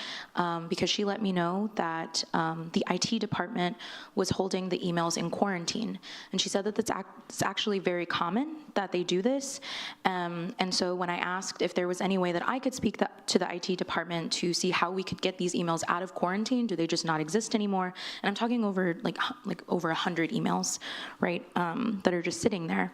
because she let me know that the IT department was holding the emails in quarantine. And she said that it's actually very common that they do this. And so when I asked if there was any way that I could speak to the IT department to see how we could get these emails out of quarantine, do they just not exist anymore? And I'm talking over like over 100 emails, right, that are just sitting there.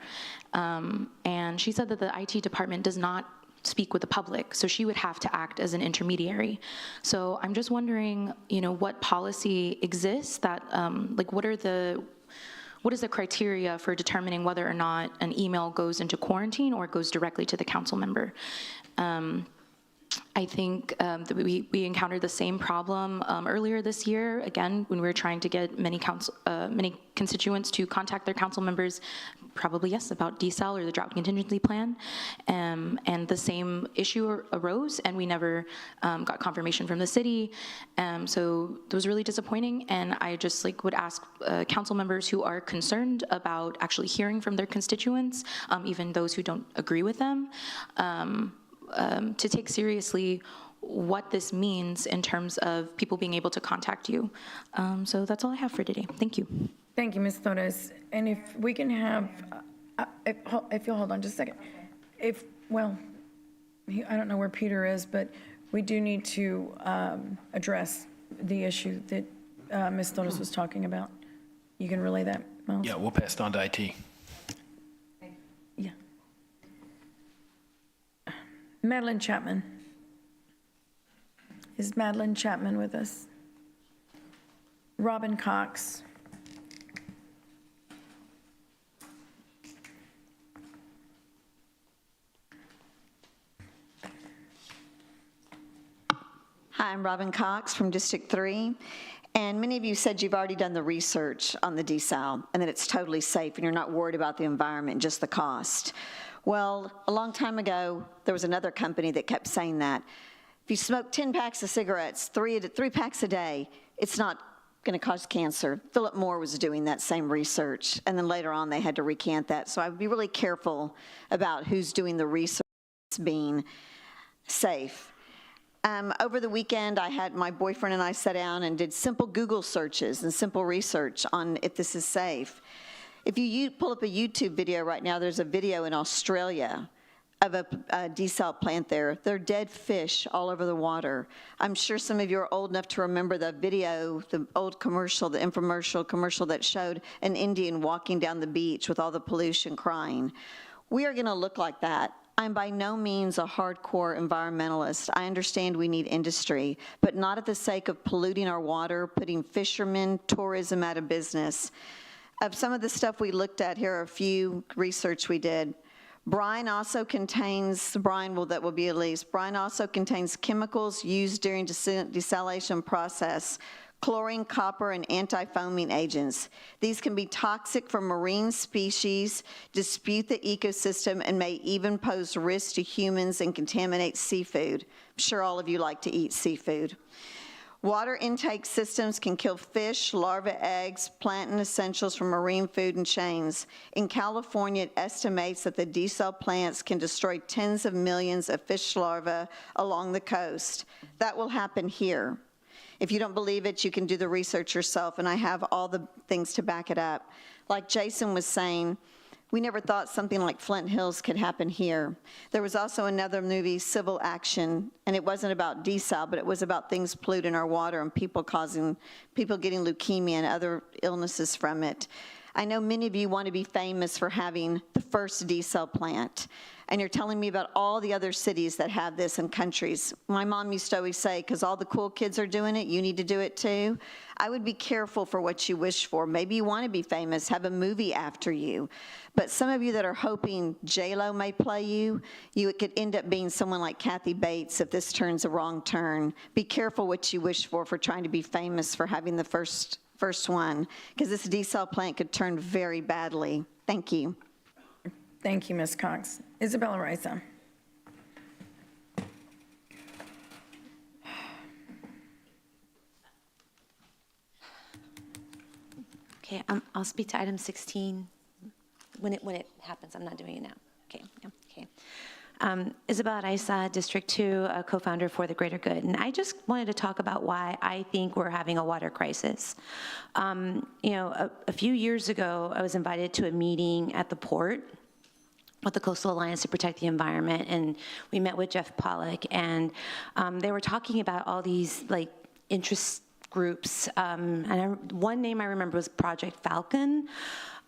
And she said that the IT department does not speak with the public, so she would have to act as an intermediary. So I'm just wondering, what policy exists that, what is the criteria for determining whether or not an email goes into quarantine or goes directly to the council member? I think that we encountered the same problem earlier this year, again, when we were trying to get many constituents to contact their council members, probably, yes, about desal or the drought contingency plan. And the same issue arose, and we never got confirmation from the city. So it was really disappointing, and I just would ask council members who are concerned about actually hearing from their constituents, even those who don't agree with them, to take seriously what this means in terms of people being able to contact you. So that's all I have for today. Thank you. Thank you, Ms. Torres. And if we can have, if you'll hold on just a second. I don't know where Peter is, but we do need to address the issue that Ms. Torres was talking about. You can relay that, Miles? Yeah, we'll pass it on to IT. Yeah. Madeline Chapman. Is Madeline Chapman with us? Robin Cox. Hi, I'm Robin Cox from District 3. And many of you said you've already done the research on the desal and that it's totally safe and you're not worried about the environment, just the cost. Well, a long time ago, there was another company that kept saying that. If you smoke 10 packs of cigarettes, three packs a day, it's not going to cause cancer. Philip Moore was doing that same research, and then later on they had to recant that. So I would be really careful about who's doing the research being safe. Over the weekend, I had my boyfriend and I sat down and did simple Google searches and simple research on if this is safe. If you pull up a YouTube video right now, there's a video in Australia of a desal plant there. There are dead fish all over the water. I'm sure some of you are old enough to remember the video, the old commercial, the infomercial commercial that showed an Indian walking down the beach with all the pollution crying. We are gonna look like that. I'm by no means a hardcore environmentalist. I understand we need industry, but not at the sake of polluting our water, putting fishermen, tourism out of business. Of some of the stuff we looked at, here are a few research we did. Brine also contains chemicals used during desalination process, chlorine, copper, and anti-foaming agents. These can be toxic for marine species, dispute the ecosystem, and may even pose risk to humans and contaminate seafood. I'm sure all of you like to eat seafood. Water intake systems can kill fish, larva eggs, plant and essentials from marine food and chains. In California, it estimates that the desal plants can destroy tens of millions of fish larvae along the coast. That will happen here. If you don't believe it, you can do the research yourself, and I have all the things to back it up. Like Jason was saying, we never thought something like Flint Hills could happen here. There was also another movie, Civil Action, and it wasn't about desal, but it was about things polluting our water and people getting leukemia and other illnesses from it. I know many of you want to be famous for having the first desal plant, and you're telling me about all the other cities that have this and countries. My mom used to always say, because all the cool kids are doing it, you need to do it too. I would be careful for what you wish for. Maybe you want to be famous, have a movie after you. But some of you that are hoping J-Lo may play you, it could end up being someone like Kathy Bates if this turns a wrong turn. Be careful what you wish for trying to be famous for having the first one, because this desal plant could turn very badly. Thank you. Thank you, Ms. Cox. Isabella Risa. Okay, I'll speak to item 16 when it happens. I'm not doing it now. Okay, yeah, okay. Isabella Risa, District 2, a co-founder for the Greater Good. And I just wanted to talk about why I think we're having a water crisis. You know, a few years ago, I was invited to a meeting at the port with the Coastal Alliance to Protect the Environment, and we met with Jeff Pollack, and they were talking about all these like interest groups, and one name I remember was Project Falcon.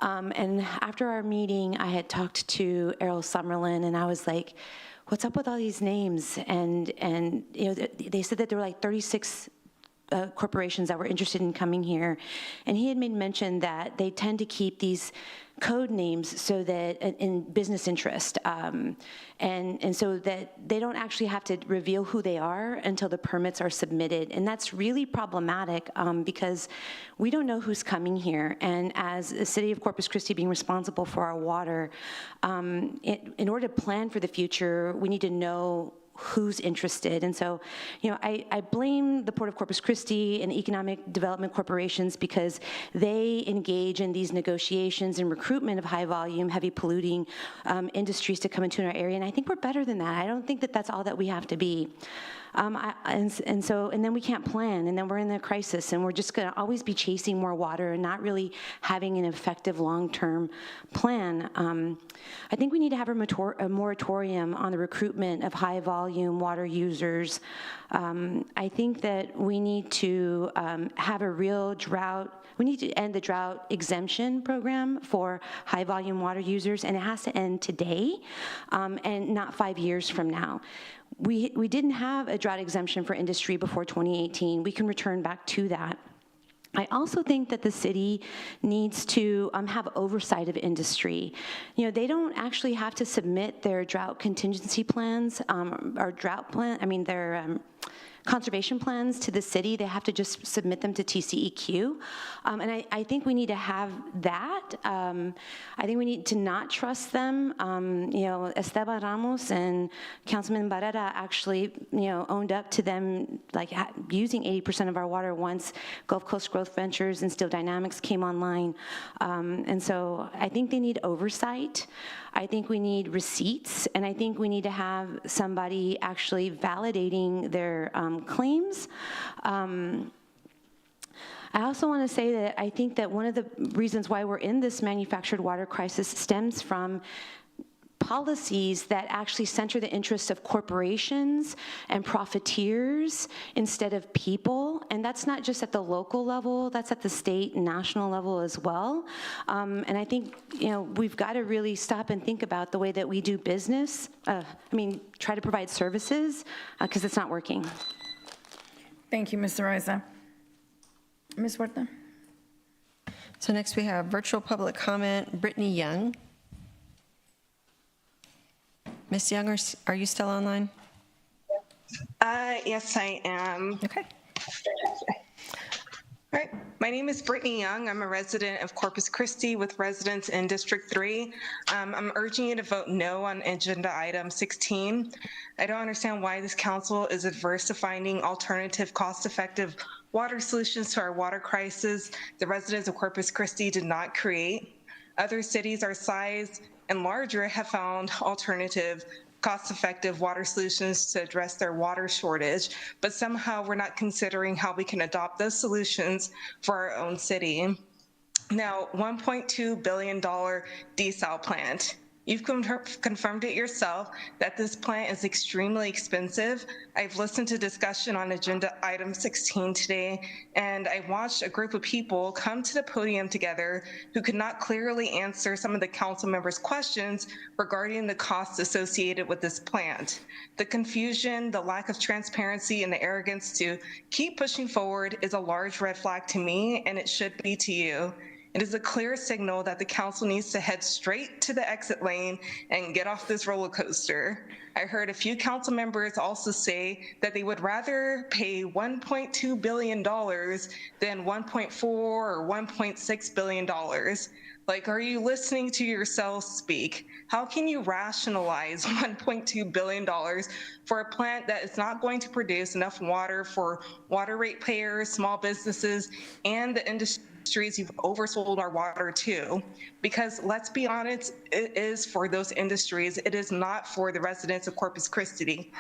And after our meeting, I had talked to Errol Summerlin, and I was like, what's up with all these names? And you know, they said that there were like 36 corporations that were interested in coming here. And he had made mention that they tend to keep these code names so that in business interest, and so that they don't actually have to reveal who they are until the permits are submitted. And that's really problematic because we don't know who's coming here. And as the city of Corpus Christi being responsible for our water, in order to plan for the future, we need to know who's interested. And so, you know, I blame the Port of Corpus Christi and economic development corporations because they engage in these negotiations and recruitment of high volume, heavy polluting industries to come into our area. And I think we're better than that. I don't think that that's all that we have to be. And then we can't plan, and then we're in the crisis, and we're just going to always be chasing more water and not really having an effective long-term plan. I think we need to have a moratorium on the recruitment of high-volume water users. I think that we need to have a real drought. We need to end the drought exemption program for high-volume water users, and it has to end today and not 5 years from now. We didn't have a drought exemption for industry before 2018. We can return back to that. I also think that the city needs to have oversight of industry. You know, they don't actually have to submit their drought contingency plans or their conservation plans to the city. They have to just submit them to TCEQ. And I think we need to have that. I think we need to not trust them. You know, Esteban Ramos and Councilman Barrera actually, you know, owned up to them like using 80% of our water once Gulf Coast Growth Ventures and Steel Dynamics came online. And so I think they need oversight. I think we need receipts, and I think we need to have somebody actually validating their claims. I also want to say that I think that one of the reasons why we're in this manufactured water crisis stems from policies that actually center the interests of corporations and profiteers instead of people. And that's not just at the local level, that's at the state and national level as well. And I think, you know, we've got to really stop and think about the way that we do business. Try to provide services, because it's not working. Thank you, Ms. Risa. Ms. Huerta. So next we have virtual public comment, Brittany Young. Ms. Young, are you still online? Yes, I am. Okay. All right. My name is Brittany Young. I'm a resident of Corpus Christi with residents in District 3. I'm urging you to vote no on agenda item 16. I don't understand why this council is adverse to finding alternative cost-effective water solutions to our water crisis the residents of Corpus Christi did not create. Other cities our size and larger have found alternative cost-effective water solutions to address their water shortage, but somehow we're not considering how we can adopt those solutions for our own city. Now, $1.2 billion desal plant. You've confirmed it yourself that this plant is extremely expensive. I've listened to discussion on agenda item 16 today, and I watched a group of people come to the podium together who could not clearly answer some of the council members' questions regarding the costs associated with this plant. The confusion, the lack of transparency, and the arrogance to keep pushing forward is a large red flag to me, and it should be to you. It is a clear signal that the council needs to head straight to the exit lane and get off this roller coaster. I heard a few council members also say that they would rather pay $1.2 billion than $1.4 or $1.6 billion. Like, are you listening to yourself speak? How can you rationalize $1.2 billion for a plant that is not going to produce enough water for water ratepayers, small businesses, and the industries you've oversold our water to? Because let's be honest, it is for those industries. It is not for the residents of Corpus Christi.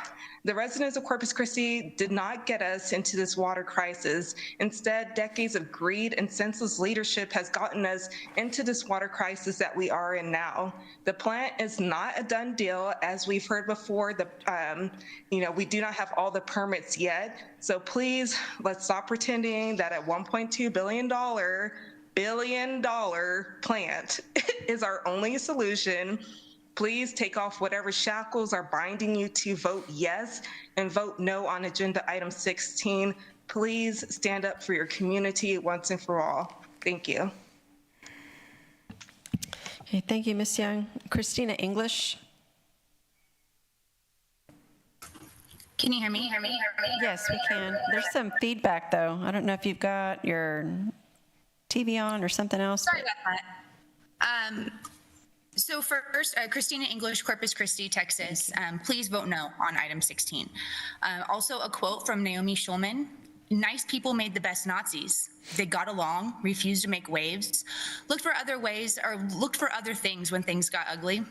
The residents of Corpus Christi did not get us into this water crisis. Instead, decades of greed and senseless leadership has gotten us into this water crisis that we are in now. The plant is not a done deal, as we've heard before. We do not have all the permits yet. So please, let's stop pretending that a $1.2 billion plant is our only solution. Please take off whatever shackles are binding you to vote yes and vote no on agenda item 16. Please stand up for your community once and for all. Thank you. Okay, thank you, Ms. Young. Christina English. Can you hear me? Yes, we can. There's some feedback, though. I don't know if you've got your TV on or something else. Sorry about that. So first, Christina English, Corpus Christi, Texas. Please vote no on item 16. Also, a quote from Naomi Schulman. Nice people made the best Nazis. They got along, refused to make waves, looked for other ways, or looked for other things when things got ugly,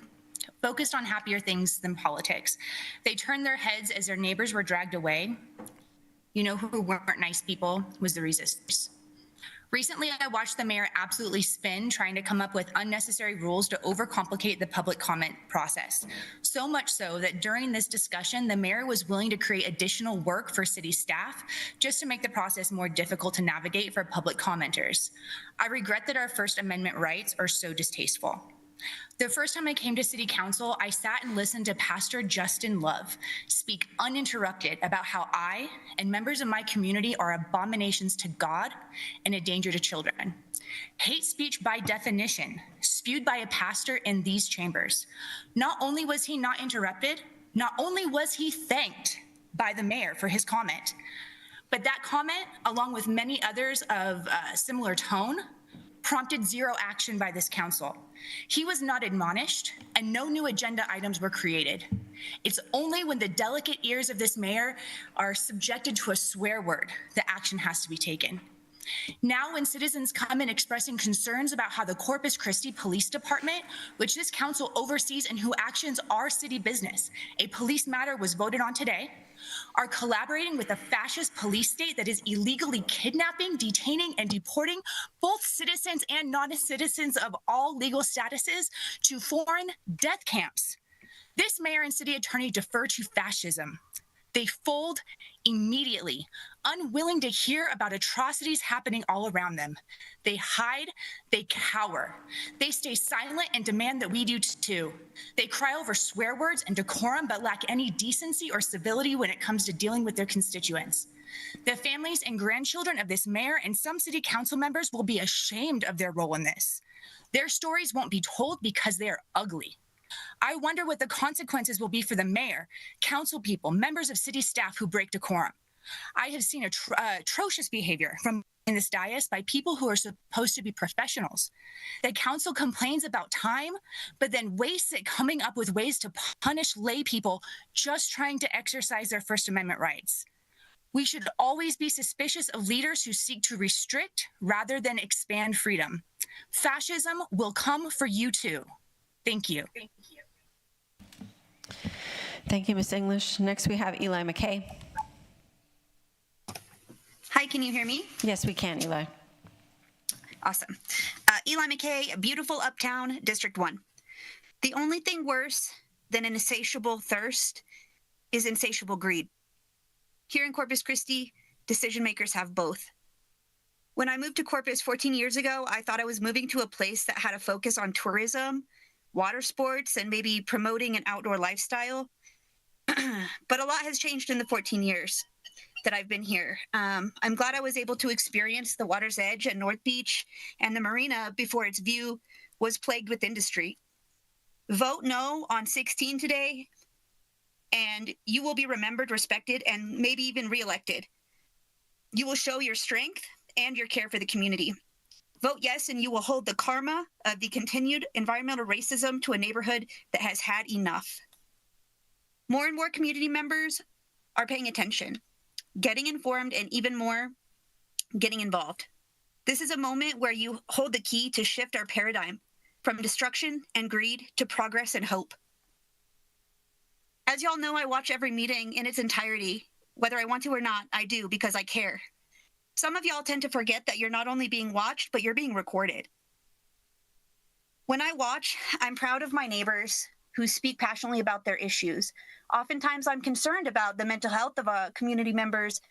focused on happier things than politics. They turned their heads as their neighbors were dragged away. You know who weren't nice people was the resistors. Recently, I watched the mayor absolutely spin trying to come up with unnecessary rules to overcomplicate the public comment process. So much so that during this discussion, the mayor was willing to create additional work for city staff just to make the process more difficult to navigate for public commenters. I regret that our First Amendment rights are so distasteful. The first time I came to City Council, I sat and listened to Pastor Justin Love speak uninterrupted about how I and members of my community are abominations to God and a danger to children. Hate speech by definition, spewed by a pastor in these chambers. Not only was he not interrupted, not only was he thanked by the mayor for his comment, but that comment, along with many others of similar tone, prompted zero action by this council. He was not admonished, and no new agenda items were created. It's only when the delicate ears of this mayor are subjected to a swear word that action has to be taken. Now, when citizens come in expressing concerns about how the Corpus Christi Police Department, which this council oversees and whose actions are city business, a police matter was voted on today, are collaborating with a fascist police state that is illegally kidnapping, detaining, and deporting both citizens and non-citizens of all legal statuses to foreign death camps. This mayor and city attorney defer to fascism. They fold immediately, unwilling to hear about atrocities happening all around them. They hide, they cower. They stay silent and demand that we do too. They cry over swear words and decorum, but lack any decency or civility when it comes to dealing with their constituents. The families and grandchildren of this mayor and some city council members will be ashamed of their role in this. Their stories won't be told because they are ugly. I wonder what the consequences will be for the mayor, council people, members of city staff who break decorum. I have seen atrocious behavior from in this dais by people who are supposed to be professionals. The council complains about time, but then wastes it coming up with ways to punish lay people just trying to exercise their First Amendment rights. We should always be suspicious of leaders who seek to restrict rather than expand freedom. Fascism will come for you too. Thank you. Thank you, Ms. English. Next, we have Eli McKay. Hi, can you hear me? Yes, we can, Eli. Awesome. Eli McKay, beautiful uptown, District 1. The only thing worse than an insatiable thirst is insatiable greed. Here in Corpus Christi, decision makers have both. When I moved to Corpus 14 years ago, I thought I was moving to a place that had a focus on tourism, water sports, and maybe promoting an outdoor lifestyle. But a lot has changed in the 14 years that I've been here. I'm glad I was able to experience the water's edge at North Beach and the marina before its view was plagued with industry. Vote no on 16 today, and you will be remembered, respected, and maybe even reelected. You will show your strength and your care for the community. Vote yes, and you will hold the karma of the continued environmental racism to a neighborhood that has had enough. More and more community members are paying attention, getting informed, and even more, getting involved. This is a moment where you hold the key to shift our paradigm from destruction and greed to progress and hope. As y'all know, I watch every meeting in its entirety. Whether I want to or not, I do because I care. Some of y'all tend to forget that you're not only being watched, but you're being recorded. When I watch, I'm proud of my neighbors who speak passionately about their issues. Oftentimes, I'm concerned about the mental health of community members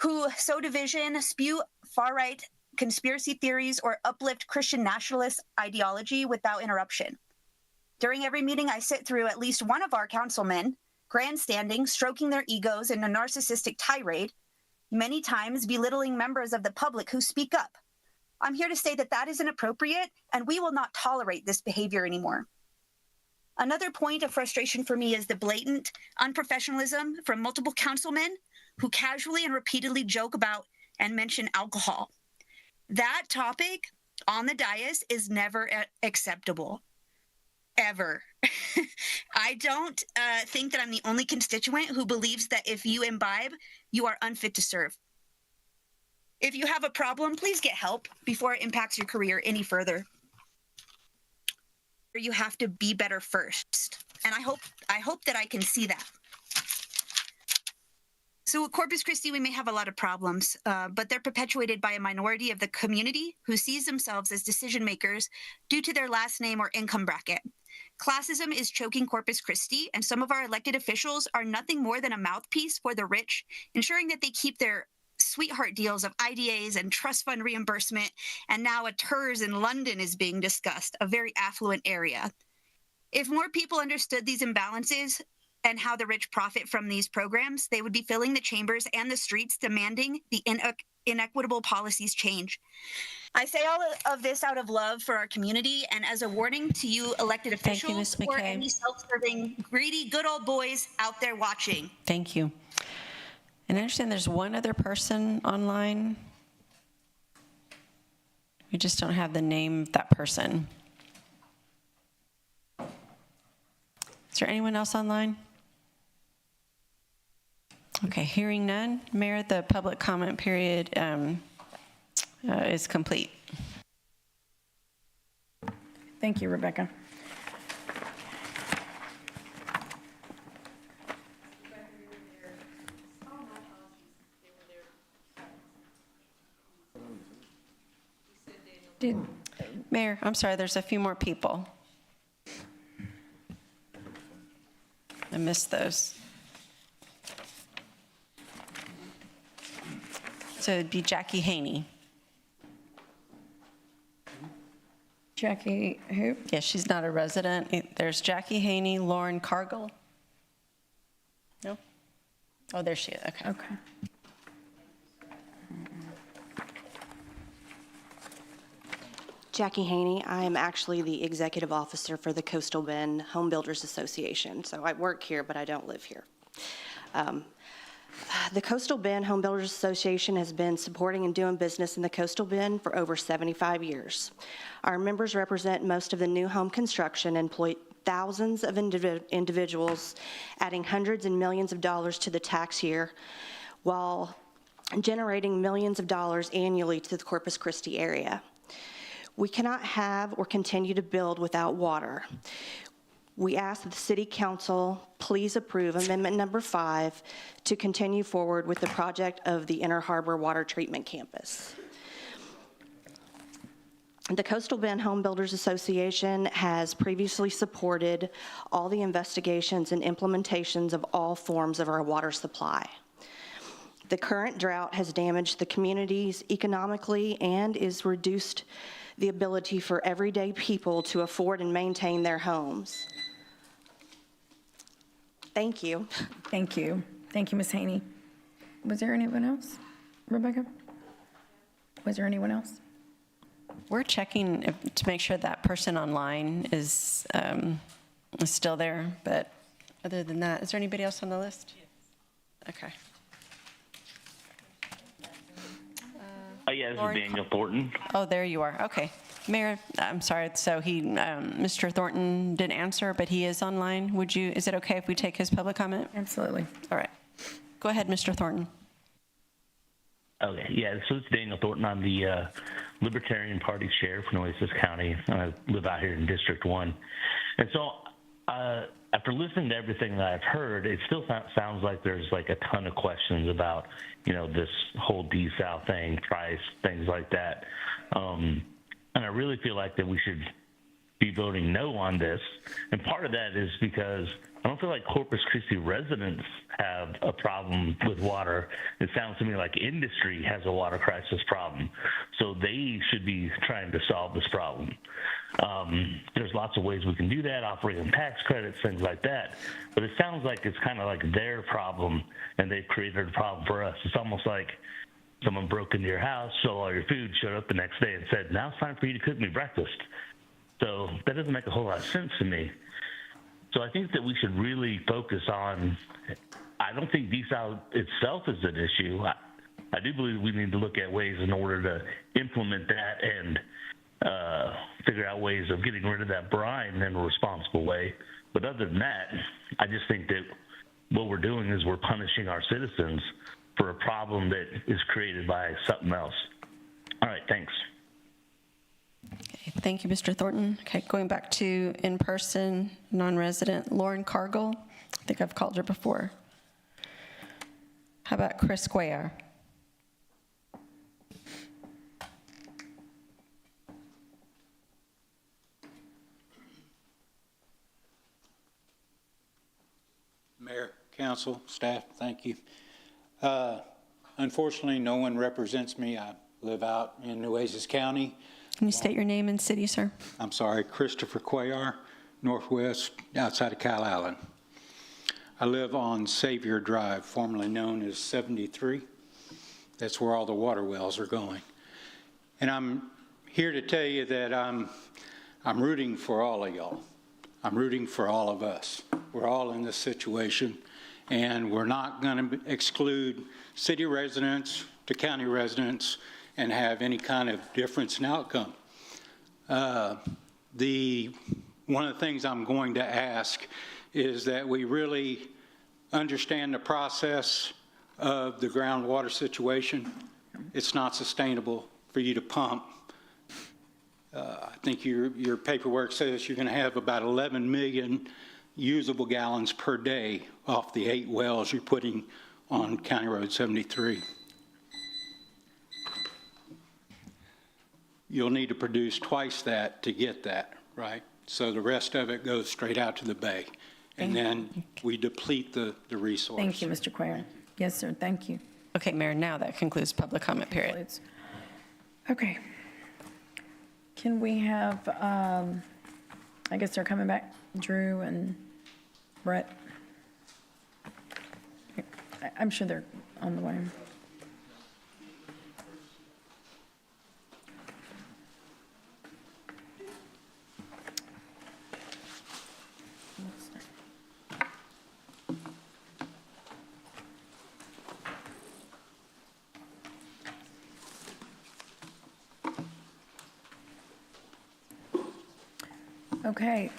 who sow division, spew far-right conspiracy theories, or uplift Christian nationalist ideology without interruption. During every meeting, I sit through at least one of our councilmen grandstanding, stroking their egos in a narcissistic tirade, many times belittling members of the public who speak up. I'm here to say that that is inappropriate, and we will not tolerate this behavior anymore. Another point of frustration for me is the blatant unprofessionalism from multiple councilmen who casually and repeatedly joke about and mention alcohol. That topic on the dais is never acceptable, ever. I don't think that I'm the only constituent who believes that if you imbibe, you are unfit to serve. If you have a problem, please get help before it impacts your career any further. You have to be better first, and I hope that I can see that. So at Corpus Christi, we may have a lot of problems, but they're perpetuated by a minority of the community who sees themselves as decision makers due to their last name or income bracket. Classism is choking Corpus Christi, and some of our elected officials are nothing more than a mouthpiece for the rich, ensuring that they keep their sweetheart deals of IDAs and trust fund reimbursement, and now a TERS in London is being discussed, a very affluent area. If more people understood these imbalances and how the rich profit from these programs, they would be filling the chambers and the streets demanding the inequitable policies change. I say all of this out of love for our community and as a warning to you elected officials or any self-serving, greedy, good old boys out there watching. Thank you. And I understand there's one other person online. We just don't have the name of that person. Is there anyone else online? Okay, hearing none. Mayor, the public comment period is complete. Thank you, Rebecca. Mayor, I'm sorry, there's a few more people. I missed those. So it'd be Jackie Haney. Jackie who? Yes, she's not a resident. There's Jackie Haney, Lauren Cargill. No? Oh, there she is. Okay. Okay. Jackie Haney. I am actually the executive officer for the Coastal Bend Home Builders Association. So I work here, but I don't live here. The Coastal Bend Home Builders Association has been supporting and doing business in the Coastal Bend for over 75 years. Our members represent most of the new home construction and employ thousands of individuals, adding hundreds and millions of dollars to the tax year, while generating millions of dollars annually to the Corpus Christi area. We cannot have or continue to build without water. We ask that the City Council please approve Amendment Number 5 to continue forward with the project of the Inner Harbor Water Treatment Campus. The Coastal Bend Home Builders Association has previously supported all the investigations and implementations of all forms of our water supply. The current drought has damaged the communities economically and is reduced the ability for everyday people to afford and maintain their homes. Thank you. Thank you. Thank you, Ms. Haney. Was there anyone else? Rebecca? Was there anyone else? We're checking to make sure that person online is still there, but other than that, is there anybody else on the list? Okay. Yeah, this is Daniel Thornton. Oh, there you are. Okay. Mayor, I'm sorry. So Mr. Thornton didn't answer, but he is online. Is it okay if we take his public comment? Absolutely. All right. Go ahead, Mr. Thornton. Okay, yeah, so it's Daniel Thornton. I'm the Libertarian Party Sheriff in Oasis County. I live out here in District 1. And so after listening to everything that I've heard, it still sounds like there's like a ton of questions about, this whole desal thing, price, things like that. And I really feel like that we should be voting no on this. And part of that is because I don't feel like Corpus Christi residents have a problem with water. It sounds to me like industry has a water crisis problem. So they should be trying to solve this problem. There's lots of ways we can do that, offering tax credits, things like that. But it sounds like it's kind of like their problem, and they've created a problem for us. It's almost like someone broke into your house, stole all your food, showed up the next day and said, now it's time for you to cook me breakfast. So that doesn't make a whole lot of sense to me. So I think that we should really focus on, I don't think desal itself is an issue. I do believe we need to look at ways in order to implement that and figure out ways of getting rid of that brine in a responsible way. But other than that, I just think that what we're doing is we're punishing our citizens for a problem that is created by something else. All right, thanks. Okay, thank you, Mr. Thornton. Okay, going back to in-person, non-resident, Lauren Cargill. I think I've called her before. How about Chris Cuellar? Mayor, council, staff, thank you. Unfortunately, no one represents me. I live out in Nueces County. Can you state your name and city, sir? I'm sorry, Christopher Cuellar, Northwest, outside of Calallen. I live on Savior Drive, formerly known as 73. That's where all the water wells are going. And I'm here to tell you that I'm rooting for all of y'all. I'm rooting for all of us. We're all in this situation, and we're not going to exclude city residents to county residents and have any kind of difference in outcome. One of the things I'm going to ask is that we really understand the process of the groundwater situation. It's not sustainable for you to pump. I think your paperwork says you're going to have about 11 million usable gallons per day off the 8 wells you're putting on County Road 73. You'll need to produce twice that to get that, right? So the rest of it goes straight out to the bay. And then we deplete the resource. Thank you, Mr. Cuellar. Yes, sir, thank you. Okay, Mayor, now that concludes public comment period. Okay. Can we have, I guess they're coming back, Drew and Brett? I'm sure they're on the way. Okay,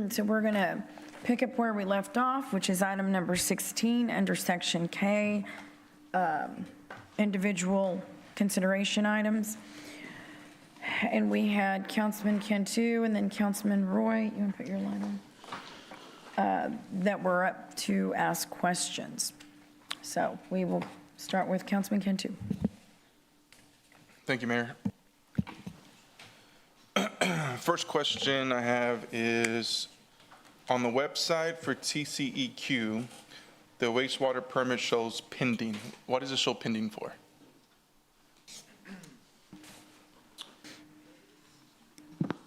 so we're going to pick up where we left off, which is item number 16 under section K, individual consideration items. And we had Councilman Cantu and then Councilman Roy, you want to put your line on? That were up to ask questions. So we will start with Councilman Cantu. Thank you, Mayor. First question I have is, on the website for TCEQ, the wastewater permit shows pending. What does it show pending for?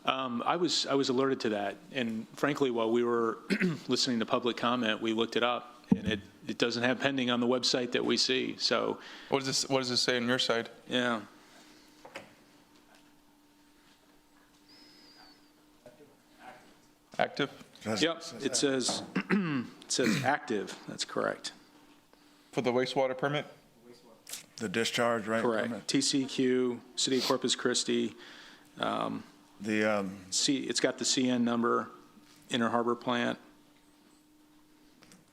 I was alerted to that, and frankly, while we were listening to public comment, we looked it up, and it doesn't have pending on the website that we see. So, What does it say on your side? yeah. Active? Yep, it says active. That's correct. For the wastewater permit? The discharge, right? Correct. TCQ, City of Corpus Christi. It's got the CN number, Inner Harbor Plant.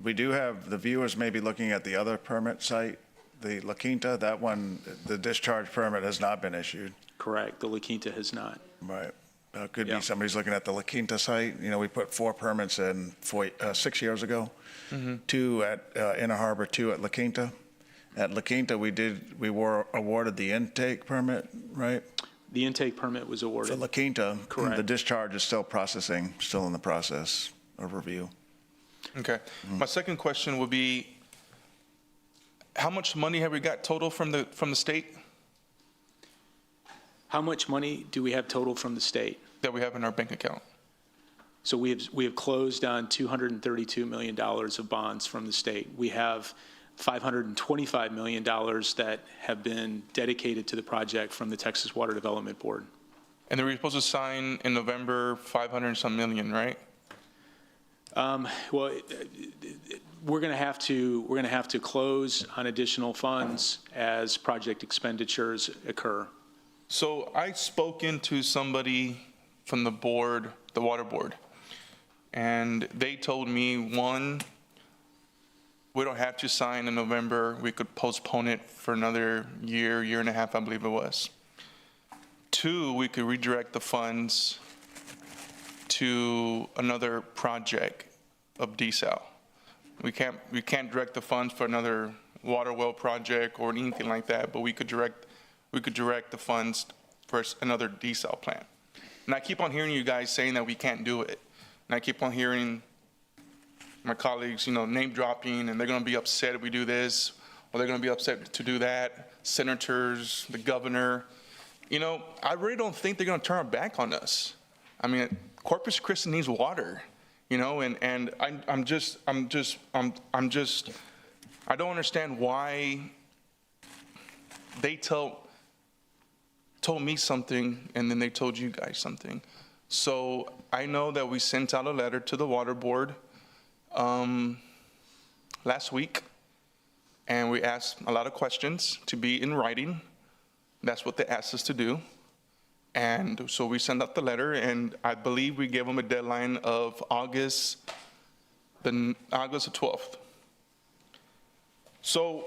We do have, the viewers may be looking at the other permit site, the La Quinta, that one, the discharge permit has not been issued. Correct. The La Quinta has not. Right. Could Yeah. be somebody's looking at the La Quinta site. You know, we put 4 permits in 6 years ago, 2 at Inner Harbor, 2 at La Quinta. At La Quinta, we were awarded the intake permit, right? The intake permit was For awarded. La Quinta, Correct. the discharge is still processing, still in the process of review. Okay. My second question would be, how much money have we got total from the state How much money do we have total from the state? that we have in our bank account? So we have closed on $232 million of bonds from the state. We have $525 million that have been dedicated to the project from the Texas Water Development Board. And they were supposed to sign in November 500 and some million, right? Well, we're going to have to close on additional funds as project expenditures occur. So I spoke into somebody from the board, the water board, and they told me, one, we don't have to sign in November. We could postpone it for another year, year and a half, I believe it was. 2, we could redirect the funds to another project of desal. We can't direct the funds for another water well project or anything like that, but we could direct the funds for another desal plant. And I keep on hearing you guys saying that we can't do it. And I keep on hearing my colleagues, name dropping, and they're going to be upset if we do this, or they're going to be upset to do that. Senators, the governor. I really don't think they're going to turn our back on us. I mean, Corpus Christi needs water, and I don't understand why they told me something and then they told you guys something. So I know that we sent out a letter to the water board last week, and we asked a lot of questions to be in writing. That's what they asked us to do. And so we sent out the letter, and I believe we gave them a deadline of August the 12th. So,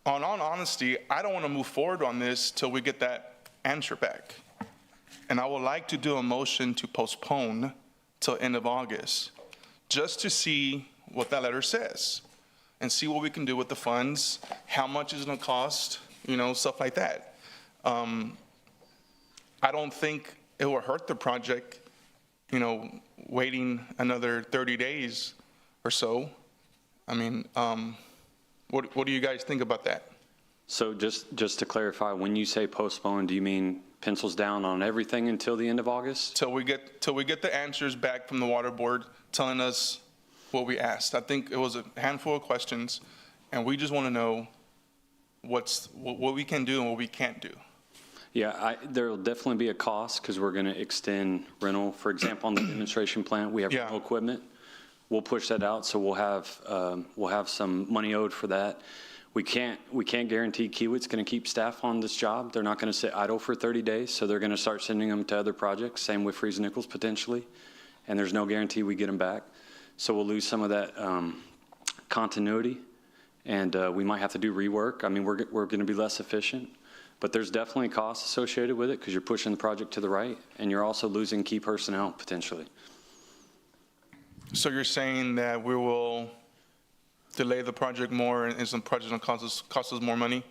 on all honesty, I don't want to move forward on this till we get that answer back. And I would like to do a motion to postpone till end of August, just to see what that letter says, and see what we can do with the funds, how much it's going to cost, stuff like that. I don't think it will hurt the project, waiting another 30 days or so. I mean, what do you guys think about that? So just to clarify, when you say postpone, do you mean pencils down on everything until the end of August? Till we get the answers back from the water board telling us what we asked. I think it was a handful of questions, and we just want to know what we can do and what we can't do. Yeah, there will definitely be a cost because we're going to extend rental. For example, on the demonstration plant, we have rental equipment. We'll push that out, so we'll have some money owed for that. We can't guarantee Kiewit's going to keep staff on this job. They're not going to sit idle for 30 days, so they're going to start sending them to other projects. Same with Freeze Nichols potentially, and there's no guarantee we get them back. So we'll lose some of that continuity, and we might have to do rework. I mean, we're going to be less efficient, but there's definitely costs associated with it because you're pushing the project to the right, and you're also losing key personnel potentially. So you're saying that we will delay the project more and some projects will cost us more money?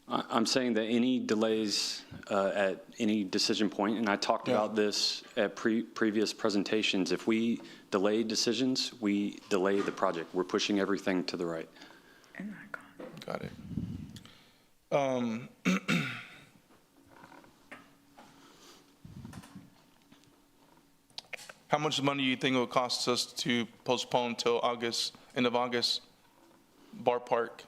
I'm saying that any delays at any decision point, and I talked about this at previous presentations, if we delay decisions, we delay the project. We're pushing everything to the right. Got it. How much money do you think it will cost us to postpone till August, end of August, Bar Park?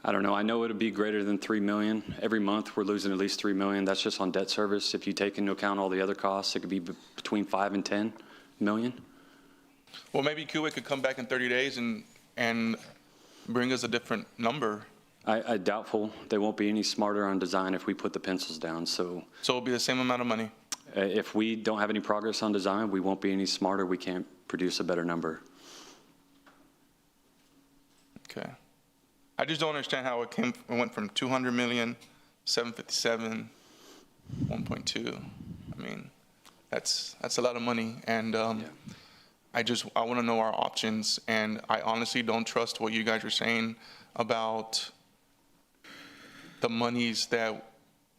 I don't know. I know it'll be greater than 3 million. Every month we're losing at least 3 million. That's just on debt service. If you take into account all the other costs, it could be between 5 and 10 million. Well, maybe Kiewit could come back in 30 days and bring us a different number. I doubtful. They won't be any smarter on design if we put the pencils down. So it'll be the same amount of money. If we don't have any progress on design, we won't be any smarter. We can't produce a better number. Okay. I just don't understand how it went from 200 million, 757, 1.2. I mean, that's a lot of money, and I want to know our options, and I honestly don't trust what you guys are saying about the monies that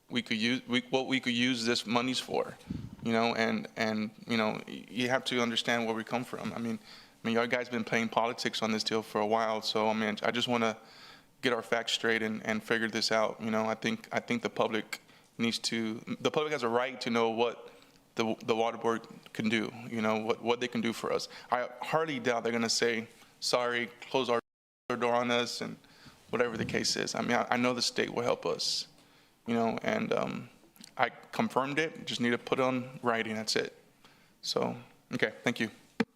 we could use, what we could use this monies for, you know, and you know, you have to understand where we come from. I mean, y'all guys been playing politics on this deal for a while, so I mean, I just want to get our facts straight and figure this out. You know, I think the public has a right to know what the water board can do, you know, what they can do for us. I hardly doubt they're going to say, sorry, close our door on us, and whatever the case is. I mean, I know the state will help us, you know, and I confirmed it, just need to put it on writing, that's it. So, okay, thank you.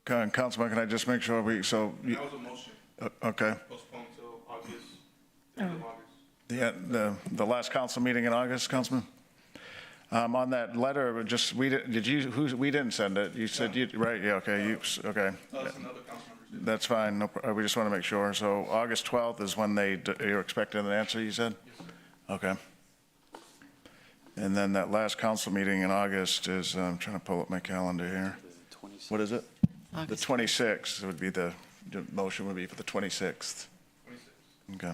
Councilman, can I just make sure That was a motion. Okay. Postpone till August. The last council meeting in August, Councilman? On that letter, we didn't send it. You said you, right, yeah, okay, okay. That's fine, we just want to make sure. So August 12th is when you're expecting an answer, you said? Yes. Okay. And then that last council meeting in August is, I'm trying to pull up my calendar here. What is it? The 26th would be the motion would be for the 26th. Okay.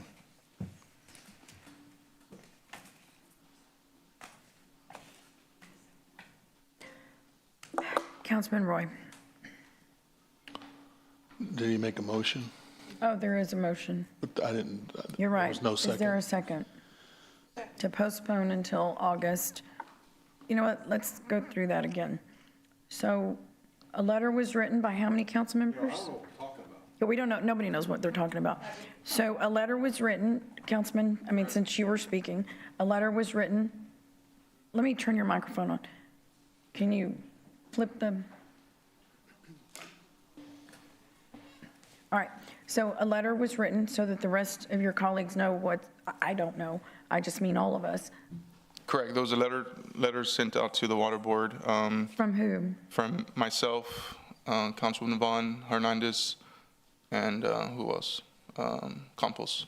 Councilman Roy. Did he make a motion? Oh, there is a motion. But I didn't. You're right. There was no second. Is there a second? To postpone until August. You know what, let's go through that again. So a letter was written by how many council members? We don't know, nobody knows what they're talking about. So a letter was written, Councilman, I mean, since you were speaking, a letter was written. Let me turn your microphone on. Can you flip them? All right, so a letter was written so that the rest of your colleagues know what, I don't know, I just mean all of us. Correct, there was a letter sent out to the water board. From whom? From myself, Councilwoman Vaughn Hernandez, and who else? Campos.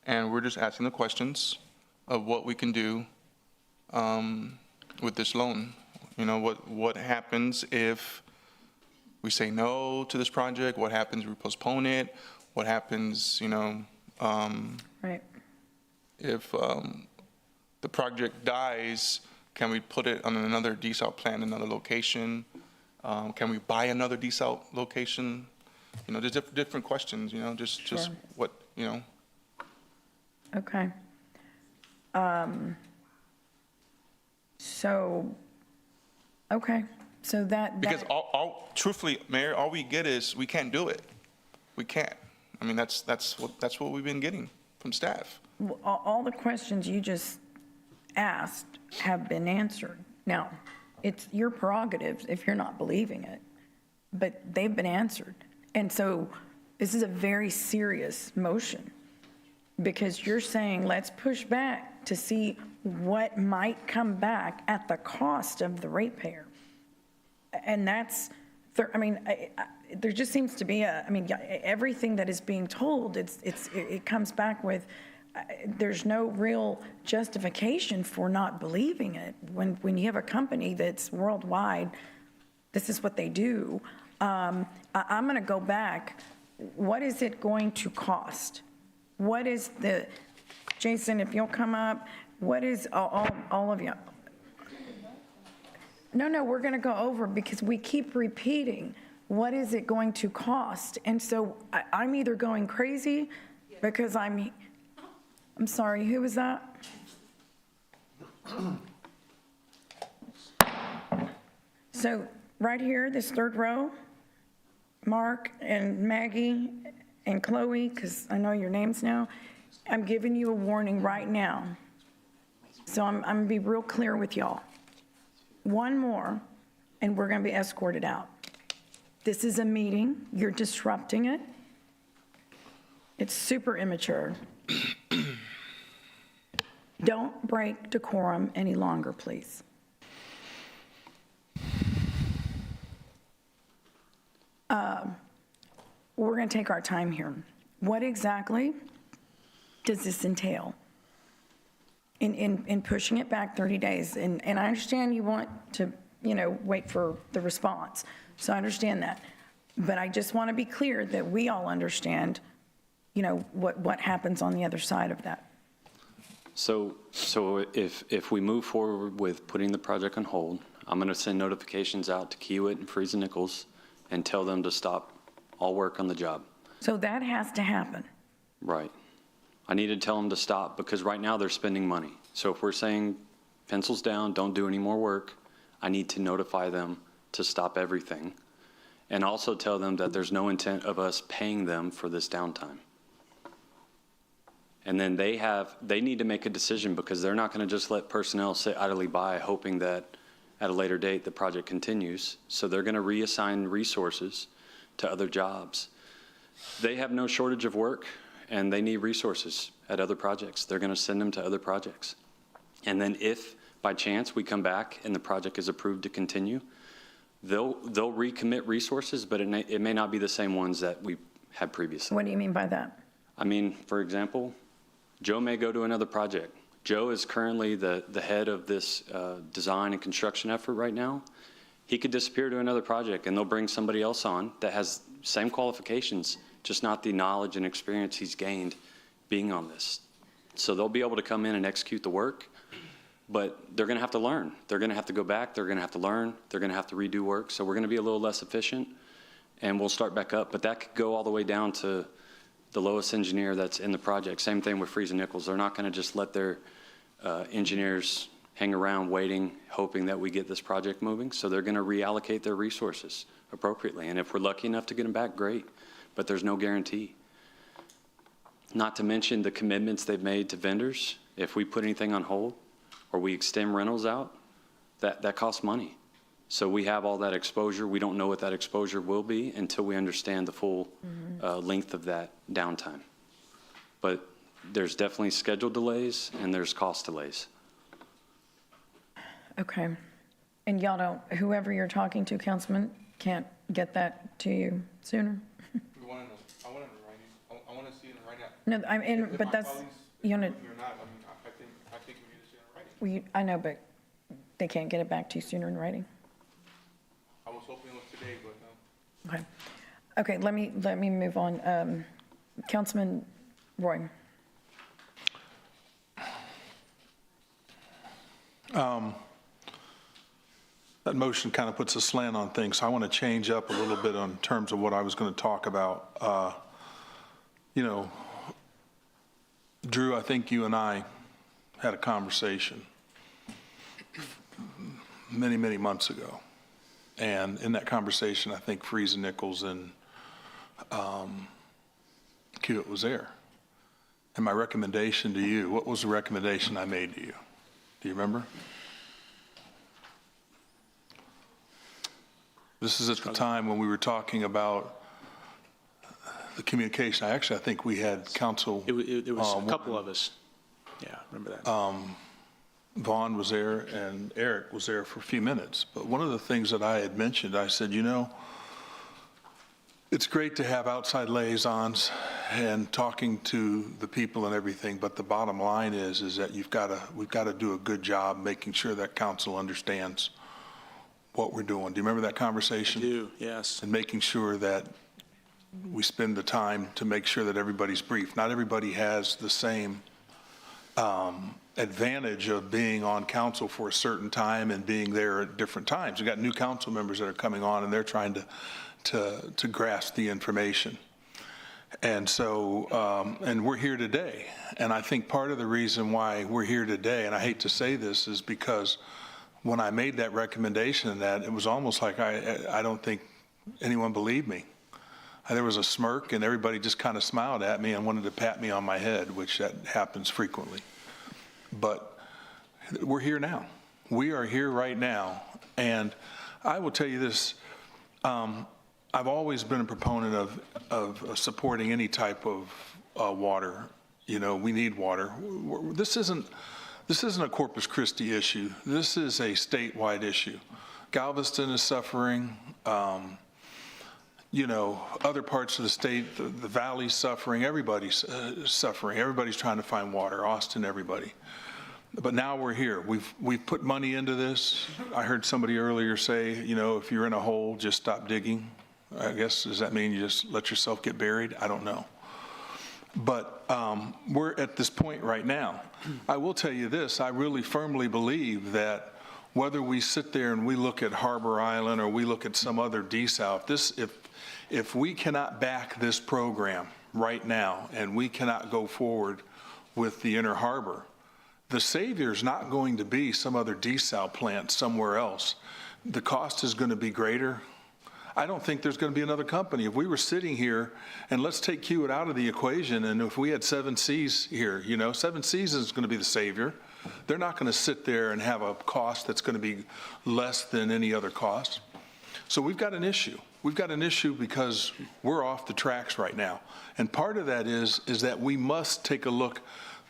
And we're just asking the questions of what we can do with this loan. You know, what happens if we say no to this project? What happens if we postpone it? What happens, you know, Right. if the project dies, can we put it on another desal plant, another location? Can we buy another desal location? You know, there's different questions, you know, just what, you know. Okay. So, okay, so that. Because truthfully, Mayor, all we get is, we can't do it. We can't. I mean, that's what we've been getting from staff. All the questions you just asked have been answered. Now, it's your prerogative if you're not believing it. but they've been answered. And so this is a very serious motion, because you're saying, let's push back to see what might come back at the cost of the ratepayer. And that's, I mean, there just seems to be everything that is being told, it comes back with, there's no real justification for not believing it. When you have a company that's worldwide, this is what they do. I'm going to go back. What is it going to cost? What is the, Jason, if you'll come up, what is, all of you? No, we're going to go over, because we keep repeating, what is it going to cost? And so I'm either going crazy because I'm sorry, who was that? So right here, this third row, Mark and Maggie and Chloe, because I know your names now, I'm giving you a warning right now. So I'm going to be real clear with y'all. One more, and we're going to be escorted out. This is a meeting. You're disrupting it. It's super immature. Don't break decorum any longer, please. We're going to take our time here. What exactly does this entail in pushing it back 30 days? And I understand you want to, wait for the response. So I understand that. But I just want to be clear that we all understand, what happens on the other side of that. So if we move forward with putting the project on hold, I'm going to send notifications out to Kiewit and Freeze and Nichols and tell them to stop all work on the job. So that has to happen. Right. I need to tell them to stop, because right now they're spending money. So if we're saying pencils down, don't do any more work, I need to notify them to stop everything, and also tell them that there's no intent of us paying them for this downtime. And then they need to make a decision, because they're not going to just let personnel sit idly by hoping that at a later date the project continues. So they're going to reassign resources to other jobs. They have no shortage of work, and they need resources at other projects. They're going to send them to other projects. And then if by chance we come back and the project is approved to continue, they'll recommit resources, but it may not be the same ones that we had previously. What do you mean by that? I mean, for example, Joe may go to another project. Joe is currently the head of this design and construction effort right now. He could disappear to another project, and they'll bring somebody else on that has same qualifications, just not the knowledge and experience he's gained being on this. So they'll be able to come in and execute the work, but they're going to have to learn. They're going to have to go back. They're going to have to learn. They're going to have to redo work. So we're going to be a little less efficient, and we'll start back up. But that could go all the way down to the lowest engineer that's in the project. Same thing with Freeze and Nichols. They're not going to just let their engineers hang around waiting, hoping that we get this project moving. So they're going to reallocate their resources appropriately. And if we're lucky enough to get them back, great. But there's no guarantee. Not to mention the commitments they've made to vendors. If we put anything on hold or we extend rentals out, that costs money. So we have all that exposure. We don't know what that exposure will be until we understand the full length of that downtime. But there's definitely schedule delays and there's cost delays. Okay. And y'all don't, whoever you're talking to, Councilman, can't get that to you sooner? I want it in writing. I want to see it in writing. No, I'm in, but that's, you know, You're not, I think we need to see it in writing. I know, but they can't get it back to you sooner in writing? I was hoping it was today, but no. Okay. Okay, let me move on. Councilman Roy. That motion kind of puts a slant on things, so I want to change up a little bit on terms of what I was going to talk about. Drew, I think you and I had a conversation many, many months ago. And in that conversation, I think Freeze and Nichols and Kiewit was there. And my recommendation to you, what was the recommendation I made to you? Do you remember? This is at the time when we were talking about the communication. I think we had council. There was a couple of us. Yeah, remember that. Vaughn was there and Eric was there for a few minutes. But one of the things that I had mentioned, I said, it's great to have outside liaisons and talking to the people and everything, but the bottom line is that we've got to do a good job making sure that council understands what we're doing. Do you remember that conversation? I do, yes. And making sure that we spend the time to make sure that everybody's briefed. Not everybody has the same advantage of being on council for a certain time and being there at different times. We've got new council members that are coming on and they're trying to grasp the information. And so, and we're here today. And I think part of the reason why we're here today, and I hate to say this, is because when I made that recommendation, that it was almost like I don't think anyone believed me. There was a smirk and everybody just kind of smiled at me and wanted to pat me on my head, which that happens frequently. But we're here now. We are here right now. And I will tell you this, I've always been a proponent of supporting any type of water. We need water. This isn't a Corpus Christi issue. This is a statewide issue. Galveston is suffering. Other parts of the state, the valley's suffering. Everybody's suffering. Everybody's trying to find water. Austin, everybody. But now we're here. We've put money into this. I heard somebody earlier say, if you're in a hole, just stop digging. I guess, does that mean you just let yourself get buried? I don't know. But we're at this point right now. I will tell you this, I really firmly believe that whether we sit there and we look at Harbor Island or we look at some other desal, if we cannot back this program right now and we cannot go forward with the Inner Harbor, the savior is not going to be some other desal plant somewhere else. The cost is going to be greater. I don't think there's going to be another company. If we were sitting here, and let's take Kiewit out of the equation, and if we had 7 Seas here, 7 Seas is going to be the savior. They're not going to sit there and have a cost that's going to be less than any other cost. So we've got an issue. We've got an issue because we're off the tracks right now. And part of that is that we must take a look.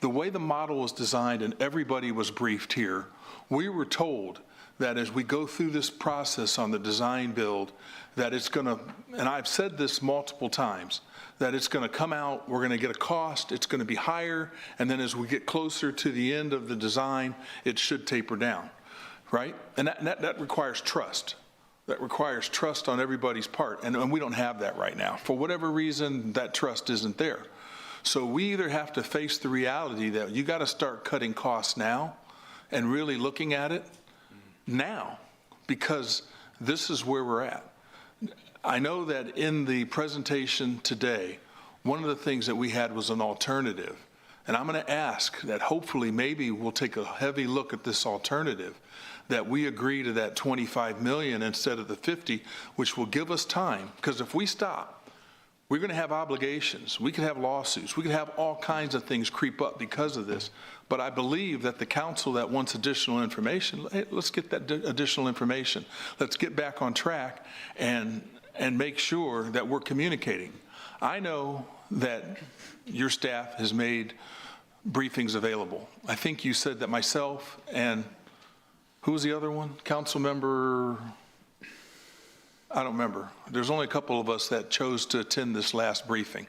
The way the model was designed and everybody was briefed here, we were told that as we go through this process on the design build, that it's going to, and I've said this multiple times, that it's going to come out, we're going to get a cost, it's going to be higher, and then as we get closer to the end of the design, it should taper down, right? And that requires trust. That requires trust on everybody's part, and we don't have that right now. For whatever reason, that trust isn't there. So we either have to face the reality that you got to start cutting costs now and really looking at it now, because this is where we're at. I know that in the presentation today, one of the things that we had was an alternative. And I'm going to ask that hopefully maybe we'll take a heavy look at this alternative, that we agree to that 25 million instead of the 50, which will give us time. Because if we stop, we're going to have obligations. We could have lawsuits. We could have all kinds of things creep up because of this. But I believe that the council that wants additional information, hey, let's get that additional information. Let's get back on track and make sure that we're communicating. I know that your staff has made briefings available. I think you said that myself and who was the other one? Council member, I don't remember. There's only a couple of us that chose to attend this last briefing.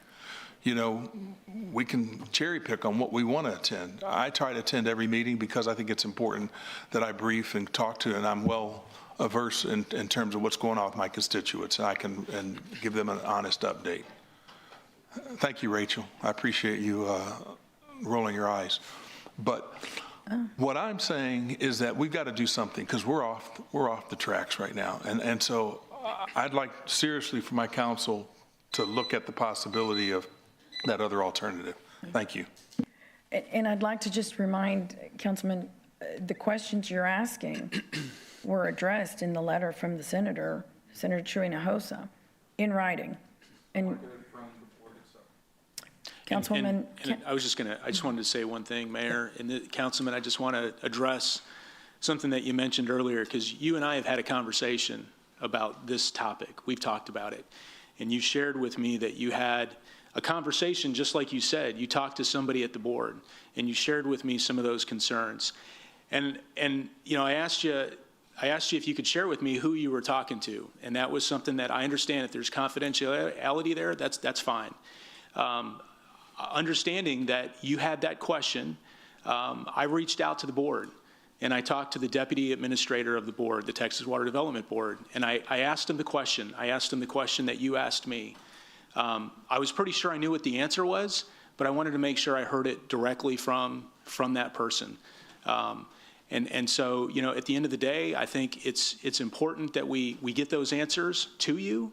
We can cherry pick on what we want to attend. I try to attend every meeting because I think it's important that I brief and talk to, and I'm well averse in terms of what's going on with my constituents, and I can give them an honest update. Thank you, Rachel. I appreciate you rolling your eyes. But what I'm saying is that we've got to do something because we're off the tracks right now. And so I'd like seriously for my council to look at the possibility of that other alternative. Thank you. And I'd like to just remind Councilman, the questions you're asking were addressed in the letter from the Senator Chuy Hinojosa, in writing. And Councilwoman. And I just wanted to say one thing, Mayor, and Councilman, I just want to address something that you mentioned earlier, because you and I have had a conversation about this topic. We've talked about it. And you shared with me that you had a conversation, just like you said. You talked to somebody at the board, and you shared with me some of those concerns. And you know, I asked you if you could share with me who you were talking to, and that was something that I understand. If there's confidentiality there, that's fine. Understanding that you had that question, I reached out to the board, and I talked to the deputy administrator of the board, the Texas Water Development Board, and I asked him the question. I asked him the question that you asked me. I was pretty sure I knew what the answer was, but I wanted to make sure I heard it directly from that person. And so, you know, at the end of the day, I think it's important that we get those answers to you.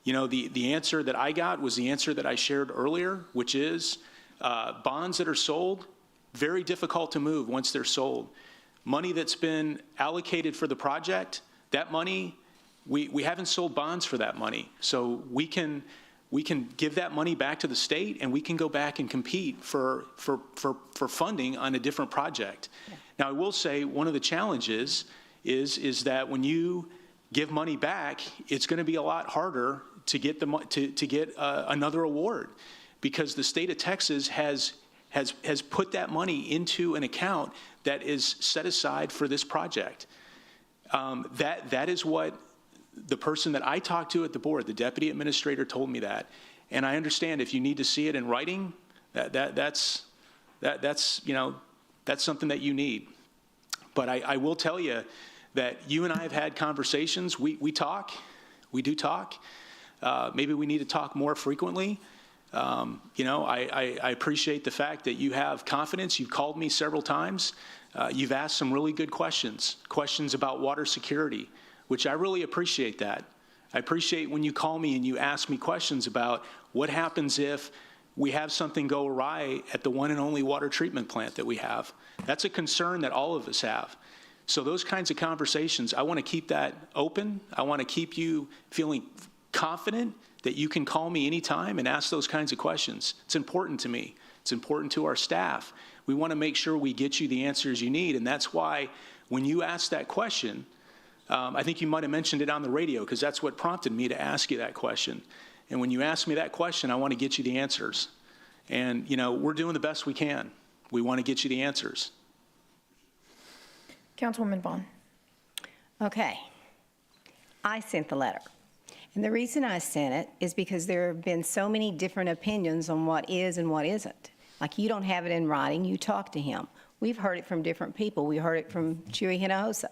You know, the answer that I got was the answer that I shared earlier, which is bonds that are sold, very difficult to move once they're sold. Money that's been allocated for the project, that money, we haven't sold bonds for that money. So we can give that money back to the state, and we can go back and compete for funding on a different project. Yeah. Now, I will say one of the challenges is that when you give money back, it's going to be a lot harder to get another award, because the state of Texas has put that money into an account that is set aside for this project. That is what the person that I talked to at the board, the deputy administrator, told me that. And I understand if you need to see it in writing, that's you know, that's something that you need. But I will tell you that you and I have had conversations. We do talk. Maybe we need to talk more frequently. You know, I appreciate the fact that you have confidence. You've called me several times. You've asked some really good questions about water security, which I really appreciate that. I appreciate when you call me and you ask me questions about what happens if we have something go awry at the one and only water treatment plant that we have. That's a concern that all of us have. So those kinds of conversations, I want to keep that open. I want to keep you feeling confident that you can call me anytime and ask those kinds of questions. It's important to me. It's important to our staff. We want to make sure we get you the answers you need, and that's why when you ask that question, I think you might have mentioned it on the radio, because that's what prompted me to ask you that question. And when you ask me that question, I want to get you the answers. And, you know, we're doing the best we can. We want to get you the answers. Councilwoman Vaughn. Okay. I sent the letter. And the reason I sent it is because there have been so many different opinions on what is and what isn't. Like, you don't have it in writing, you talk to him. We've heard it from different people. We heard it from Chewy Hinojosa.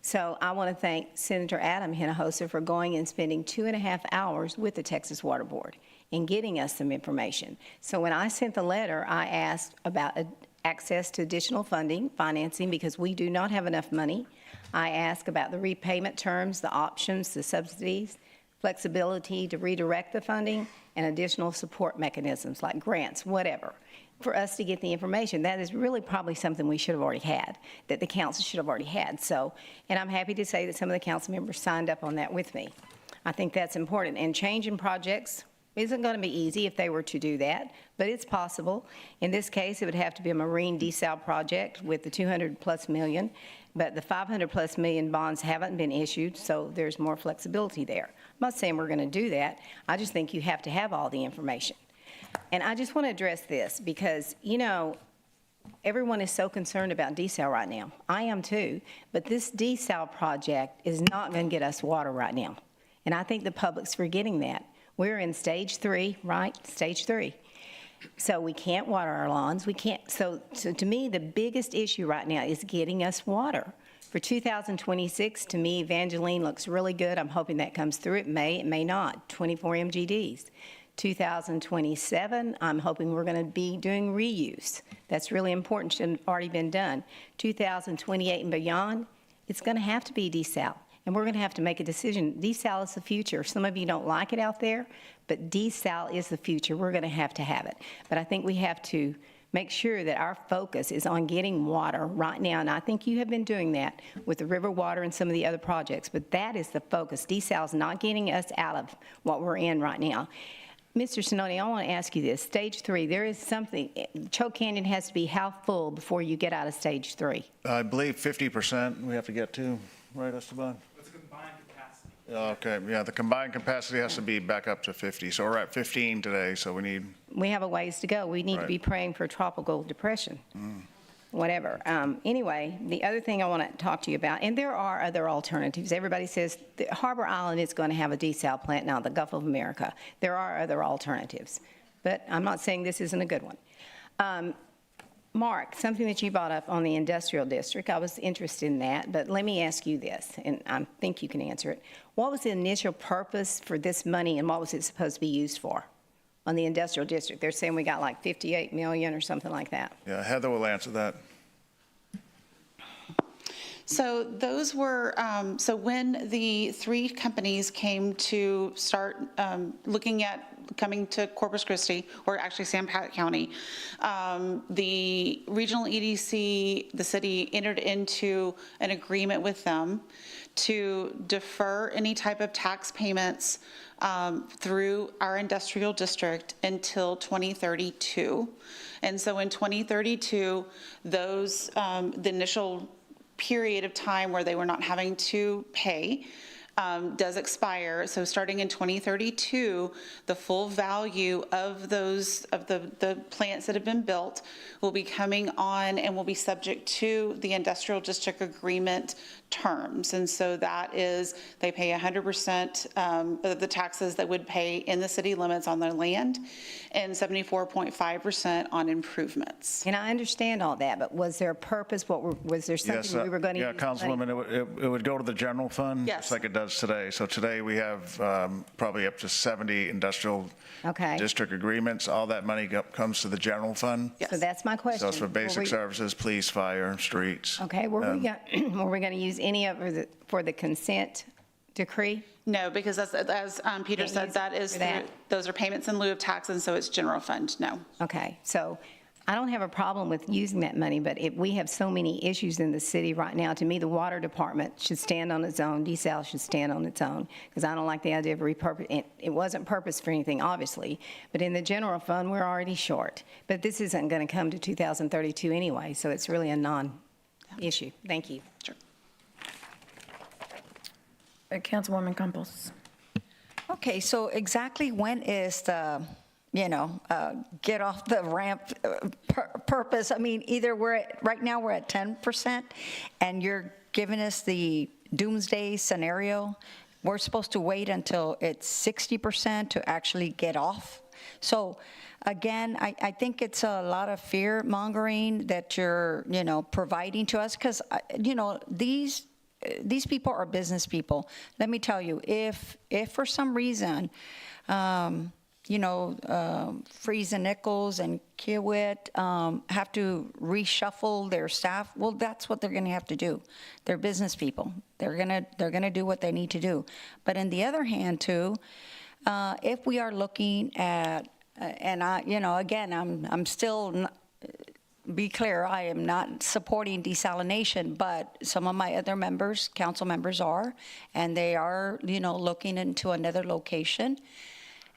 So I want to thank Senator Adam Hinojosa for going and spending 2.5 hours with the Texas Water Board and getting us some information. So when I sent the letter, I asked about access to additional financing, because we do not have enough money. I asked about the repayment terms, the options, the subsidies, flexibility to redirect the funding, and additional support mechanisms like grants, whatever, for us to get the information. That is really probably something we should have already had, that the council should have already had. So, and I'm happy to say that some of the council members signed up on that with me. I think that's important. And changing projects isn't going to be easy if they were to do that, but it's possible. In this case, it would have to be a marine desal project with the $200+ million, but the $500+ million bonds haven't been issued, so there's more flexibility there. I'm not saying we're going to do that. I just think you have to have all the information. And I just want to address this because, you know, everyone is so concerned about desal right now. I am too, but this desal project is not going to get us water right now. And I think the public's forgetting that. We're in stage 3, right? Stage 3. So we can't water our lawns. We can't. So to me, the biggest issue right now is getting us water. For 2026, to me, Evangeline looks really good. I'm hoping that comes through. It may not. 24 MGDs. 2027, I'm hoping we're going to be doing reuse. That's really important. Should have already been done. 2028 and beyond, it's going to have to be desal. And we're going to have to make a decision. Desal is the future. Some of you don't like it out there, but desal is the future. We're going to have it. But I think we have to make sure that our focus is on getting water right now. And I think you have been doing that with the river water and some of the other projects. But that is the focus. Desal is not getting us out of what we're in right now. Mr. Sinoni, I want to ask you this. Stage 3, there is something, Choke Canyon has to be how full before you get out of stage 3? I believe 50% we have to get to, right, Esteban? Let's combine Okay, yeah, the combined capacity has to be back up to 50, so we're at 15 today, so We have a ways to go. We need to Right. be praying for tropical depression, whatever. Anyway, the other thing I want to talk to you about, and there are other alternatives. Everybody says that Harbor Island is going to have a desal plant now, the Gulf of America. There are other alternatives, but I'm not saying this isn't a good one. Mark, something that you brought up on the industrial district, I was interested in that, but let me ask you this, and I think you can answer it. What was the initial purpose for this money, and what was it supposed to be used for on the industrial district? They're saying we got like 58 million or something like that. yeah, Heather will answer that. So those were, so when the three companies came to start looking at coming to Corpus Christi, or actually San Pat County, the regional EDC, the city entered into an agreement with them to defer any type of tax payments through our industrial district until 2032. And so in 2032, those, the initial period of time where they were not having to pay does expire. So starting in 2032, the full value of those, of the plants that have been built will be coming on and will be subject to the industrial district agreement terms. And so that is, they pay 100% of the taxes that would pay in the city limits on their land and 74.5% on improvements. And I understand all that, but was there a purpose? Was there Yes, something we were going to yeah, use? the money- Councilwoman, it would go to the general fund, Yes. just like it does today. So today we have probably up to 70 industrial Okay. district agreements. All that money comes to the general fund. So that's my question. So it's for Were basic we- services, police, fire, streets. Okay, were we going to use any of it for the consent decree? No, because as Peter Can't said, use that it is, for that? those are payments in lieu of tax, and so it's general fund, no. Okay, so I don't have a problem with using that money, but if we have so many issues in the city right now, to me, the water department should stand on its own, desal should stand on its own, because I don't like the idea of repurpose. It wasn't purposed for anything, obviously, but in the general fund, we're already short. But this isn't going to come to 2032 anyway, so it's really a non-issue. Thank you. Sure. Councilwoman Campos. Okay, so exactly when is the, get off the ramp purpose? I mean, either right now we're at 10%, and you're giving us the doomsday scenario. We're supposed to wait until it's 60% to actually get off. So again, I think it's a lot of fear mongering that you're, providing to us, because, these people are business people. Let me tell you, if for some reason, Freeze and Nichols and Kiewit have to reshuffle their staff, well, that's what they're going to have to do. They're business people. They're gonna do what they need to do. But on the other hand, too, if we are looking at, and again, I'm still. Be clear, I am not supporting desalination, but some of my other members, council members are, and they are, looking into another location.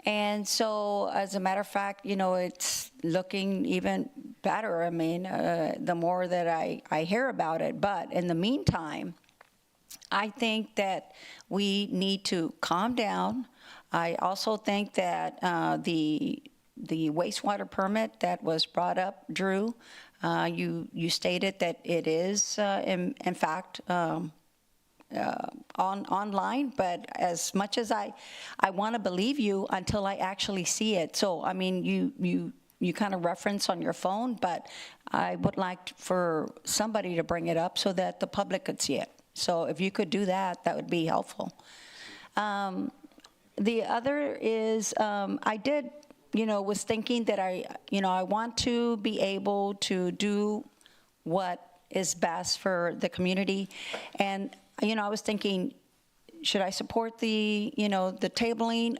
And so, as a matter of fact, it's looking even better. I mean, the more that I hear about it. But in the meantime, I think that we need to calm down. I also think that the wastewater permit that was brought up, Drew, you stated that it is, in fact, online, but as much as I want to believe you until I actually see it. So, I mean, you kind of reference on your phone, but I would like for somebody to bring it up so that the public could see it. So if you could do that, that would be helpful. The other is, I did, was thinking that I want to be able to do what is best for the community. And, I was thinking, should I support the tabling?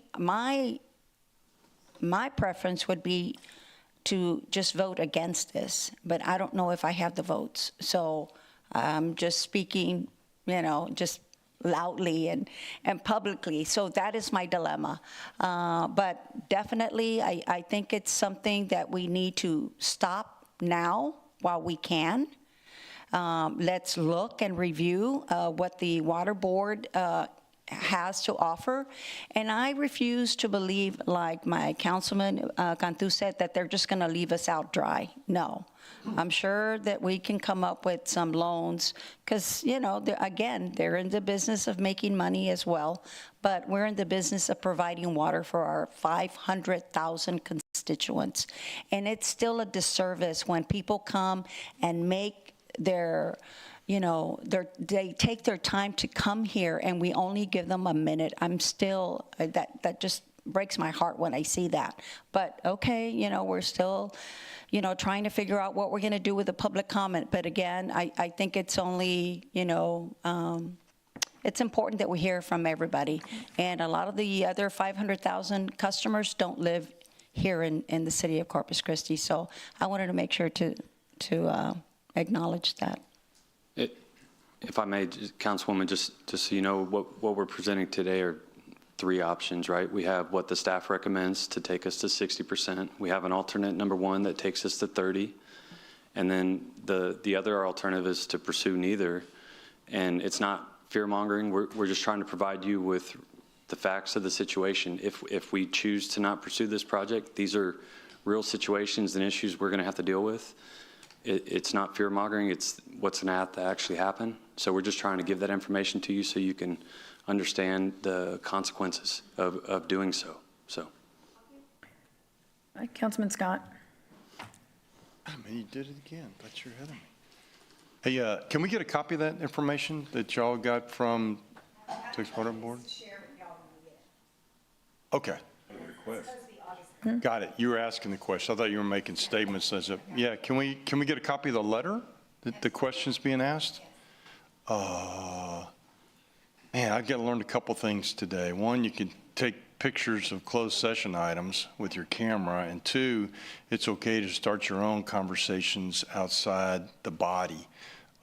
My preference would be to just vote against this, but I don't know if I have the votes. So I'm just speaking, just loudly and publicly. So that is my dilemma. But definitely, I think it's something that we need to stop now while we can. Let's look and review what the water board has to offer. And I refuse to believe, like my councilman Cantu said, that they're just going to leave us out dry. No. I'm sure that we can come up with some loans because, you know, again, they're in the business of making money as well, but we're in the business of providing water for our 500,000 constituents. And it's still a disservice when people come and make their, you know, they take their time to come here and we only give them a minute. I'm still, that just breaks my heart when I see that. But okay, you know, we're still, you know, trying to figure out what we're going to do with the public comment. But again, I think it's only, you know, it's important that we hear from everybody. And a lot of the other 500,000 customers don't live here in the city of Corpus Christi. So I wanted to make sure to acknowledge that. If I may, Councilwoman, just so you know, what we're presenting today are 3 options, right? We have what the staff recommends to take us to 60%. We have an alternate number 1 that takes us to 30. And then the other alternative is to pursue neither. And it's not fear-mongering. We're just trying to provide you with the facts of the situation. If we choose to not pursue this project, these are real situations and issues we're going to have to deal with. It's not fear-mongering. It's what's going to have to actually happen. So we're just trying to give that information to you so you can understand the consequences of doing so. All right, Councilman Scott. I mean, you did it again. Thought you were ahead of me. Hey, can we get a copy of that information that y'all got from Texas Water Board? Okay. Got it. You were asking the question. I thought you were making statements. Yeah. Can we get a copy of the letter that the question's being asked? Man, I've got to learn a couple things today. 1, you can take pictures of closed session items with your camera, and 2, it's okay to start your own conversations outside the body.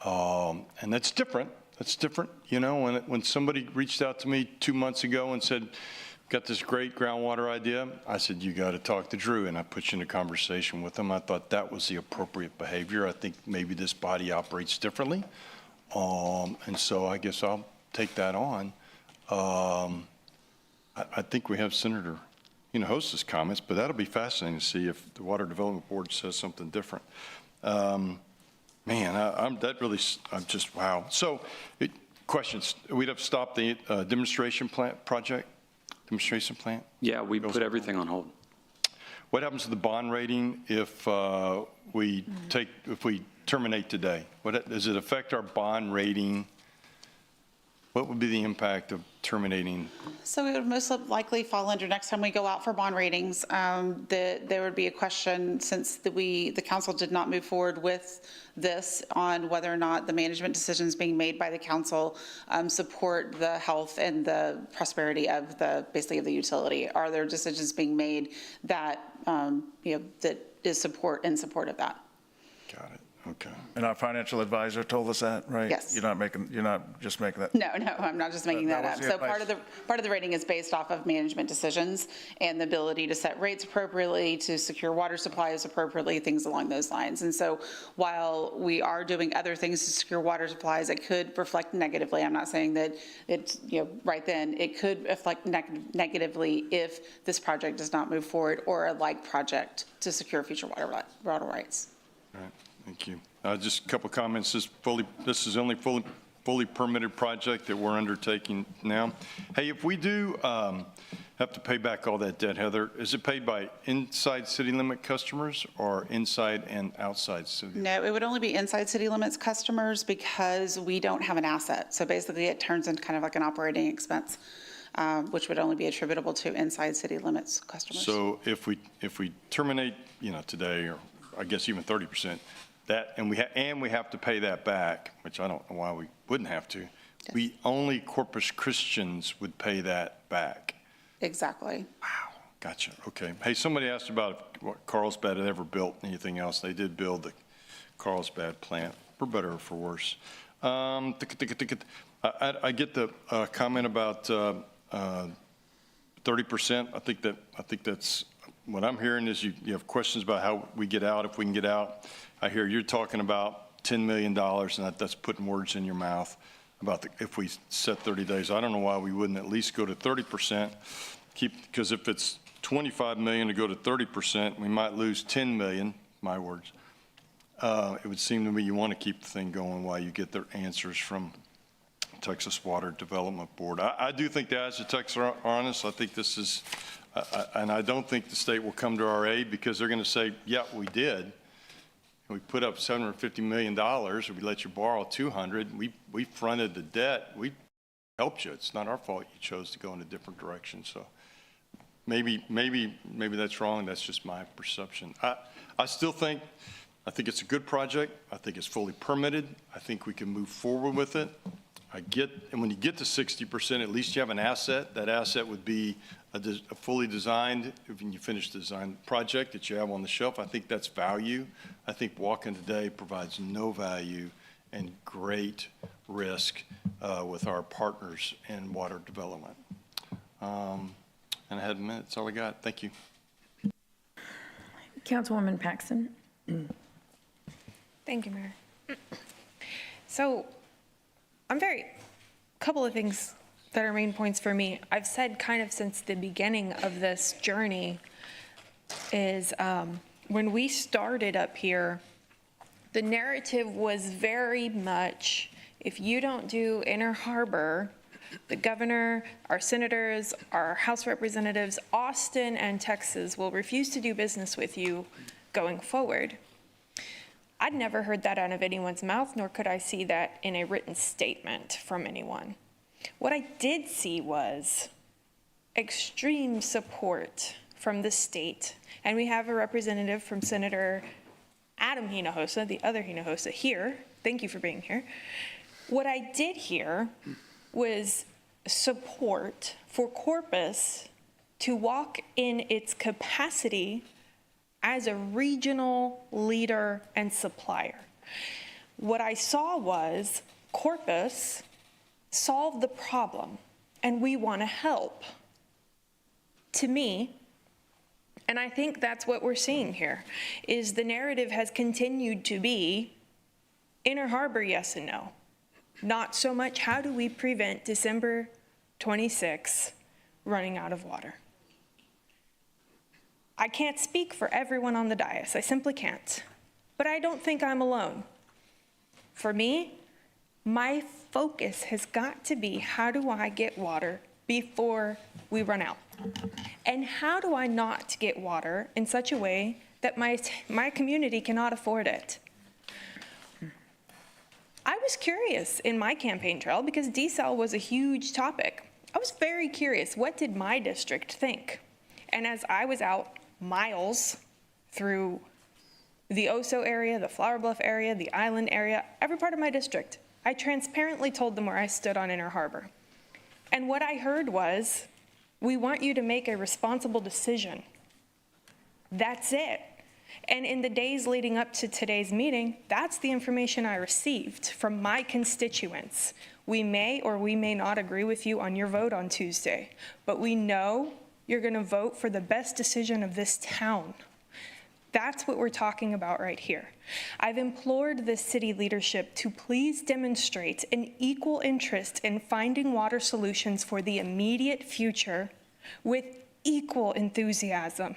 And that's different. That's different. You know, when somebody reached out to me 2 months ago and said, got this great groundwater idea, I said, you got to talk to Drew, and I put you in a conversation with him. I thought that was the appropriate behavior. I think maybe this body operates differently. And so I guess I'll take that on. I think we have Senator Hinojosa's comments, but that'll be fascinating to see if the Water Development Board says something different. Man, I'm just, wow. So, questions. We'd have stopped the demonstration plant? Yeah, we put everything on hold. What happens to the bond rating if we terminate today? Does it affect our bond rating? What would be the impact of terminating? So it would most likely fall under next time we go out for bond ratings. There would be a question, since the council did not move forward with this, on whether or not the management decisions being made by the council support the health and the prosperity of basically of the utility. Are there decisions being made that that is in support of that? Got it. Okay. And our financial advisor told us that, right? Yes. You're not just making that? No, I'm not just making that up. So part of the rating is based off of management decisions and the ability to set rates appropriately, to secure water supplies appropriately, things along those lines. And so while we are doing other things to secure water supplies, it could reflect negatively. I'm not saying that it's, right then, it could reflect negatively if this project does not move forward, or a like project to secure future water rights. All right. Thank you. Just a couple comments. This is only fully permitted project that we're undertaking now. Hey, if we do have to pay back all that debt, Heather, is it paid by inside city limit customers or inside and outside city? No, it would only be inside city limits customers, because we don't have an asset. So basically it turns into kind of like an operating expense, which would only be attributable to inside city limits customers. So if we terminate, today, or I guess even 30%, and we have to pay that back, which I don't know why we wouldn't have to. Yes. Only Corpus Christians would pay that back. Exactly. Wow, gotcha. Okay. Hey, somebody asked about what Carlsbad had ever built, anything else. They did build the Carlsbad plant, for better or for worse. I get the comment about 30%. I think that's what I'm hearing is you have questions about how we get out, if we can get out. I hear you're talking about $10 million, and that's putting words in your mouth. about if we set 30 days. I don't know why we wouldn't at least go to 30%, because if it's 25 million to go to 30%, we might lose 10 million, my words. It would seem to me you want to keep the thing going while you get their answers from Texas Water Development Board. I do think the Aztecs are honest. I think this is, and I don't think the state will come to our aid because they're going to say, yeah, we did. We put up $750 million. We let you borrow 200. We fronted the debt. We helped you. It's not our fault you chose to go in a different direction. So maybe that's wrong. That's just my perception. I still think, I think it's a good project. I think it's fully permitted. I think we can move forward with it. And when you get to 60%, at least you have an asset. That asset would be a fully designed, when you finish the design project that you have on the shelf. I think that's value. I think walking today provides no value and great risk with our partners in water development. And I had a minute. That's all I got. Thank you. Councilwoman Paxton. Thank you, Mayor. So couple of things that are main points for me. I've said kind of since the beginning of this journey is when we started up here, the narrative was very much, if you don't do Inner Harbor, the governor, our senators, our House representatives, Austin and Texas will refuse to do business with you going forward. I'd never heard that out of anyone's mouth, nor could I see that in a written statement from anyone. What I did see was extreme support from the state, and we have a representative from Senator Adam Hinojosa, the other Hinojosa, here. Thank you for being here. What I did hear was support for Corpus to walk in its capacity as a regional leader and supplier. What I saw was Corpus solve the problem, and we want to help. To me, and I think that's what we're seeing here, is the narrative has continued to be Inner Harbor, yes and no. Not so much how do we prevent December 26 running out of water. I can't speak for everyone on the dais. I simply can't. But I don't think I'm alone. For me, my focus has got to be how do I get water before we run out? And how do I not get water in such a way that my community cannot afford it? I was curious in my campaign trail because desal was a huge topic. I was very curious, what did my district think? And as I was out miles through the Oso area, the Flower Bluff area, the Island area, every part of my district, I transparently told them where I stood on Inner Harbor. And what I heard was, we want you to make a responsible decision. That's it. And in the days leading up to today's meeting, that's the information I received from my constituents. We may or we may not agree with you on your vote on Tuesday, but we know you're going to vote for the best decision of this town. That's what we're talking about right here. I've implored the city leadership to please demonstrate an equal interest in finding water solutions for the immediate future with equal enthusiasm,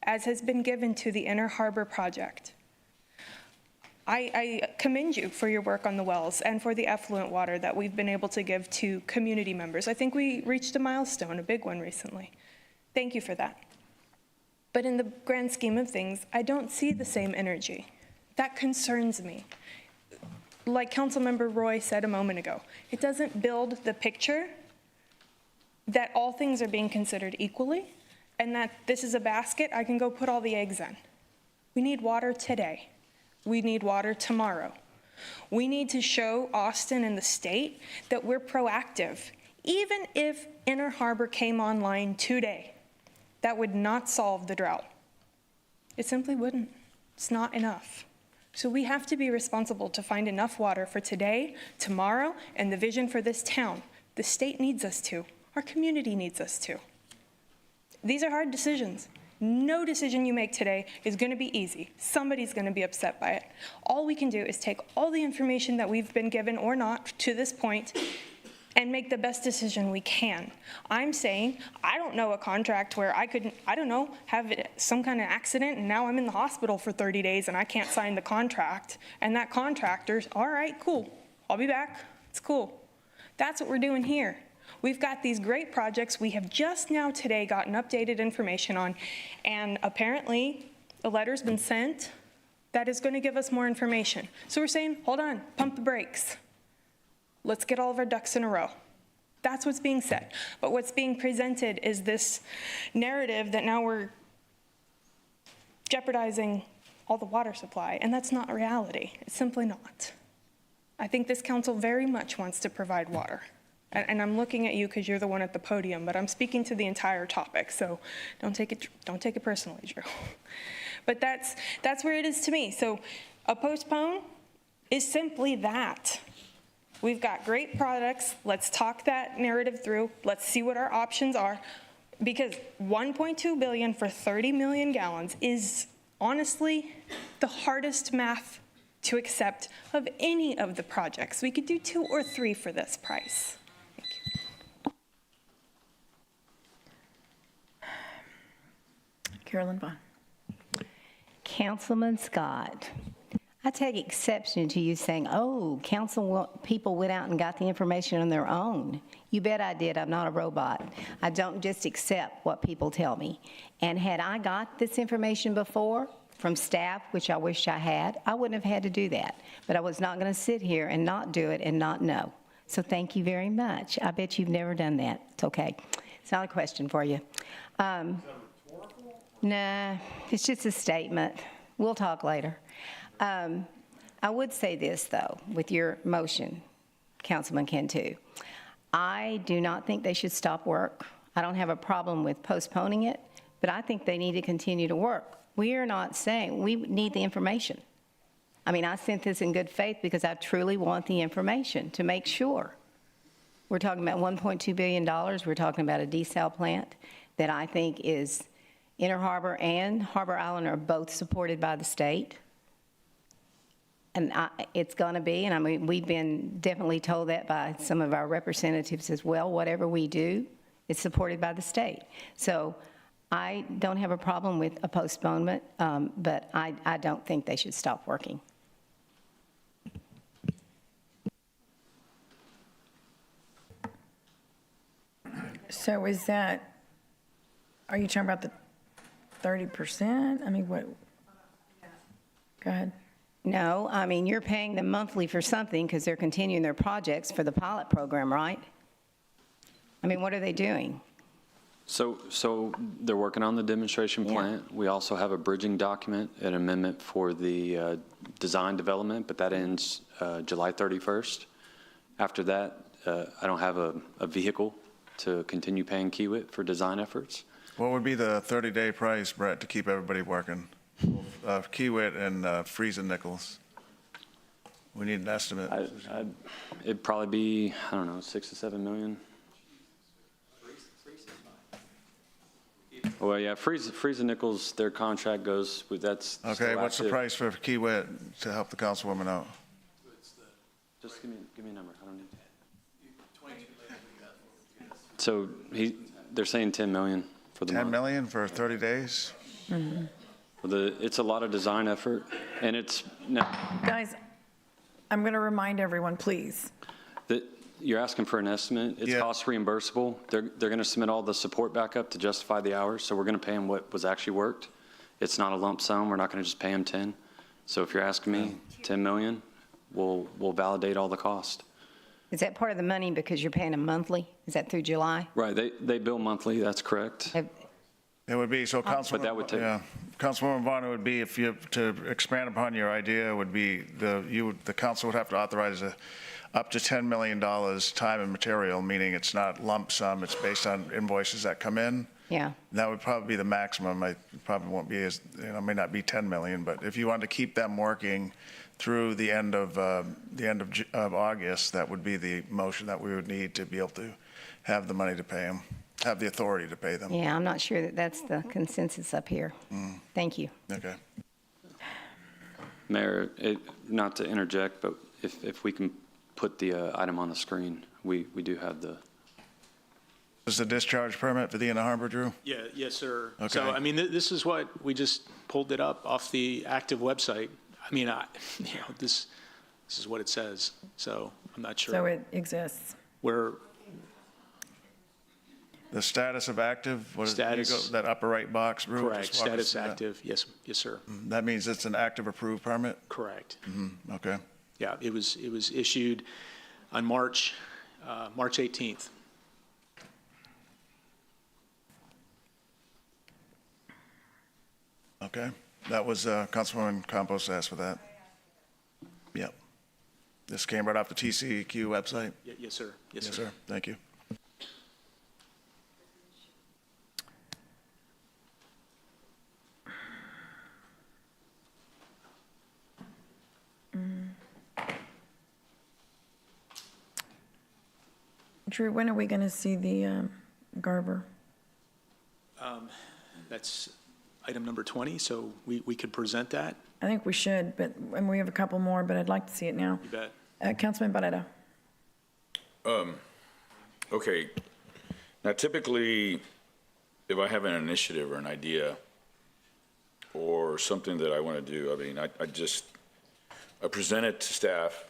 as has been given to the Inner Harbor project. I commend you for your work on the wells and for the effluent water that we've been able to give to community members. I think we reached a milestone, a big one recently. Thank you for that. But in the grand scheme of things, I don't see the same energy. That concerns me. Like Councilmember Roy said a moment ago, it doesn't build the picture that all things are being considered equally and that this is a basket I can go put all the eggs in. We need water today. We need water tomorrow. We need to show Austin and the state that we're proactive. Even if Inner Harbor came online today, that would not solve the drought. It simply wouldn't. It's not enough. So we have to be responsible to find enough water for today, tomorrow, and the vision for this town. The state needs us to. Our community needs us to. These are hard decisions. No decision you make today is going to be easy. Somebody's going to be upset by it. All we can do is take all the information that we've been given or not to this point and make the best decision we can. I'm saying, I don't know a contract where I could, I don't know, have some kind of accident and now I'm in the hospital for 30 days and I can't sign the contract. And that contractor's, all right, cool, I'll be back, it's cool. That's what we're doing here. We've got these great projects we have just now today gotten updated information on, and apparently a letter's been sent that is going to give us more information. So we're saying, hold on, pump the brakes. Let's get all of our ducks in a row. That's what's being said. But what's being presented is this narrative that now we're jeopardizing all the water supply, and that's not reality. It's simply not. I think this council very much wants to provide water. And I'm looking at you because you're the one at the podium, but I'm speaking to the entire topic, so don't take it personally, Drew. But that's where it is to me. So a postpone is simply that. We've got great products. Let's talk that narrative through. Let's see what our options are, because $1.2 billion for 30 million gallons is honestly the hardest math to accept of any of the projects. We could do 2 or 3 for this price. Carolyn Vaughn. Councilman Scott, I take exception to you saying, oh, people went out and got the information on their own. You bet I did. I'm not a robot. I don't just accept what people tell me. And had I got this information before from staff, which I wish I had, I wouldn't have had to do that. But I was not going to sit here and not do it and not know. So thank you very much. I bet you've never done that. It's okay. It's not a question for you. Nah, it's just a statement. We'll talk later. I would say this, though, with your motion, Councilman Cantu. I do not think they should stop work. I don't have a problem with postponing it, but I think they need to continue to work. We are not saying we need the information. I mean, I sent this in good faith because I truly want the information to make sure. We're talking about $1.2 billion. We're talking about a desal plant that I think is Inner Harbor and Harbor Island are both supported by the state. And it's going to be, and I mean, we've been definitely told that by some of our representatives as well. Whatever we do, it's supported by the state. So I don't have a problem with a postponement, but I don't think they should stop working. So is that, are you talking about the 30%? I mean, what? Go ahead. No, I mean, you're paying them monthly for something because they're continuing their projects for the pilot program, right? I mean, what are they doing? So they're working on the demonstration plant. We also have a bridging document, an amendment for the design development, but that ends July 31st. After that, I don't have a vehicle to continue paying Kiewit for design efforts. What would be the 30-day price, Brett, to keep everybody working? Kiewit and Friesen Nichols. We need an estimate. It'd probably be, I don't know, 6 to 7 million. Well, yeah, Friesen Nichols, their contract goes with, that's. Okay, what's the price for Kiewit to help the councilwoman out? Just give me a number, I don't need. So they're saying 10 million for the month. 10 million for 30 days? Mm-hmm. Well, it's a lot of design effort, and it's, no. Guys, I'm going to remind everyone, please. That you're asking for an estimate. It's cost reimbursable. They're going to submit all the support back up to justify the hours, so we're going to pay them what was actually worked. It's not a lump sum. We're not going to just pay them 10. So if you're asking me 10 million, we'll validate all the cost. Is that part of the money because you're paying them monthly? Is that through July? Right, they bill monthly, that's correct. It would be, so But that would take. Councilwoman Vaughn, it would be, if you, to expand upon your idea, would be the council would have to authorize up to $10 million time and material, meaning it's not lump sum, it's based on invoices that come in. Yeah. That would probably be the maximum. It probably won't be as, may not be 10 million, but if you wanted to keep them working through the end of August, that would be the motion that we would need to be able to have the money to pay them. have the authority to pay them. Yeah, I'm not sure that that's the consensus up here. Thank you. Okay. Mayor, not to interject, but if we can put the item on the screen, we do have the. Is the discharge permit for the Inner Harbor, Drew? Yeah, yes, sir. Okay. So, I mean, this is what, we just pulled it up off the active website. I mean, this is what it says, so I'm not sure. So it exists. We're, The status of active, what is it? Status- That upper right box, Drew? correct, Just walk us status through that. active, yes, sir, That means it's an active approved permit? correct. Okay. Yeah, it was issued on March 18th. Okay. That was, Councilwoman Campos asked for that. Yep. This came right off the TCEQ website? Yes, sir. Yes, sir. Thank you. Drew, when are we going to see the Garber? That's item number 20, so we could present that. I think we should, and we have a couple more, but I'd like to see it now. You bet. Councilman Barrera. Okay. Now, typically, if I have an initiative or an idea or something that I want to do, I mean, I present it to staff,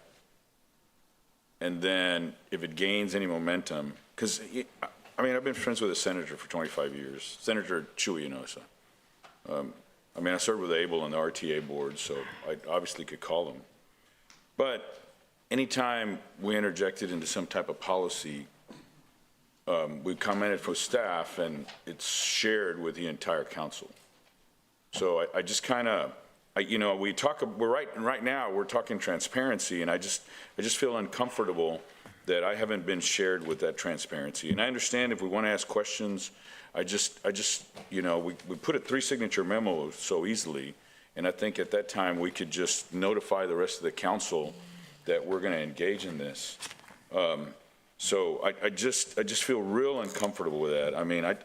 and then if it gains any momentum, because, I mean, I've been friends with a senator for 25 years, Senator Chuy Hinojosa. I mean, I served with ABLE on the RTA board, so I obviously could call them. But anytime we interjected into some type of policy, we commented for staff, and it's shared with the entire council. So I just kind of, right now we're talking transparency, and I just feel uncomfortable that I haven't been shared with that transparency. And I understand if we want to ask questions, we put a 3-signature memo so easily, and I think at that time we could just notify the rest of the council that we're going to engage in this. So I just feel real uncomfortable with that. I mean, I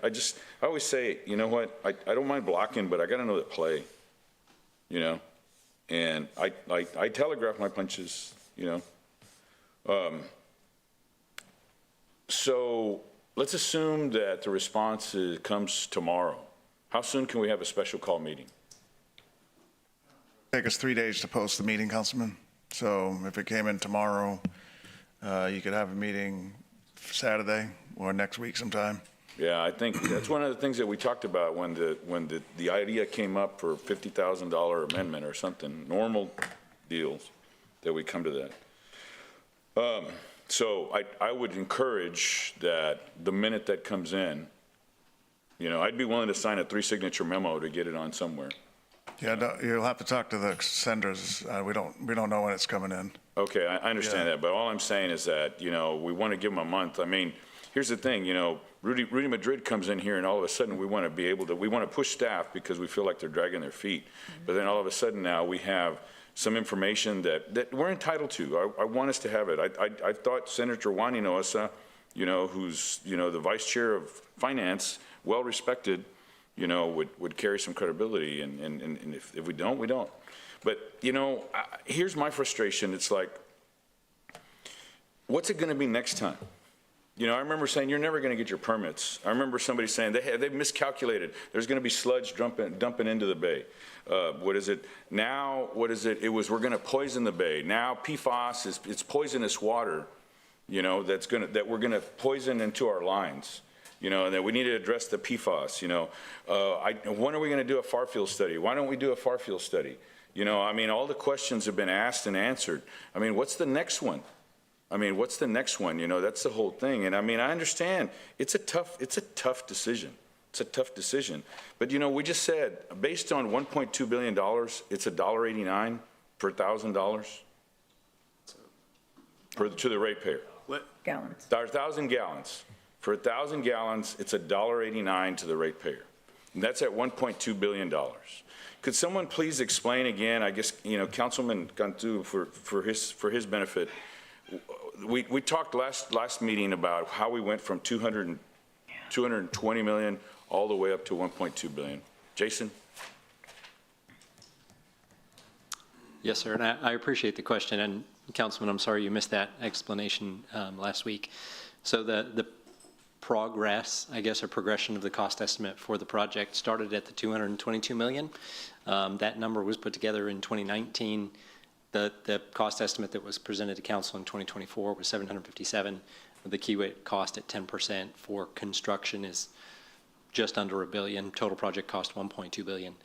always say, you know what, I don't mind blocking, but I got to know the play, you know? And I telegraph my punches, you know? So let's assume that the response comes tomorrow. How soon can we have a special call meeting? Take us 3 days to post the meeting, Councilman. So if it came in tomorrow, you could have a meeting Saturday or next week sometime. Yeah, I think that's one of the things that we talked about when the idea came up for $50,000 amendment or something, normal deals, that we come to that. So I would encourage that the minute that comes in, you know, I'd be willing to sign a 3-signature memo to get it on somewhere. Yeah, you'll have to talk to the senders. We don't know when it's coming in. Okay, I understand that, but all I'm saying is that, you know, we want to give them a month. I mean, here's the thing, you know, Rudy Madrid comes in here and all of a sudden we want to push staff because we feel like they're dragging their feet. But then all of a sudden now we have some information that we're entitled to. I want us to have it. I thought Senator Juan Hinojosa, you know, who's, you know, the vice chair of finance, well respected, you know, would carry some credibility. And if we don't, we don't. But, you know, here's my frustration. It's like, what's it going to be next time? You know, I remember saying, you're never going to get your permits. I remember somebody saying, they've miscalculated. There's going to be sludge dumping into the bay. What is it? Now, what is it? It was, we're going to poison the bay. Now, PFAS it's poisonous water, you know, that we're going to poison into our lines. You know, and that we need to address the PFAS, you know. When are we going to do a far field study? Why don't we do a far field study? You know, I mean, all the questions have been asked and answered. I mean, what's the next one? I mean, what's the next one? You know, that's the whole thing. And I mean, I understand it's a tough decision. It's a tough decision. But, you know, we just said, based on $1.2 billion, it's $1.89 per $1,000 to the ratepayer. Gallons. 1,000 gallons. For 1,000 gallons, it's $1.89 to the ratepayer. And that's at $1.2 billion. Could someone please explain again, I guess, you know, Councilman Cantu, for his benefit, we talked last meeting about how we went from 200 220 million, all the way up to 1.2 billion. Jason? Yes, sir, and I appreciate the question, and Councilman, I'm sorry you missed that explanation last week. So the progress, I guess, or progression of the cost estimate for the project started at the 222 million. That number was put together in 2019. The cost estimate that was presented to council in 2024 was 757. The Kiewit cost at 10% for construction is just under $1 billion. Total project cost 1.2 billion.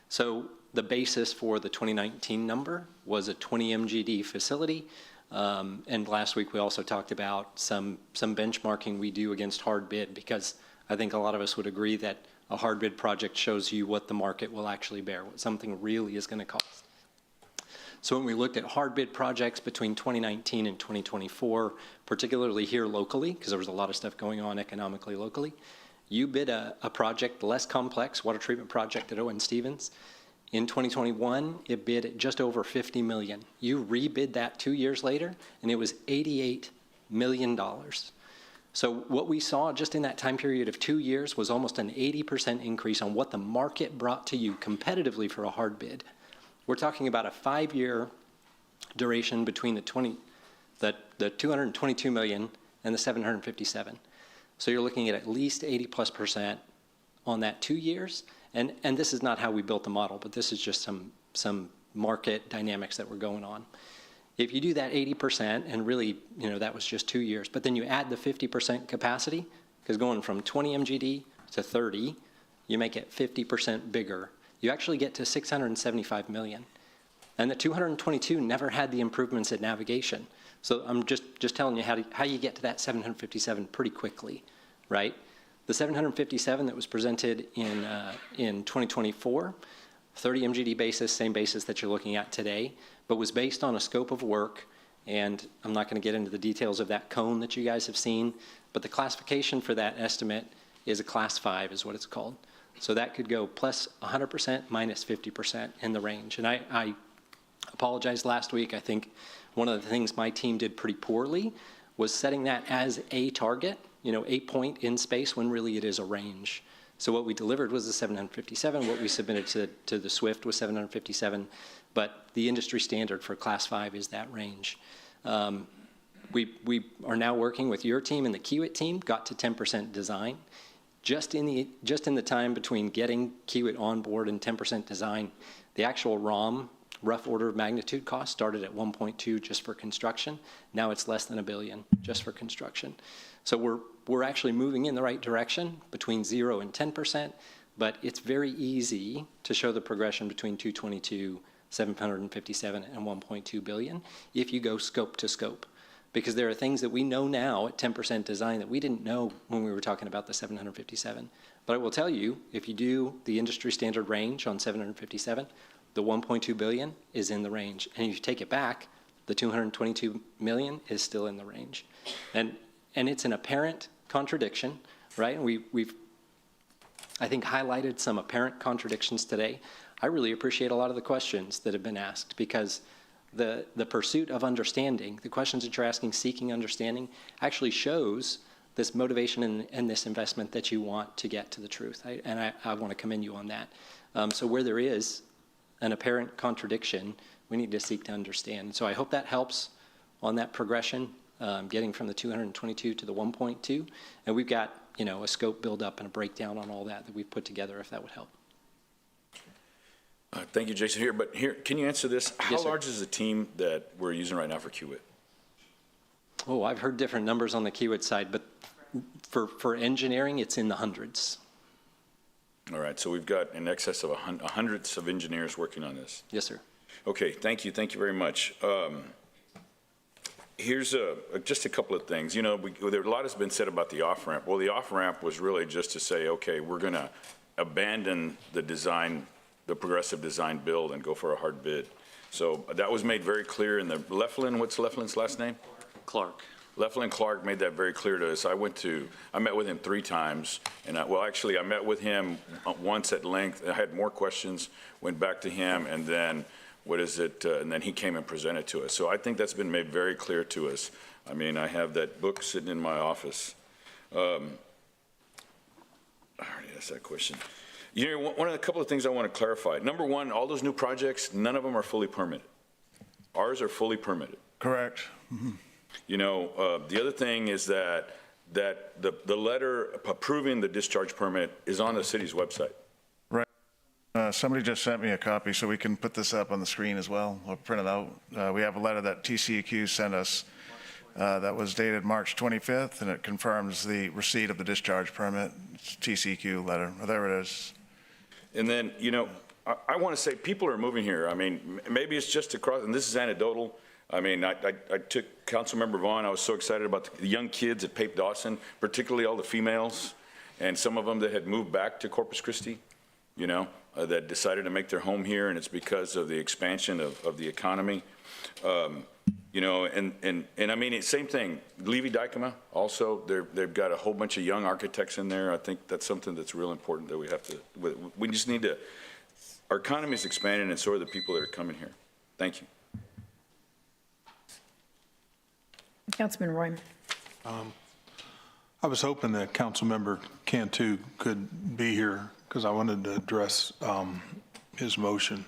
So the basis for the 2019 number was a 20 MGD facility. And last week we also talked about some benchmarking we do against hard bid, because I think a lot of us would agree that a hard bid project shows you what the market will actually bear, what something really is going to cost. So when we looked at hard bid projects between 2019 and 2024, particularly here locally, because there was a lot of stuff going on economically locally, you bid a project less complex, water treatment project at Owen Stevens. In 2021, it bid at just over 50 million. You rebid that 2 years later, and it was $88 million. So what we saw just in that time period of 2 years was almost an 80% increase on what the market brought to you competitively for a hard bid. We're talking about a 5-year duration between the 222 million and the 757. So you're looking at least 80+% on that 2 years. And this is not how we built the model, but this is just some market dynamics that were going on. If you do that 80%, and really, that was just 2 years, but then you add the 50% capacity, because going from 20 MGD to 30, you make it 50% bigger. You actually get to 675 million. And the 222 never had the improvements at navigation. So I'm just telling you how you get to that 757 pretty quickly, right? The 757 that was presented in 2024, 30 MGD basis, same basis that you're looking at today, but was based on a scope of work, and I'm not going to get into the details of that cone that you guys have seen, but the classification for that estimate is a class 5 is what it's called. So that could go plus 100%, minus 50% in the range. And I apologized last week. I think one of the things my team did pretty poorly was setting that as a target, a point in space when really it is a range. So what we delivered was the 757. What we submitted to the SWIFT was 757. But the industry standard for class 5 is that range. We are now working with your team and the Kiewit team, got to 10% design. Just in the time between getting Kiewit on board and 10% design, the actual ROM, rough order of magnitude cost, started at 1.2 just for construction. Now it's less than $1 billion just for construction. So we're actually moving in the right direction between 0 and 10%, but it's very easy to show the progression between 222, 757, and 1.2 billion if you go scope to scope. Because there are things that we know now at 10% design that we didn't know when we were talking about the 757. But I will tell you, if you do the industry standard range on 757, the 1.2 billion is in the range. And if you take it back, the 222 million is still in the range. And it's an apparent contradiction, right? And we've, I think, highlighted some apparent contradictions today. I really appreciate a lot of the questions that have been asked, because the pursuit of understanding, the questions that you're asking, seeking understanding, actually shows this motivation and this investment that you want to get to the truth. I want to commend you on that. So where there is an apparent contradiction, we need to seek to understand. So I hope that helps on that progression, getting from the 222 to the 1.2. And we've got, a scope build up and a breakdown on all that we've put together, if that would help. Thank you, Jason. Can you answer this? How Yes, sir. large is the team that we're using right now for Kiewit? Oh, I've heard different numbers on the Kiewit side, but for engineering, it's in the hundreds. All right, so we've got in excess of hundreds of engineers working on this. Yes, sir. Okay, thank you very much. Here's just a couple of things. There a lot has been said about the off-ramp. Well, the off-ramp was really just to say, okay, we're going to abandon the design, the progressive design build, and go for a hard bid. So that was made very clear in the Leflin. What's Leflin's last name? Clark. Leflin Clark made that very clear to us. I met with him 3 times, and I met with him once at length. I had more questions, went back to him, and then and then he came and presented to us. So I think that's been made very clear to us. I mean, I have that book sitting in my office. ask that question. You know, one of the couple of things I want to clarify. Number one, all those new projects, none of them are fully permitted. Ours are fully permitted. Correct. You know, the other thing is that the letter approving the discharge permit is on the city's website. Right. Somebody just sent me a copy, so we can put this up on the screen as well, or print it out. We have a letter that TCEQ sent us that was dated March 25th, and it confirms the receipt of the discharge permit. It's TCEQ letter. Oh, there it is. And then, you know, I want to say people are moving here. I mean, maybe it's just across, and this is anecdotal. I mean, I took Councilmember Vaughn. I was so excited about the young kids at Pape Dawson, particularly all the females, and some of them that had moved back to Corpus Christi, you know, that decided to make their home here, and it's because of the expansion of the economy. You know, and I mean, same thing. Levy-Dykema also, they've got a whole bunch of young architects in there. I think that's something that's real important that we have to, we just need to, our economy is expanding, and so are the people that are coming here. Thank you. Councilman Roy. I was hoping that Councilmember Cantu could be here because I wanted to address his motion.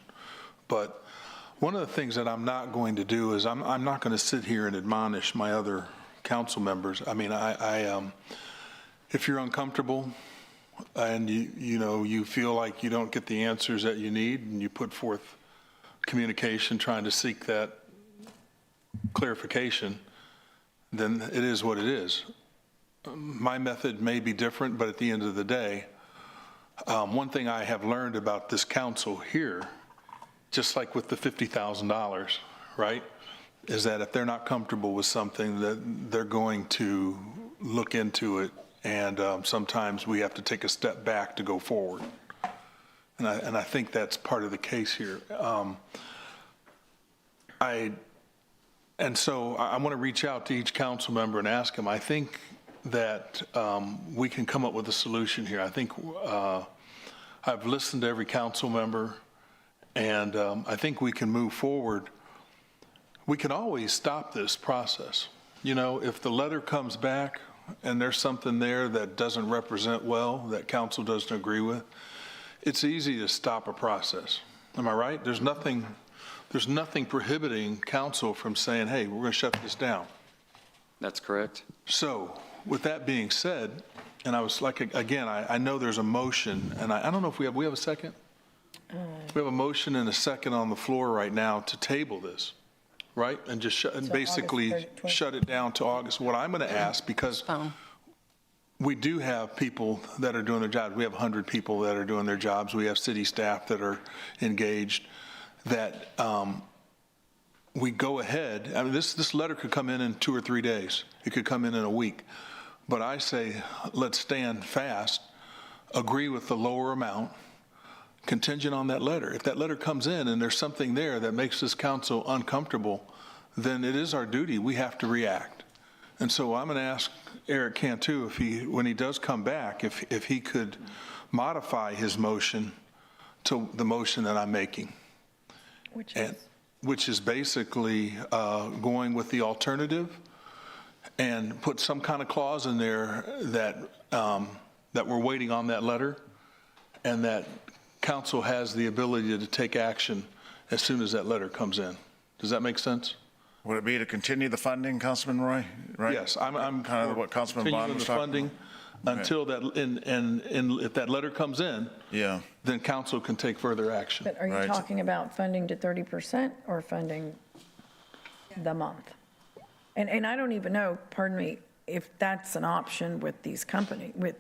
But one of the things that I'm not going to do is I'm not going to sit here and admonish my other council members. I mean, if you're uncomfortable and you feel like you don't get the answers that you need, and you put forth communication trying to seek that clarification, then it is what it is. My method may be different, but at the end of the day, one thing I have learned about this council here, just like with the $50,000, right, is that if they're not comfortable with something, that they're going to look into it, and sometimes we have to take a step back to go forward. And I think that's part of the case here. And so I want to reach out to each council member and ask them. I think that we can come up with a solution here. I think I've listened to every council member, and I think we can move forward. We can always stop this process. You know, if the letter comes back and there's something there that doesn't represent well, that council doesn't agree with, it's easy to stop a process. Am I right? There's nothing prohibiting council from saying, hey, we're going to shut this down. That's correct. So with that being said, and I was like, again, I know there's a motion, and I don't know if we have a second? We have a motion and a second on the floor right now to table this, right? And just basically shut it down to August. What I'm going to ask, because we do have people that are doing their jobs. We have 100 people that are doing their jobs. We have city staff that are engaged, that we go ahead. I mean, this letter could come in 2 or 3 days. It could come in a week. But I say, let's stand fast, agree with the lower amount, contingent on that letter. If that letter comes in and there's something there that makes this council uncomfortable, then it is our duty. We have to react. And so I'm going to ask Eric Cantu, when he does come back, if he could modify his motion to the motion that I'm making. Which is basically going with the alternative, and put some kind of clause in there that we're waiting on that letter, and that council has the ability to take action as soon as that letter comes in. Does that make sense? Would it be to continue the funding, Councilman Roy? Right? Yes, I'm kind of what Councilman Bond was talking about. Until that, and if that letter comes in, yeah, then council can take further action. But are you talking about funding to 30% or funding the month? And I don't even know, pardon me, if that's an option with these companies, with,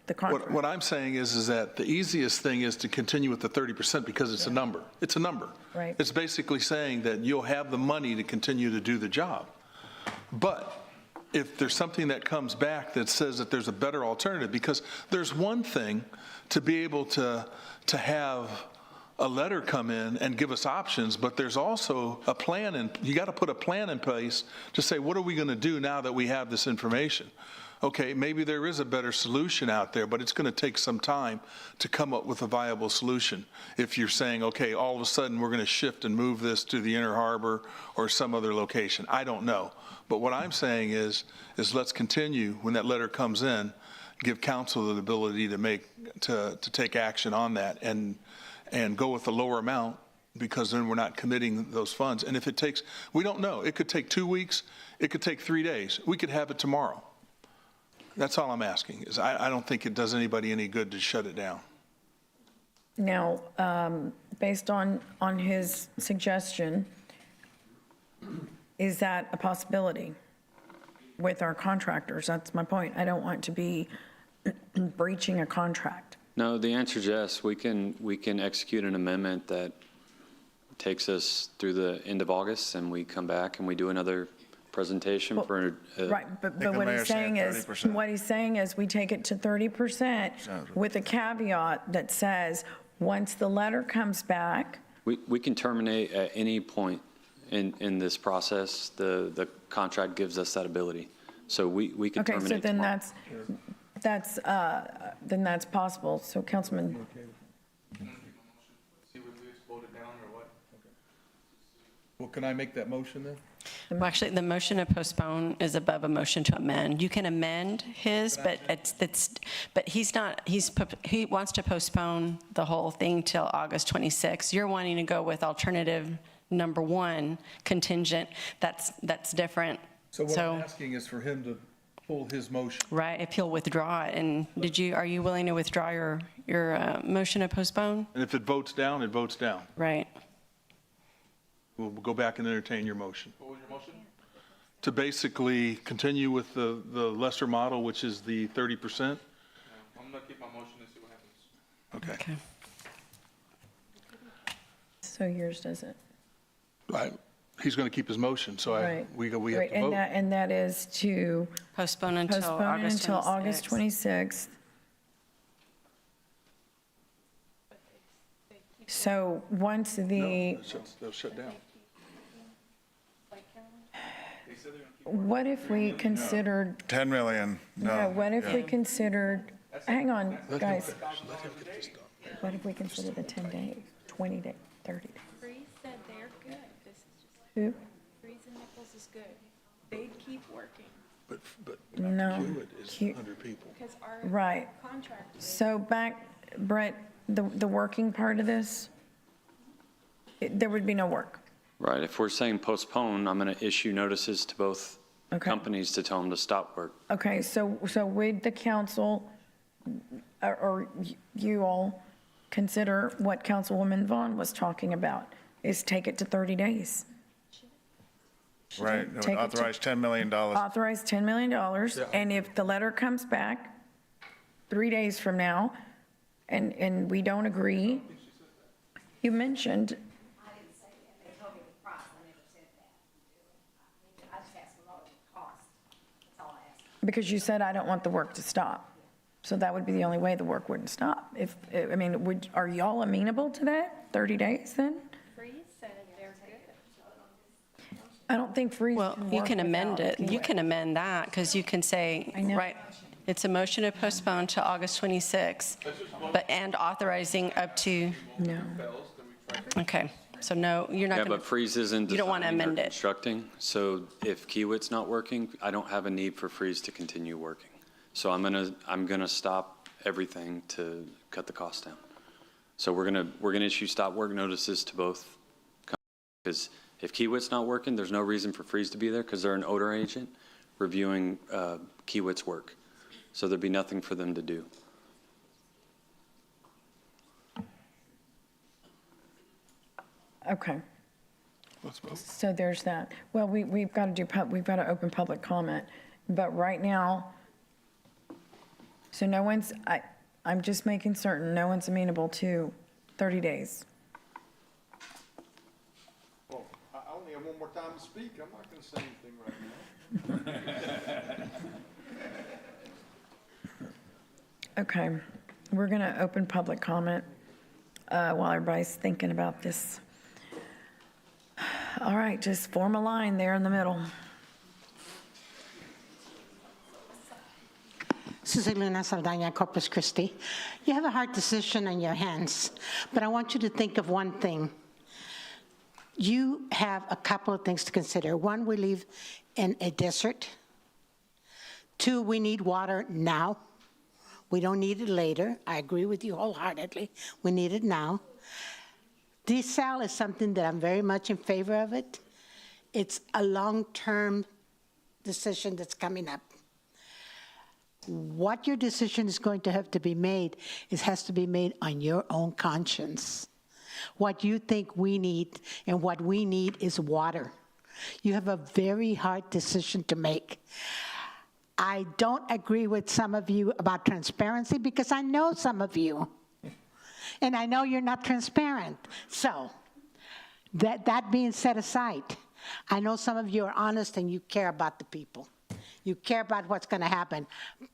the contract. What I'm saying is that the easiest thing is to continue with the 30% because it's a number. It's a number. Right. It's basically saying that you'll have the money to continue to do the job. But if there's something that comes back that says that there's a better alternative, because there's one thing to be able to have a letter come in and give us options, but there's also a plan, and you got to put a plan in place to say, what are we going to do now that we have this information? Okay, maybe there is a better solution out there, but it's going to take some time to come up with a viable solution. If you're saying, okay, all of a sudden we're going to shift and move this to the Inner Harbor or some other location, I don't know. But what I'm saying is let's continue when that letter comes in, give council the ability to take action on that and go with the lower amount, because then we're not committing those funds. And if it takes, we don't know, it could take 2 weeks, it could take 3 days. We could have it tomorrow. That's all I'm asking, is I don't think it does anybody any good to shut it down. Now, based on his suggestion, is that a possibility with our contractors? That's my point. I don't want to be breaching a contract. No, the answer is yes. We can execute an amendment that takes us through the end of August, and we come back and we do another presentation for. Right, but what he's saying is, 30%. we take it to 30% with a caveat that says, once the letter comes back. We can terminate at any point in this process. The contract gives us that ability. So we can terminate. Okay, so then that's possible. So Councilman. Well, can I make that motion then? Well, actually, the motion to postpone is above a motion to amend. You can amend his, but he wants to postpone the whole thing till August 26th. You're wanting to go with alternative number 1, contingent. That's different. So what I'm asking is for him to pull his motion. Right, if he'll withdraw it. And are you willing to withdraw your motion to postpone? And if it votes down, it votes down. Right. We'll go back and entertain your motion. What was your motion? To basically continue with the lesser model, which is the 30%. I'm going to keep my motion and see what happens. Okay. So yours doesn't. Right. He's going to keep his motion, so Right. we have Right, to vote. and that is to Postpone until postpone it until August 26th. 26th. So once the, They'll shut down. what if we considered, 10 million, no. what if we considered, hang on, guys. What if we consider the 10 days, 20 days, 30 days? Freeze said they're good. This is just, Who? Freeze and Nichols is good. They'd keep working But No. Hewitt is 100 people. because our Right. contract is. So back, Brett, the working part of this, there would be no work. Right. If we're saying postpone, I'm going to issue notices to both Okay. companies to tell them to stop work. Okay, so would the council, or you all, consider what Councilwoman Vaughn was talking about, is take it to 30 days? Right, it would Take it to- authorize $10 million. Authorize $10 million, and if the letter comes back 3 days from now, and we don't agree, you mentioned, I didn't say that. They told me the price. I never said that. I just asked them what it would cost. That's all I asked. because you said, I don't want the work to stop. So that would be the only way the work wouldn't stop. I mean, are y'all amenable to that, 30 days then? Freeze said they're good. I don't think freeze Well, can you work can amend without it. You Kiewit. can amend that, because you can say, I know. right, it's a motion to postpone to August 26th, and authorizing up to, No. okay, so no, you're not Yeah, going but to, freeze isn't you don't wanna designing or amend it. constructing. So if Kiewit's not working, I don't have a need for freeze to continue working. So I'm gonna stop everything to cut the cost down. So we're gonna issue stop work notices to both companies, because if Kiewit's not working, there's no reason for freeze to be there, because they're an odor agent reviewing Kiewit's work. So there'd be nothing for them to do. Okay, Let's vote. so there's that. Well, we've got to open public comment, but right now, so no one's, I'm just making certain, no one's amenable to 30 days. Well, I only have one more time to speak. I'm not going to say anything right now. Okay, we're going to open public comment while everybody's thinking about this. All right, just form a line there in the middle. Cecilina Saldana, Corpus Christi. You have a hard decision on your hands, but I want you to think of one thing. You have a couple of things to consider. One, we live in a desert. Two, we need water now. We don't need it later. I agree with you wholeheartedly. We need it now. Desal is something that I'm very much in favor of it. It's a long-term decision that's coming up. What your decision is going to have to be made has to be made on your own conscience. What you think we need, and what we need is water. You have a very hard decision to make. I don't agree with some of you about transparency because I know some of you, and I know you're not transparent. So that being set aside, I know some of you are honest and you care about the people. You care about what's going to happen.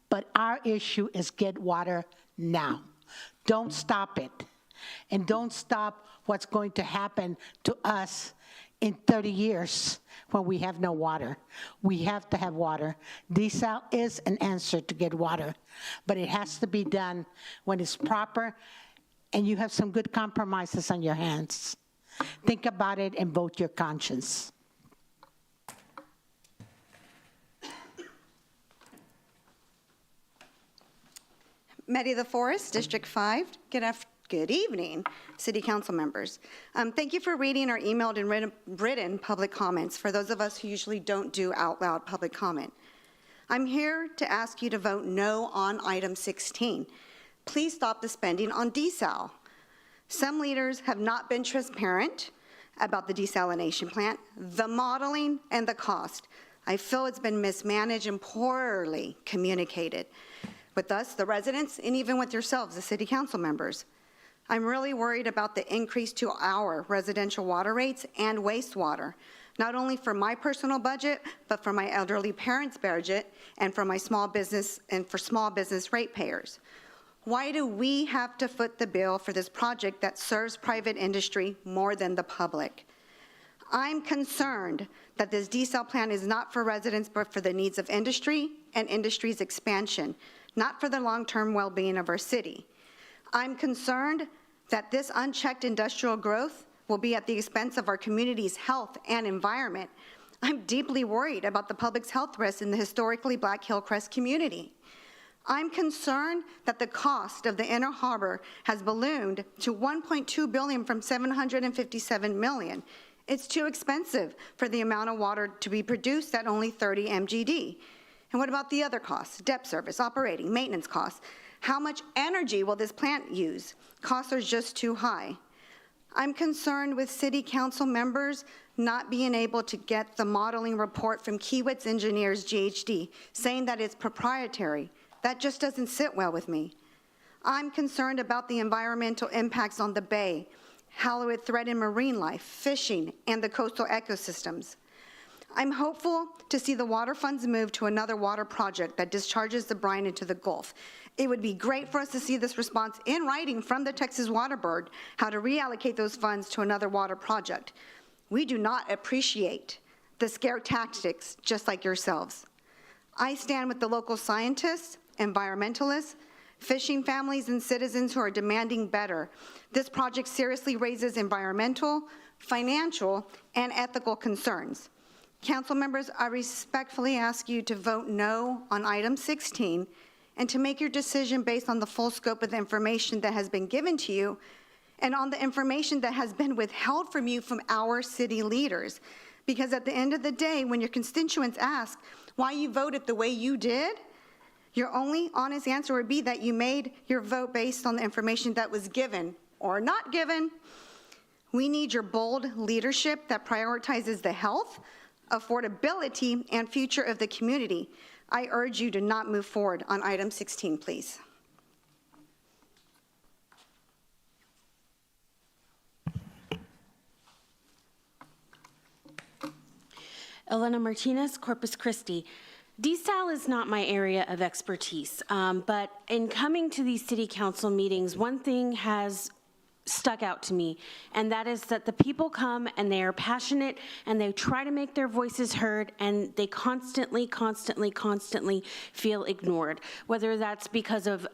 But our issue is get water now. Don't stop it. And don't stop what's going to happen to us in 30 years when we have no water. We have to have water. Desal is an answer to get water, but it has to be done when it's proper and you have some good compromises on your hands. Think about it and vote your conscience. Meddy the Forest, District 5. Good evening, City Council members. Thank you for reading our emailed and written public comments for those of us who usually don't do out loud public comment. I'm here to ask you to vote no on item 16. Please stop the spending on desal. Some leaders have not been transparent about the desalination plant, the modeling, and the cost. I feel it's been mismanaged and poorly communicated with us, the residents, and even with yourselves, the City Council members. I'm really worried about the increase to our residential water rates and wastewater, not only for my personal budget, but for my elderly parents' budget and for my small business and for small business ratepayers. Why do we have to foot the bill for this project that serves private industry more than the public? I'm concerned that this desal plant is not for residents, but for the needs of industry and industry's expansion, not for the long-term well-being of our city. I'm concerned that this unchecked industrial growth will be at the expense of our community's health and environment. I'm deeply worried about the public's health risks in the historically Black Hillcrest community. I'm concerned that the cost of the Inner Harbor has ballooned to $1.2 billion from $757 million. It's too expensive for the amount of water to be produced at only 30 MGD. And what about the other costs? Debt service, operating, maintenance costs. How much energy will this plant use? Costs are just too high. I'm concerned with City Council members not being able to get the modeling report from Kiewitz Engineers GHD, saying that it's proprietary. That just doesn't sit well with me. I'm concerned about the environmental impacts on the bay, how it would threaten marine life, fishing, and the coastal ecosystems. I'm hopeful to see the water funds move to another water project that discharges the brine into the Gulf. It would be great for us to see this response in writing from the Texas Water Board, how to reallocate those funds to another water project. We do not appreciate the scare tactics, just like yourselves. I stand with the local scientists, environmentalists, fishing families, and citizens who are demanding better. This project seriously raises environmental, financial, and ethical concerns. Council members, I respectfully ask you to vote no on item 16 and to make your decision based on the full scope of the information that has been given to you and on the information that has been withheld from you from our city leaders. Because at the end of the day, when your constituents ask why you voted the way you did, your only honest answer would be that you made your vote based on the information that was given or not given. We need your bold leadership that prioritizes the health, affordability, and future of the community. I urge you to not move forward on item 16, please. Elena Martinez, Corpus Christi. Desal is not my area of expertise, but in coming to these city council meetings, one thing has stuck out to me, and that is that the people come and they are passionate and they try to make their voices heard, and they constantly feel ignored, whether that's because of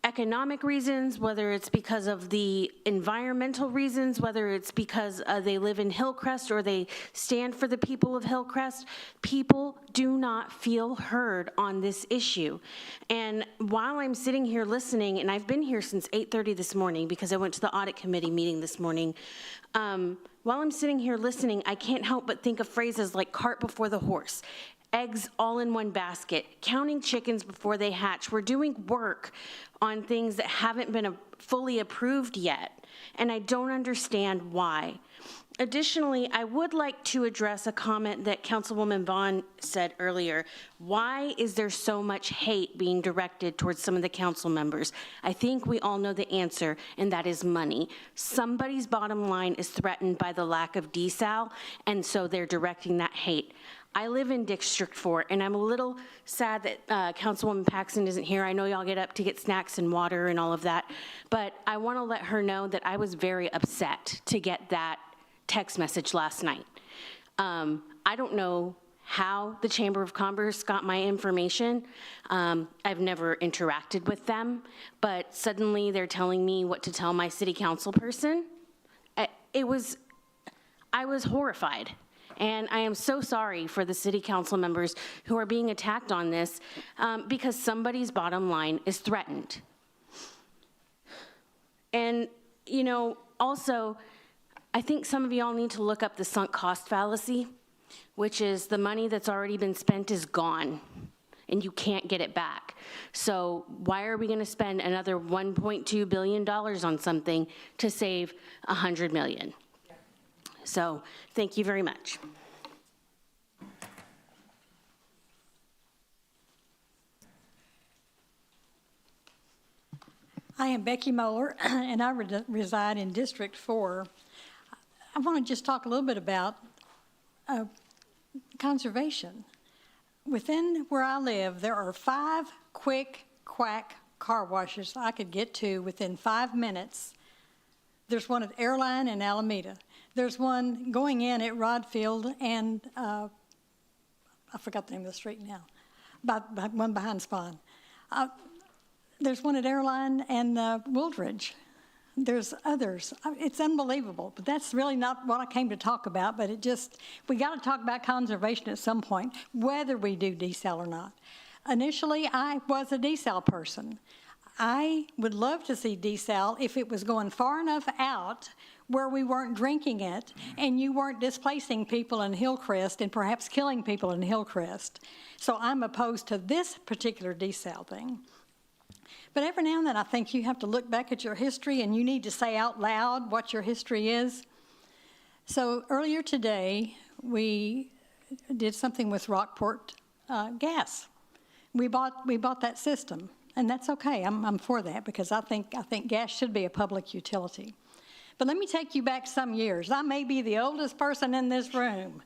economic reasons, whether it's because of the environmental reasons, whether it's because they live in Hillcrest or they stand for the people of Hillcrest, people do not feel heard on this issue. And while I'm sitting here listening, and I've been here since 8:30 this morning because I went to the audit committee meeting this morning, while I'm sitting here listening, I can't help but think of phrases like cart before the horse, eggs all in one basket, counting chickens before they hatch. We're doing work on things that haven't been fully approved yet, and I don't understand why. Additionally, I would like to address a comment that Councilwoman Vaughn said earlier. Why is there so much hate being directed towards some of the council members? I think we all know the answer, and that is money. Somebody's bottom line is threatened by the lack of desal, and so they're directing that hate. I live in District 4, and I'm a little sad that Councilwoman Paxton isn't here. I know y'all get up to get snacks and water and all of that, but I want to let her know that I was very upset to get that text message last night. I don't know how the Chamber of Commerce got my information. I've never interacted with them, but suddenly they're telling me what to tell my city council person. I was horrified. And I am so sorry for the city council members who are being attacked on this because somebody's bottom line is threatened. And, you know, also, I think some of y'all need to look up the sunk cost fallacy, which is the money that's already been spent is gone and you can't get it back. So why are we going to spend another $1.2 billion on something to save $100 million? So thank you very much. I am Becky Moeller, and I reside in District 4. I want to just talk a little bit about conservation. Within where I live, there are 5 quick, quack car washes I could get to within 5 minutes. There's one at Airline in Alameda. There's one going in at Rodfield and, I forgot the name of the street now, one behind Spawn. There's one at Airline and Wildridge. There's others. It's unbelievable, but that's really not what I came to talk about, but we got to talk about conservation at some point, whether we do desal or not. Initially, I was a desal person. I would love to see desal if it was going far enough out where we weren't drinking it and you weren't displacing people in Hillcrest and perhaps killing people in Hillcrest. So I'm opposed to this particular desal thing. But every now and then I think you have to look back at your history and you need to say out loud what your history is. So earlier today, we did something with Rockport Gas. We bought that system, and that's okay. I'm for that because I think gas should be a public utility. But let me take you back some years. I may be the oldest person in this room,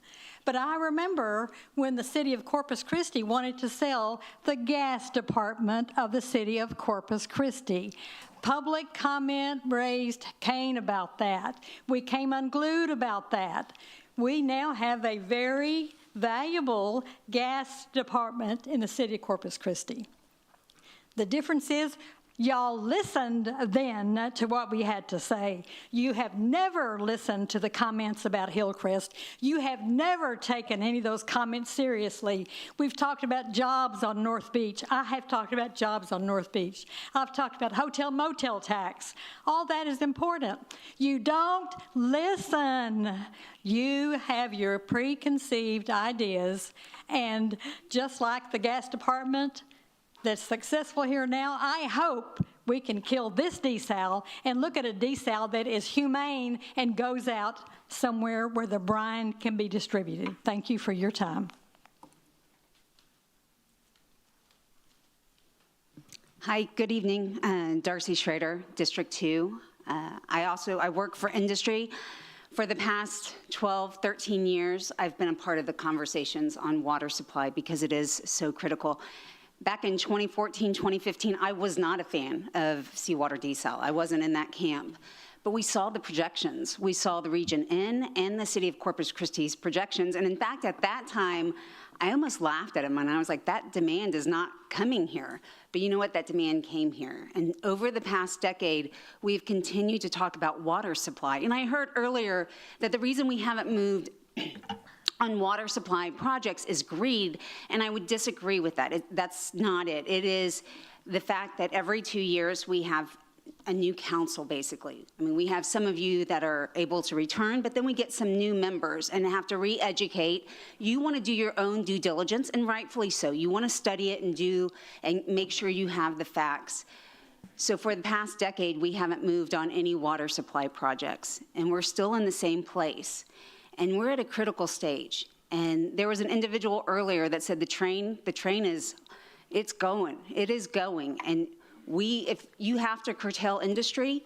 but I remember when the city of Corpus Christi wanted to sell the gas department of the city of Corpus Christi. Public comment raised Cain about that. We came unglued about that. We now have a very valuable gas department in the city of Corpus Christi. The difference is y'all listened then to what we had to say. You have never listened to the comments about Hillcrest. You have never taken any of those comments seriously. We've talked about jobs on North Beach. I have talked about jobs on North Beach. I've talked about hotel motel tax. All that is important. You don't listen. You have your preconceived ideas, and just like the gas department that's successful here now, I hope we can kill this desal and look at a desal that is humane and goes out somewhere where the brine can be distributed. Thank you for your time. Hi, good evening. Darcy Schrader, District 2. I work for industry. For the past 12, 13 years, I've been a part of the conversations on water supply because it is so critical. Back in 2014, 2015, I was not a fan of seawater desal. I wasn't in that camp. But we saw the projections. We saw the Region N and the City of Corpus Christi's projections. And in fact, at that time, I almost laughed at him, and I was like, that demand is not coming here. But you know what? That demand came here. And over the past decade, we've continued to talk about water supply. And I heard earlier that the reason we haven't moved on water supply projects is greed, and I would disagree with that. That's not it. It is the fact that every 2 years we have a new council, basically. I mean, we have some of you that are able to return, but then we get some new members and have to re-educate. You want to do your own due diligence, and rightfully so. You want to study it and make sure you have the facts. So for the past decade, we haven't moved on any water supply projects, and we're still in the same place. And we're at a critical stage. And there was an individual earlier that said the train is, it's going. It is going. And if you have to curtail industry,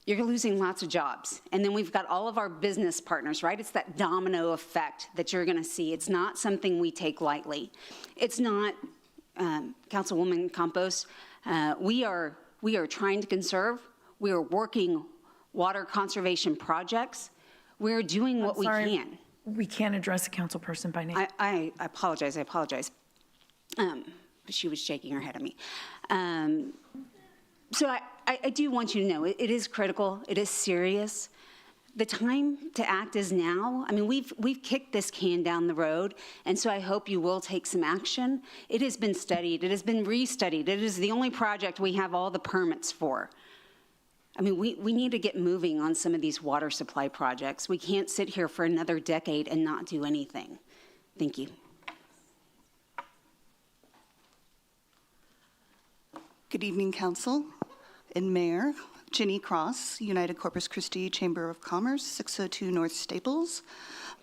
you're losing lots of jobs. And then we've got all of our business partners, right? It's that domino effect that you're going to see. It's not something we take lightly. It's not, Councilwoman Campos, we are trying to conserve. We are working water conservation projects. We're doing what we can. We can't address a council person by name. I apologize. She was shaking her head at me. So I do want you to know, it is critical, it is serious. The time to act is now. I mean, we've kicked this can down the road, and so I hope you will take some action. It has been studied, it has been restudied. It is the only project we have all the permits for. I mean, we need to get moving on some of these water supply projects. We can't sit here for another decade and not do anything. Thank you. Good evening, Council and Mayor. Ginny Cross, United Corpus Christi Chamber of Commerce, 602 North Staples.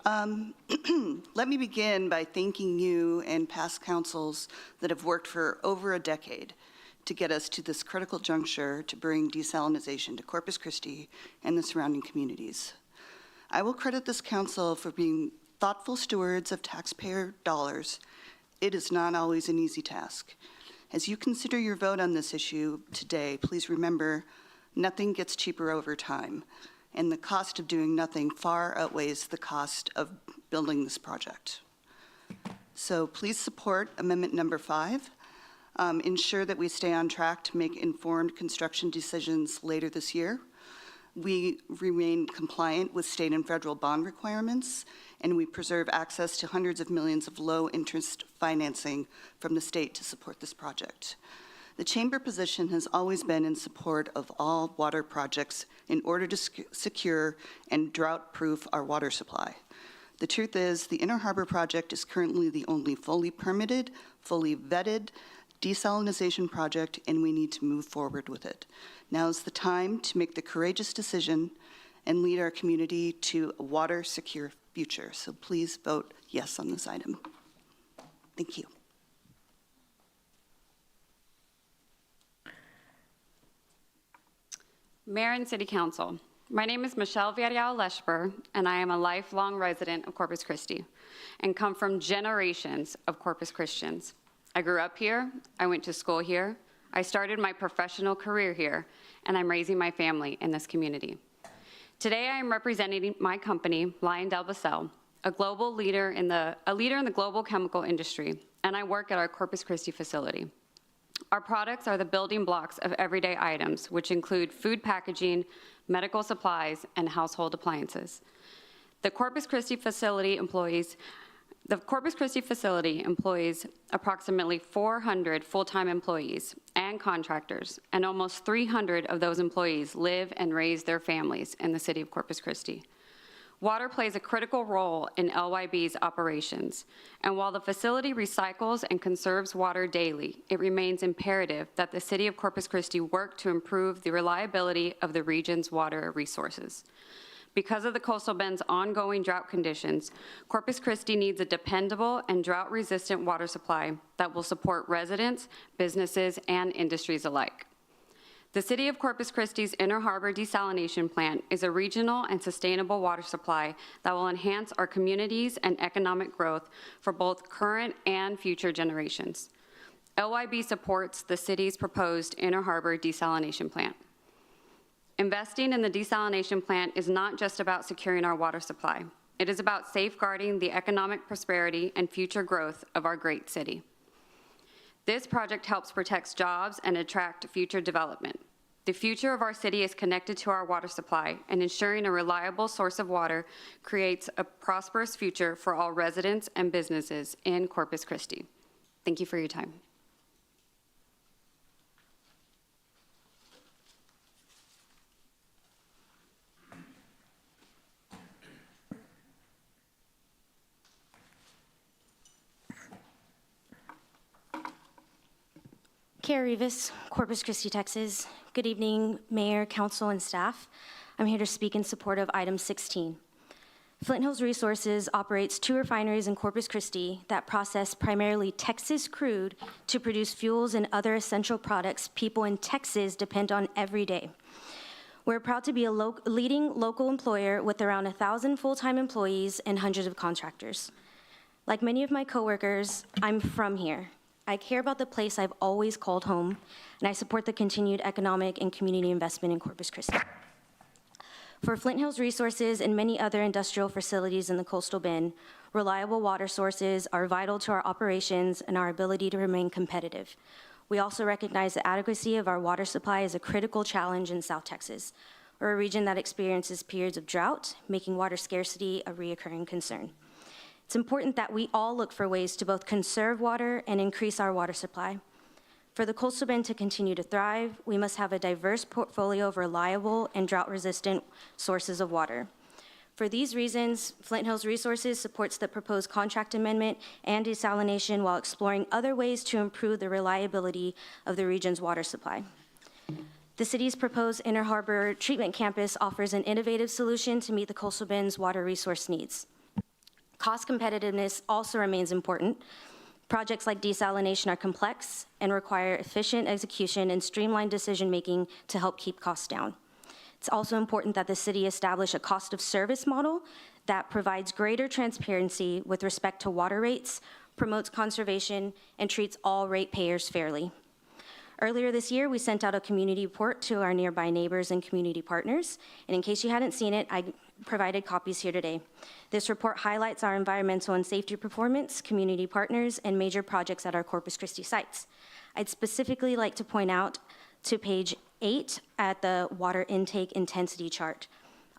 Let me begin by thanking you and past councils that have worked for over a decade to get us to this critical juncture to bring desalination to Corpus Christi and the surrounding communities. I will credit this council for being thoughtful stewards of taxpayer dollars. It is not always an easy task. As you consider your vote on this issue today, please remember nothing gets cheaper over time, and the cost of doing nothing far outweighs the cost of building this project. So please support Amendment Number 5. Ensure that we stay on track to make informed construction decisions later this year. We remain compliant with state and federal bond requirements, and we preserve access to hundreds of millions of low-interest financing from the state to support this project. The Chamber position has always been in support of all water projects in order to secure and drought-proof our water supply. The truth is, the Inner Harbor project is currently the only fully permitted, fully vetted desalination project, and we need to move forward with it. Now is the time to make the courageous decision and lead our community to a water-secure future. So please vote yes on this item. Thank you. Mayor and City Council, my name is Michelle Villarreal-Leshper, and I am a lifelong resident of Corpus Christi and come from generations of Corpus Christians. I grew up here, I went to school here, I started my professional career here, and I'm raising my family in this community. Today I am representing my company, LyondellBasell, a leader in the global chemical industry, and I work at our Corpus Christi facility. Our products are the building blocks of everyday items, which include food packaging, medical supplies, and household appliances. The Corpus Christi facility employs approximately 400 full-time employees and contractors, and almost 300 of those employees live and raise their families in the city of Corpus Christi. Water plays a critical role in LYB's operations, and while the facility recycles and conserves water daily, it remains imperative that the city of Corpus Christi work to improve the reliability of the region's water resources. Because of the Coastal Bend's ongoing drought conditions, Corpus Christi needs a dependable and drought-resistant water supply that will support residents, businesses, and industries alike. The City of Corpus Christi's Inner Harbor Desalination Plant is a regional and sustainable water supply that will enhance our communities and economic growth for both current and future generations. LYB supports the city's proposed Inner Harbor Desalination Plant. Investing in the desalination plant is not just about securing our water supply. It is about safeguarding the economic prosperity and future growth of our great city. This project helps protect jobs and attract future development. The future of our city is connected to our water supply, and ensuring a reliable source of water creates a prosperous future for all residents and businesses in Corpus Christi. Thank you for your time. Carrie Rivas, Corpus Christi, Texas. Good evening, Mayor, Council, and staff. I'm here to speak in support of item 16. Flint Hills Resources operates 2 refineries in Corpus Christi that process primarily Texas crude to produce fuels and other essential products people in Texas depend on every day. We're proud to be a leading local employer with around 1,000 full-time employees and hundreds of contractors. Like many of my coworkers, I'm from here. I care about the place I've always called home, and I support the continued economic and community investment in Corpus Christi. For Flint Hills Resources and many other industrial facilities in the coastal bend, reliable water sources are vital to our operations and our ability to remain competitive. We also recognize the adequacy of our water supply is a critical challenge in South Texas, or a region that experiences periods of drought, making water scarcity a reoccurring concern. It's important that we all look for ways to both conserve water and increase our water supply. For the coastal bend to continue to thrive, we must have a diverse portfolio of reliable and drought-resistant sources of water. For these reasons, Flint Hills Resources supports the proposed contract amendment and desalination while exploring other ways to improve the reliability of the region's water supply. The city's proposed Inner Harbor Treatment Campus offers an innovative solution to meet the coastal bend's water resource needs. Cost competitiveness also remains important. Projects like desalination are complex and require efficient execution and streamlined decision-making to help keep costs down. It's also important that the city establish a cost of service model that provides greater transparency with respect to water rates, promotes conservation, and treats all ratepayers fairly. Earlier this year, we sent out a community report to our nearby neighbors and community partners, and in case you hadn't seen it, I provided copies here today. This report highlights our environmental and safety performance, community partners, and major projects at our Corpus Christi sites. I'd specifically like to point out to page 8 at the water intake intensity chart.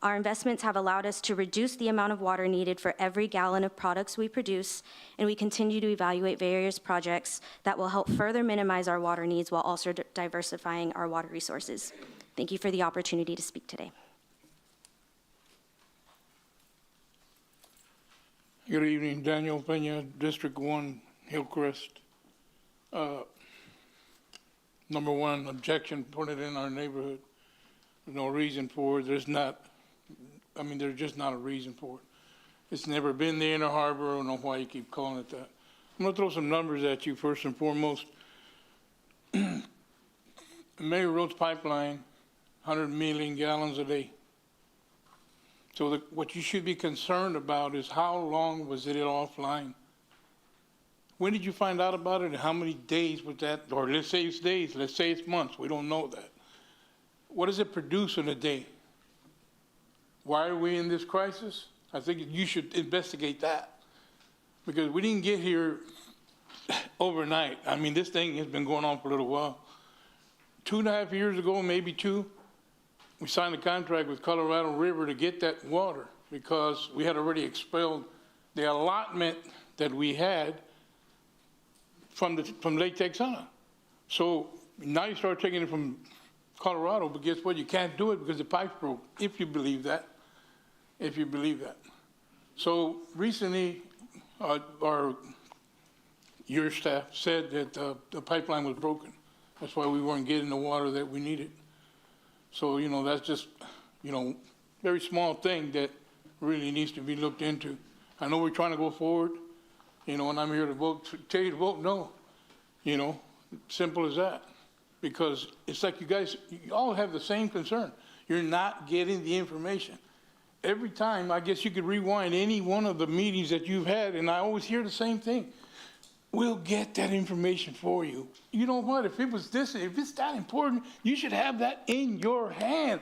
Our investments have allowed us to reduce the amount of water needed for every gallon of products we produce, and we continue to evaluate various projects that will help further minimize our water needs while also diversifying our water resources. Thank you for the opportunity to speak today. Good evening, Daniel Pena, District 1, Hillcrest. Number one, objection, put it in our neighborhood. There's no reason for it. There's just not a reason for it. It's never been the Inner Harbor. I don't know why you keep calling it that. I'm gonna throw some numbers at you first and foremost. Mayor Road's pipeline, 100 million gallons a day. So what you should be concerned about is how long was it offline? When did you find out about it, and how many days was that? Or let's say it's days, let's say it's months, we don't know that. What does it produce in a day? Why are we in this crisis? I think you should investigate that, because we didn't get here overnight. I mean, this thing has been going on for a little while. 2.5 years ago, maybe 2, we signed a contract with Colorado River to get that water because we had already expelled the allotment that we had from Lake Texana. So now you start taking it from Colorado, but guess what? You can't do it because the pipe broke, if you believe that. If you believe that. So recently, your staff said that the pipeline was broken. That's why we weren't getting the water that we needed. So, that's just, very small thing that really needs to be looked into. I know we're trying to go forward, and I'm here to vote, tell you to vote no, simple as that. Because it's like you all have the same concern. You're not getting the information. Every time, I guess you could rewind any one of the meetings that you've had, and I always hear the same thing. We'll get that information for you. You know what? If it's that important, you should have that in your hand.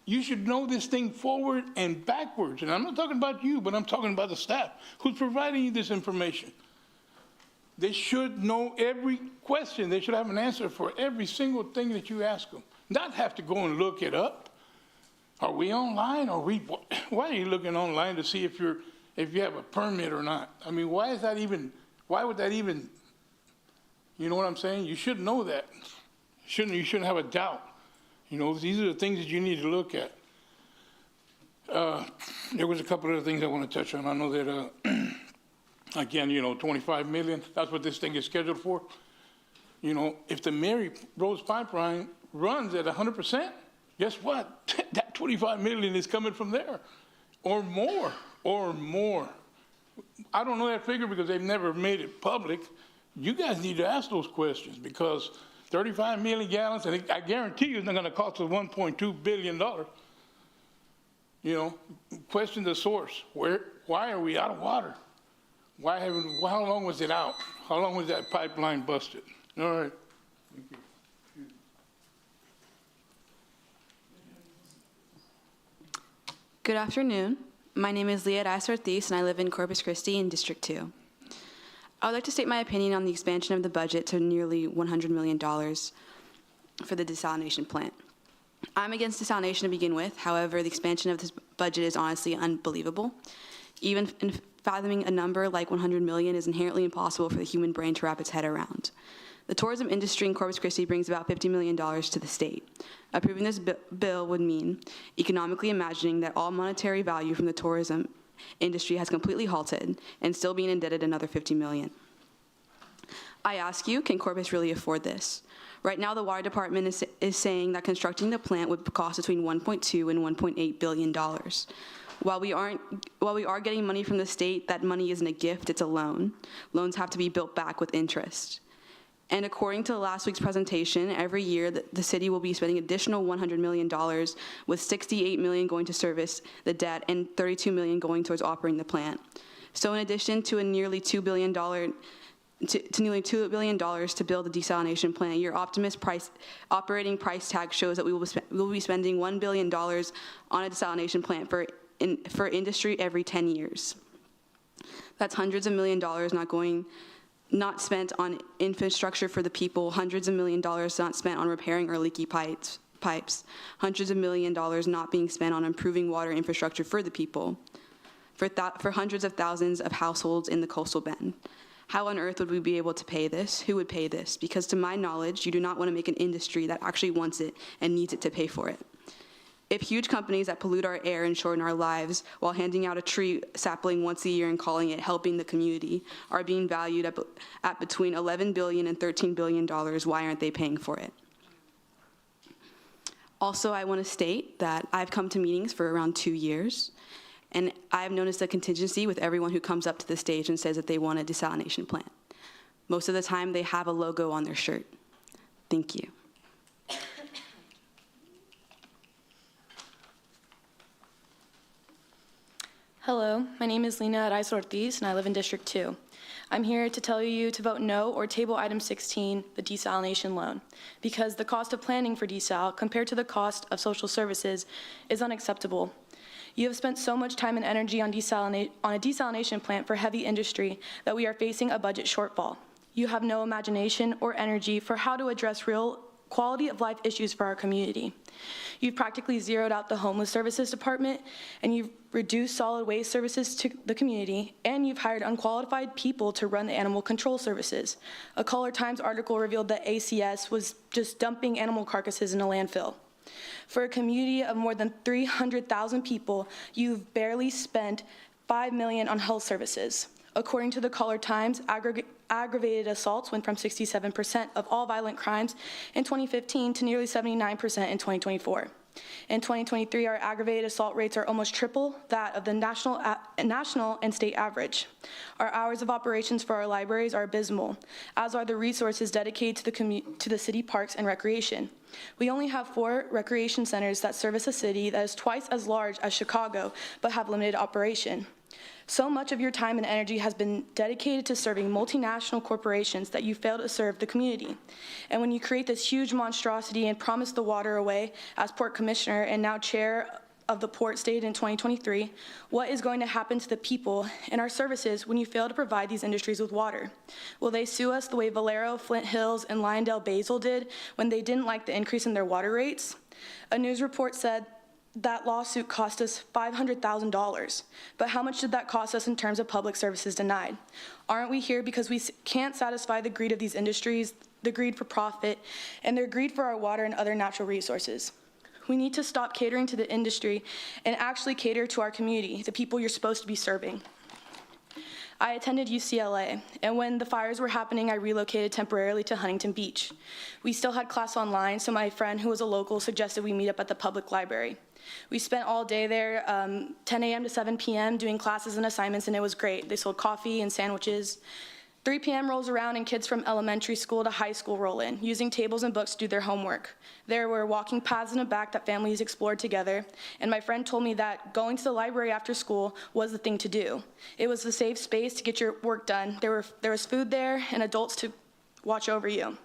You should know this thing forward and backwards. And I'm not talking about you, but I'm talking about the staff who's providing you this information. They should know every question. They should have an answer for every single thing that you ask them. Not have to go and look it up. Are we online? Why are you looking online to see if you have a permit or not? I mean, why would that even, you know what I'm saying? You should know that. You shouldn't have a doubt. You know, these are the things that you need to look at. There was a couple of things I want to touch on. I know that, again, you know, 25 million, that's what this thing is scheduled for. You know, if the Mary Rose Pipeline runs at 100%, guess what? That 25 million is coming from there, or more. I don't know that figure because they've never made it public. You guys need to ask those questions because 35 million gallons, and I guarantee you it's not going to cost us $1.2 billion. You know, question the source. Why are we out of water? How long was it out? How long was that pipeline busted? All right. Thank you. Good afternoon. My name is Leah Dice-Ortiz, and I live in Corpus Christi in District 2. I would like to state my opinion on the expansion of the budget to nearly $100 million for the desalination plant. I'm against desalination to begin with. However, the expansion of this budget is honestly unbelievable. Even in fathoming a number like 100 million is inherently impossible for the human brain to wrap its head around. The tourism industry in Corpus Christi brings about $50 million to the state. Approving this bill would mean economically imagining that all monetary value from the tourism industry has completely halted and still being indebted another $50 million. I ask you, can Corpus really afford this? Right now, the water department is saying that constructing the plant would cost between $1.2 and $1.8 billion. While we are getting money from the state, that money isn't a gift, it's a loan. Loans have to be built back with interest. And according to last week's presentation, every year the city will be spending additional $100 million, with $68 million going to service the debt and $32 million going towards operating the plant. So in addition to a nearly $2 billion to build the desalination plant, your operating price tag shows that we will be spending $1 billion on a desalination plant for industry every 10 years. That's hundreds of million dollars not spent on infrastructure for the people, hundreds of million dollars not spent on repairing our leaky pipes, hundreds of million dollars not being spent on improving water infrastructure for the people, for hundreds of thousands of households in the coastal bend. How on earth would we be able to pay this? Who would pay this? Because to my knowledge, you do not want to make an industry that actually wants it and needs it to pay for it. If huge companies that pollute our air and shorten our lives while handing out a tree sapling once a year and calling it helping the community are being valued at between $11 billion and $13 billion, why aren't they paying for it? Also, I want to state that I've come to meetings for around 2 years, and I've noticed a contingency with everyone who comes up to the stage and says that they want a desalination plant. Most of the time, they have a logo on their shirt. Thank you. Hello, my name is Lina Dice-Ortiz, and I live in District 2. I'm here to tell you to vote no or table item 16, the desalination loan, because the cost of planning for desal compared to the cost of social services is unacceptable. You have spent so much time and energy on a desalination plant for heavy industry that we are facing a budget shortfall. You have no imagination or energy for how to address real quality of life issues for our community. You've practically zeroed out the homeless services department, and you've reduced solid waste services to the community, and you've hired unqualified people to run the animal control services. A Caller Times article revealed that ACS was just dumping animal carcasses in a landfill. For a community of more than 300,000 people, you've barely spent $5 million on health services. According to the Caller Times, aggravated assaults went from 67% of all violent crimes in 2015 to nearly 79% in 2024. In 2023, our aggravated assault rates are almost triple that of the national and state average. Our hours of operations for our libraries are abysmal, as are the resources dedicated to the city parks and recreation. We only have 4 recreation centers that service a city that is twice as large as Chicago, but have limited operation. So much of your time and energy has been dedicated to serving multinational corporations that you fail to serve the community. And when you create this huge monstrosity and promise the water away as Port Commissioner and now Chair of the Port stated in 2023, what is going to happen to the people and our services when you fail to provide these industries with water? Will they sue us the way Valero, Flint Hills, and Lyondell Basil did when they didn't like the increase in their water rates? A news report said that lawsuit cost us $500,000. But how much did that cost us in terms of public services denied? Aren't we here because we can't satisfy the greed of these industries, the greed for profit, and their greed for our water and other natural resources? We need to stop catering to the industry and actually cater to our community, the people you're supposed to be serving. I attended UCLA, and when the fires were happening, I relocated temporarily to Huntington Beach. We still had class online, so my friend, who was a local, suggested we meet up at the public library. We spent all day there, 10 a.m. to 7 p.m., doing classes and assignments, and it was great. They sold coffee and sandwiches. 3 p.m. rolls around, and kids from elementary school to high school roll in, using tables and books to do their homework. There were walking paths in the back that families explored together, and my friend told me that going to the library after school was the thing to do. It was a safe space to get your work done. There was food there and adults to watch over you.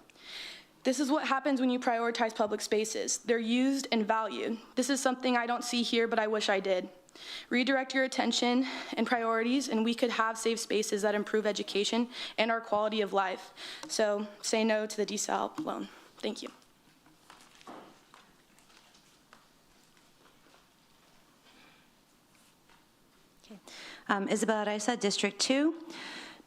This is what happens when you prioritize public spaces. They're used and valued. This is something I don't see here, but I wish I did. Redirect your attention and priorities, and we could have safe spaces that improve education and our quality of life. So say no to the desal loan. Thank you. Isabel Araiza, District 2.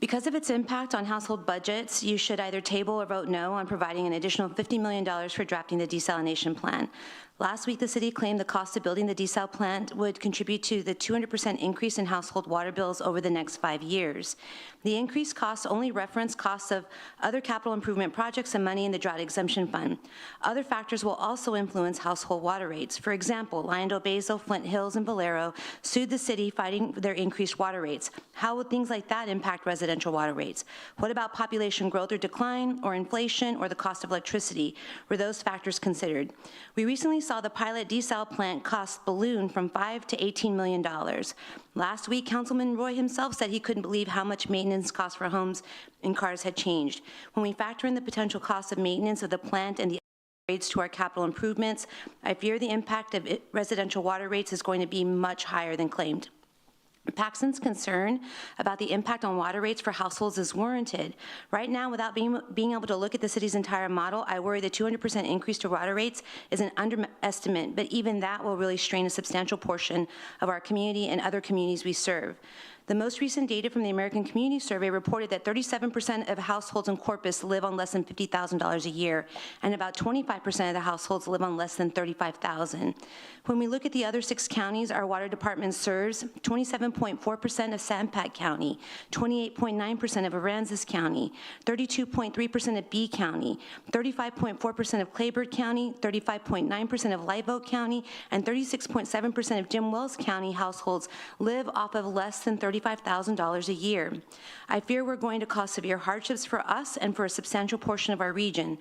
Because of its impact on household budgets, you should either table or vote no on providing an additional $50 million for drafting the desalination plan. Last week, the city claimed the cost of building the desal plant would contribute to the 200% increase in household water bills over the next 5 years. The increased costs only reference costs of other capital improvement projects and money in the drought exemption fund. Other factors will also influence household water rates. For example, Lyondell Basil, Flint Hills, and Valero sued the city fighting their increased water rates. How would things like that impact residential water rates? What about population growth or decline, or inflation, or the cost of electricity? Were those factors considered? We recently saw the pilot desal plant cost balloon from $5 to $18 million. Last week, Councilman Roy himself said he couldn't believe how much maintenance costs for homes and cars had changed. When we factor in the potential cost of maintenance of the plant and the rates to our capital improvements, I fear the impact of residential water rates is going to be much higher than claimed. Paxton's concern about the impact on water rates for households is warranted. Right now, without being able to look at the city's entire model, I worry the 200% increase to water rates is an underestimate, but even that will really strain a substantial portion of our community and other communities we serve. The most recent data from the American Community Survey reported that 37% of households in Corpus live on less than $50,000 a year, and about 25% of the households live on less than $35,000. When we look at the other 6 counties our water department serves, 27.4% of Sanpete County, 28.9% of Aransas County, 32.3% of Bee County, 35.4% of Claybird County, 35.9% of Live Oak County, and 36.7% of Jim Wells County households live off of less than $35,000 a year. I fear we're going to cause severe hardships for us and for a substantial portion of our region.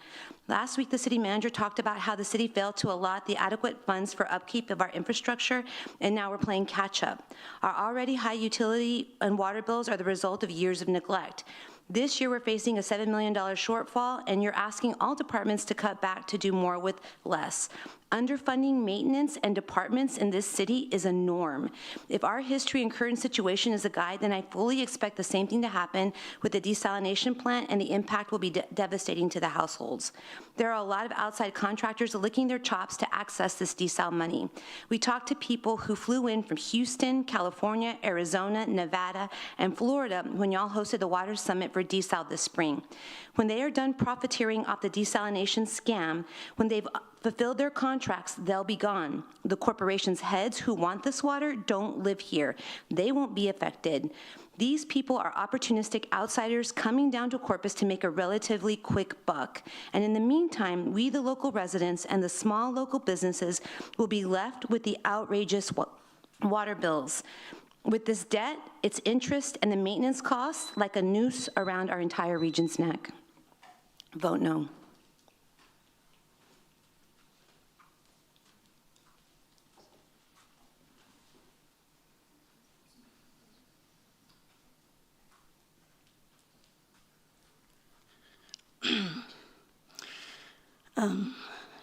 Last week, the city manager talked about how the city failed to allot the adequate funds for upkeep of our infrastructure, and now we're playing catch up. Our already high utility and water bills are the result of years of neglect. This year, we're facing a $7 million shortfall, and you're asking all departments to cut back to do more with less. Underfunding maintenance and departments in this city is a norm. If our history and current situation is a guide, then I fully expect the same thing to happen with the desalination plant, and the impact will be devastating to the households. There are a lot of outside contractors licking their chops to access this desal money. We talked to people who flew in from Houston, California, Arizona, Nevada, and Florida when y'all hosted the Water Summit for desal this spring. When they are done profiteering off the desalination scam, when they've fulfilled their contracts, they'll be gone. The corporation's heads who want this water don't live here. They won't be affected. These people are opportunistic outsiders coming down to Corpus to make a relatively quick buck. And in the meantime, we, the local residents, and the small local businesses will be left with the outrageous water bills. With this debt, its interest, and the maintenance costs like a noose around our entire region's neck. Vote no.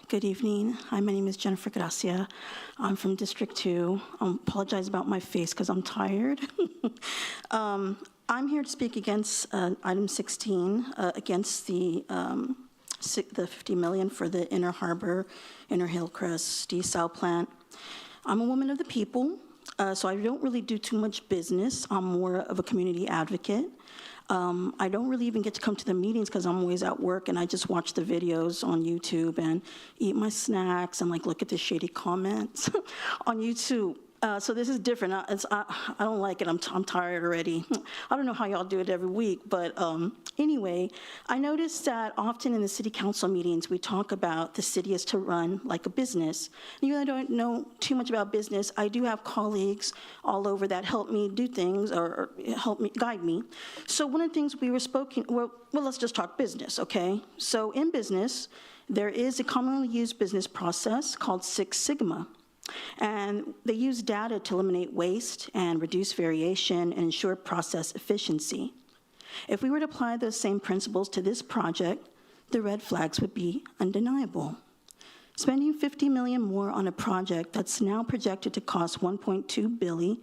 Good evening. Hi, my name is Jennifer Gracia. I'm from District 2. I apologize about my face because I'm tired. I'm here to speak against item 16, against the $50 million for the Inner Harbor, Inner Hillcrest desal plant. I'm a woman of the people, so I don't really do too much business. I'm more of a community advocate. I don't really even get to come to the meetings because I'm always at work, and I just watch the videos on YouTube and eat my snacks and like look at the shady comments on YouTube. So this is different. I don't like it. I'm tired already. I don't know how y'all do it every week, but anyway, I noticed that often in the city council meetings, we talk about the city is to run like a business. And even though I don't know too much about business, I do have colleagues all over that help me do things or help me, guide me. So one of the things we were well, let's just talk business, okay? So in business, there is a commonly used business process called Six Sigma. And they use data to eliminate waste and reduce variation and ensure process efficiency. If we were to apply those same principles to this project, the red flags would be undeniable. Spending $50 million more on a project that's now projected to cost $1.2 billion,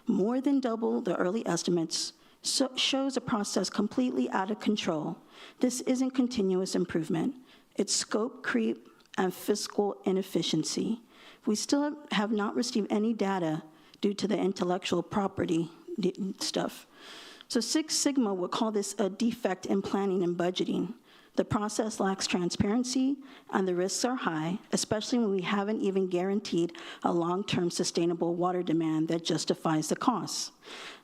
more than double the early estimates, shows a process completely out of control. This isn't continuous improvement. It's scope creep and fiscal inefficiency. We still have not received any data due to the intellectual property stuff. So Six Sigma would call this a defect in planning and budgeting. The process lacks transparency and the risks are high, especially when we haven't even guaranteed a long-term sustainable water demand that justifies the costs.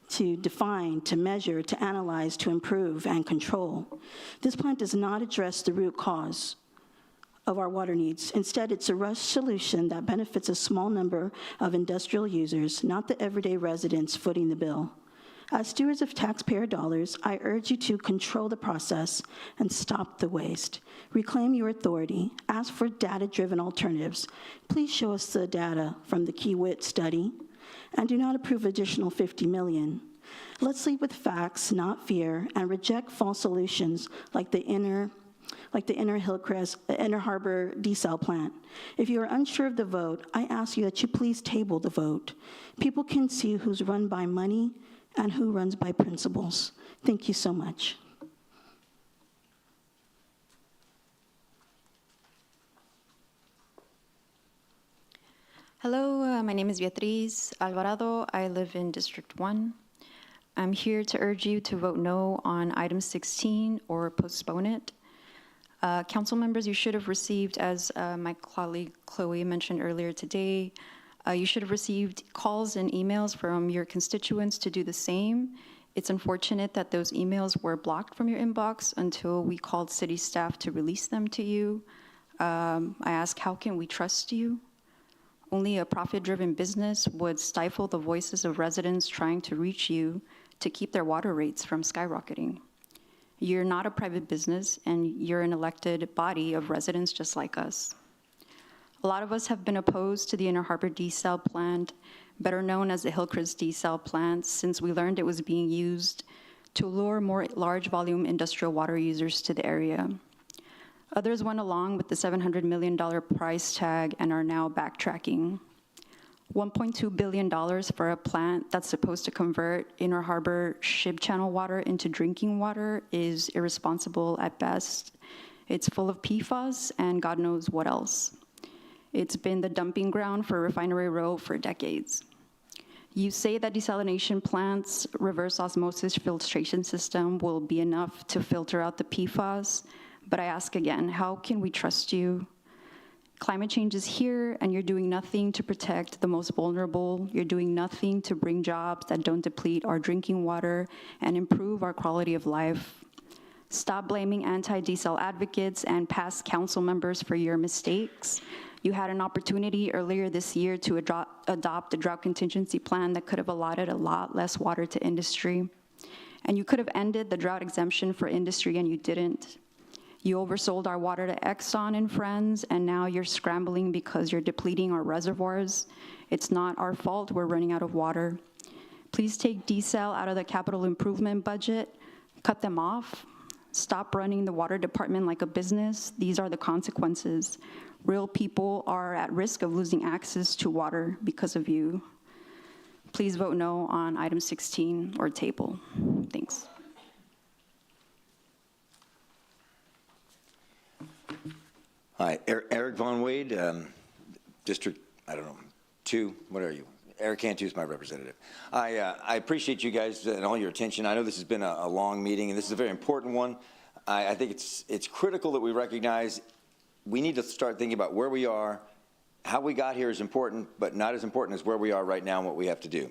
To define, to measure, to analyze, to improve, and control. This plan does not address the root cause of our water needs. Instead, it's a rush solution that benefits a small number of industrial users, not the everyday residents footing the bill. As stewards of taxpayer dollars, I urge you to control the process and stop the waste. Reclaim your authority. Ask for data-driven alternatives. Please show us the data from the Kiewit study, and do not approve additional $50 million. Let's lead with facts, not fear, and reject false solutions like the Inner Hillcrest, Inner Harbor desal plant. If you are unsure of the vote, I ask you that you please table the vote. People can see who's run by money and who runs by principles. Thank you so much. Hello, my name is Beatriz Alvarado. I live in District 1. I'm here to urge you to vote no on item 16 or postpone it. Council members, you should have received, as my colleague Chloe mentioned earlier today, you should have received calls and emails from your constituents to do the same. It's unfortunate that those emails were blocked from your inbox until we called city staff to release them to you. I ask, how can we trust you? Only a profit-driven business would stifle the voices of residents trying to reach you to keep their water rates from skyrocketing. You're not a private business, and you're an elected body of residents just like us. A lot of us have been opposed to the Inner Harbor desal plant, better known as the Hillcrest desal plant, since we learned it was being used to lure more large volume industrial water users to the area. Others went along with the $700 million price tag and are now backtracking. $1.2 billion for a plant that's supposed to convert Inner Harbor ship channel water into drinking water is irresponsible at best. It's full of PFAS and God knows what else. It's been the dumping ground for Refinery Row for decades. You say that desalination plants' reverse osmosis filtration system will be enough to filter out the PFAS, but I ask again, how can we trust you? Climate change is here, and you're doing nothing to protect the most vulnerable. You're doing nothing to bring jobs that don't deplete our drinking water and improve our quality of life. Stop blaming anti-desal advocates and past council members for your mistakes. You had an opportunity earlier this year to adopt a drought contingency plan that could have allotted a lot less water to industry. And you could have ended the drought exemption for industry, and you didn't. You oversold our water to Exxon and friends, and now you're scrambling because you're depleting our reservoirs. It's not our fault we're running out of water. Please take desal out of the capital improvement budget, cut them off, Stop running the water department like a business. These are the consequences. Real people are at risk of losing access to water because of you. Please vote no on item 16 or table. Thanks. Hi, Eric Von Wade, District, 2, what are you? Eric Cantu is my representative. I appreciate you guys and all your attention. I know this has been a long meeting, and this is a very important one. I think it's critical that we recognize we need to start thinking about where we are. How we got here is important, but not as important as where we are right now and what we have to do.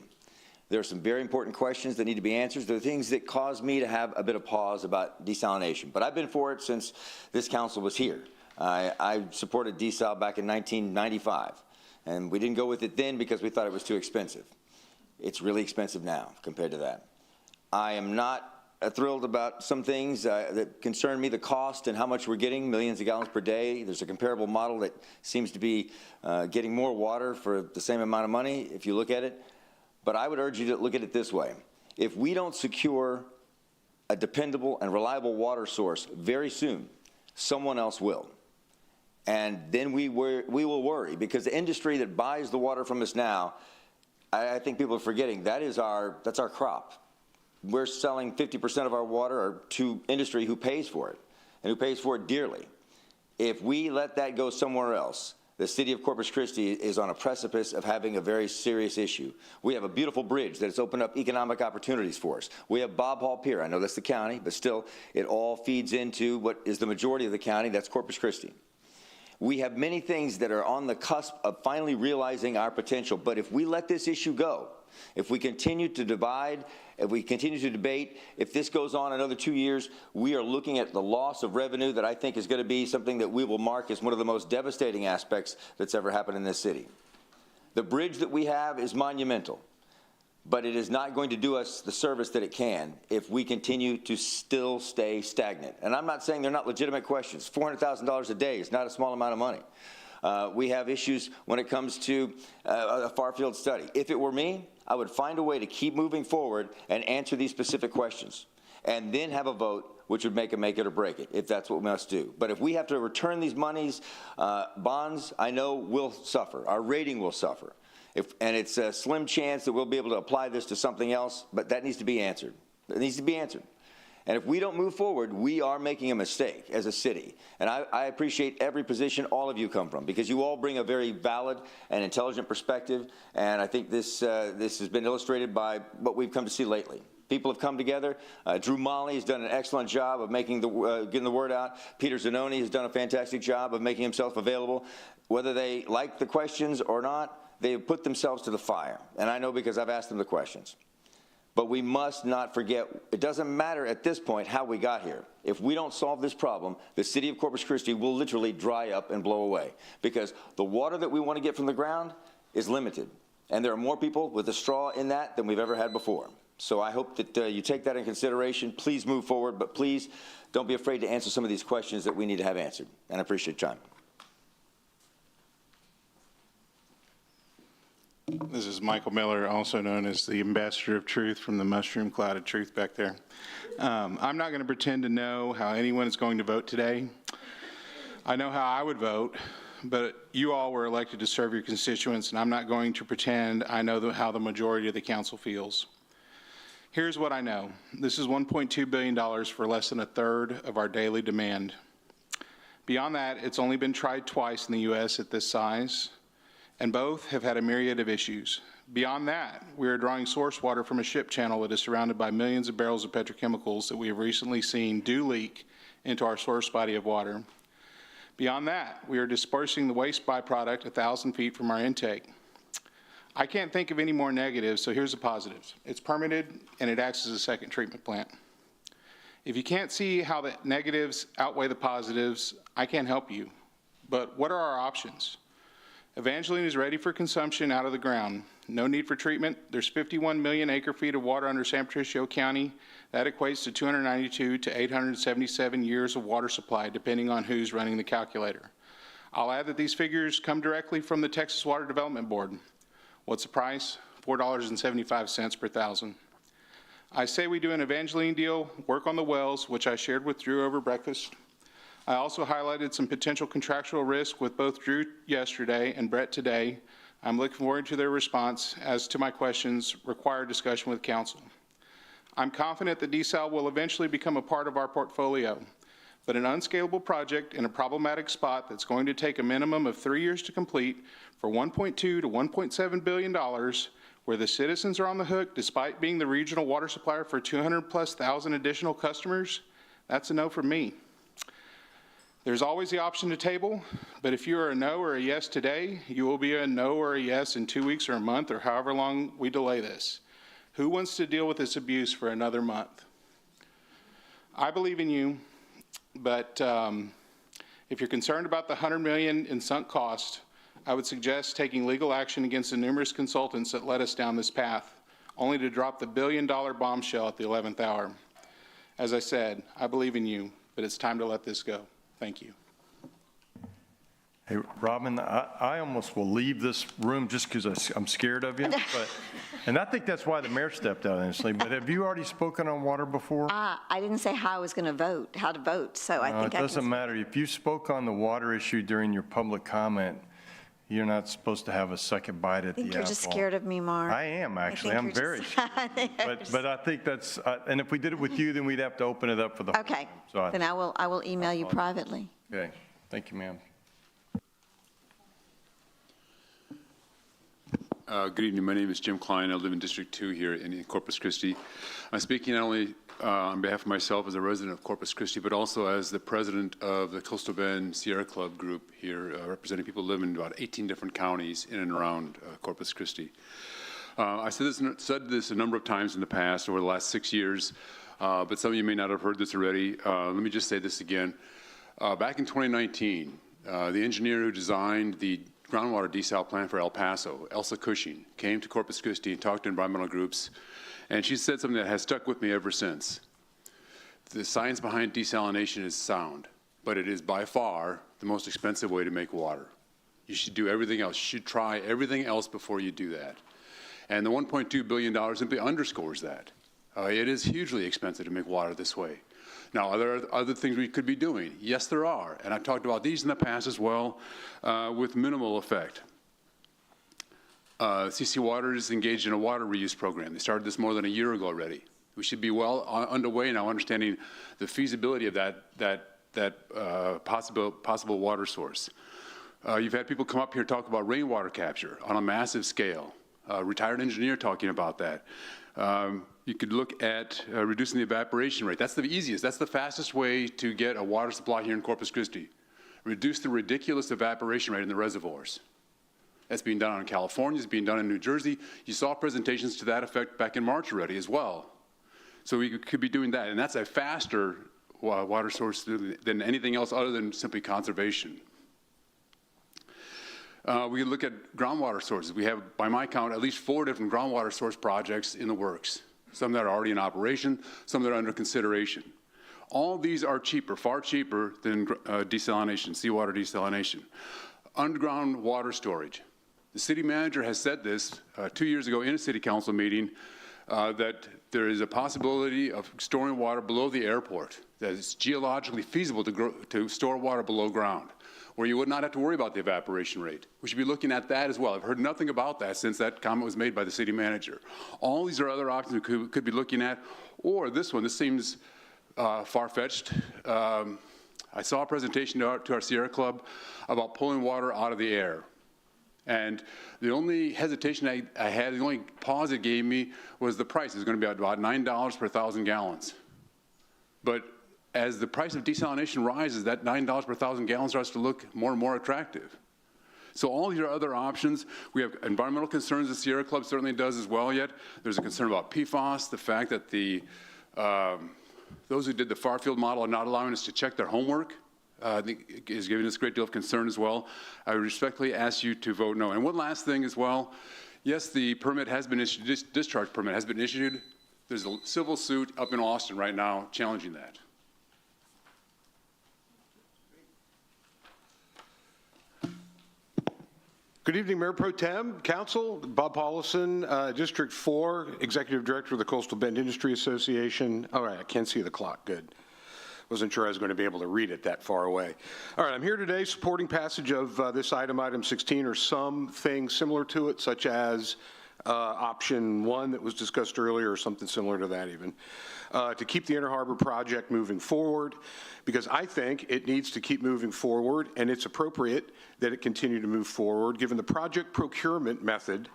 There are some very important questions that need to be answered. There are things that cause me to have a bit of pause about desalination, but I've been for it since this council was here. I supported desal back in 1995, and we didn't go with it then because we thought it was too expensive. It's really expensive now compared to that. I am not thrilled about some things that concern me, the cost and how much we're getting, millions of gallons per day. There's a comparable model that seems to be getting more water for the same amount of money if you look at it. But I would urge you to look at it this way. If we don't secure a dependable and reliable water source very soon, someone else will. And then we will worry, because the industry that buys the water from us now, I think people are forgetting, that's our crop. We're selling 50% of our water to industry who pays for it, and who pays for it dearly. If we let that go somewhere else, the city of Corpus Christi is on a precipice of having a very serious issue. We have a beautiful bridge that has opened up economic opportunities for us. We have Bob Hall Pier. I know that's the county, but still, it all feeds into what is the majority of the county, that's Corpus Christi. We have many things that are on the cusp of finally realizing our potential, but if we let this issue go, if we continue to divide, if we continue to debate, if this goes on another 2 years, we are looking at the loss of revenue that I think is going to be something that we will mark as one of the most devastating aspects that's ever happened in this city. The bridge that we have is monumental, but it is not going to do us the service that it can if we continue to still stay stagnant. And I'm not saying they're not legitimate questions. $400,000 a day is not a small amount of money. We have issues when it comes to a far-field study. If it were me, I would find a way to keep moving forward and answer these specific questions, and then have a vote which would make it or break it, if that's what we must do. But if we have to return these monies, bonds, I know, will suffer. Our rating will suffer. And it's a slim chance that we'll be able to apply this to something else, but that needs to be answered. It needs to be answered. And if we don't move forward, we are making a mistake as a city. And I appreciate every position all of you come from, because you all bring a very valid and intelligent perspective. And I think this has been illustrated by what we've come to see lately. People have come together. Drew Molley has done an excellent job of getting the word out. Peter Zanoni has done a fantastic job of making himself available. Whether they like the questions or not, they have put themselves to the fire. And I know because I've asked them the questions. But we must not forget, it doesn't matter at this point how we got here. If we don't solve this problem, the city of Corpus Christi will literally dry up and blow away, because the water that we want to get from the ground is limited. And there are more people with a straw in that than we've ever had before. So I hope that you take that in consideration. Please move forward, but please don't be afraid to answer some of these questions that we need to have answered. And I appreciate your time. This is Michael Miller, also known as the Ambassador of Truth from the Mushroom Cloud of Truth back there. I'm not going to pretend to know how anyone is going to vote today. I know how I would vote, but you all were elected to serve your constituents, and I'm not going to pretend I know how the majority of the council feels. Here's what I know. This is $1.2 billion for less than a third of our daily demand. Beyond that, it's only been tried twice in the U.S. at this size, and both have had a myriad of issues. Beyond that, we are drawing source water from a ship channel that is surrounded by millions of barrels of petrochemicals that we have recently seen do leak into our source body of water. Beyond that, we are dispersing the waste byproduct 1,000 feet from our intake. I can't think of any more negatives, so here's the positives. It's permitted, and it acts as a second treatment plant. If you can't see how the negatives outweigh the positives, I can't help you. But what are our options? Evangeline is ready for consumption out of the ground. No need for treatment. There's 51 million acre-feet of water under San Patricio County. That equates to 292 to 877 years of water supply, depending on who's running the calculator. I'll add that these figures come directly from the Texas Water Development Board. What's the price? $4.75 per thousand. I say we do an Evangeline deal, work on the wells, which I shared with Drew over breakfast. I also highlighted some potential contractual risk with both Drew yesterday and Brett today. I'm looking forward to their response as to my questions require discussion with council. I'm confident that desal will eventually become a part of our portfolio, but an unscalable project in a problematic spot that's going to take a minimum of 3 years to complete for $1.2 to $1.7 billion, where the citizens are on the hook despite being the regional water supplier for 200,000+ additional customers, that's a no from me. There's always the option to table, but if you are a no or a yes today, you will be a no or a yes in 2 weeks or a month or however long we delay this. Who wants to deal with this abuse for another month? I believe in you, but if you're concerned about the $100 million in sunk cost, I would suggest taking legal action against the numerous consultants that led us down this path, only to drop the billion-dollar bombshell at the 11th hour. As I said, I believe in you, but it's time to let this go. Thank you. Hey, Robin, I almost will leave this room just because I'm scared of you. And I think that's why the mayor stepped out, honestly. But have you already spoken on water before? I didn't say how I was going to vote, how to vote, so I think it doesn't matter. If you spoke on the water issue during your public comment, you're not supposed to have a second bite at the apple. I think you're just scared of me, Mark. I am, actually. I'm very scared. But I think that's, and if we did it with you, then we'd have to open it up for the whole Okay, room. So then I will email you privately. Okay, thank you, ma'am. Good evening. My name is Jim Klein. I live in District 2 here in Corpus Christi. I'm speaking not only on behalf of myself as a resident of Corpus Christi, but also as the president of the Coastal Bend Sierra Club group here, representing people who live in about 18 different counties in and around Corpus Christi. I said this a number of times in the past over the last 6 years, but some of you may not have heard this already. Let me just say this again. Back in 2019, the engineer who designed the groundwater desal plant for El Paso, Elsa Cushing, came to Corpus Christi and talked to environmental groups, and she said something that has stuck with me ever since. The science behind desalination is sound, but it is by far the most expensive way to make water. You should do everything else. You should try everything else before you do that. And the $1.2 billion simply underscores that. It is hugely expensive to make water this way. Now, are there other things we could be doing? Yes, there are. And I've talked about these in the past as well with minimal effect. CC Water is engaged in a water reuse program. They started this more than a year ago already. We should be well underway now understanding the feasibility of that possible water source. You've had people come up here talk about rainwater capture on a massive scale. Retired engineer talking about that. You could look at reducing the evaporation rate. That's the easiest, that's the fastest way to get a water supply here in Corpus Christi. Reduce the ridiculous evaporation rate in the reservoirs. That's being done in California, it's being done in New Jersey. You saw presentations to that effect back in March already as well. So we could be doing that, and that's a faster water source than anything else other than simply conservation. We look at groundwater sources. We have, by my count, at least 4 different groundwater source projects in the works. Some that are already in operation, some that are under consideration. All these are cheaper, far cheaper than desalination, seawater desalination. Underground water storage. The city manager has said this 2 years ago in a city council meeting that there is a possibility of storing water below the airport, that it's geologically feasible to store water below ground, where you would not have to worry about the evaporation rate. We should be looking at that as well. I've heard nothing about that since that comment was made by the city manager. All these are other options we could be looking at, or this one. This seems far-fetched. I saw a presentation to our Sierra Club about pulling water out of the air. And the only hesitation I had, the only pause it gave me was the price. It's going to be about $9 per 1,000 gallons. But as the price of desalination rises, that $9 per 1,000 gallons starts to look more and more attractive. So all these are other options. We have environmental concerns the Sierra Club certainly does as well yet. There's a concern about PFAS, the fact that those who did the Farfield model are not allowing us to check their homework. I think is giving us a great deal of concern as well. I respectfully ask you to vote no. And one last thing as well. Yes, the permit has been issued, discharge permit has been issued. There's a civil suit up in Austin right now challenging that. Good evening, Mayor Pro Tem, Council, Bob Paulison, District 4, Executive Director of the Coastal Bend Industry Association. All right, I can't see the clock, good. Wasn't sure I was going to be able to read it that far away. All right, I'm here today supporting passage of this item 16, or something similar to it, such as option 1 that was discussed earlier, or something similar to that even, to keep the Inner Harbor project moving forward, because I think it needs to keep moving forward, and it's appropriate that it continue to move forward, given the project procurement method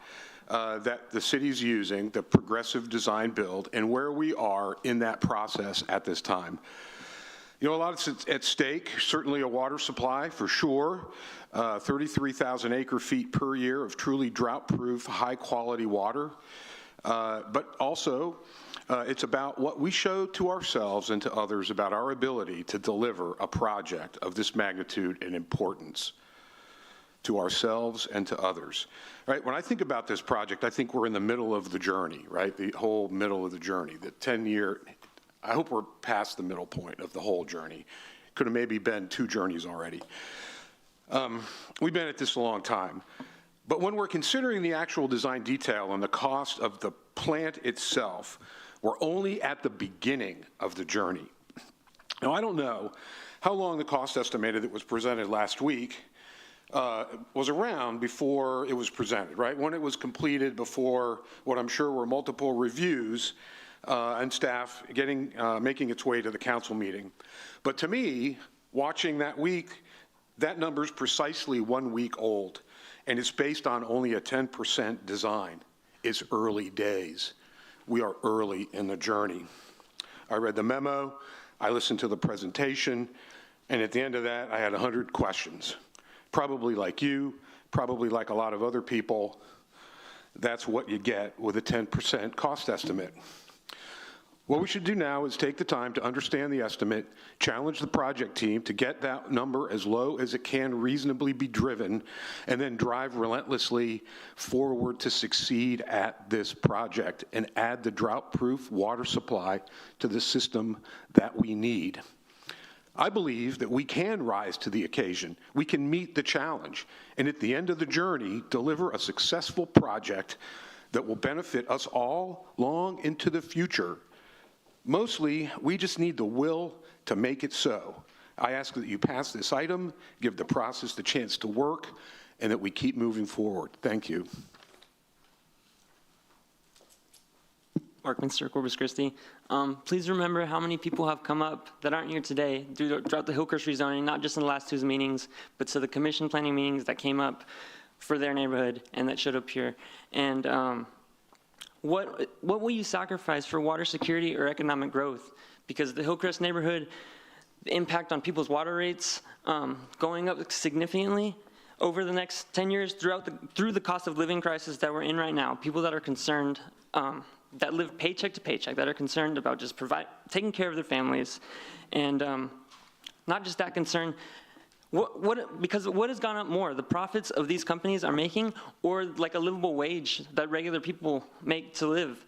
that the city's using, the progressive design build, and where we are in that process at this time. You know, a lot is at stake, certainly a water supply for sure, 33,000 acre feet per year of truly drought-proof, high-quality water, but also it's about what we show to ourselves and to others about our ability to deliver a project of this magnitude and importance to ourselves and to others. Right? When I think about this project, I think we're in the middle of the journey, right? The whole middle of the journey, the 10-year, I hope we're past the middle point of the whole journey. Could have maybe been 2 journeys already. We've been at this a long time. But when we're considering the actual design detail and the cost of the plant itself, we're only at the beginning of the journey. Now, I don't know how long the cost estimated that was presented last week was around before it was presented, right? When it was completed, before what I'm sure were multiple reviews and staff making its way to the council meeting. But to me, watching that week, that number's precisely 1 week old, and it's based on only a 10% design. It's early days. We are early in the journey. I read the memo, I listened to the presentation, and at the end of that, I had 100 questions. Probably like you, probably like a lot of other people. That's what you get with a 10% cost estimate. What we should do now is take the time to understand the estimate, challenge the project team to get that number as low as it can reasonably be driven, and then drive relentlessly forward to succeed at this project and add the drought-proof water supply to the system that we need. I believe that we can rise to the occasion. We can meet the challenge, and at the end of the journey, deliver a successful project that will benefit us all long into the future. Mostly, we just need the will to make it so. I ask that you pass this item, give the process the chance to work, and that we keep moving forward. Thank you. Mark Minster, Corpus Christi. Please remember how many people have come up that aren't here today throughout the Hillcrest rezoning, not just in the last 2 meetings, but to the commission planning meetings that came up for their neighborhood and that showed up here. And what will you sacrifice for water security or economic growth? Because the Hillcrest neighborhood, the impact on people's water rates going up significantly over the next 10 years through the cost of living crisis that we're in right now. People that are concerned, that live paycheck to paycheck, that are concerned about just taking care of their families. And not just that concern, because what has gone up more, the profits of these companies are making, or like a livable wage that regular people make to live?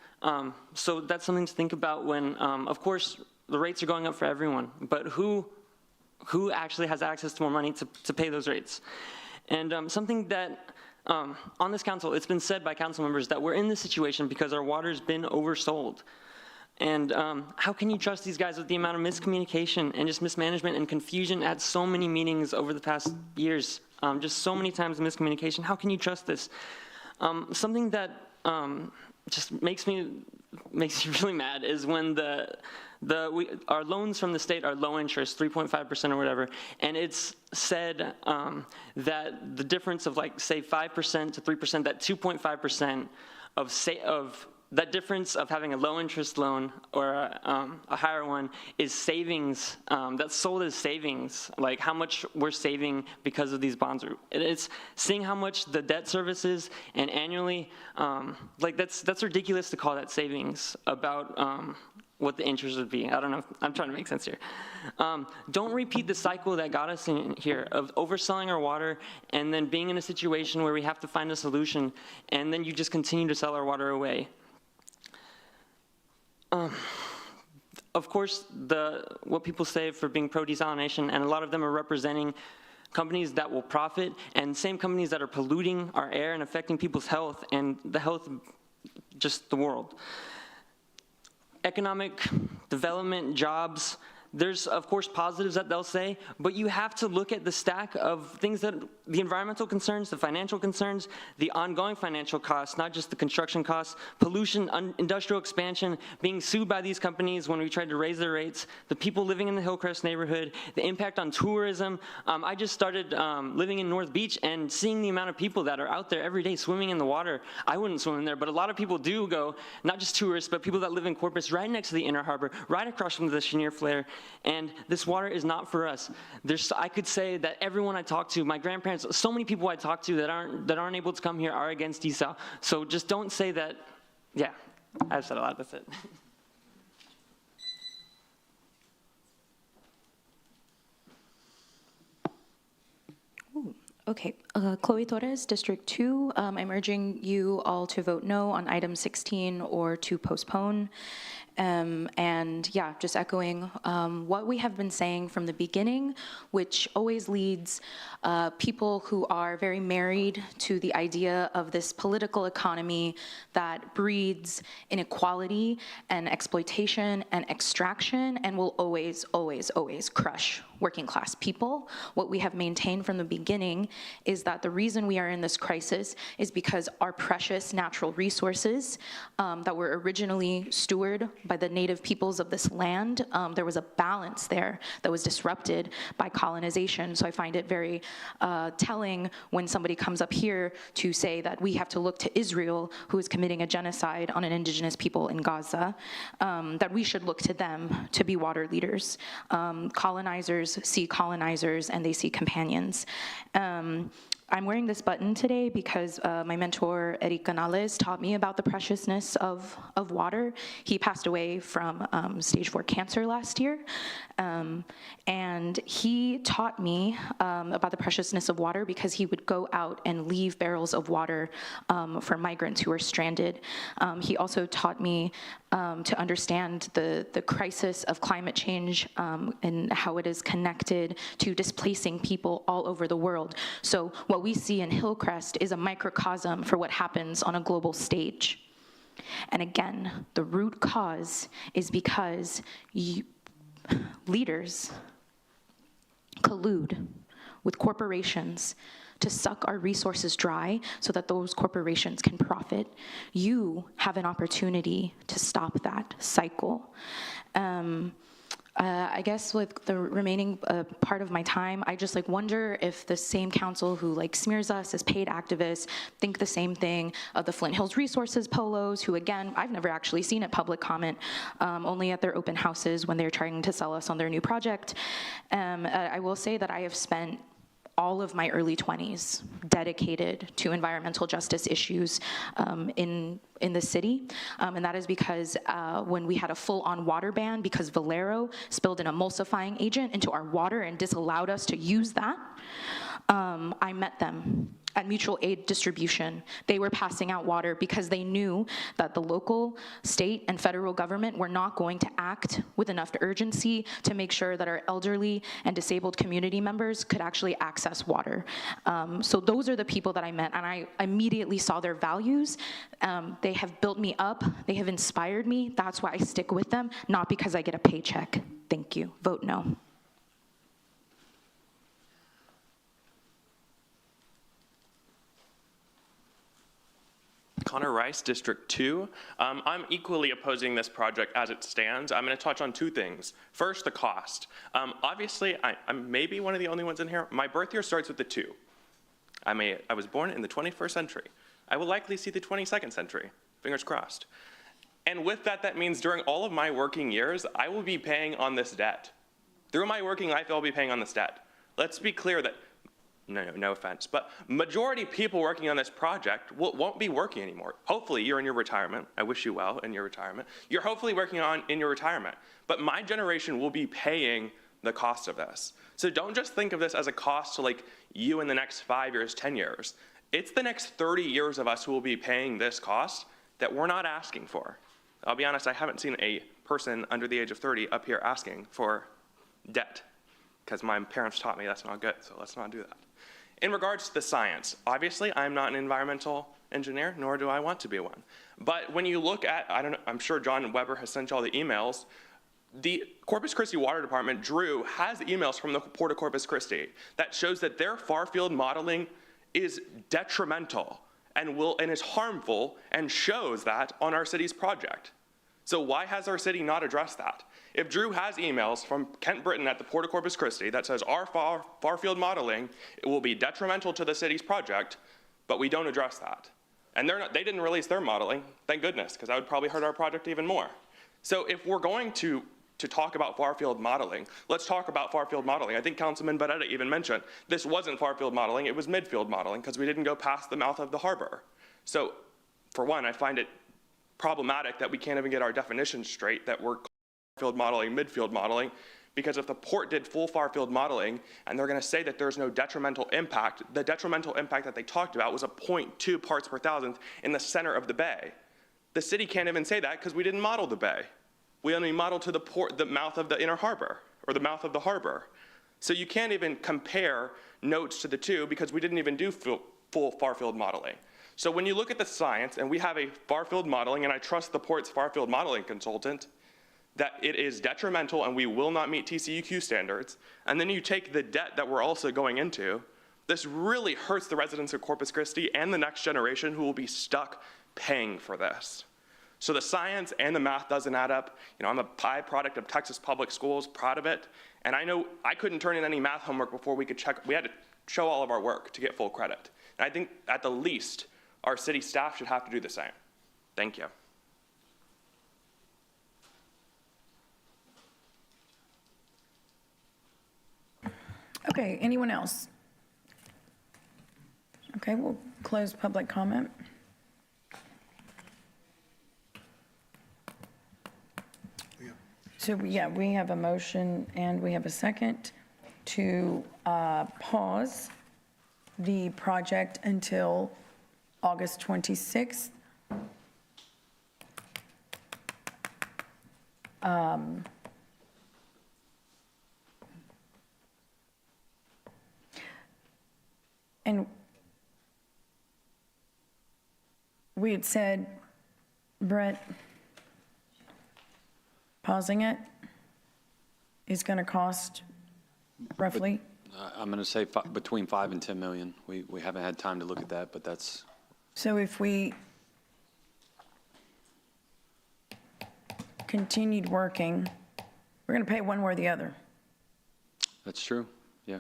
So that's something to think about when, of course, the rates are going up for everyone, but who actually has access to more money to pay those rates? And something that, on this council, it's been said by council members that we're in this situation because our water's been oversold. And how can you trust these guys with the amount of miscommunication and just mismanagement and confusion at so many meetings over the past years? Just so many times miscommunication. How can you trust this? Something that just makes me really mad is when our loans from the state are low interest, 3.5% or whatever, and it's said that the difference of like say 5% to 3%, that 2.5% of that difference of having a low interest loan or a higher one is savings, that's sold as savings, like how much we're saving because of these bonds. It's seeing how much the debt service is, and annually, like that's ridiculous to call that savings about what the interest would be. I don't know if I'm trying to make sense here. Don't repeat the cycle that got us in here of overselling our water and then being in a situation where we have to find a solution and then you just continue to sell our water away. Of course, what people say for being pro-desalination, and a lot of them are representing companies that will profit, and same companies that are polluting our air and affecting people's health and the health of just the world. Economic development, jobs, there's, of course, positives that they'll say, but you have to look at the stack of things that, the environmental concerns, the financial concerns, the ongoing financial costs, not just the construction costs, pollution, industrial expansion, being sued by these companies when we tried to raise their rates, the people living in the Hillcrest neighborhood, the impact on tourism. I just started living in North Beach and seeing the amount of people that are out there every day swimming in the water. I wouldn't swim in there, but a lot of people do go, not just tourists, but people that live in Corpus right next to the Inner Harbor, right across from the Chenier Flare. And this water is not for us. I could say that everyone I talk to, my grandparents, so many people I talk to that aren't able to come here are against desal. So just don't say that. Yeah, I've said a lot. That's it. Okay, Chloe Torres, District 2. I'm urging you all to vote no on item 16 or to postpone. And yeah, just echoing what we have been saying from the beginning, which always leads people who are very married to the idea of this political economy that breeds inequality and exploitation and extraction and will always, always, always crush working class people. What we have maintained from the beginning is that the reason we are in this crisis is because our precious natural resources that were originally stewarded by the native peoples of this land, there was a balance there that was disrupted by colonization. So I find it very telling when somebody comes up here to say that we have to look to Israel, who is committing a genocide on an indigenous people in Gaza, that we should look to them to be water leaders. Colonizers see colonizers and they see companions. I'm wearing this button today because my mentor, Eric Canales, taught me about the preciousness of water. He passed away from stage 4 cancer last year. And he taught me about the preciousness of water because he would go out and leave barrels of water for migrants who were stranded. He also taught me to understand the crisis of climate change and how it is connected to displacing people all over the world. So what we see in Hillcrest is a microcosm for what happens on a global stage. And again, the root cause is because leaders collude with corporations to suck our resources dry so that those corporations can profit. You have an opportunity to stop that cycle. I guess with the remaining part of my time, I just wonder if the same council who smears us as paid activists think the same thing of the Flint Hills Resources polos, who again, I've never actually seen at public comment, only at their open houses when they're trying to sell us on their new project. I will say that I have spent all of my early 20s dedicated to environmental justice issues in the city. And that is because when we had a full-on water ban because Valero spilled an emulsifying agent into our water and disallowed us to use that, I met them at mutual aid distribution. They were passing out water because they knew that the local, state, and federal government were not going to act with enough urgency to make sure that our elderly and disabled community members could actually access water. So those are the people that I met, and I immediately saw their values. They have built me up, they have inspired me. That's why I stick with them, not because I get a paycheck. Thank you. Vote no. Connor Rice, District 2. I'm equally opposing this project as it stands. I'm going to touch on two things. First, the cost. Obviously, I'm maybe one of the only ones in here. My birth year starts with the 2. I was born in the 21st century. I will likely see the 22nd century. Fingers crossed. And with that, that means during all of my working years, I will be paying on this debt. Through my working life, I'll be paying on this debt. Let's be clear that no offense, but majority of people working on this project won't be working anymore. Hopefully you're in your retirement. I wish you well in your retirement. You're hopefully working in your retirement, but my generation will be paying the cost of this. So don't just think of this as a cost to you in the next 5 years, 10 years. It's the next 30 years of us who will be paying this cost that we're not asking for. I'll be honest, I haven't seen a person under the age of 30 up here asking for debt. because my parents taught me that's not good, so let's not do that. In regards to the science, obviously, I'm not an environmental engineer, nor do I want to be one. But when you look at, I don't know, I'm sure John Weber has sent you all the emails. The Corpus Christi Water Department, Drew, has emails from the Port of Corpus Christi that shows that their far-field modeling is detrimental and is harmful, and shows that on our city's project. So why has our city not addressed that? If Drew has emails from Kent Britton at the Port of Corpus Christi that says our far-field modeling, it will be detrimental to the city's project, but we don't address that. And they didn't release their modeling, thank goodness, because that would probably hurt our project even more. So if we're going to talk about far-field modeling, let's talk about far-field modeling. I think Councilman Barretta even mentioned this wasn't far-field modeling, it was mid-field modeling, because we didn't go past the mouth of the harbor. So for one, I find it problematic that we can't even get our definitions straight, that we're far-field modeling, mid-field modeling, because if the port did full far-field modeling and they're going to say that there's no detrimental impact, the detrimental impact that they talked about was a 0.2 parts per thousandth in the center of the bay. The city can't even say that because we didn't model the bay. We only modeled to the port, the mouth of the inner harbor, or the mouth of the harbor. So you can't even compare notes to the two because we didn't even do full far-field modeling. So when you look at the science, and we have a far-field modeling, and I trust the port's far-field modeling consultant, that it is detrimental and we will not meet TCEQ standards, and then you take the debt that we're also going into, this really hurts the residents of Corpus Christi and the next generation who will be stuck paying for this. So the science and the math doesn't add up. You know, I'm a byproduct of Texas public schools, proud of it, and I know I couldn't turn in any math homework before we could check. We had to show all of our work to get full credit. And I think at the least, our city staff should have to do the same. Thank you. Okay, anyone else? Okay, we'll close public comment. So, yeah, we have a motion and we have a second to pause the project until August 26th. And we had said, Brett, pausing it is going to cost roughly? I'm going to say between 5 and 10 million. We haven't had time to look at that, but that's. So if we continued working, we're going to pay one way or the other. That's true, yeah.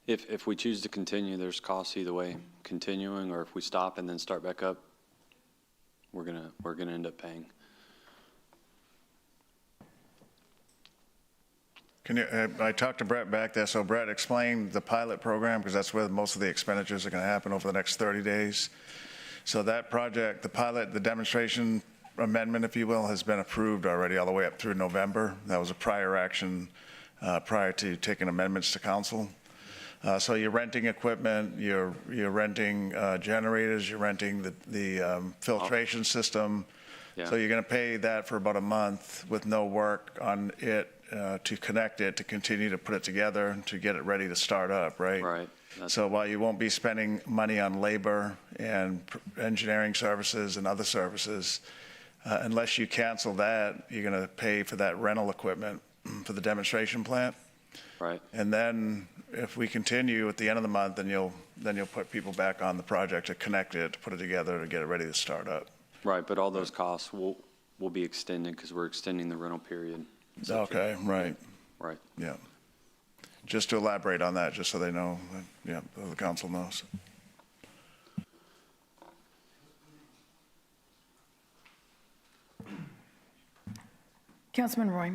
If we choose to continue, there's costs either way, continuing, or if we stop and then start back up, we're gonna end up paying. I talked to Brett back there, so Brett explained the pilot program, because that's where most of the expenditures are going to happen over the next 30 days. So that project, the pilot, the demonstration amendment, if you will, has been approved already all the way up through November. That was a prior action prior to taking amendments to council. So you're renting equipment, you're renting generators, you're renting the filtration system. Yeah. So you're going to pay that for about a month with no work on it to connect it, to continue to put it together, to get it ready to start up, right? Right. So while you won't be spending money on labor and engineering services and other services, unless you cancel that, you're going to pay for that rental equipment for the demonstration plant. Right. And then if we continue at the end of the month, then you'll put people back on the project to connect it, to put it together, to get it ready to start up. Right, but all those costs will be extended because we're extending the rental period. Okay, right. Right. Yeah. Just to elaborate on that, just so they know, yeah, the council knows. Councilman Roy.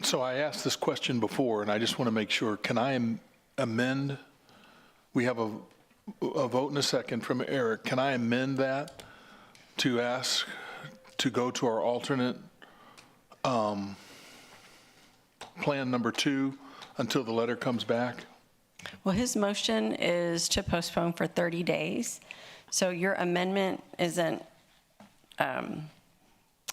So I asked this question before, and I just want to make sure, can I amend? We have a vote and a second from Eric. Can I amend that to ask to go to our alternate plan number 2 until the letter comes back? Well, his motion is to postpone for 30 days. So your amendment isn't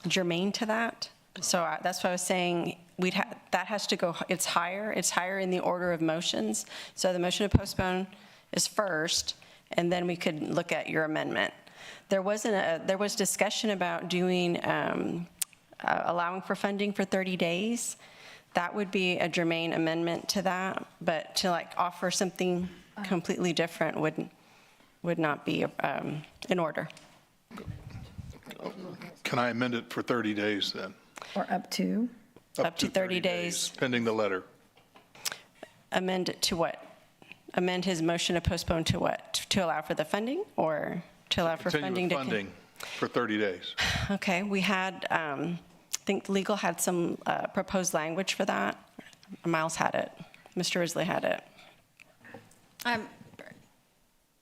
germane to that. So that's what I was saying. that has to go, it's higher in the order of motions. So the motion to postpone is first, and then we could look at your amendment. There was discussion about doing, allowing for funding for 30 days. That would be a germane amendment to that, but to like offer something completely different would not be in order. Can I amend it for 30 days then? Or up to? Up to 30 days. Pending the letter. Amend it to what? Amend his motion to postpone to what? To allow for the funding or to allow for funding Continue to? with funding for 30 days. Okay, we had, I think legal had some proposed language for that. Miles had it. Mr. Risley had it.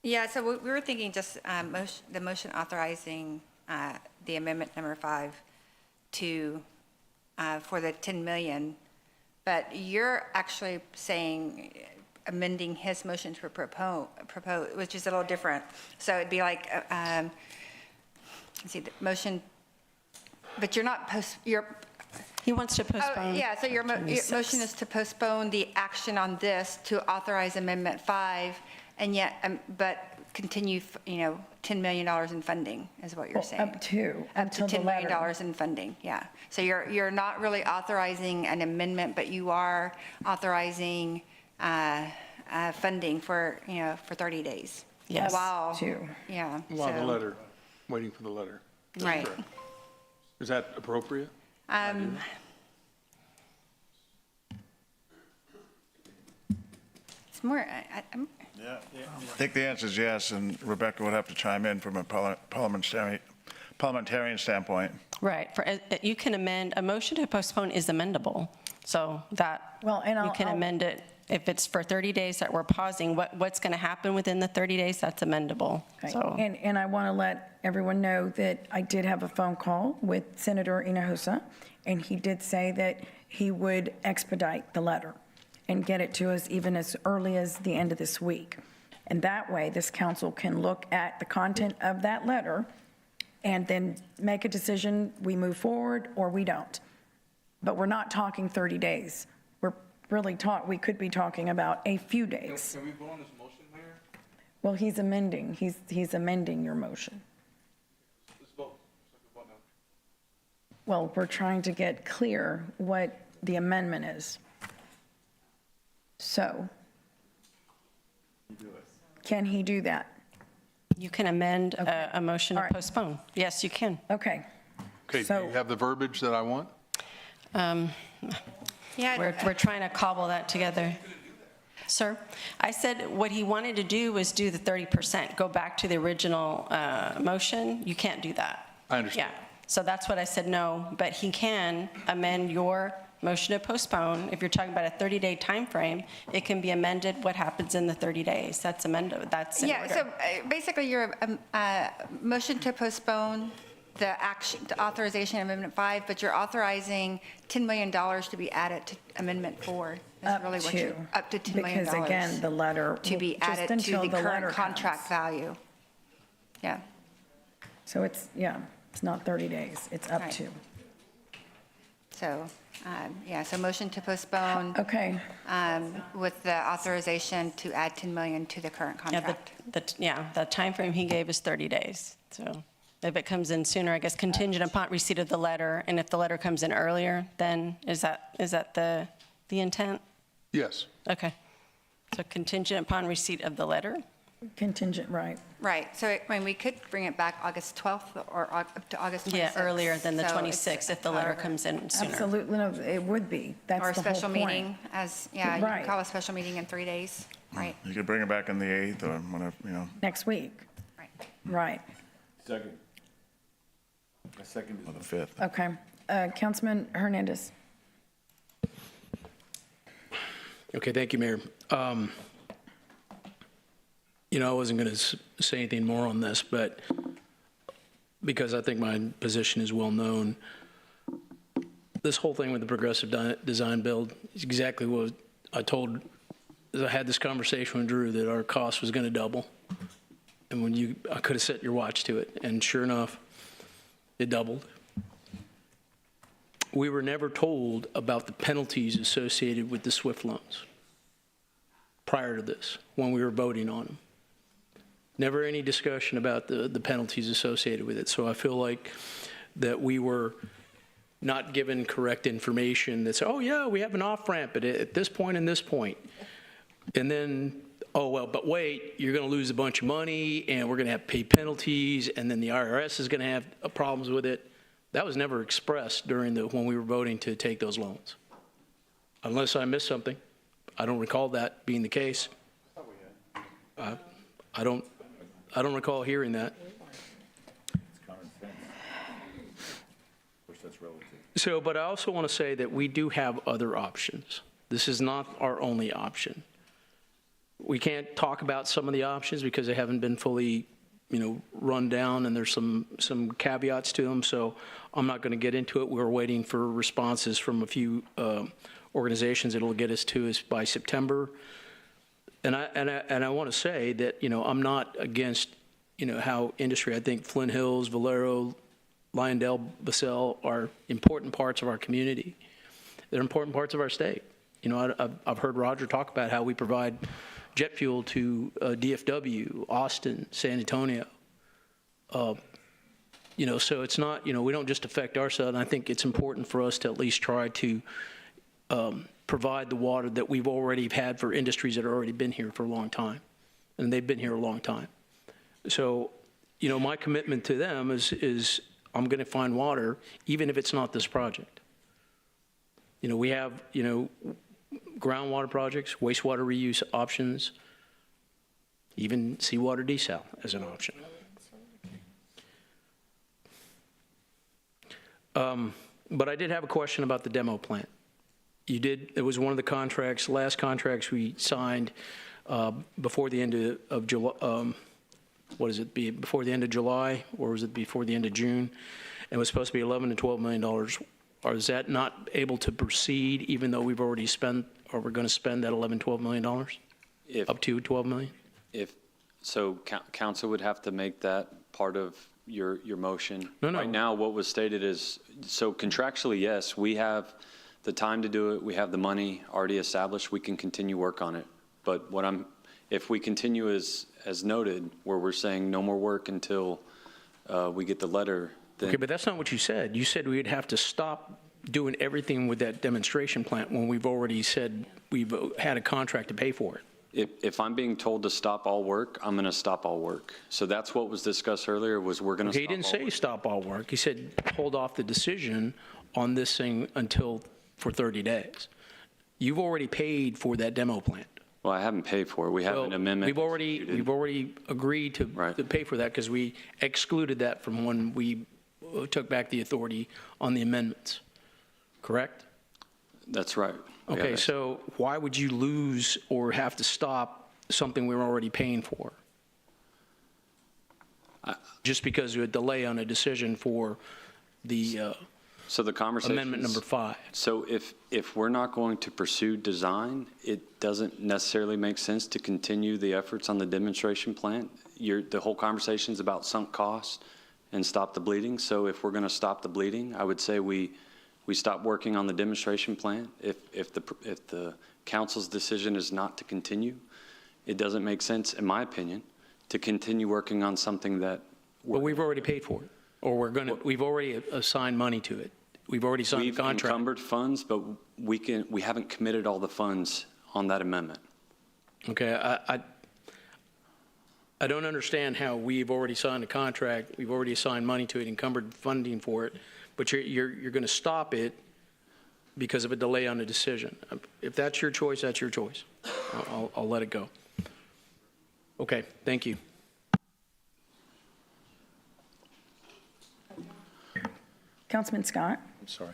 Yeah, so we were thinking just the motion authorizing the amendment number 5 to, for the 10 million, but you're actually saying amending his motion to propose, which is a little different. So it'd be like, let's see, the motion, but you're not He wants to postpone. Yeah, so your motion is to postpone the action on this to authorize Amendment 5, and yet, but continue, $10 million in funding is what you're saying. Up to $10 million in funding, yeah. So you're not really authorizing an amendment, but you are authorizing funding for 30 days. Yes. While, to. yeah. While the so- letter, waiting for the letter. That's Right. correct. Is that appropriate? It's more, I think the answer is yes, and Rebecca would have to chime in from a parliamentarian standpoint. Right. You can amend, a motion to postpone is amendable. So that, Well, and you can amend it. If it's for 30 days that we're pausing, what's going to happen within the 30 days, that's amendable. Okay. So, And I want to let everyone know that I did have a phone call with Senator Hinojosa, and he did say that he would expedite the letter and get it to us even as early as the end of this week. And that way, this council can look at the content of that letter and then make a decision, we move forward or we don't. But we're not talking 30 days. We could be talking about a few days. Can we vote on this motion, Mayor? Well, he's amending your motion. Let's vote. Now. Well, we're trying to get clear what the amendment is. So, can he do that? you can amend a motion All to right. postpone. Yes, you can. Okay. Okay, do So- you have the verbiage that I want? yeah. We're trying to cobble that together. Sir, I said what he wanted to do was do the 30%, go back to the original motion. You can't do that. I understand. Yeah, so that's what I said no, but he can amend your motion to postpone. If you're talking about a 30-day time frame, it can be amended what happens in the 30 days. That's amended, that's in Yeah, order. so basically your motion to postpone the action, the authorization of Amendment 5, but you're authorizing $10 million to be added to Amendment 4. That's really what you're, up to $10 million. Because again, the letter. To be just added to until the letter current contract comes. value. Yeah. So it's not 30 days, it's up Right. to. So, so motion to postpone Okay, with the authorization to add 10 million to the current contract. The timeframe he gave is 30 days. So if it comes in sooner, I guess contingent upon receipt of the letter, and if the letter comes in earlier, then is that the intent? Yes. Okay. So contingent upon receipt of the letter? contingent, right. Right, so we could bring it back August 12th or up to August 26th. Yeah, earlier than the So 26th if the letter however. comes in sooner. Absolutely, no, it would be. That's Or a the whole special point. meeting you can Right. call a special meeting in 3 days, right? You could bring it back on the 8th or whatever, Next week, Right. right. Second. I second or the 5th. Okay. Councilman Hernandez. Okay, thank you, Mayor. I wasn't going to say anything more on this, but because I think my position is well known, this whole thing with the progressive design build is exactly what I told, as I had this conversation with Drew, that our cost was going to double. And I could have set your watch to it, and sure enough, it doubled. we were never told about the penalties associated with the SWIFT loans prior to this, when we were voting on them. Never any discussion about the penalties associated with it. So I feel like that we were not given correct information that said, oh yeah, we have an off-ramp at this point and this point. And then, oh well, but wait, you're gonna lose a bunch of money and we're gonna have to pay penalties and then the IRS is gonna have problems with it. That was never expressed during when we were voting to take those loans. Unless I missed something. I don't recall that being the case. I don't recall hearing that. So, but I also want to say that we do have other options. This is not our only option. We can't talk about some of the options because they haven't been fully, run down, and there's some caveats to them. So I'm not going to get into it. We're waiting for responses from a few organizations that will get us to us by September. And I want to say that I'm not against how industry. I think Flint Hills, Valero, Lyondell, Basel are important parts of our community. They're important parts of our state. I've heard Roger talk about how we provide jet fuel to DFW, Austin, San Antonio. So it's not, we don't just affect ourselves. And I think it's important for us to at least try to provide the water that we've already had for industries that have already been here for a long time. And they've been here a long time. So, my commitment to them is I'm going to find water, even if it's not this project. We have, groundwater projects, wastewater reuse options, even seawater desal as an option. But I did have a question about the demo plant. It was one of the last contracts we signed before the end of July. Before the end of July, or was it before the end of June? It was supposed to be $11 to $12 million. Or is that not able to proceed even though we've already spent, or we're going to spend that $11, $12 million? Up to $12 million? Council would have to make that part of your motion. No. Right now, what was stated is, so contractually, yes, we have the time to do it. We have the money already established. We can continue work on it. But if we continue as noted, where we're saying no more work until we get the letter, then. Okay, but that's not what you said. You said we'd have to stop doing everything with that demonstration plant when we've already said we've had a contract to pay for it. If I'm being told to stop all work, I'm going to stop all work. So that's what was discussed earlier, was we're going to stop all work. He didn't say stop all work. He said hold off the decision on this thing for 30 days. You've already paid for that demo plant. Well, I haven't paid for it. We have an amendment. We've already agreed to pay for that because we excluded that from when we took back the authority on the amendments, correct? That's right. Okay, so why would you lose or have to stop something we were already paying for? Just because of a delay on a decision for the So the conversation. Amendment number 5. So if we're not going to pursue design, it doesn't necessarily make sense to continue the efforts on the demonstration plant. The whole conversation is about sunk costs and stop the bleeding. So if we're going to stop the bleeding, I would say we stop working on the demonstration plant. If the council's decision is not to continue, it doesn't make sense, in my opinion, to continue working on something that. But we've already paid for it. Or we've already assigned money to it. We've already signed the contract. We've encumbered funds, but we haven't committed all the funds on that amendment. Okay, I don't understand how we've already signed a contract, we've already assigned money to it, encumbered funding for it, but you're going to stop it because of a delay on a decision. If that's your choice, that's your choice. I'll let it go. Okay, thank you. Councilman Scott? I'm sorry.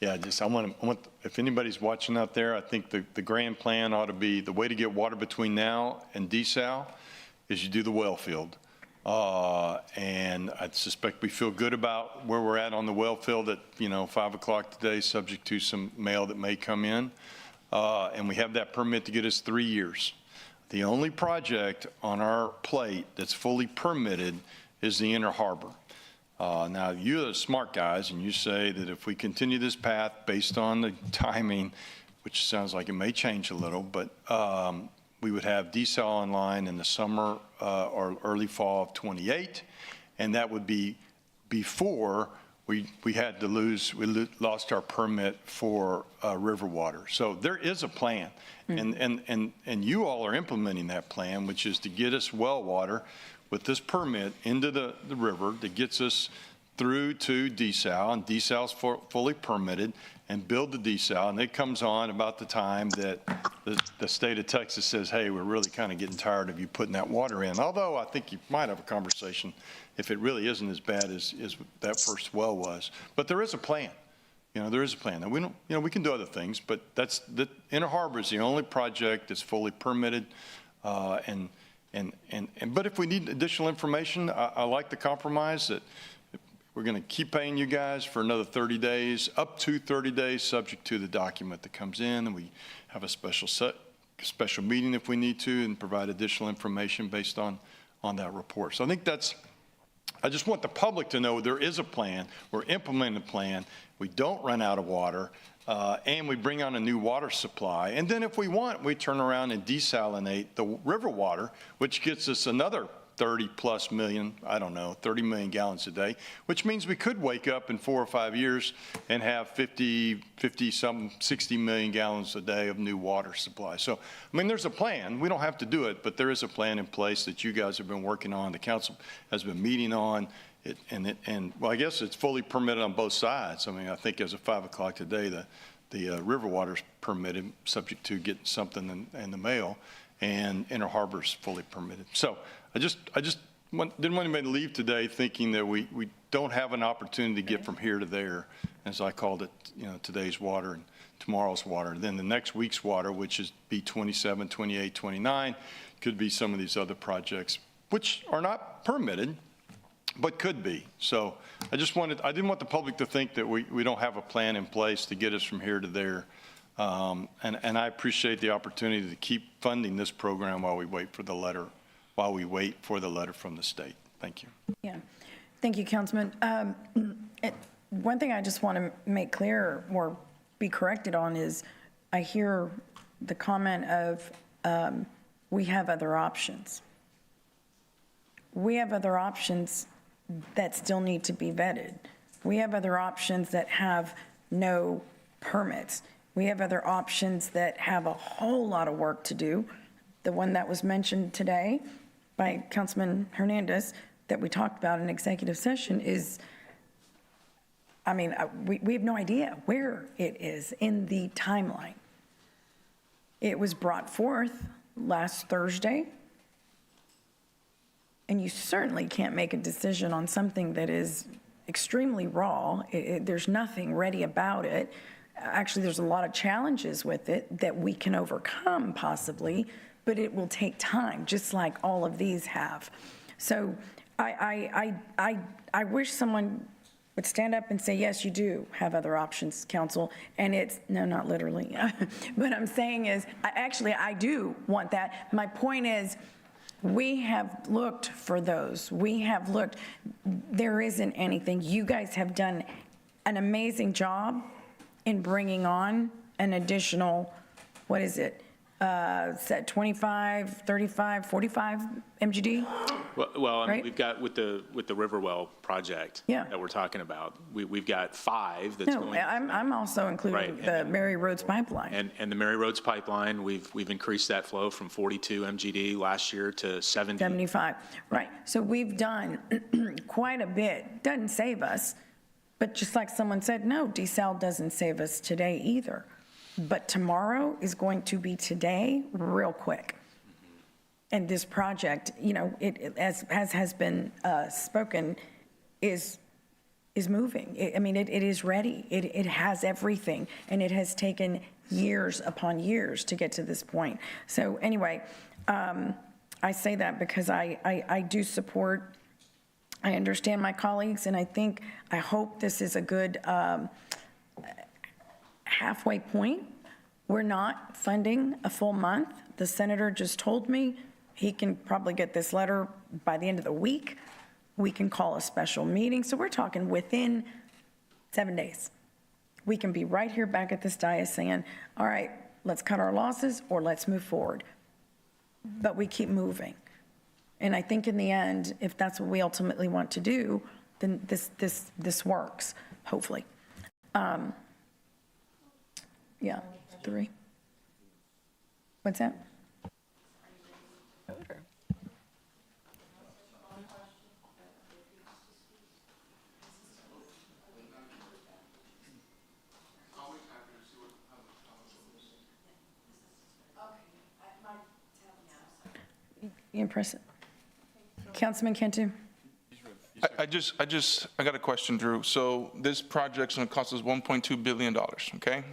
Yeah, I want, if anybody's watching out there, I think the grand plan ought to be, the way to get water between now and desal is you do the well field. And I suspect we feel good about where we're at on the well field at, 5 o'clock today, subject to some mail that may come in. And we have that permit to get us 3 years. The only project on our plate that's fully permitted is the Inner Harbor. Now, you're the smart guys, and you say that if we continue this path based on the timing, which sounds like it may change a little, but we would have desal online in the summer or early fall of '28, and that would be before we lost our permit for river water. So there is a plan, and you all are implementing that plan, which is to get us well water with this permit into the river that gets us through to desal, and desal's fully permitted, and build the desal, and it comes on about the time that the state of Texas says, hey, we're really kind of getting tired of you putting that water in. Although I think you might have a conversation if it really isn't as bad as that first well was. But there is a plan. There is a plan. And we don't, we can do other things, but Inner Harbor is the only project that's fully permitted. But if we need additional information, I like the compromise that we're going to keep paying you guys for another 30 days, up to 30 days, subject to the document that comes in, and we have a special meeting if we need to, and provide additional information based on that report. So I think I just want the public to know there is a plan. We're implementing the plan. We don't run out of water, and we bring on a new water supply. And then if we want, we turn around and desalinate the river water, which gets us another 30+ million, 30 million gallons a day, which means we could wake up in 4 or 5 years and have 60 million gallons a day of new water supply. So, there's a plan. We don't have to do it, but there is a plan in place that you guys have been working on, the council has been meeting on, well, I guess it's fully permitted on both sides. I think as of 5 o'clock today, the river water's permitted, subject to getting something in the mail, and Inner Harbor's fully permitted. So I just didn't want anybody to leave today thinking that we don't have an opportunity to get from here to there, as I called it, today's water and tomorrow's water. And then the next week's water, which is be 27, 28, 29, could be some of these other projects, which are not permitted, but could be. So I didn't want the public to think that we don't have a plan in place to get us from here to there. And I appreciate the opportunity to keep funding this program while we wait for the letter from the state. Thank you. Yeah. Thank you, Councilman. One thing I just want to make clear or be corrected on is I hear the comment of we have other options. We have other options that still need to be vetted. We have other options that have no permits. We have other options that have a whole lot of work to do. The one that was mentioned today by Councilman Hernandez that we talked about in executive session is, we have no idea where it is in the timeline. It was brought forth last Thursday, and you certainly can't make a decision on something that is extremely raw. There's nothing ready about it. Actually, there's a lot of challenges with it that we can overcome possibly, but it will take time, just like all of these have. So I wish someone would stand up and say, yes, you do have other options, council. And no, not literally. What I'm saying is, I do want that. My point is, we have looked for those. We have looked. There isn't anything. You guys have done an amazing job in bringing on an additional, 25, 35, 45 MGD? Well, right? we've got with the Riverwell project that we're talking about, we've got 5 that's going. I'm also including the Mary Roads pipeline. And the Mary Roads pipeline, we've increased that flow from 42 MGD last year to 75. Right. So we've done quite a bit. Doesn't save us, but just like someone said, no, desal doesn't save us today either. But tomorrow is going to be today real quick. And this project, it as has been spoken, is moving. It is ready. It has everything, and it has taken years upon years to get to this point. So anyway, I say that because I do support. I understand my colleagues, and I hope this is a good halfway point. We're not funding a full month. The senator just told me he can probably get this letter by the end of the week. we can call a special meeting. So we're talking within 7 days. We can be right here back at this dais saying, all right, let's cut our losses or let's move forward. But we keep moving. And I think in the end, if that's what we ultimately want to do, then this works, hopefully. Yeah, 3. What's that? You impress it. Councilman Cantu? I got a question, Drew. So this project's gonna cost us $1.2 billion, okay?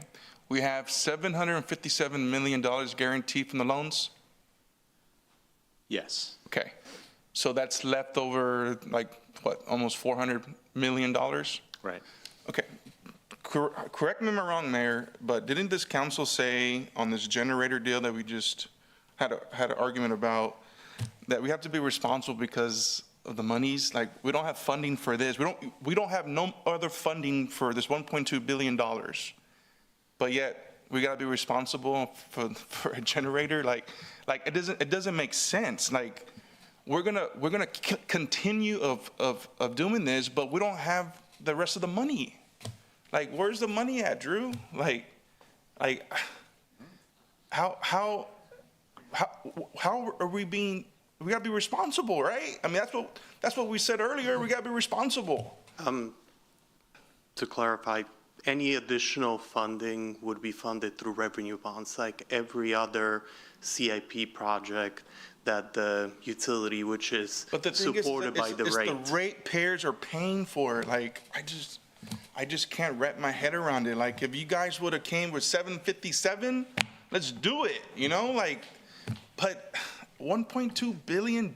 We have $757 million guaranteed from the loans? Yes. Okay. So that's left over, like, what, almost $400 million? Right. Okay. Correct me if I'm wrong, Mayor, but didn't this council say on this generator deal that we just had an argument about, that we have to be responsible because of the monies? Like, we don't have funding for this. We don't have no other funding for this $1.2 billion. But yet we got to be responsible for a generator. Like it doesn't make sense. Like, we're gonna continue of doing this, but we don't have the rest of the money. Like, where's the money at, Drew? Like how are we being? We got to be responsible, right? I mean, that's what we said earlier. We got to be responsible. To clarify, any additional funding would be funded through revenue bonds, like every other CIP project that the utility, which is supported by the rate. The ratepayers are paying for it. Like, I just can't wrap my head around it. Like, if you guys would have came with 757, let's do it, you know? Like, but $1.2 billion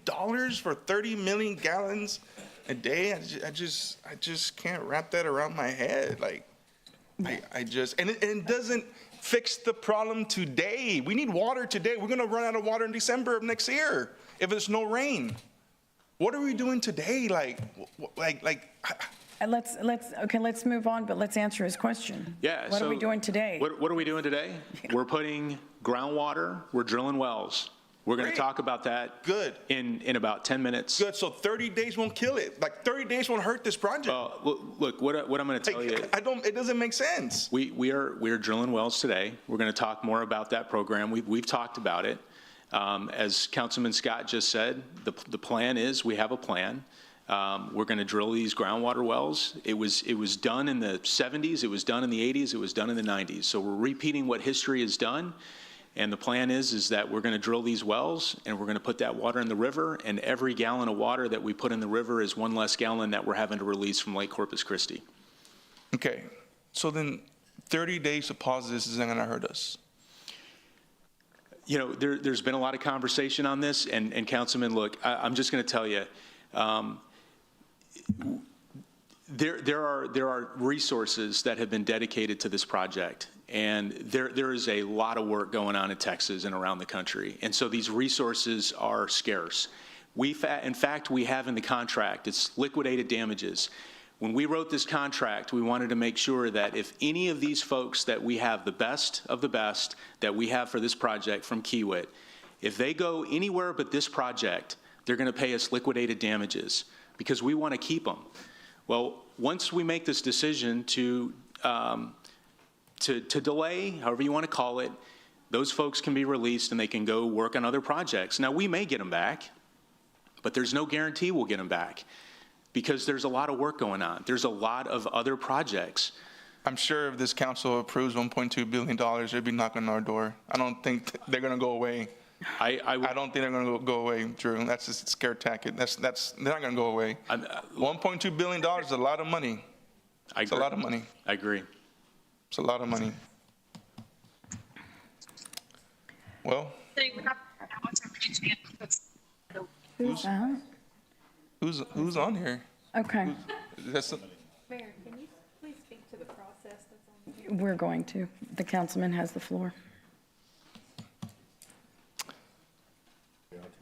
for 30 million gallons a day, I just can't wrap that around my head. Like, and it doesn't fix the problem today. We need water today. We're gonna run out of water in December of next year if there's no rain. What are we doing today? Let's move on, but let's answer his question. Yeah. What are we doing today? What are we doing today? We're putting groundwater, we're drilling wells. We're going to talk about that. Good. In about 10 minutes. Good. So 30 days won't kill it. Like, 30 days won't hurt this project. Look, what I'm going to tell you. It doesn't make sense. We are drilling wells today. We're going to talk more about that program. We've talked about it. As Councilman Scott just said, the plan is we have a plan. We're going to drill these groundwater wells. It was done in the 70s. It was done in the 80s. It was done in the 90s. So we're repeating what history has done. And the plan is that we're going to drill these wells and we're going to put that water in the river, and every gallon of water that we put in the river is one less gallon that we're having to release from Lake Corpus Christi. Okay, so then 30 days to pause this isn't going to hurt us. You know, there's been a lot of conversation on this, and Councilman, look, I'm just going to tell you, there are resources that have been dedicated to this project. And there is a lot of work going on in Texas and around the country. And so these resources are scarce. In fact, we have in the contract, it's liquidated damages. When we wrote this contract, we wanted to make sure that if any of these folks that we have, the best of the best that we have for this project from Kiewit, if they go anywhere but this project, they're going to pay us liquidated damages because we want to keep them. Well, once we make this decision to delay, however you want to call it, those folks can be released and they can go work on other projects. Now, we may get them back, but there's no guarantee we'll get them back because there's a lot of work going on. There's a lot of other projects. I'm sure if this council approves $1.2 billion, they'll be knocking on our door. I don't think they're going to go away. I don't think they're going to go away, Drew. That's just a scare tactic. They're not going to go away. $1.2 billion is a lot of money. It's a lot of money. I agree. It's a lot of money. Well, who's on here? Okay. Mayor, can you please speak to the process that's on here? We're going to. The councilman has the floor.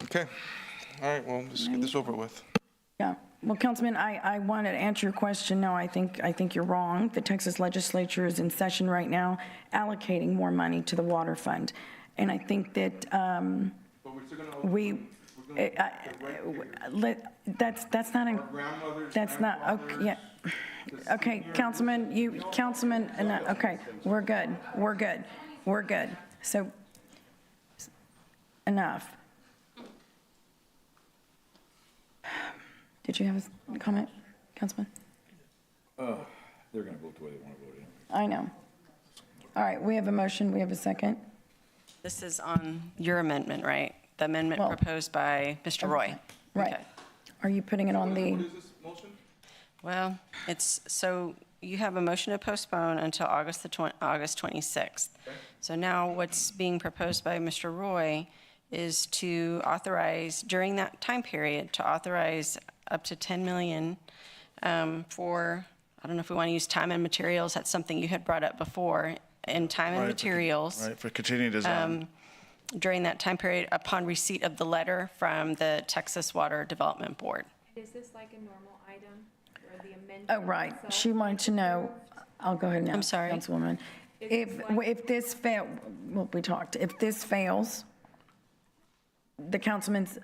Okay. All right, well, let's get this over with. Yeah. Well, Councilman, I wanted to answer your question. No, I think you're wrong. The Texas legislature is in session right now allocating more money to the water fund. And I think that that's not, okay, yeah. Okay, Councilman, okay, we're good. So, enough. Did you have a comment, Councilman? They're going to vote the way they want to vote anyway. I know. All right, we have a motion, we have a second. This is on your amendment, right? The amendment Well, proposed by Mr. Roy. Right. Okay. Are you putting it on the, Well, so you have a motion to postpone until August 26th. So now what's being proposed by Mr. Roy is to authorize, during that time period, to authorize up to 10 million for, I don't know if we want to use time and materials, that's something you had brought up before, and time and materials. Right, for continuing design. During that time period upon receipt of the letter from the Texas Water Development Board. Is this like a normal item where the amendment? oh, right. She wanted to know, I'll go ahead now. I'm sorry. Councilwoman. If this fail, well, we talked, if this fails, the councilman's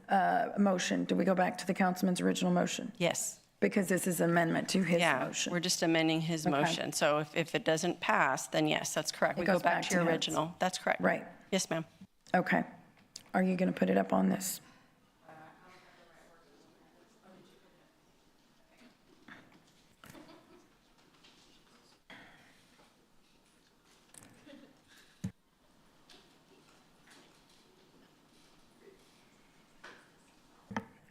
motion, do we go back to the councilman's original motion? Yes. Because this is amendment to his Yeah, motion. we're just amending his motion. So if it doesn't pass, then yes, that's correct. It We go goes back back to to your his. original. That's correct. Right. Yes, ma'am. Okay. Are you going to put it up on this?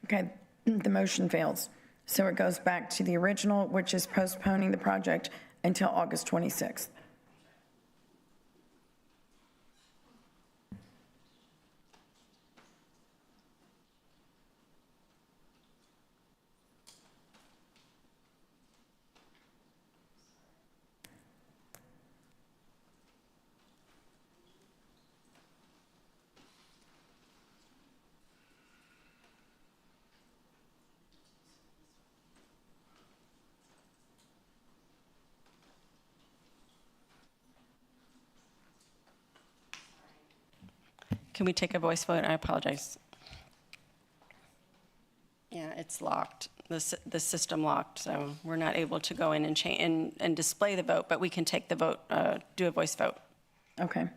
Okay, the motion fails. So it goes back to the original, which is postponing the project until August 26th. Can we take a voice vote? I apologize. Yeah, it's locked. The system locked, so we're not able to go in and change and display the vote, but we can take the vote, do a voice vote. Okay.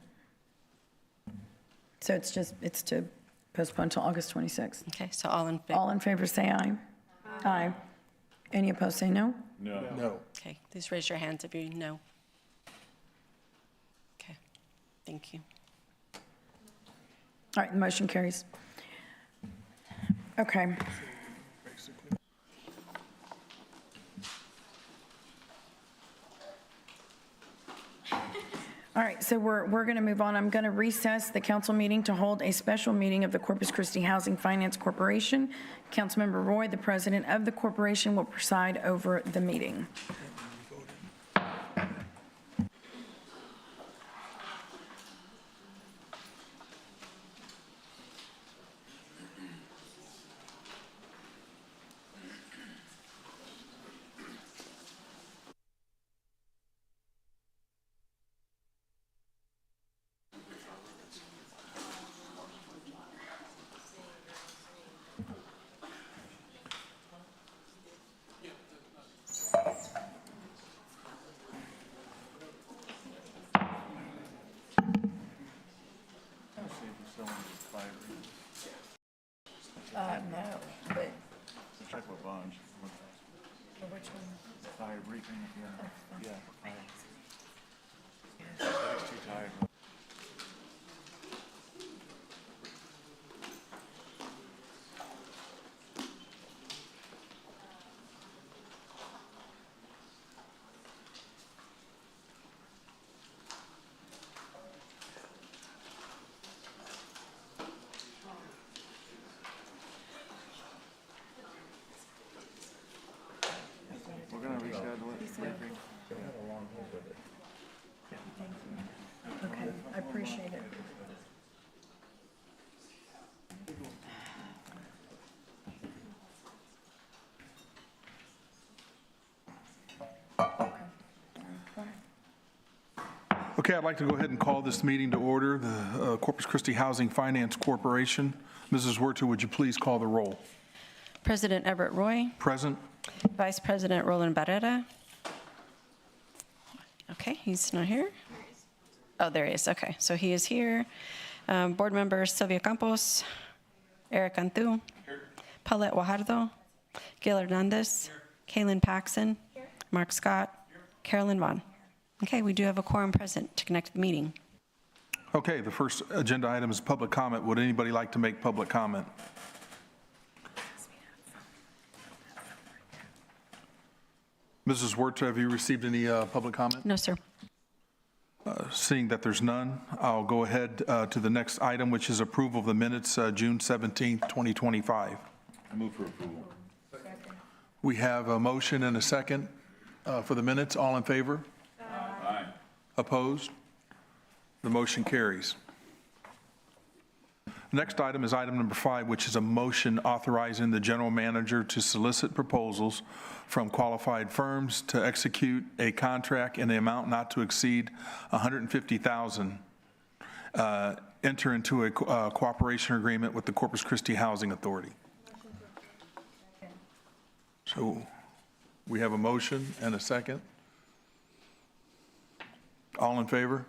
So it's to postpone until August 26th. Okay, so all in favor? All in favor, say aye. Aye. Any opposed, say no. No. Okay, please raise your hands if you know. Okay, thank you. All right, the motion carries. Okay. All right, so we're going to move on. I'm going to recess the council meeting to hold a special meeting of the Corpus Christi Housing Finance Corporation. Councilmember Roy, the president of the corporation, will preside over the meeting. No, but. Check with bonds. Which one? Fire briefing at the end. Yeah. It's too tired. We're going to reschedule it. Briefing. Okay, I appreciate it. Okay, I'd like to go ahead and call this meeting to order, the Corpus Christi Housing Finance Corporation. Mrs. Werter, would you please call the roll? President Everett Roy, Present? Vice President Roland Barrera. Okay, he's not here. Oh, there he is. Okay, so he is here. Board members Sylvia Campos, Eric Cantu, Paulette Guajardo, Gil Hernandez, Kaylin Paxson, Mark Scott, Carolyn Vaughn. Okay, we do have a quorum present to connect the meeting. Okay, the first agenda item is public comment. Would anybody like to make public comment? Mrs. Werter, have you received any public comment? No, sir. Seeing that there's none, I'll go ahead to the next item, which is approval of the minutes, June 17th, 2025. I move for approval. We have a motion and a second for the minutes. All in favor? Aye. Opposed? The motion carries. Next item is item number 5, which is a motion authorizing the general manager to solicit proposals from qualified firms to execute a contract in the amount not to exceed $150,000. Enter into a cooperation agreement with the Corpus Christi Housing Authority. So we have a motion and a second. All in favor?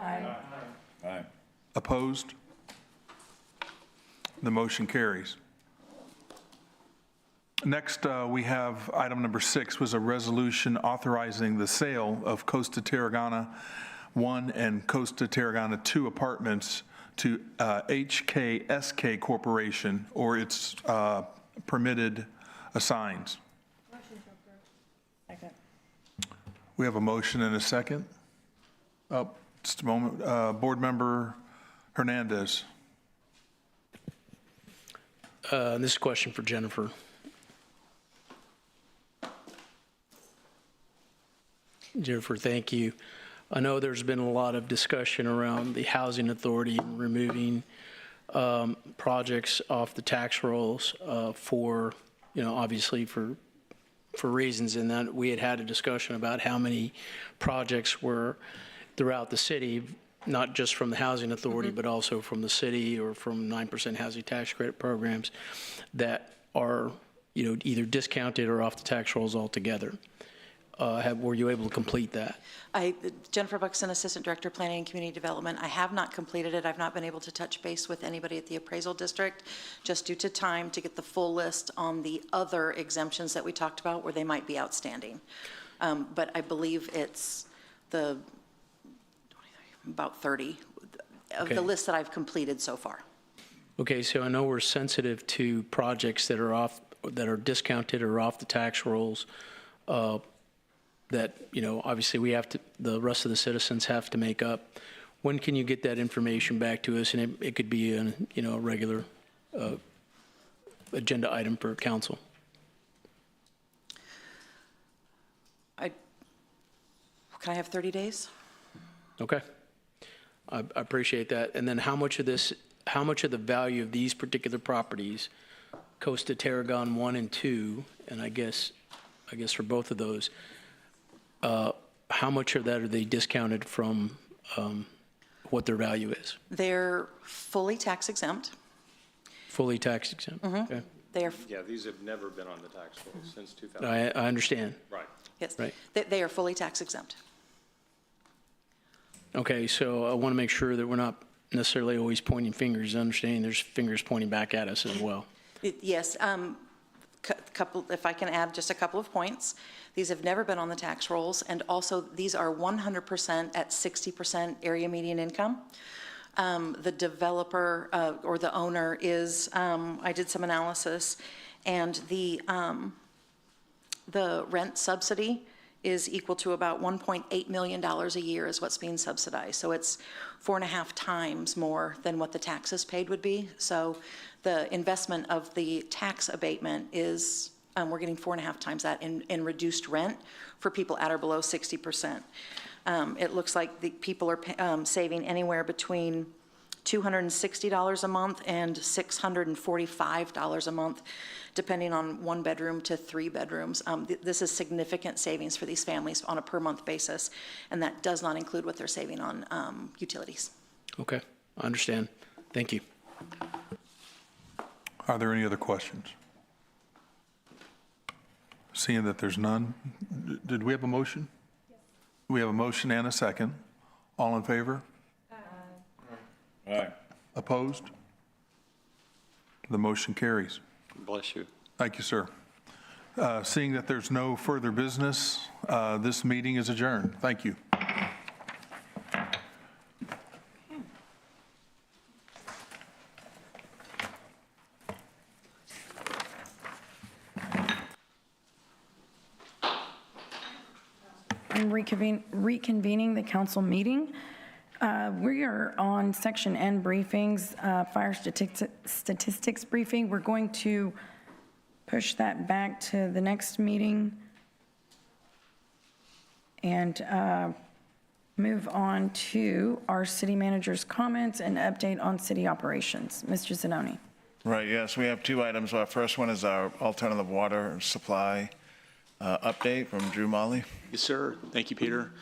Aye. Opposed? The motion carries. Next, we have item number 6, was a resolution authorizing the sale of Costa Tarragona 1 and Costa Tarragona 2 apartments to HKSK Corporation or its permitted assigns. Second. We have a motion and a second. Oh, just a moment. Board Member Hernandez. This is a question for Jennifer. Jennifer, thank you. I know there's been a lot of discussion around the Housing Authority and removing projects off the tax rolls for, obviously for reasons in that we had a discussion about how many projects were throughout the city, not just from the Housing Authority, but also from the city or from 9% housing tax credit programs that are, either discounted or off the tax rolls altogether. Were you able to complete that? Jennifer Buxton, Assistant Director, Planning and Community Development. I have not completed it. I've not been able to touch base with anybody at the appraisal district, just due to time to get the full list on the other exemptions that we talked about where they might be outstanding. But I believe it's about 30 of the list that I've completed so far. Okay, so I know we're sensitive to projects that are discounted or off the tax rolls. That, obviously the rest of the citizens have to make up. When can you get that information back to us? And it could be a regular agenda item for council. Can I have 30 days? Okay. I appreciate that. And then how much of the value of these particular properties, Costa Tarragona 1 and 2, and I guess for both of those, how much of that are they discounted from what their value is? They're fully tax exempt. Fully tax exempt? Okay. They are, Yeah, these have never been on the tax roll since 2000. I understand. Right. yes, Right. they are fully tax exempt. Okay, so I want to make sure that we're not necessarily always pointing fingers, understanding there's fingers pointing back at us as well. Yes, if I can add just a couple of points. These have never been on the tax rolls, and also these are 100% at 60% area median income. The developer or the owner is, I did some analysis, and the rent subsidy is equal to about $1.8 million a year is what's being subsidized. So it's 4.5 times more than what the taxes paid would be. So the investment of the tax abatement is, we're getting 4.5 times that in reduced rent for people at or below 60%. It looks like the people are saving anywhere between $260 a month and $645 a month, depending on 1 bedroom to 3 bedrooms. This is significant savings for these families on a per-month basis, and that does not include what they're saving on utilities. Okay, I understand. Thank you. Are there any other questions? Seeing that there's none, did we have a motion? Yes. We have a motion and a second. All in favor? Aye. Opposed? The motion carries. Bless you. Thank you, sir. Seeing that there's no further business, this meeting is adjourned. Thank you. I'm reconvening the council meeting. We are on section N briefings, fire statistics briefing. We're going to push that back to the next meeting and move on to our city manager's comments and update on city operations. Mr. Zanoni. Right, yes, we have 2 items. Our first one is our alternative water supply update from Drew Molly. Yes, sir. Thank you, Peter.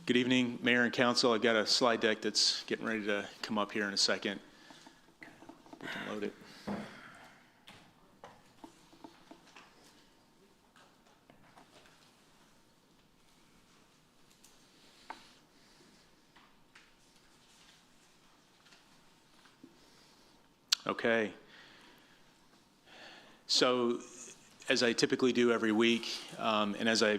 Good evening, Mayor and Council. I've got a slide deck that's getting ready to come up here in a second. We can load it. Okay. So, as I typically do every week, and as I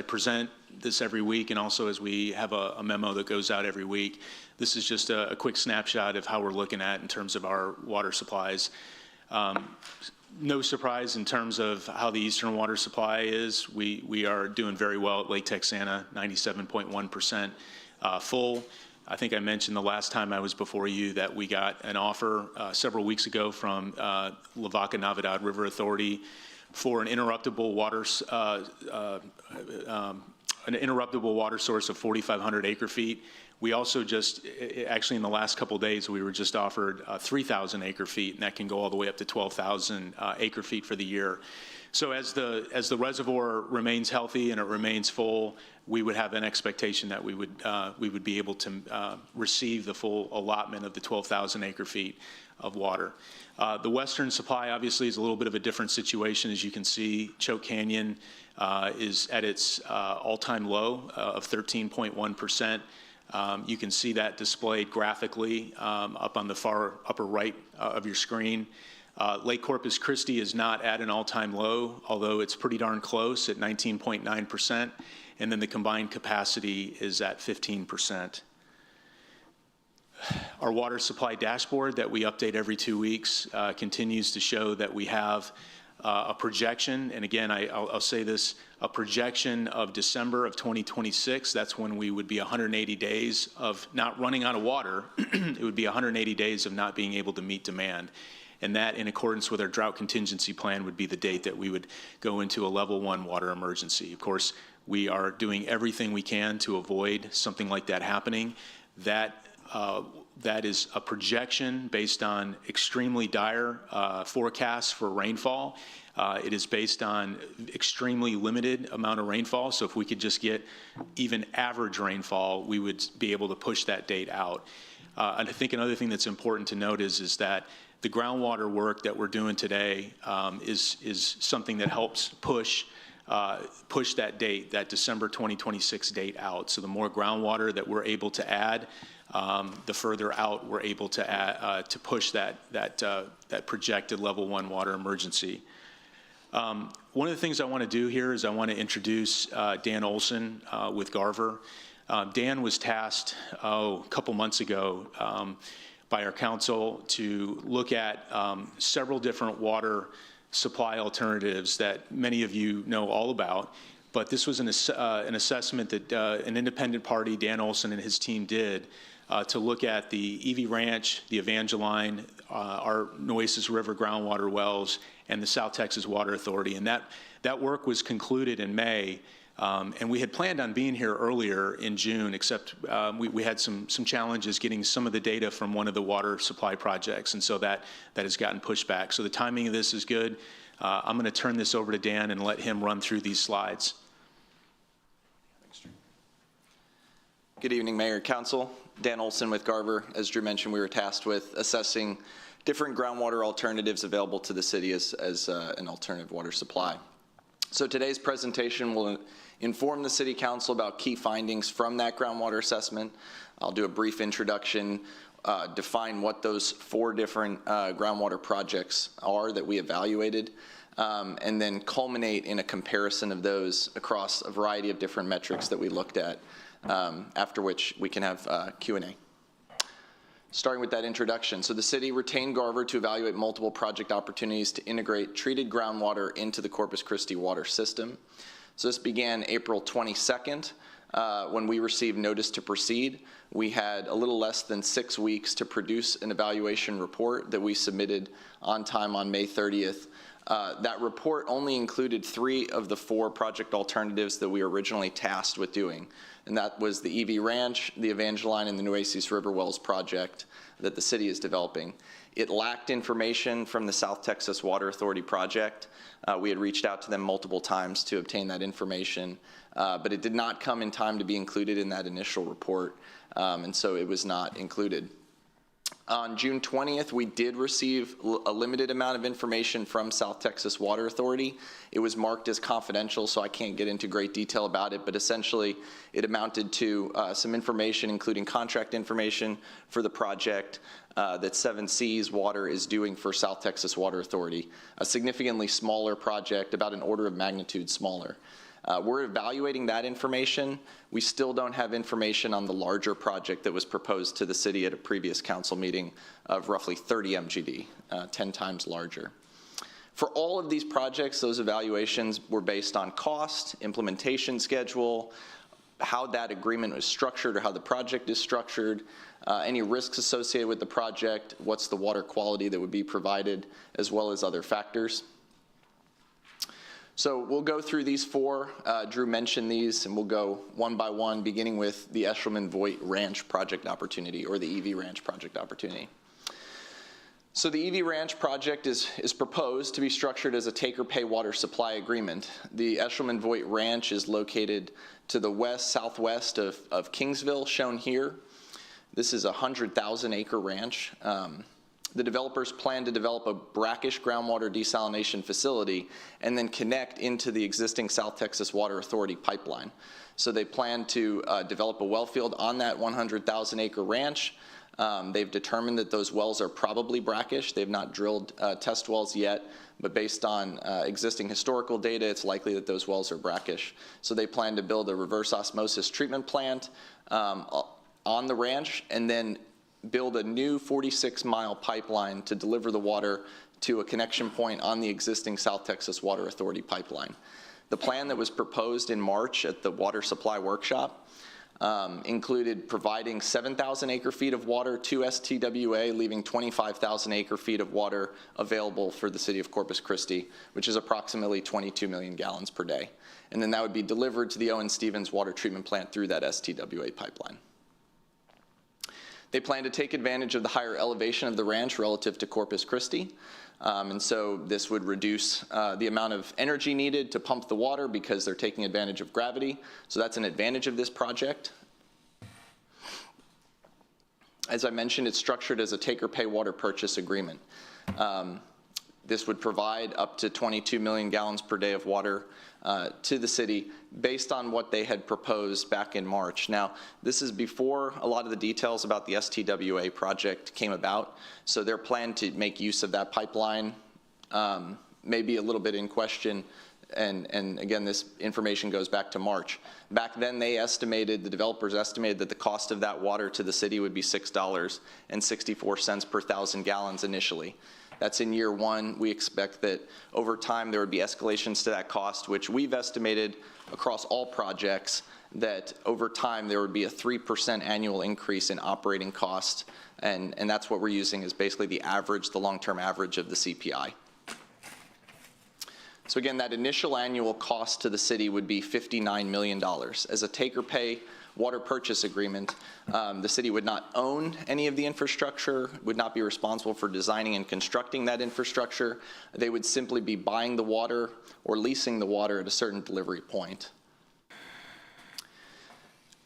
present this every week, and also as we have a memo that goes out every week, this is just a quick snapshot of how we're looking at in terms of our water supplies. No surprise in terms of how the eastern water supply is. We are doing very well at Lake Texana, 97.1% full. I think I mentioned the last time I was before you that we got an offer several weeks ago from Lavaca-Navidad River Authority for an interruptible water source of 4,500 acre feet. We also just, actually in the last couple of days, we were just offered 3,000 acre feet, and that can go all the way up to 12,000 acre feet for the year. So as the reservoir remains healthy and it remains full, we would have an expectation that we would be able to receive the full allotment of the 12,000 acre feet of water. The western supply obviously is a little bit of a different situation. As you can see, Choke Canyon is at its all-time low of 13.1%. You can see that displayed graphically up on the far upper right of your screen. Lake Corpus Christi is not at an all-time low, although it's pretty darn close at 19.9%, and then the combined capacity is at 15%. Our water supply dashboard that we update every 2 weeks continues to show that we have a projection, and again, I'll say this, a projection of December of 2026. That's when we would be 180 days of not running out of water. It would be 180 days of not being able to meet demand. And that, in accordance with our drought contingency plan, would be the date that we would go into a level 1 water emergency. Of course, we are doing everything we can to avoid something like that happening. That is a projection based on extremely dire forecasts for rainfall. It is based on extremely limited amount of rainfall. So if we could just get even average rainfall, we would be able to push that date out. And I think another thing that's important to note is that the groundwater work that we're doing today is something that helps push that date, that December 2026 date out. So the more groundwater that we're able to add, the further out we're able to add, to push that projected level 1 water emergency. One of the things I want to do here is I want to introduce Dan Olson with Garver. Dan was tasked a couple months ago by our council to look at several different water supply alternatives that many of you know all about. But this was an assessment that an independent party, Dan Olson and his team, did to look at the Evie Ranch, the Evangeline, our Nueces River groundwater wells, and the South Texas Water Authority. And that work was concluded in May. And we had planned on being here earlier in June, except we had some challenges getting some of the data from one of the water supply projects, and so that has gotten pushed back. So the timing of this is good. I'm going to turn this over to Dan and let him run through these slides. Good evening, Mayor and Council. Dan Olson with Garver. As Drew mentioned, we were tasked with assessing different groundwater alternatives available to the city as an alternative water supply. So today's presentation will inform the City Council about key findings from that groundwater assessment. I'll do a brief introduction, define what those 4 different groundwater projects are that we evaluated, and then culminate in a comparison of those across a variety of different metrics that we looked at, after which we can have Q&A. Starting with that introduction. So the city retained Garver to evaluate multiple project opportunities to integrate treated groundwater into the Corpus Christi water system. So this began April 22nd, when we received notice to proceed. We had a little less than 6 weeks to produce an evaluation report that we submitted on time on May 30th. That report only included 3 of the 4 project alternatives that we were originally tasked with doing, and that was the EV Ranch, the Evangeline, and the Nueces River Wells project that the city is developing. It lacked information from the South Texas Water Authority project. We had reached out to them multiple times to obtain that information, but it did not come in time to be included in that initial report, and so it was not included. On June 20th, we did receive a limited amount of information from South Texas Water Authority. It was marked as confidential, so I can't get into great detail about it, but essentially it amounted to some information, including contract information for the project that 7 Seas Water is doing for South Texas Water Authority, a significantly smaller project, about an order of magnitude smaller. We're evaluating that information. We still don't have information on the larger project that was proposed to the city at a previous council meeting of roughly 30 MGD, 10 times larger. For all of these projects, those evaluations were based on cost, implementation schedule, how that agreement was structured or how the project is structured, any risks associated with the project, what's the water quality that would be provided, as well as other factors. So we'll go through these 4. Drew mentioned these, and we'll go one by one, beginning with the Eshelman-Voigt Ranch project opportunity, or the EV Ranch project opportunity. So the EV Ranch project is proposed to be structured as a take-or-pay water supply agreement. The Eshelman-Voigt Ranch is located to the southwest of Kingsville, shown here. This is a 100,000-acre ranch. The developers plan to develop a brackish groundwater desalination facility and then connect into the existing South Texas Water Authority pipeline. So they plan to develop a well field on that 100,000-acre ranch. They've determined that those wells are probably brackish. They've not drilled test wells yet, but based on existing historical data, it's likely that those wells are brackish. So they plan to build a reverse osmosis treatment plant on the ranch, and then build a new 46-mile pipeline to deliver the water to a connection point on the existing South Texas Water Authority pipeline. The plan that was proposed in March at the Water Supply Workshop included providing 7,000 acre-feet of water to STWA, leaving 25,000 acre-feet of water available for the city of Corpus Christi, which is approximately 22 million gallons per day. And then that would be delivered to the Owen Stevens water treatment plant through that STWA pipeline. They plan to take advantage of the higher elevation of the ranch relative to Corpus Christi. And so this would reduce the amount of energy needed to pump the water because they're taking advantage of gravity. So that's an advantage of this project. As I mentioned, it's structured as a take-or-pay water purchase agreement. This would provide up to 22 million gallons per day of water to the city based on what they had proposed back in March. Now, this is before a lot of the details about the STWA project came about, so their plan to make use of that pipeline may be a little bit in question, and again, this information goes back to March. Back then, the developers estimated that the cost of that water to the city would be $6.64 per 1,000 gallons initially. That's in year 1. We expect that over time there would be escalations to that cost, which we've estimated across all projects that over time there would be a 3% annual increase in operating costs, and that's what we're using as basically the average, the long-term average of the CPI. So again, that initial annual cost to the city would be $59 million. As a take-or-pay water purchase agreement, the city would not own any of the infrastructure, would not be responsible for designing and constructing that infrastructure. They would simply be buying the water or leasing the water at a certain delivery point.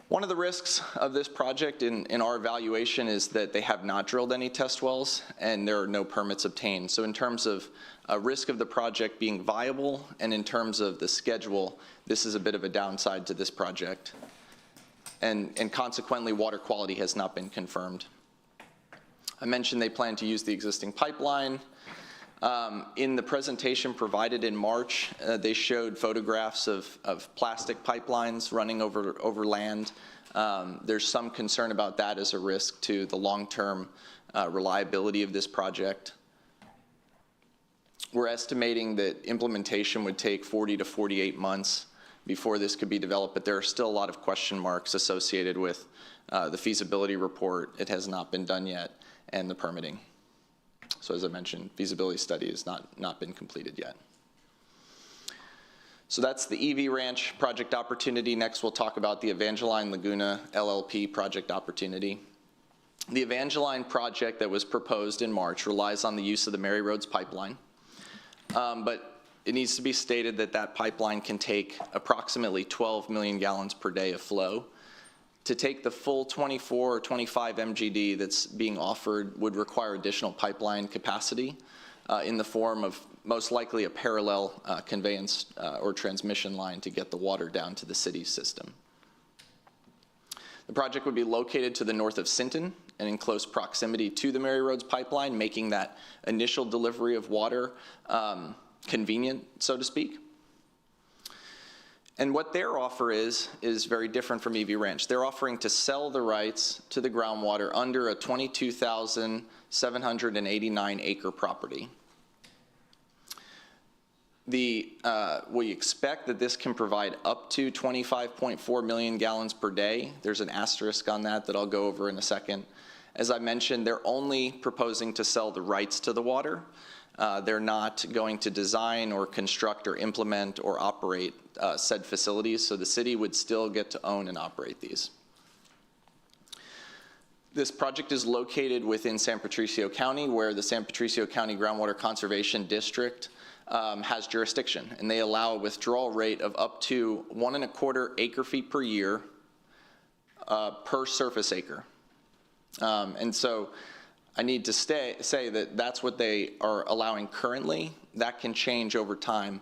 One of the risks of this project in our evaluation is that they have not drilled any test wells and there are no permits obtained. So in terms of risk of the project being viable and in terms of the schedule, this is a bit of a downside to this project. And consequently, water quality has not been confirmed. I mentioned they plan to use the existing pipeline. In the presentation provided in March, they showed photographs of plastic pipelines running over land. There's some concern about that as a risk to the long-term reliability of this project. We're estimating that implementation would take 40 to 48 months before this could be developed, but there are still a lot of question marks associated with the feasibility report. It has not been done yet, and the permitting. So as I mentioned, feasibility study has not been completed yet. So that's the EV Ranch project opportunity. Next, we'll talk about the Evangeline Laguna LLP project opportunity. The Evangeline project that was proposed in March relies on the use of the Mary Roads pipeline, but it needs to be stated that that pipeline can take approximately 12 million gallons per day of flow. To take the full 24 or 25 MGD that's being offered would require additional pipeline capacity in the form of most likely a parallel conveyance or transmission line to get the water down to the city's system. The project would be located to the north of Sinton and in close proximity to the Mary Roads pipeline, making that initial delivery of water convenient, so to speak. And what their offer is very different from EV Ranch. They're offering to sell the rights to the groundwater under a 22,789 acre property. We expect that this can provide up to 25.4 million gallons per day. There's an asterisk on that I'll go over in a second. As I mentioned, they're only proposing to sell the rights to the water. They're not going to design or construct or implement or operate said facilities, so the city would still get to own and operate these. This project is located within San Patricio County, where the San Patricio County Groundwater Conservation District has jurisdiction, and they allow a withdrawal rate of up to 1.25 acre feet per year per surface acre. And so I need to say that that's what they are allowing currently. That can change over time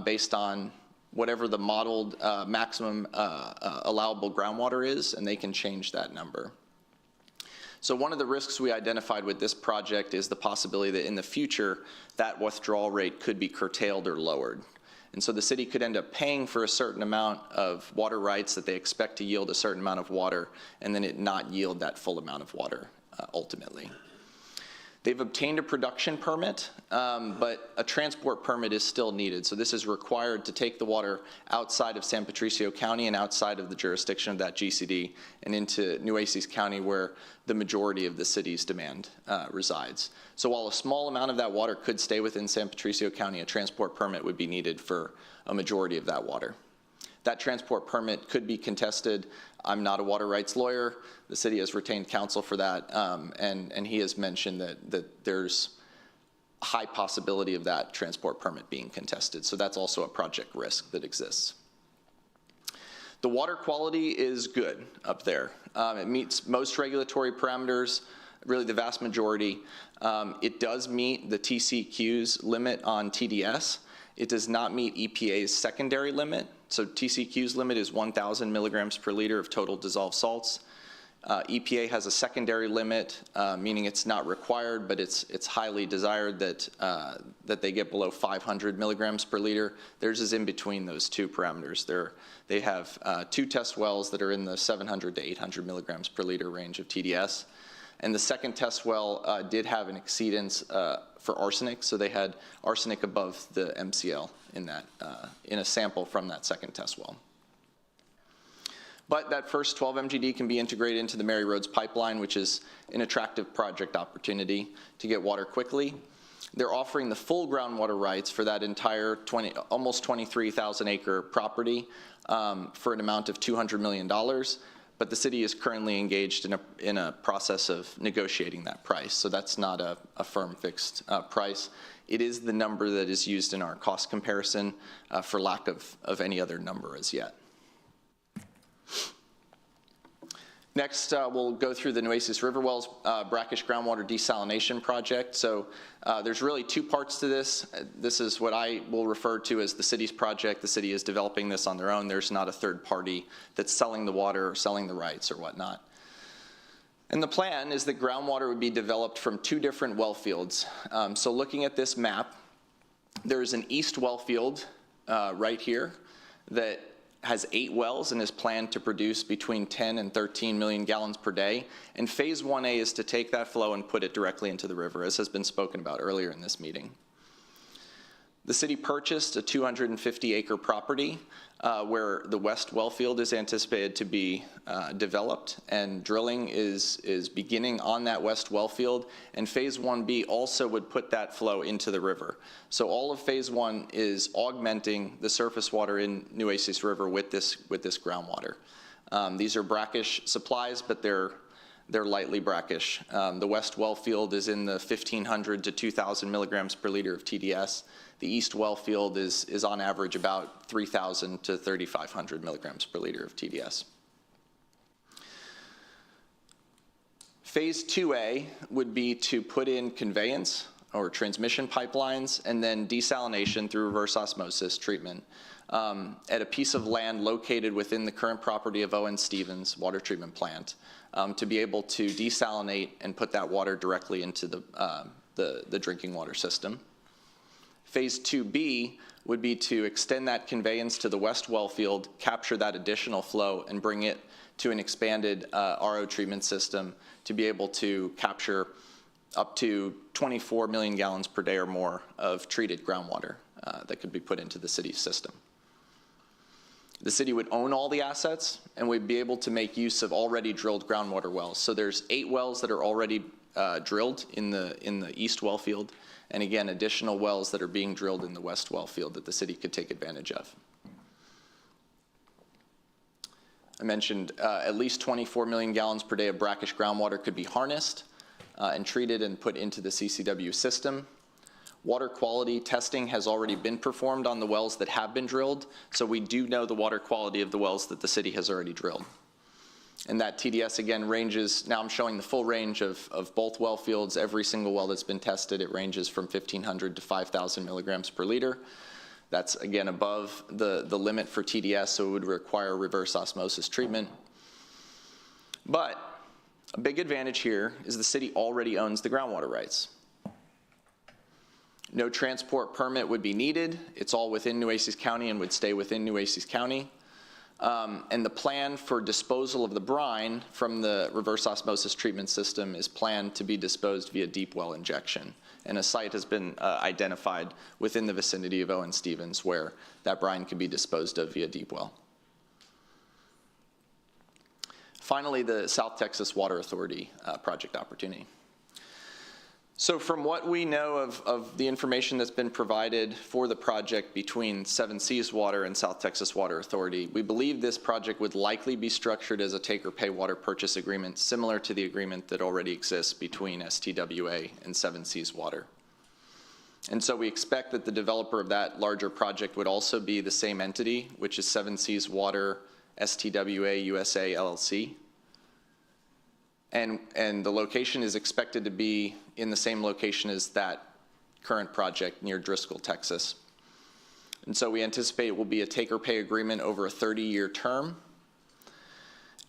based on whatever the modeled maximum allowable groundwater is, and they can change that number. So one of the risks we identified with this project is the possibility that in the future, that withdrawal rate could be curtailed or lowered. And so the city could end up paying for a certain amount of water rights that they expect to yield a certain amount of water, and then it not yield that full amount of water ultimately. They've obtained a production permit, but a transport permit is still needed. So this is required to take the water outside of San Patricio County and outside of the jurisdiction of that GCD and into Nueces County, where the majority of the city's demand resides. So while a small amount of that water could stay within San Patricio County, a transport permit would be needed for a majority of that water. That transport permit could be contested. I'm not a water rights lawyer. The city has retained counsel for that, and he has mentioned that there's a high possibility of that transport permit being contested. So that's also a project risk that exists. The water quality is good up there. It meets most regulatory parameters, really the vast majority. It does meet the TCQ's limit on TDS. It does not meet EPA's secondary limit. So TCQ's limit is 1,000 milligrams per liter of total dissolved salts. EPA has a secondary limit, meaning it's not required, but it's highly desired that they get below 500 milligrams per liter. Theirs is in between those two parameters. They have 2 test wells that are in the 700 to 800 milligrams per liter range of TDS. And the second test well did have an exceedance for arsenic, so they had arsenic above the MCL in that in a sample from that second test well. But that first 12 MGD can be integrated into the Mary Roads pipeline, which is an attractive project opportunity to get water quickly. They're offering the full groundwater rights for that entire almost 23,000 acre property for an amount of $200 million. But the city is currently engaged in a process of negotiating that price. So that's not a firm fixed price. It is the number that is used in our cost comparison for lack of any other number as yet. Next, we'll go through the Nueces River Wells brackish groundwater desalination project. So there's really two parts to this. This is what I will refer to as the city's project. The city is developing this on their own. There's not a third party that's selling the water or selling the rights or whatnot. And the plan is that groundwater would be developed from two different well fields. So looking at this map, there's an east well field right here that has 8 wells and is planned to produce between 10 and 13 million gallons per day. And phase 1A is to take that flow and put it directly into the river, as has been spoken about earlier in this meeting. The city purchased a 250-acre property where the west well field is anticipated to be developed, and drilling is beginning on that west well field, and phase 1B also would put that flow into the river. So all of phase 1 is augmenting the surface water in Nueces River with this groundwater. These are brackish supplies, but they're lightly brackish. The west well field is in the 1,500 to 2,000 milligrams per liter of TDS. The east well field is on average about 3,000 to 3,500 milligrams per liter of TDS. Phase 2A would be to put in conveyance or transmission pipelines and then desalination through reverse osmosis treatment at a piece of land located within the current property of Owen Stevens Water Treatment Plant to be able to desalinate and put that water directly into the drinking water system. Phase 2B would be to extend that conveyance to the west well field, capture that additional flow, and bring it to an expanded RO treatment system to be able to capture up to 24 million gallons per day or more of treated groundwater that could be put into the city's system. The city would own all the assets and would be able to make use of already drilled groundwater wells. So there's 8 wells that are already drilled in the east well field, and again, additional wells that are being drilled in the west well field that the city could take advantage of. I mentioned at least 24 million gallons per day of brackish groundwater could be harnessed and treated and put into the CCW system. Water quality testing has already been performed on the wells that have been drilled, so we do know the water quality of the wells that the city has already drilled. And that TDS, again, ranges, now I'm showing the full range of both well fields. Every single well that's been tested, it ranges from 1,500 to 5,000 milligrams per liter. That's, again, above the limit for TDS, so it would require reverse osmosis treatment. But a big advantage here is the city already owns the groundwater rights. No transport permit would be needed. It's all within Nueces County and would stay within Nueces County. And the plan for disposal of the brine from the reverse osmosis treatment system is planned to be disposed via deep well injection. And a site has been identified within the vicinity of Owen Stevens where that brine can be disposed of via deep well. Finally, the South Texas Water Authority project opportunity. So from what we know of the information that's been provided for the project between Seven Seas Water and South Texas Water Authority, we believe this project would likely be structured as a take-or-pay water purchase agreement similar to the agreement that already exists between STWA and Seven Seas Water. And so we expect that the developer of that larger project would also be the same entity, which is Seven Seas Water STWA USA LLC. And the location is expected to be in the same location as that current project near Driscoll, Texas. And so we anticipate it will be a take-or-pay agreement over a 30-year term.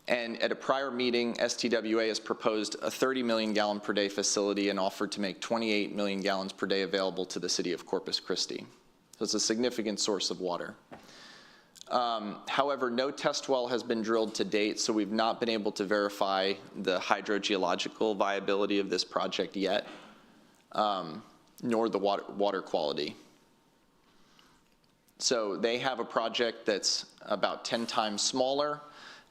And at a prior meeting, STWA has proposed a 30 million gallon per day facility and offered to make 28 million gallons per day available to the city of Corpus Christi. So it's a significant source of water. However, no test well has been drilled to date, so we've not been able to verify the hydrogeological viability of this project yet, nor the water quality. So they have a project that's about 10 times smaller,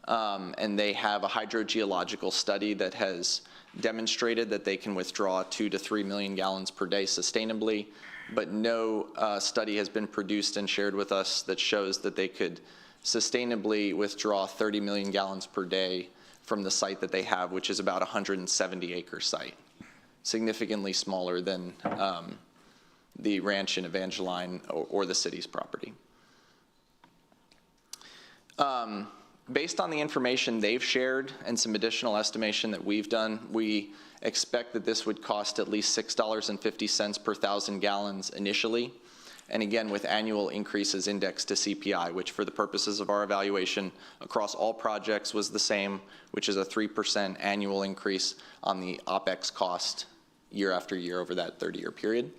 and they have a hydrogeological study that has demonstrated that they can withdraw 2 to 3 million gallons per day sustainably, but no study has been produced and shared with us that shows that they could sustainably withdraw 30 million gallons per day from the site that they have, which is about a 170-acre site, significantly smaller than the ranch in Evangeline or the city's property. Based on the information they've shared and some additional estimation that we've done, we expect that this would cost at least $6.50 per 1,000 gallons initially, and again with annual increases indexed to CPI, which for the purposes of our evaluation across all projects was the same, which is a 3% annual increase on the OpEx cost year after year over that 30-year period.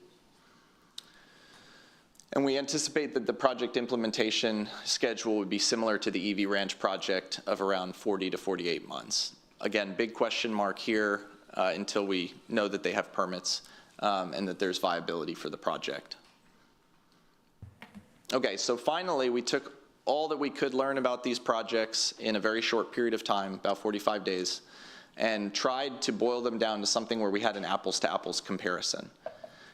And we anticipate that the project implementation schedule would be similar to the EV Ranch project of around 40 to 48 months. Again, big question mark here until we know that they have permits and that there's viability for the project. Okay, so finally, we took all that we could learn about these projects in a very short period of time, about 45 days, and tried to boil them down to something where we had an apples to apples comparison.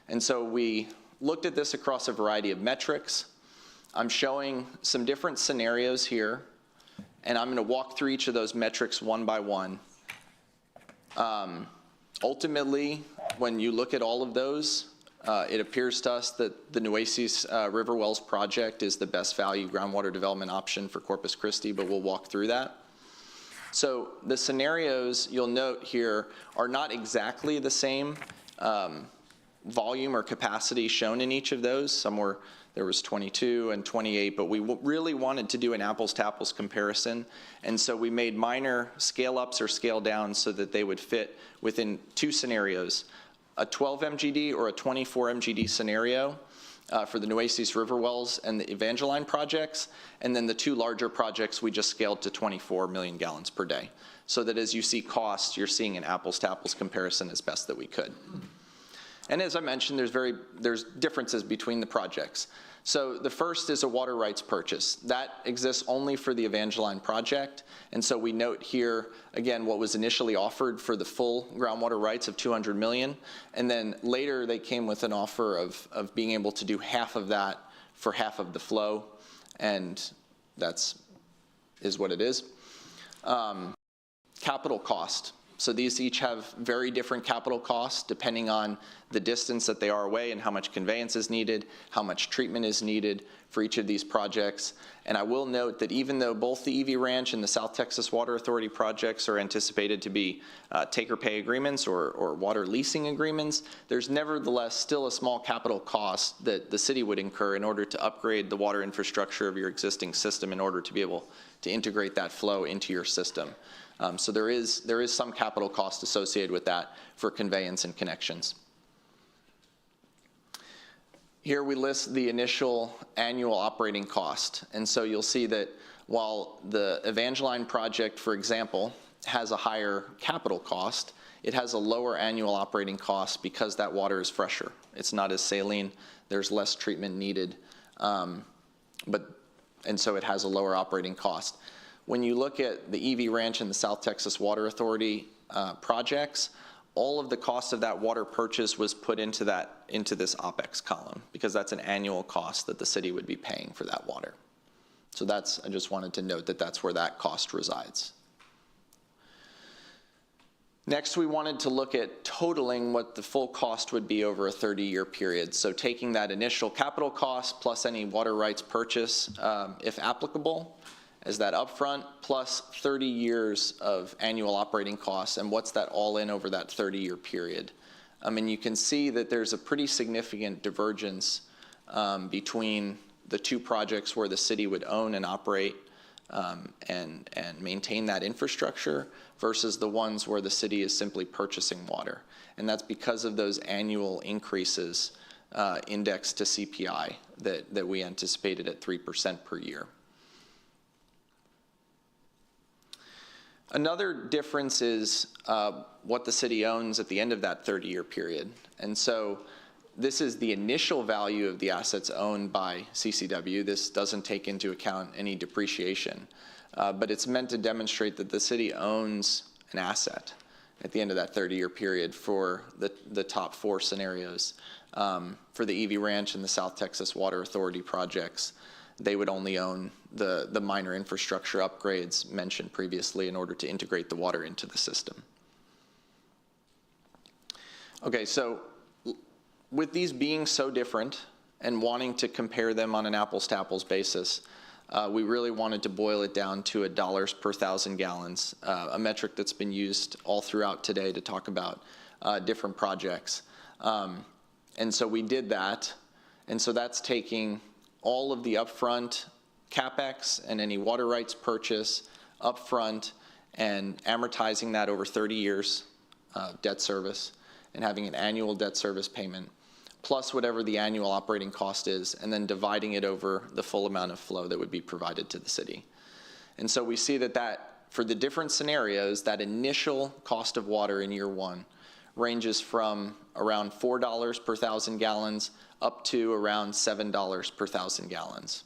And so we looked at this across a variety of metrics. I'm showing some different scenarios here, and I'm going to walk through each of those metrics one by one. Ultimately, when you look at all of those, it appears to us that the Nueces River Wells project is the best value groundwater development option for Corpus Christi, but we'll walk through that. So the scenarios you'll note here are not exactly the same volume or capacity shown in each of those. There was 22 and 28, but we really wanted to do an apples to apples comparison. And so we made minor scale ups or scale downs so that they would fit within two scenarios, a 12 MGD or a 24 MGD scenario for the Nueces River Wells and the Evangeline projects. And then the two larger projects, we just scaled to 24 million gallons per day. So that as you see costs, you're seeing an apples to apples comparison as best that we could. And as I mentioned, there's differences between the projects. So the first is a water rights purchase. That exists only for the Evangeline project. And so we note here, again, what was initially offered for the full groundwater rights of 200 million. And then later they came with an offer of being able to do half of that for half of the flow. And that's what it is. Capital cost. So these each have very different capital costs depending on the distance that they are away and how much conveyance is needed, how much treatment is needed for each of these projects. And I will note that even though both the EV Ranch and the South Texas Water Authority projects are anticipated to be take-or-pay agreements or water leasing agreements, there's nevertheless still a small capital cost that the city would incur in order to upgrade the water infrastructure of your existing system in order to be able to integrate that flow into your system. So there is some capital cost associated with that for conveyance and connections. Here we list the initial annual operating cost. And so you'll see that while the Evangeline project, for example, has a higher capital cost, it has a lower annual operating cost because that water is fresher. It's not as saline, there's less treatment needed, and so it has a lower operating cost. When you look at the EV Ranch and the South Texas Water Authority projects, all of the cost of that water purchase was put into this OpEx column because that's an annual cost that the city would be paying for that water. So I just wanted to note that that's where that cost resides. Next, we wanted to look at totaling what the full cost would be over a 30-year period. So taking that initial capital cost plus any water rights purchase, if applicable, as that upfront, plus 30 years of annual operating costs, and what's that all in over that 30-year period. And you can see that there's a pretty significant divergence between the two projects where the city would own and operate and maintain that infrastructure versus the ones where the city is simply purchasing water. And that's because of those annual increases indexed to CPI that we anticipated at 3% per year. Another difference is what the city owns at the end of that 30-year period. And so this is the initial value of the assets owned by CCW. This doesn't take into account any depreciation, but it's meant to demonstrate that the city owns an asset at the end of that 30-year period for the top 4 scenarios. For the EV Ranch and the South Texas Water Authority projects, they would only own the minor infrastructure upgrades mentioned previously in order to integrate the water into the system. Okay, so with these being so different and wanting to compare them on an apples-to-apples basis, we really wanted to boil it down to $1 per 1,000 gallons, a metric that's been used all throughout today to talk about different projects. And so we did that, and so that's taking all of the upfront CapEx and any water rights purchase upfront and amortizing that over 30 years debt service and having an annual debt service payment, plus whatever the annual operating cost is, and then dividing it over the full amount of flow that would be provided to the city. And so we see that for the different scenarios, that initial cost of water in year 1 ranges from around $4 per 1,000 gallons up to around $7 per 1,000 gallons.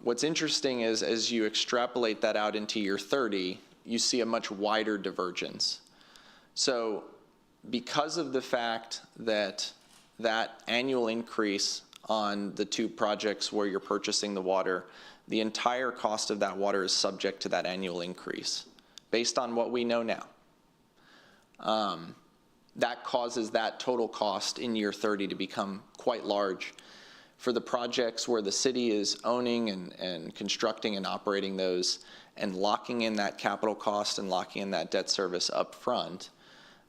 What's interesting is as you extrapolate that out into year 30, you see a much wider divergence. So because of the fact that that annual increase on the 2 projects where you're purchasing the water, the entire cost of that water is subject to that annual increase based on what we know now. That causes that total cost in year 30 to become quite large. For the projects where the city is owning and constructing and operating those and locking in that capital cost and locking in that debt service up front,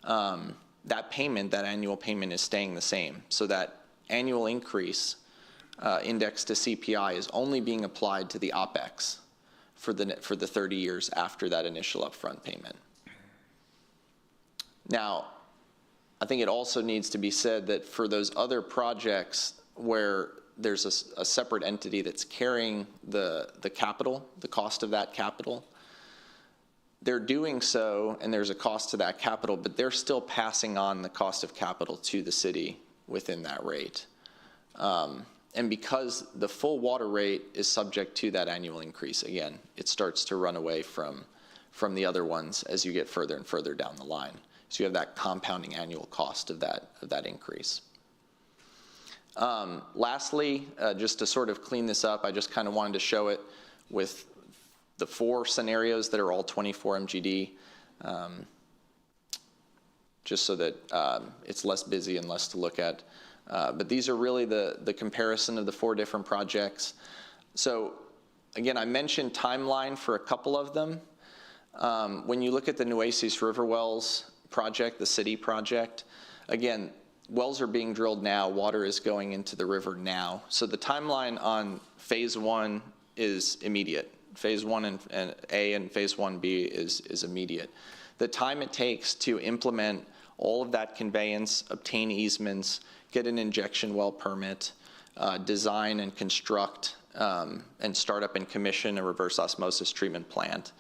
that payment, that annual payment is staying the same. So that annual increase indexed to CPI is only being applied to the OpEx for the 30 years after that initial upfront payment. Now, I think it also needs to be said that for those other projects where there's a separate entity that's carrying the capital, the cost of that capital, they're doing so, and there's a cost to that capital, but they're still passing on the cost of capital to the city within that rate. And because the full water rate is subject to that annual increase, again, it starts to run away from the other ones as you get further and further down the line. So you have that compounding annual cost of that increase. Lastly, just to sort of clean this up, I just kind of wanted to show it with the 4 scenarios that are all 24 MGD, just so that it's less busy and less to look at. But these are really the comparison of the 4 different projects. So again, I mentioned timeline for a couple of them. When you look at the Nueces River Wells project, the city project, again, wells are being drilled now, water is going into the river now. So the timeline on phase 1 is immediate. Phase 1 and A and phase 1B is immediate. The time it takes to implement all of that conveyance, obtain easements, get an injection well permit, design and construct and start up and commission a reverse osmosis treatment plant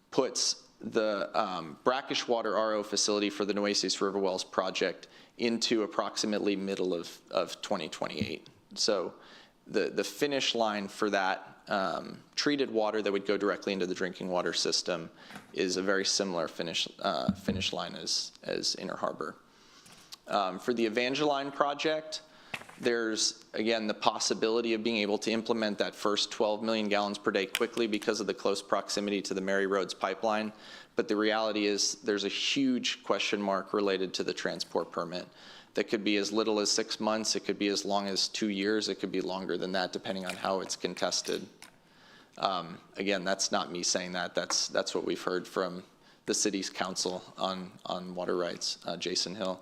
puts the brackish water RO facility for the Nueces River Wells project into approximately middle of 2028. So the finish line for that treated water that would go directly into the drinking water system is a very similar finish line as Inner Harbor. For the Evangeline project, there's, again, the possibility of being able to implement that first 12 million gallons per day quickly because of the close proximity to the Mary Roads pipeline. But the reality is there's a huge question mark related to the transport permit. That could be as little as 6 months. It could be as long as 2 years. It could be longer than that, depending on how it's contested. Again, that's not me saying that. That's what we've heard from the city's council on water rights, Jason Hill.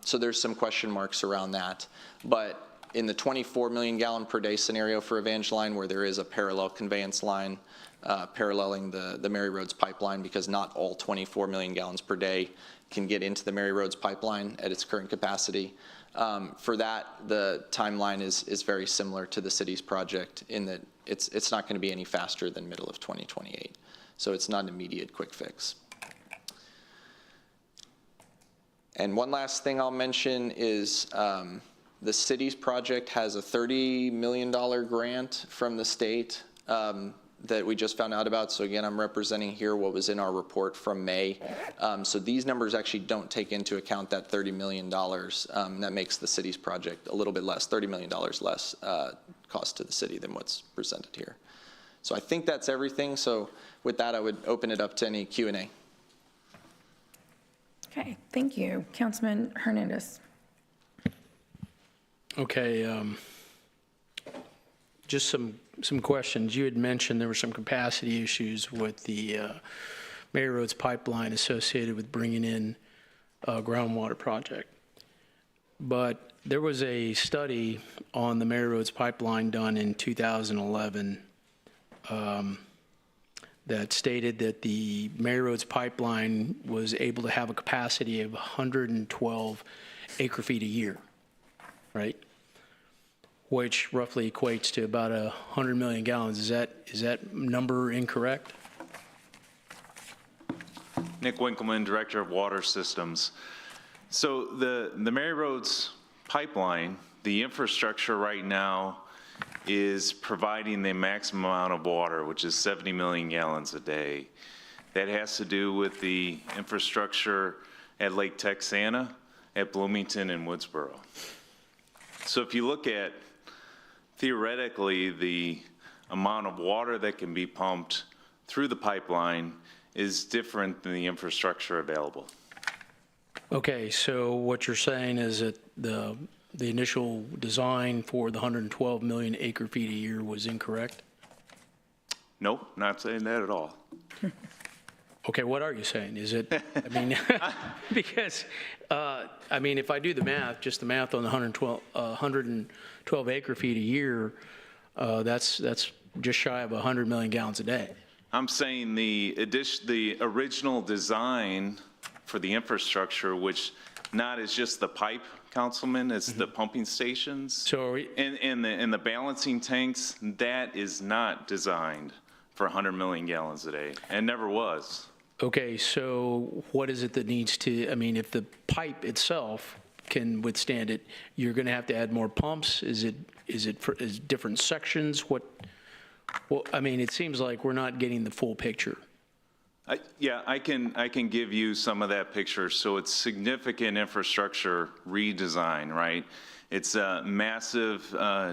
So there's some question marks around that. But in the 24 million gallon per day scenario for Evangeline, where there is a parallel conveyance line paralleling the Mary Roads pipeline, because not all 24 million gallons per day can get into the Mary Roads pipeline at its current capacity. For that, the timeline is very similar to the city's project in that it's not going to be any faster than middle of 2028. So it's not an immediate quick fix. And one last thing I'll mention is the city's project has a $30 million grant from the state that we just found out about. So again, I'm representing here what was in our report from May. So these numbers actually don't take into account that $30 million. That makes the city's project a little bit less, $30 million less cost to the city than what's presented here. So I think that's everything. So with that, I would open it up to any Q&A. Okay, thank you. Councilman Hernandez. Okay, just some questions. You had mentioned there were some capacity issues with the Mary Roads pipeline associated with bringing in a groundwater project. But there was a study on the Mary Roads pipeline done in 2011 that stated that the Mary Roads pipeline was able to have a capacity of 112 acre-feet a year, right? Which roughly equates to about 100 million gallons. Is that number incorrect? Nick Winkleman, Director of Water Systems. So the Mary Roads pipeline, the infrastructure right now is providing the maximum amount of water, which is 70 million gallons a day. That has to do with the infrastructure at Lake Texana, at Bloomington, and Woodsboro. So if you look at theoretically the amount of water that can be pumped through the pipeline is different than the infrastructure available. Okay, so what you're saying is that the initial design for the 112 million acre-feet a year was incorrect? Nope, not saying that at all. Okay, what are you saying? Is it, I mean, because, I mean, if I do the math, just the math on the 112 acre-feet a year, that's just shy of 100 million gallons a day. I'm saying the original design for the infrastructure, which not is just the pipe, Councilman, it's the pumping stations. So and the balancing tanks, that is not designed for 100 million gallons a day, and never was. okay, so what is it that needs to, I mean, if the pipe itself can withstand it, you're going to have to add more pumps? Is it different sections? Well, I mean, it seems like we're not getting the full picture. Yeah, I can give you some of that picture. So it's significant infrastructure redesign, right? It's a massive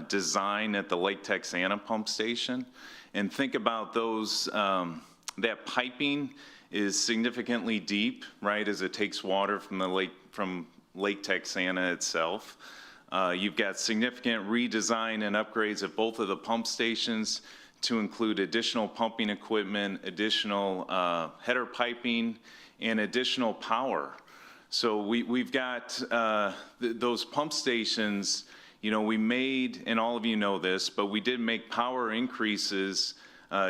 design at the Lake Texana pump station. And think about those, that piping is significantly deep, right, as it takes water from Lake Texana itself. You've got significant redesign and upgrades at both of the pump stations to include additional pumping equipment, additional header piping, and additional power. So we've got those pump stations, you know, we made, and all of you know this, but we did make power increases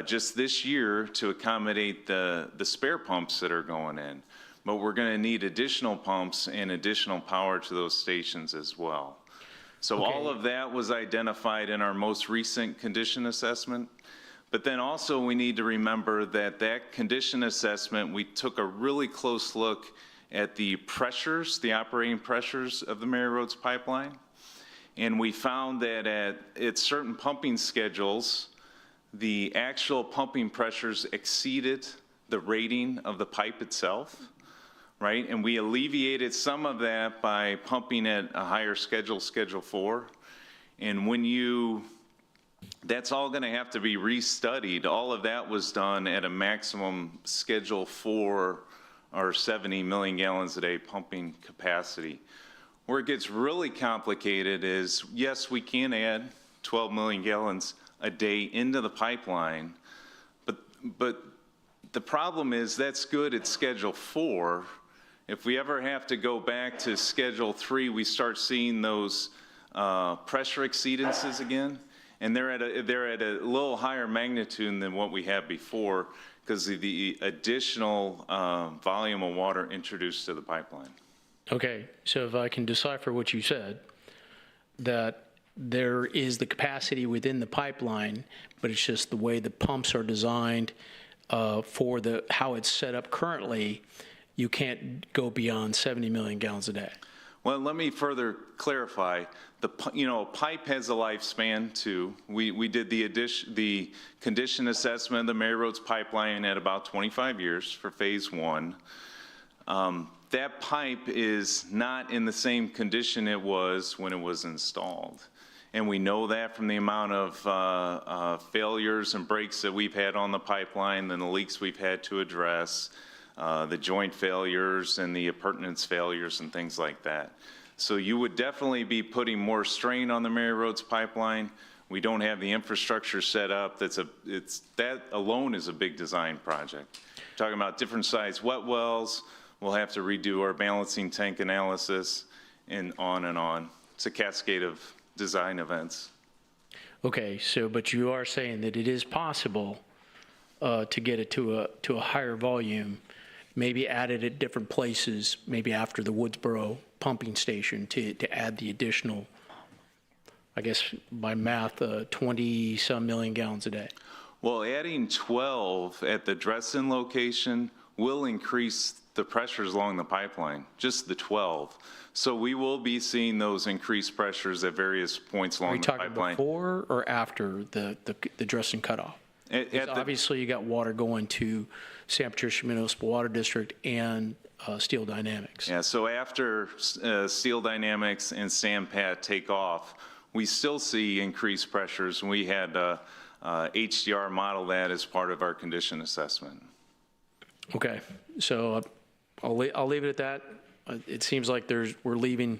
just this year to accommodate the spare pumps that are going in. But we're going to need additional pumps and additional power to those stations as well. So all of that was identified in our most recent condition assessment. But then also we need to remember that that condition assessment, we took a really close look at the pressures, the operating pressures of the Mary Roads pipeline. And we found that at certain pumping schedules, the actual pumping pressures exceeded the rating of the pipe itself, right? And we alleviated some of that by pumping at a higher schedule, Schedule 4. And that's all going to have to be restudied. All of that was done at a maximum Schedule 4 or 70 million gallons a day pumping capacity. Where it gets really complicated is, yes, we can add 12 million gallons a day into the pipeline, but the problem is that's good at Schedule 4. If we ever have to go back to Schedule 3, we start seeing those pressure exceedances again, and they're at a little higher magnitude than what we had before because of the additional volume of water introduced to the pipeline. Okay, so if I can decipher what you said, that there is the capacity within the pipeline, but it's just the way the pumps are designed for how it's set up currently, you can't go beyond 70 million gallons a day. Well, let me further clarify. A pipe has a lifespan too. We did the condition assessment of the Mary Roads pipeline at about 25 years for phase one. That pipe is not in the same condition it was when it was installed. And we know that from the amount of failures and breaks that we've had on the pipeline and the leaks we've had to address, the joint failures and the appurtenance failures and things like that. So you would definitely be putting more strain on the Mary Roads pipeline. We don't have the infrastructure set up. That alone is a big design project. Talking about different size wet wells, we'll have to redo our balancing tank analysis and on and on. It's a cascade of design events. Okay, so, but you are saying that it is possible to get it to a higher volume, maybe added at different places, maybe after the Woodsboro pumping station to add the additional, I guess by math, 20-some million gallons a day. Well, adding 12 at the Dresden location will increase the pressures along the pipeline, just the 12. So we will be seeing those increased pressures at various points along the pipeline. Are you talking before or after the Dresden cutoff? Obviously, you got water going to San Patricia Municipal Water District and Steel Dynamics. Yeah, so after Steel Dynamics and SAMPAT take off, we still see increased pressures. We had HDR model that as part of our condition assessment. Okay, so I'll leave it at that. It seems like we're leaving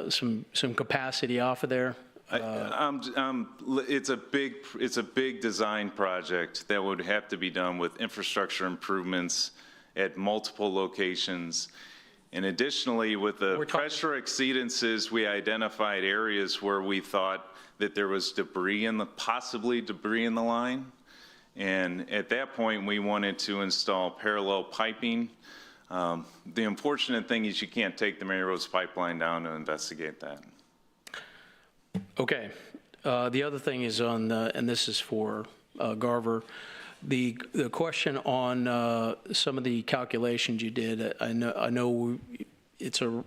some capacity off of there. It's a big design project that would have to be done with infrastructure improvements at multiple locations. And additionally, with the pressure exceedances, we identified areas where we thought that there was possibly debris in the line. And at that point, we wanted to install parallel piping. The unfortunate thing is you can't take the Mary Roads pipeline down to investigate that. Okay. The other thing is on, and this is for Garver, the question on some of the calculations you did. I know it's a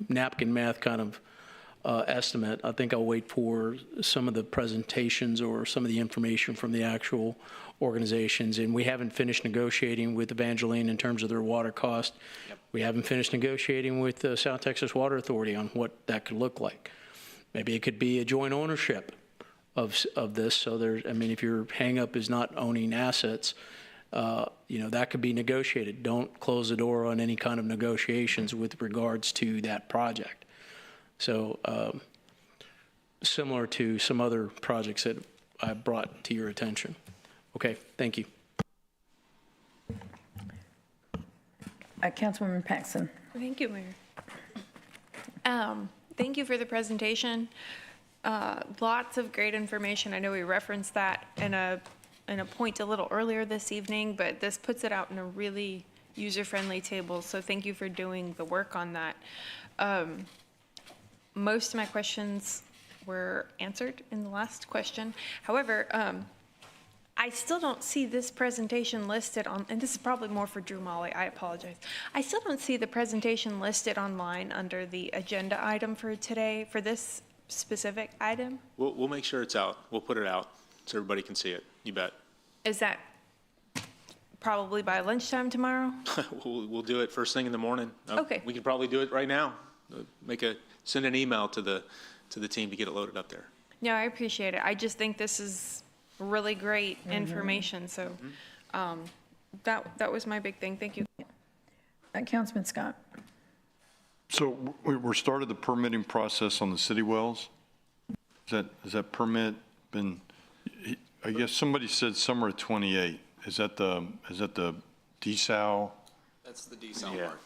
napkin math kind of estimate. I think I'll wait for some of the presentations or some of the information from the actual organizations. And we haven't finished negotiating with Evangeline in terms of their water cost. Yep. We haven't finished negotiating with the South Texas Water Authority on what that could look like. Maybe it could be a joint ownership of this. So if your hang-up is not owning assets, that could be negotiated. Don't close the door on any kind of negotiations with regards to that project. So similar to some other projects that I brought to your attention. Okay, thank you. Councilwoman Paxson. Thank you, Mayor. Thank you for the presentation. Lots of great information. I know we referenced that in a point a little earlier this evening, but this puts it out in a really user-friendly table. So thank you for doing the work on that. Most of my questions were answered in the last question. However, I still don't see this presentation listed on, and this is probably more for Drew Molly, I apologize. I still don't see the presentation listed online under the agenda item for today, for this specific item. We'll make sure it's out. We'll put it out so everybody can see it. You bet. Is that probably by lunchtime tomorrow? We'll do it first thing in the morning. Okay. We can probably do it right now. Send an email to the team to get it loaded up there. No, I appreciate it. I just think this is really great information. So that was my big thing. Thank you. Councilman Scott. So we're started the permitting process on the city wells. Has that permit been, I guess somebody said summer of 28. Is that the desal? That's the desal Yeah. part.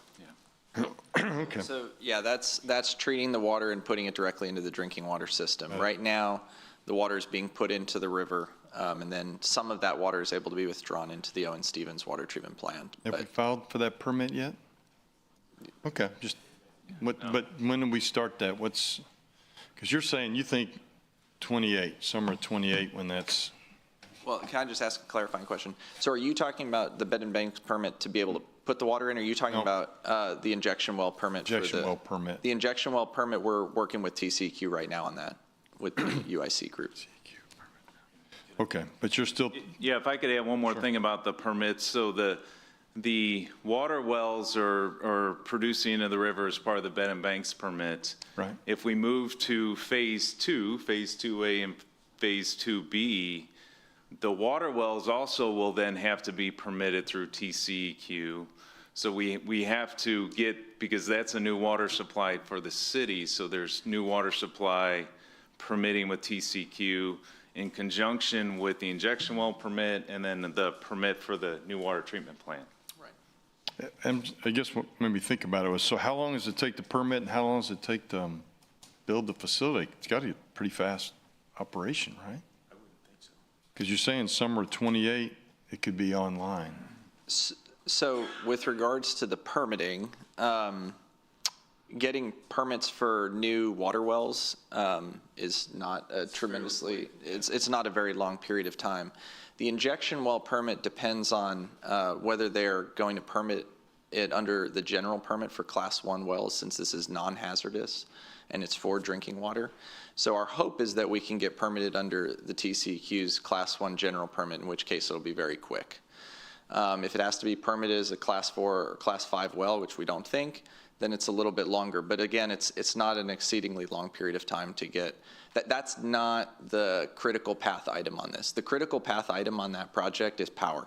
Okay. So, yeah, that's treating the water and putting it directly into the drinking water system. Right now, the water is being put into the river, and then some of that water is able to be withdrawn into the Owen Stevens water treatment plant. Have we filed for that permit yet? Okay, but when do we start that? Because you're saying you think 28, summer of 28 when that's Well, can I just ask a clarifying question? So are you talking about the bed and banks permit to be able to put the water in, or are you talking No. about the injection well permit? Injection well permit. The injection well permit, we're working with TCQ right now on that, with the UIC group. Okay, but you're still, Yeah, if I could add one more thing about the permits. So the water wells are producing into the river as part of the bed and banks permit. Right. If we move to phase 2A and phase 2B, the water wells also will then have to be permitted through TCEQ. So we have to get, because that's a new water supply for the city, so there's new water supply permitting with TCEQ in conjunction with the injection well permit and then the permit for the new water treatment plant. and I guess what made me think about it was, so how long does it take to permit and how long does it take to build the facility? It's got to be a pretty fast operation, right? I wouldn't think so. Because you're saying summer 28, it could be online. So with regards to the permitting, getting permits for new water wells is not a tremendously, it's not a very long period of time. The injection well permit depends on whether they're going to permit it under the general permit for Class 1 wells, since this is non-hazardous and it's for drinking water. So our hope is that we can get permitted under the TCEQ's Class 1 general permit, in which case it'll be very quick. If it has to be permitted as a Class 4 or Class 5 well, which we don't think, then it's a little bit longer. But again, it's not an exceedingly long period of time to get. That's not the critical path item on this. The critical path item on that project is power.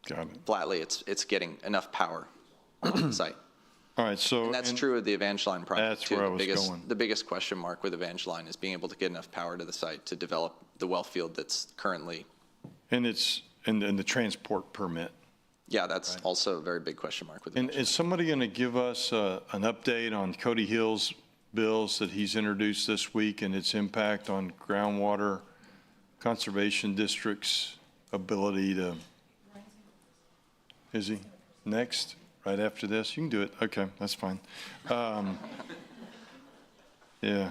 Got it. Flatly, it's getting enough power on the site. All right, so. And that's true of the Evangeline project, That's too. where I was going. The biggest question mark with Evangeline is being able to get enough power to the site to develop the well field that's currently. And it's, and the transport permit. Yeah, that's also a very big question mark with And Evangeline. is somebody going to give us an update on Cody Hill's bills that he's introduced this week and its impact on groundwater conservation districts' ability to? Is he next, right after this? You can do it. Okay, that's fine. Yeah.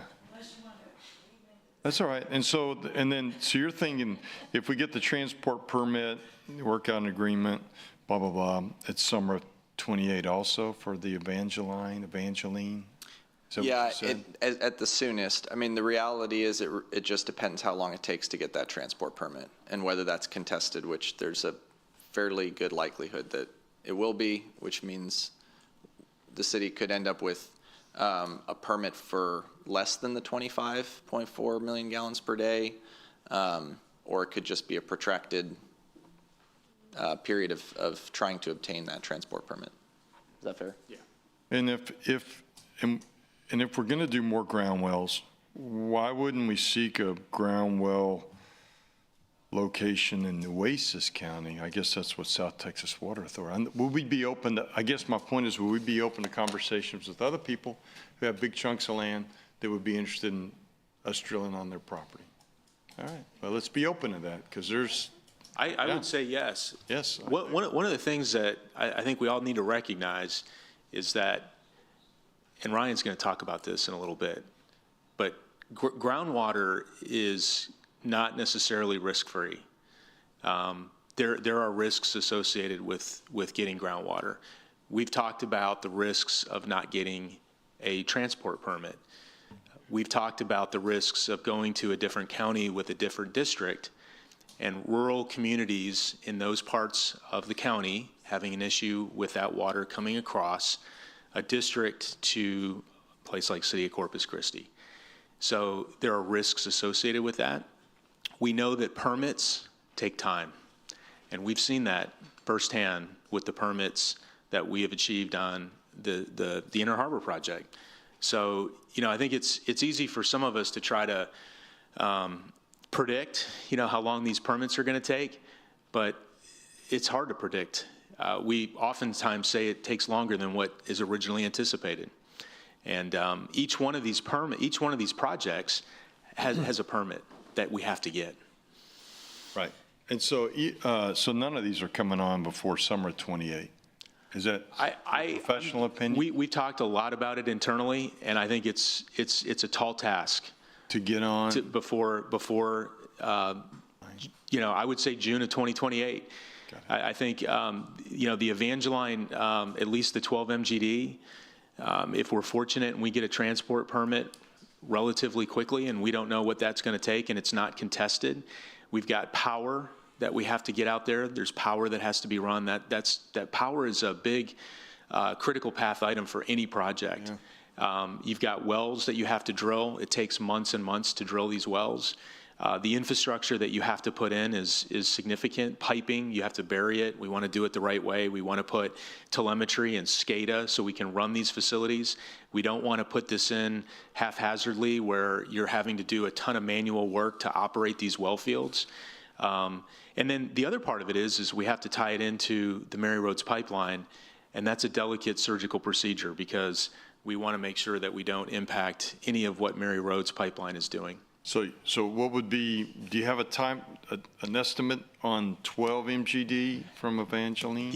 That's all right. And so, and then, so you're thinking, if we get the transport permit, work out an agreement, blah, blah, blah, it's summer of 28 also for the Evangeline? Is that what Yeah, you said? at the soonest. I mean, the reality is it just depends how long it takes to get that transport permit and whether that's contested, which there's a fairly good likelihood that it will be, which means the city could end up with a permit for less than the 25.4 million gallons per day, or it could just be a protracted period of trying to obtain that transport permit. Is that fair? Yeah. And if we're going to do more ground wells, why wouldn't we seek a ground well location in Nueces County? I guess that's what South Texas Water Authority. Would we be open to, I guess my point is, would we be open to conversations with other people who have big chunks of land that would be interested in us drilling on their property? All right, well, let's be open to that, because there's. I would say yes. Yes. One of the things that I think we all need to recognize is that, and Ryan's going to talk about this in a little bit, but groundwater is not necessarily risk-free. There are risks associated with getting groundwater. We've talked about the risks of not getting a transport permit. We've talked about the risks of going to a different county with a different district, and rural communities in those parts of the county having an issue with that water coming across a district to a place like City of Corpus Christi. So there are risks associated with that. We know that permits take time, and we've seen that firsthand with the permits that we have achieved on the Inner Harbor project. So, I think it's easy for some of us to try to predict, how long these permits are going to take, but it's hard to predict. We oftentimes say it takes longer than what is originally anticipated. And each one of these projects has a permit that we have to get. Right. And so, so none of these are coming on before summer 28. Is that a professional opinion? We talked a lot about it internally, and I think it's a tall task to get on before I would say June of 2028. I think, the Evangeline, at least the 12 MGD, if we're fortunate and we get a transport permit relatively quickly, and we don't know what that's going to take, and it's not contested, we've got power that we have to get out there. There's power that has to be run. That power is a big critical path item for any project. You've got wells that you have to drill. It takes months and months to drill these wells. The infrastructure that you have to put in is significant. Piping, you have to bury it. We want to do it the right way. We want to put telemetry and SCADA so we can run these facilities. We don't want to put this in haphazardly where you're having to do a ton of manual work to operate these well fields. And then the other part of it is we have to tie it into the Mary Roads pipeline, and that's a delicate surgical procedure because we want to make sure that we don't impact any of what Mary Roads pipeline is doing. So what would be, do you have an estimate on 12 MGD from Evangeline?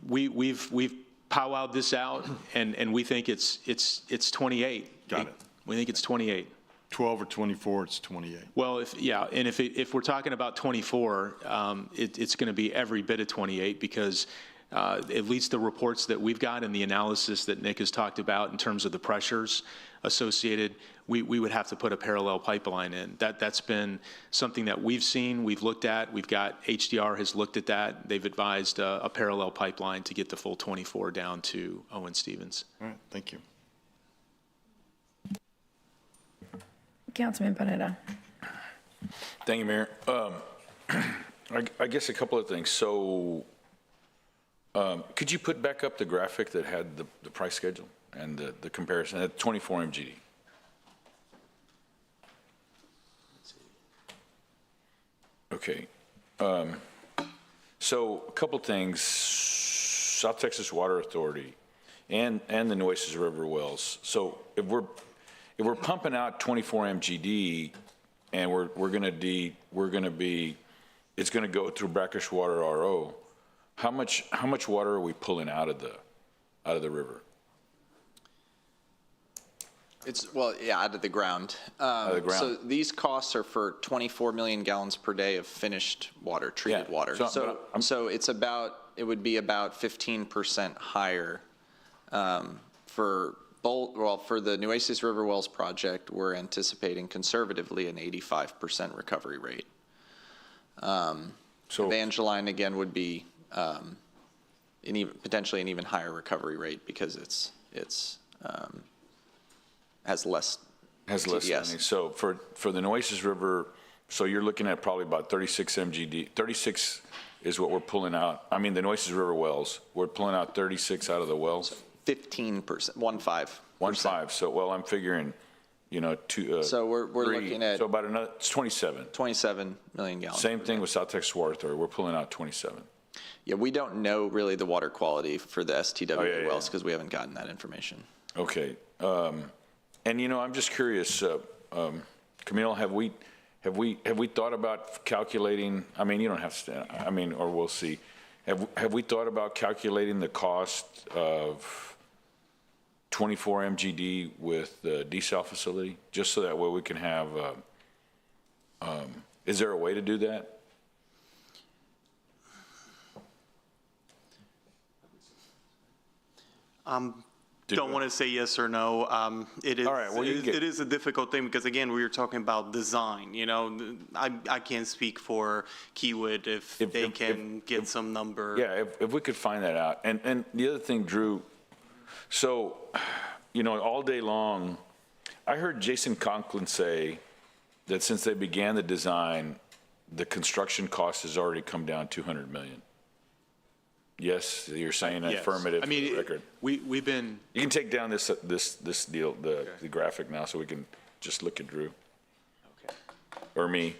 We've powwowed this out, and we think it's 28. Got it. We think it's 28. 12 or 24, it's 28. Well, if we're talking about 24, it's going to be every bit of 28 because at least the reports that we've got and the analysis that Nick has talked about in terms of the pressures associated, we would have to put a parallel pipeline in. That's been something that we've seen, we've looked at. We've got HDR has looked at that. They've advised a parallel pipeline to get the full 24 down to Owen Stevens. All right, thank you. Councilman Panetta. Thank you, Mayor. I guess a couple of things. So could you put back up the graphic that had the price schedule and the comparison at 24 MGD? Okay. So a couple things. South Texas Water Authority and the Nueces River wells. So if we're pumping out 24 MGD and we're going to be it's going to go through brackish water RO, how much water are we pulling out of the river? Out of the ground. Out of the ground. So these costs are for 24 million gallons per day of finished water, treated water. So it would be about 15% higher for the Nueces River Wells project. We're anticipating conservatively an 85% recovery rate. So Evangeline again would be potentially an even higher recovery rate because it's has less TDS. So for the Nueces River, so you're looking at probably about 36 MGD. 36 is what we're pulling out. I mean, the Nueces River wells, we're pulling out 36 out of the wells. 15%, 15%. So, well, I'm figuring, so we're looking at. So about another, it's 27. 27 million gallons. Same thing with South Texas Water Authority. We're pulling out 27. Yeah, we don't know really the water quality for the STW wells because we haven't gotten that information. Okay. And I'm just curious, Camille, have we thought about calculating? I mean, you don't have to. I mean, or we'll see. Have we thought about calculating the cost of 24 MGD with the desal facility, just so that way we can have? Is there a way to do that? Don't want to say yes or no. It is. All right, well, it is a difficult thing because again, we were talking about design. I can't speak for Keywood if they can get some number. Yeah, if we could find that out. And the other thing, Drew. So, all day long, I heard Jason Conklin say that since they began the design, the construction cost has already come down $200 million. Yes, you're saying affirmative. I mean, for the record. We've been. You can take down this deal, the graphic now, so we can just look at Drew. Okay. Or me.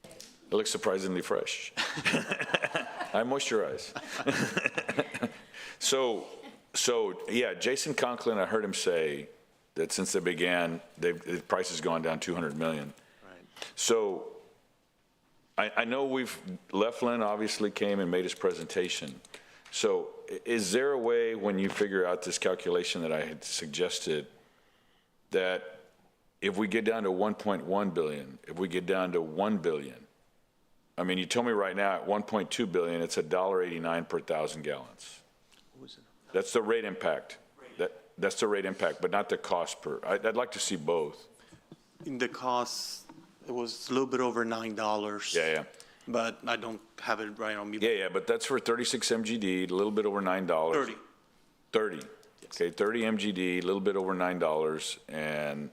It looks surprisingly fresh. I moisturize. So yeah, Jason Conklin, I heard him say that since they began, the price has gone down $200 million. Right. So I know Leflin obviously came and made his presentation. So is there a way when you figure out this calculation that I had suggested that if we get down to 1.1 billion, if we get down to 1 billion, I mean, you told me right now at 1.2 billion, it's $1.89 per 1,000 gallons. That's the rate impact. That's the rate impact, but not the cost per. I'd like to see both. In the cost, it was a little bit over $9. Yeah. But I don't have it right on me. Yeah, but that's for 36 MGD, a little bit over $9. 30. 30. Yes. Okay, 30 MGD, a little bit over $9, and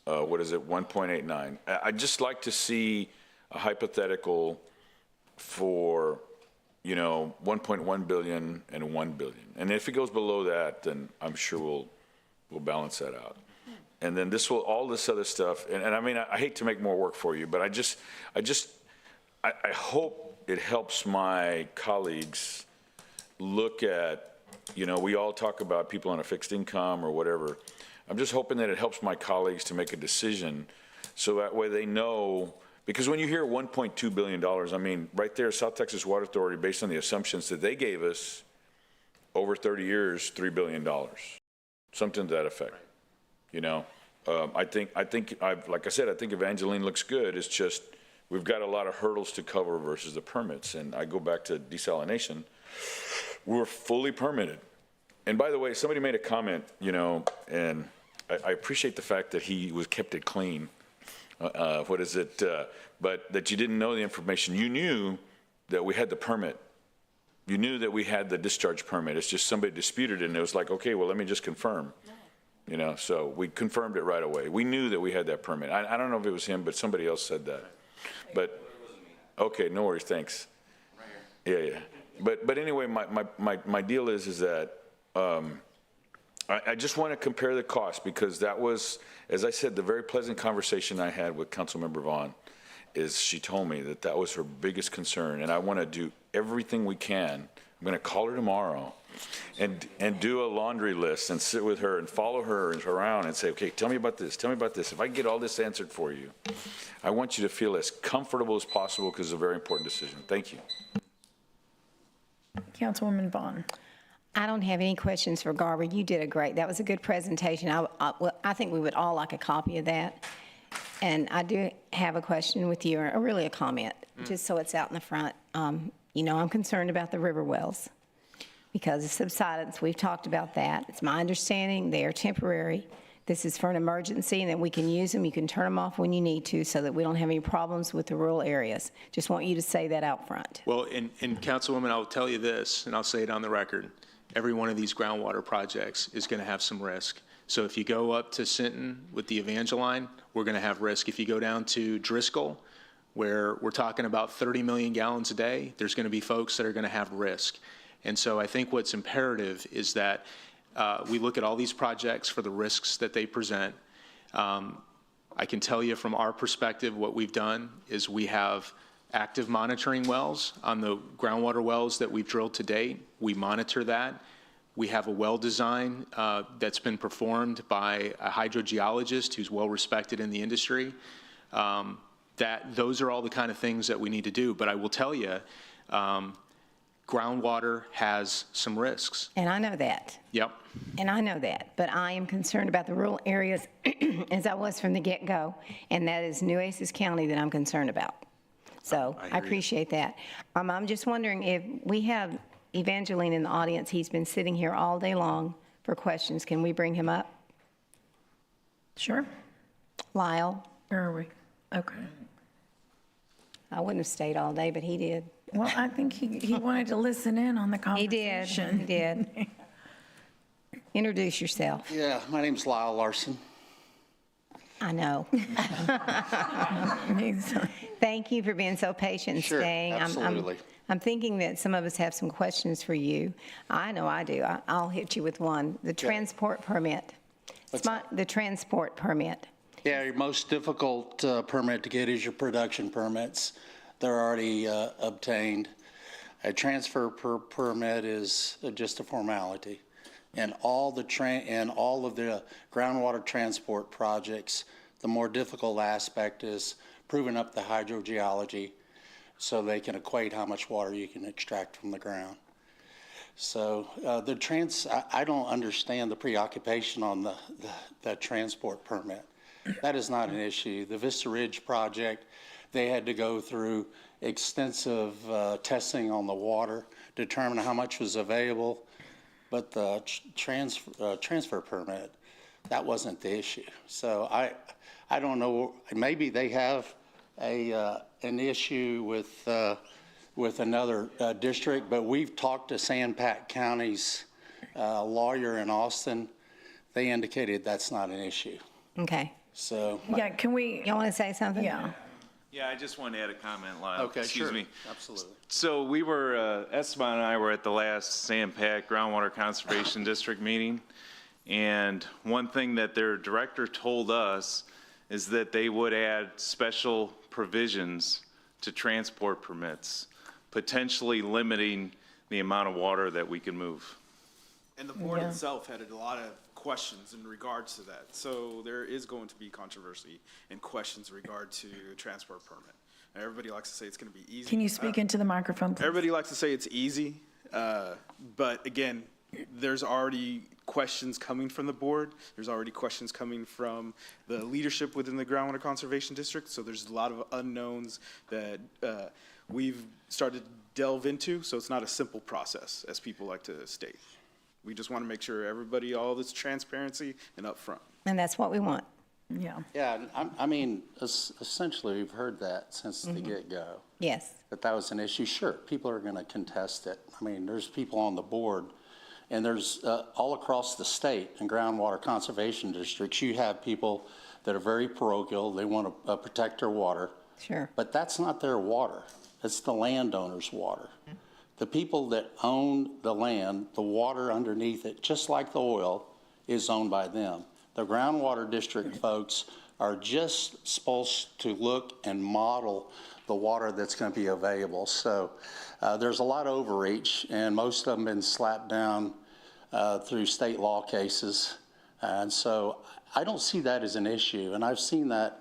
what is it, 1.89. I'd just like to see a hypothetical for, 1.1 billion and 1 billion. And if it goes below that, then I'm sure we'll balance that out. And then all this other stuff, and I mean, I hate to make more work for you, but I hope it helps my colleagues look at, we all talk about people on a fixed income or whatever. I'm just hoping that it helps my colleagues to make a decision so that way they know, because when you hear $1.2 billion, I mean, right there, South Texas Water Authority, based on the assumptions that they gave us over 30 years, $3 billion, something to that effect. I think, like I said, I think Evangeline looks good. It's just, we've got a lot of hurdles to cover versus the permits. And I go back to desalination. We're fully permitted. And by the way, somebody made a comment, and I appreciate the fact that he kept it clean. But that you didn't know the information. You knew that we had the permit. You knew that we had the discharge permit. It's just somebody disputed it, and it was like, okay, well, let me just confirm. So we confirmed it right away. We knew that we had that permit. I don't know if it was him, but somebody else said that. But, okay, no worries, thanks. Yeah. But anyway, my deal is that I just want to compare the cost, because that was, as I said, the very pleasant conversation I had with Councilmember Vaughn is she told me that was her biggest concern, and I want to do everything we can. I'm going to call her tomorrow and do a laundry list and sit with her and follow her around and say, okay, tell me about this, tell me about this. If I get all this answered for you, I want you to feel as comfortable as possible, because it's a very important decision. Thank you. Councilwoman Vaughn. I don't have any questions for Garber. You did that was a good presentation. I think we would all like a copy of that. And I do have a question with you, or really a comment, just so it's out in the front. I'm concerned about the river wells because of subsidence. We've talked about that. It's my understanding they are temporary. This is for an emergency, and that we can use them. You can turn them off when you need to, so that we don't have any problems with the rural areas. Just want you to say that out front. Well, and Councilwoman, I'll tell you this, and I'll say it on the record. Every one of these groundwater projects is going to have some risk. So if you go up to Sinton with the Evangeline, we're going to have risk. If you go down to Driscoll, where we're talking about 30 million gallons a day, there's going to be folks that are going to have risk. And so I think what's imperative is that we look at all these projects for the risks that they present. I can tell you from our perspective, what we've done is we have active monitoring wells on the groundwater wells that we've drilled to date. We monitor that. We have a well design that's been performed by a hydrogeologist who's well respected in the industry. Those are all the kind of things that we need to do. But I will tell you, groundwater has some risks. And I know that. Yep. And I know that. But I am concerned about the rural areas as I was from the get-go. And that is Nueces County that I'm concerned about. So I appreciate that. I'm just wondering if we have Evangeline in the audience. He's been sitting here all day long for questions. Can we bring him up? Sure. Lyle? Where are we? Okay. I wouldn't have stayed all day, but he did. Well, I think he wanted to listen in on the He did. conversation. He did. Introduce yourself. Yeah, my name's Lyle Larson. I know. Thank you for being so patient and Sure, staying. absolutely. I'm thinking that some of us have some questions for you. I know I do. I'll hit you with one. The transport permit. The transport permit. Yeah, your most difficult permit to get is your production permits. They're already obtained. A transfer permit is just a formality. And all of the groundwater transport projects, the more difficult aspect is proving up the hydrogeology so they can equate how much water you can extract from the ground. So I don't understand the preoccupation on the transport permit. That is not an issue. The Vista Ridge project, they had to go through extensive testing on the water, determine how much was available, but the transfer permit, that wasn't the issue. So I don't know, maybe they have an issue with another district, but we've talked to Sandpack County's lawyer in Austin. They indicated that's not an issue. Okay. So, Yeah, can we, Y'all want to say something? yeah. Yeah, I just want to add a comment, Lyle. okay, Excuse sure. me. Absolutely. So we were, Esteban and I were at the last Sandpack Groundwater Conservation District meeting, and one thing that their director told us is that they would add special provisions to transport permits, potentially limiting the amount of water that we can move. And the board Yeah. itself had a lot of questions in regards to that. So there is going to be controversy and questions in regard to transport permit. Now, everybody likes to say it's going to be easy. Can you speak into the microphone, please? Everybody likes to say it's easy, but again, there's already questions coming from the board. There's already questions coming from the leadership within the Groundwater Conservation District. So there's a lot of unknowns that we've started to delve into. So it's not a simple process, as people like to state. We just want to make sure everybody, all this transparency and upfront. And that's what we want. Yeah. Yeah, I mean, essentially, we've heard that since the get-go, Yes. that was an issue. Sure, people are going to contest it. I mean, there's people on the board, and there's all across the state in groundwater conservation districts, you have people that are very parochial. They want to protect their water. Sure. But that's not their water. It's the landowner's water. The people that own the land, the water underneath it, just like the oil, is owned by them. The groundwater district folks are just supposed to look and model the water that's going to be available. So there's a lot of overreach, and most of them been slapped down through state law cases. And so I don't see that as an issue. And I've seen that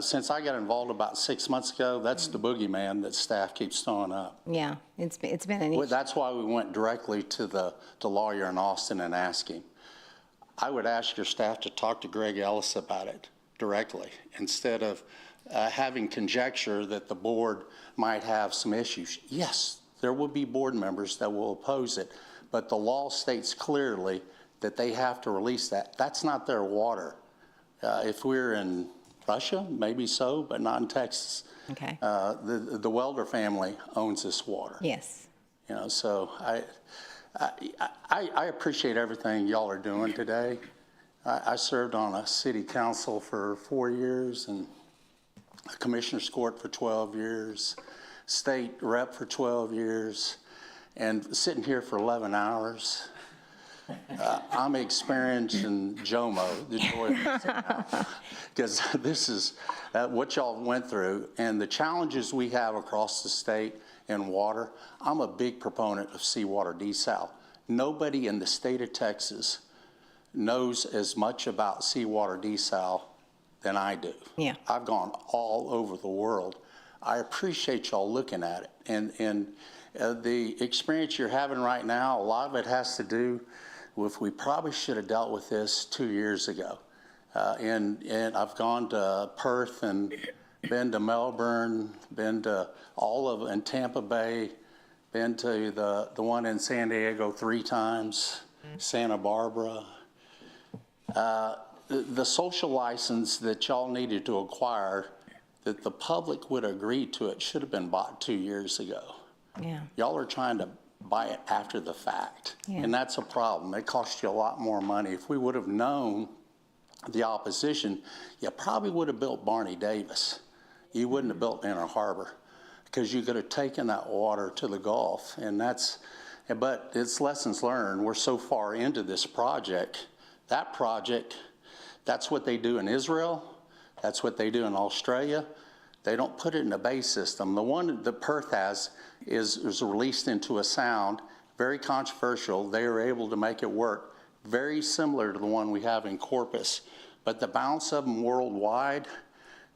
since I got involved about 6 months ago. That's the boogeyman that staff keeps throwing up. Yeah, it's been an issue. That's why we went directly to the lawyer in Austin and asked him. I would ask your staff to talk to Greg Ellis about it directly, instead of having conjecture that the board might have some issues. Yes, there will be board members that will oppose it, but the law states clearly that they have to release that. That's not their water. If we're in Russia, maybe so, but not in Texas. Okay. The Welder family owns this water. Yes. You know, so I appreciate everything y'all are doing today. I served on a city council for 4 years and a commissioner's court for 12 years, state rep for 12 years, and sitting here for 11 hours. I'm experiencing JOMO, the joy of because this is what y'all went through and the challenges we have across the state in water. I'm a big proponent of seawater desal. Nobody in the state of Texas knows as much about seawater desal than I do. Yeah. I've gone all over the world. I appreciate y'all looking at it. And the experience you're having right now, a lot of it has to do with we probably should have dealt with this 2 years ago. And I've gone to Perth and been to Melbourne, been to all of, in Tampa Bay, been to the one in San Diego 3 times, Santa Barbara. The social license that y'all needed to acquire, that the public would agree to it, should have been bought 2 years ago. Yeah. Y'all are trying to buy it after the fact. Yeah. And that's a problem. It costs you a lot more money. If we would have known the opposition, you probably would have built Barney Davis. You wouldn't have built Inner Harbor, because you could have taken that water to the Gulf. And but it's lessons learned. We're so far into this project. That project, that's what they do in Israel. That's what they do in Australia. They don't put it in a bay system. The one that Perth has is released into a sound, very controversial. They are able to make it work, very similar to the one we have in Corpus. But the balance of them worldwide,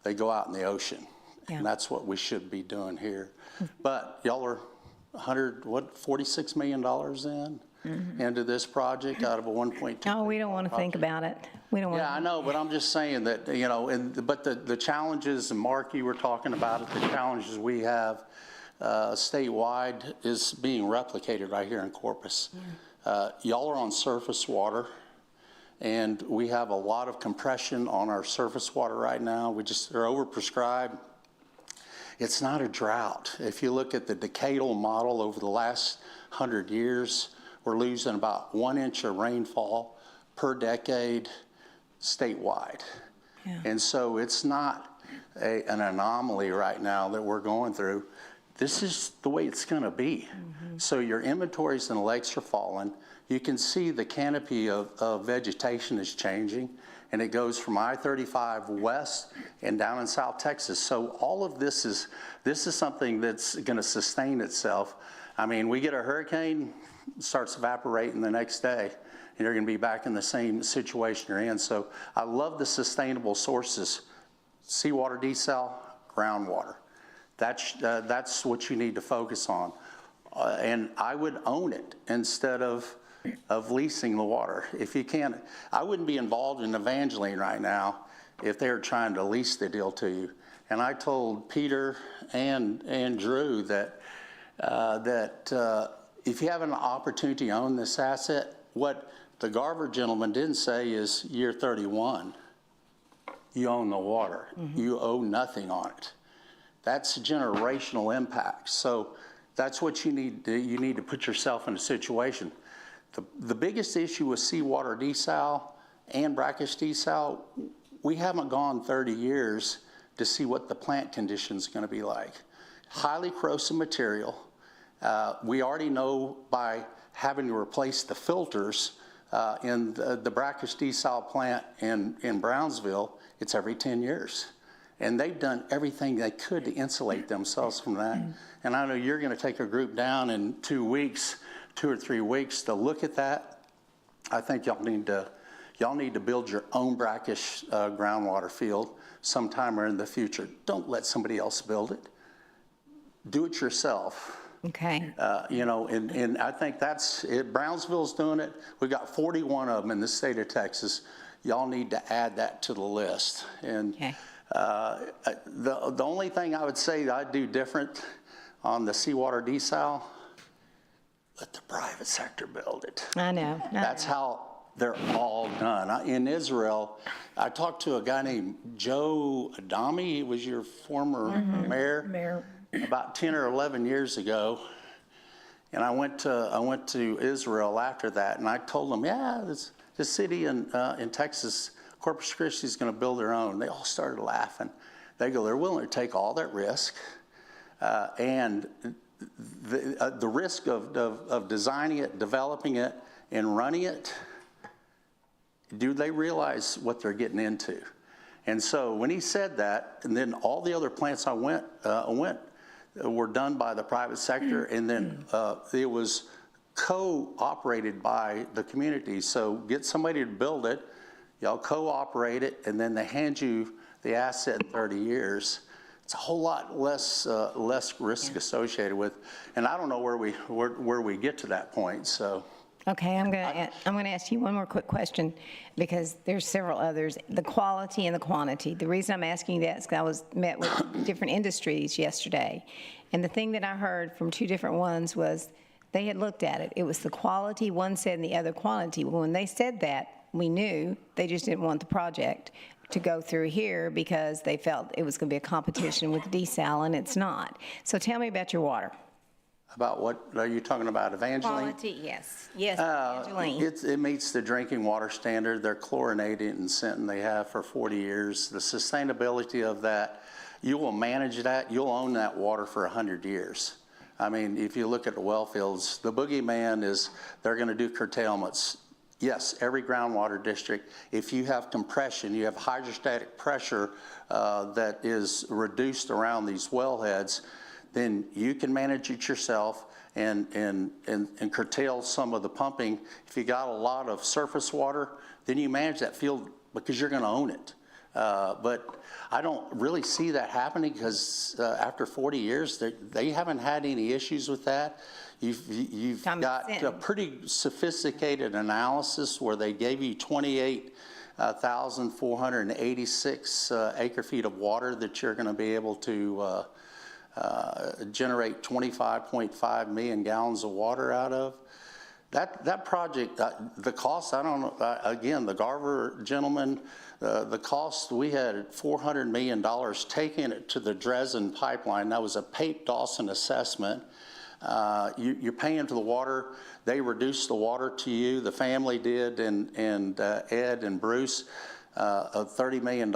they go out in the ocean. Yeah. And that's what we should be doing here. But y'all are $46 million in. into this project out of a 1.2. Oh, we don't want to think about it. We don't want Yeah, I know, but I'm just saying that, you know, but the challenges, and Mark, you were talking about it, the challenges we have statewide is being replicated right here in Corpus. Y'all are on surface water, and we have a lot of compression on our surface water right now. They're overprescribed. It's not a drought. If you look at the decadal model over the last 100 years, we're losing about 1 inch of rainfall per decade statewide. Yeah. And so it's not an anomaly right now that we're going through. This is the way it's going to be. So your inventories in the lakes are falling. You can see the canopy of vegetation is changing, and it goes from I-35 west and down in South Texas. So all of this is something that's going to sustain itself. I mean, we get a hurricane, it starts evaporating the next day, and you're going to be back in the same situation you're in. So I love the sustainable sources: seawater desal, groundwater. That's what you need to focus on. And I would own it instead of leasing the water. If you can, I wouldn't be involved in Evangeline right now if they were trying to lease the deal to you. And I told Peter and Drew that if you have an opportunity to own this asset, what the Garver gentleman didn't say is year 31, you own the water. You owe nothing on it. That's generational impact. So that's what you need to put yourself in a situation. The biggest issue with seawater desal and brackish desal, we haven't gone 30 years to see what the plant condition is going to be like. Highly corrosive material. We already know by having to replace the filters in the brackish desal plant in Brownsville, it's every 10 years. And they've done everything they could to insulate themselves from that. And I know you're going to take a group down in 2 weeks, 2 or 3 weeks, to look at that. I think y'all need to build your own brackish groundwater field sometime or in the future. Don't let somebody else build it. Do it yourself. Okay. You know, and I think that's it. Brownsville's doing it. We've got 41 of them in the state of Texas. Y'all need to add that to the list. And Okay. The only thing I would say that I'd do different on the seawater desal, let the private sector build it. I know. That's how they're all done. In Israel, I talked to a guy named Joe Adami. He was your former mayor about 10 or 11 years ago. And I went to Israel after that, and I told them, yeah, this city in Texas, Corpus Christi, is going to build their own. They all started laughing. They go, they're willing to take all that risk, and the risk of designing it, developing it, and running it. Do they realize what they're getting into? And so when he said that, and then all the other plants I went were done by the private sector, and then it was co-operated by the community. So get somebody to build it, y'all co-operate it, and then they hand you the asset in 30 years. It's a whole lot less risk associated with, and I don't know where we get to that point. So. Okay, I'm going to ask you one more quick question, because there's several others. The quality and the quantity. The reason I'm asking that is because I met with different industries yesterday, and the thing that I heard from two different ones was they had looked at it. It was the quality, one said, and the other quantity. Well, when they said that, we knew they just didn't want the project to go through here because they felt it was going to be a competition with desal, and it's not. So tell me about your water. About what are you talking about, Evangeline? Quality, yes. Yes, Evangeline. It meets the drinking water standard. They're chlorinated and scented. They have for 40 years. The sustainability of that, you will manage that. You'll own that water for 100 years. I mean, if you look at the well fields, the boogeyman is they're going to do curtailments. Yes, every groundwater district, if you have compression, you have hydrostatic pressure that is reduced around these wellheads, then you can manage it yourself and curtail some of the pumping. If you got a lot of surface water, then you manage that field because you're going to own it. But I don't really see that happening because after 40 years, they haven't had any issues with that. You've Time got spent. a pretty sophisticated analysis where they gave you 28,486 acre feet of water that you're going to be able to generate 25.5 million gallons of water out of. That project, the cost, I don't know, again, the Garver gentleman, the cost, we had $400 million taking it to the Dresden pipeline. That was a Pape Dawson assessment. You're paying for the water. They reduced the water to you, the family did, and Ed and Bruce, of $30 million.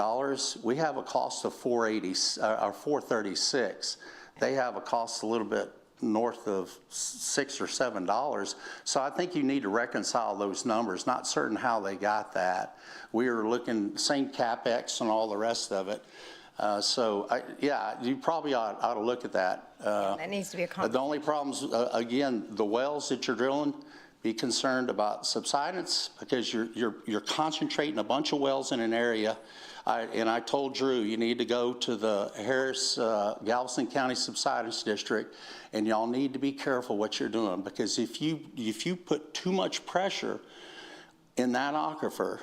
We have a cost of $436. They have a cost a little bit north of $6 or $7. So I think you need to reconcile those numbers. Not certain how they got that. We were looking, same CapEx and all the rest of it. Yeah, you probably ought to look at that. That needs to be a conversation. The only problems, again, the wells that you're drilling, be concerned about subsidence because you're concentrating a bunch of wells in an area. And I told Drew, you need to go to the Harris Galveston County Subsidence District, and y'all need to be careful what you're doing because if you put too much pressure in that aquifer,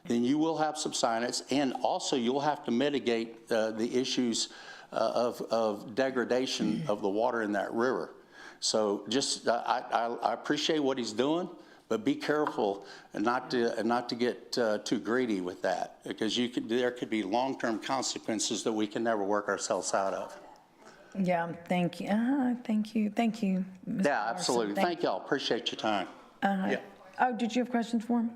then you will have subsidence, and also you'll have to mitigate the issues of degradation of the water in that river. So just, I appreciate what he's doing, but be careful and not to get too greedy with that, because there could be long-term consequences that we can never work ourselves out of. Yeah, thank you. Thank you. Mr. Yeah, absolutely. Larson. Thank y'all. Appreciate your time. Yeah. Oh, did you have questions for him?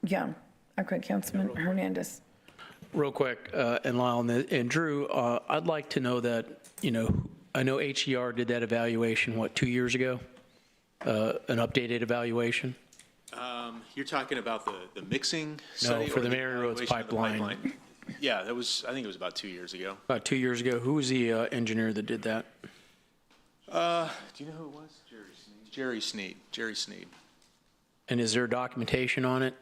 Yeah. Okay, Councilman Hernandez. Real quick, and Lyle and Drew, I'd like to know that, I know HER did that evaluation, 2 years ago? An updated evaluation? You're talking about the mixing study? No, for or the Mary Roads evaluation of the pipeline. Yeah, I think it was about 2 years ago. About 2 years ago. Who was the engineer that did that? Do you know who it was? Jerry Sneed. And is there documentation on it?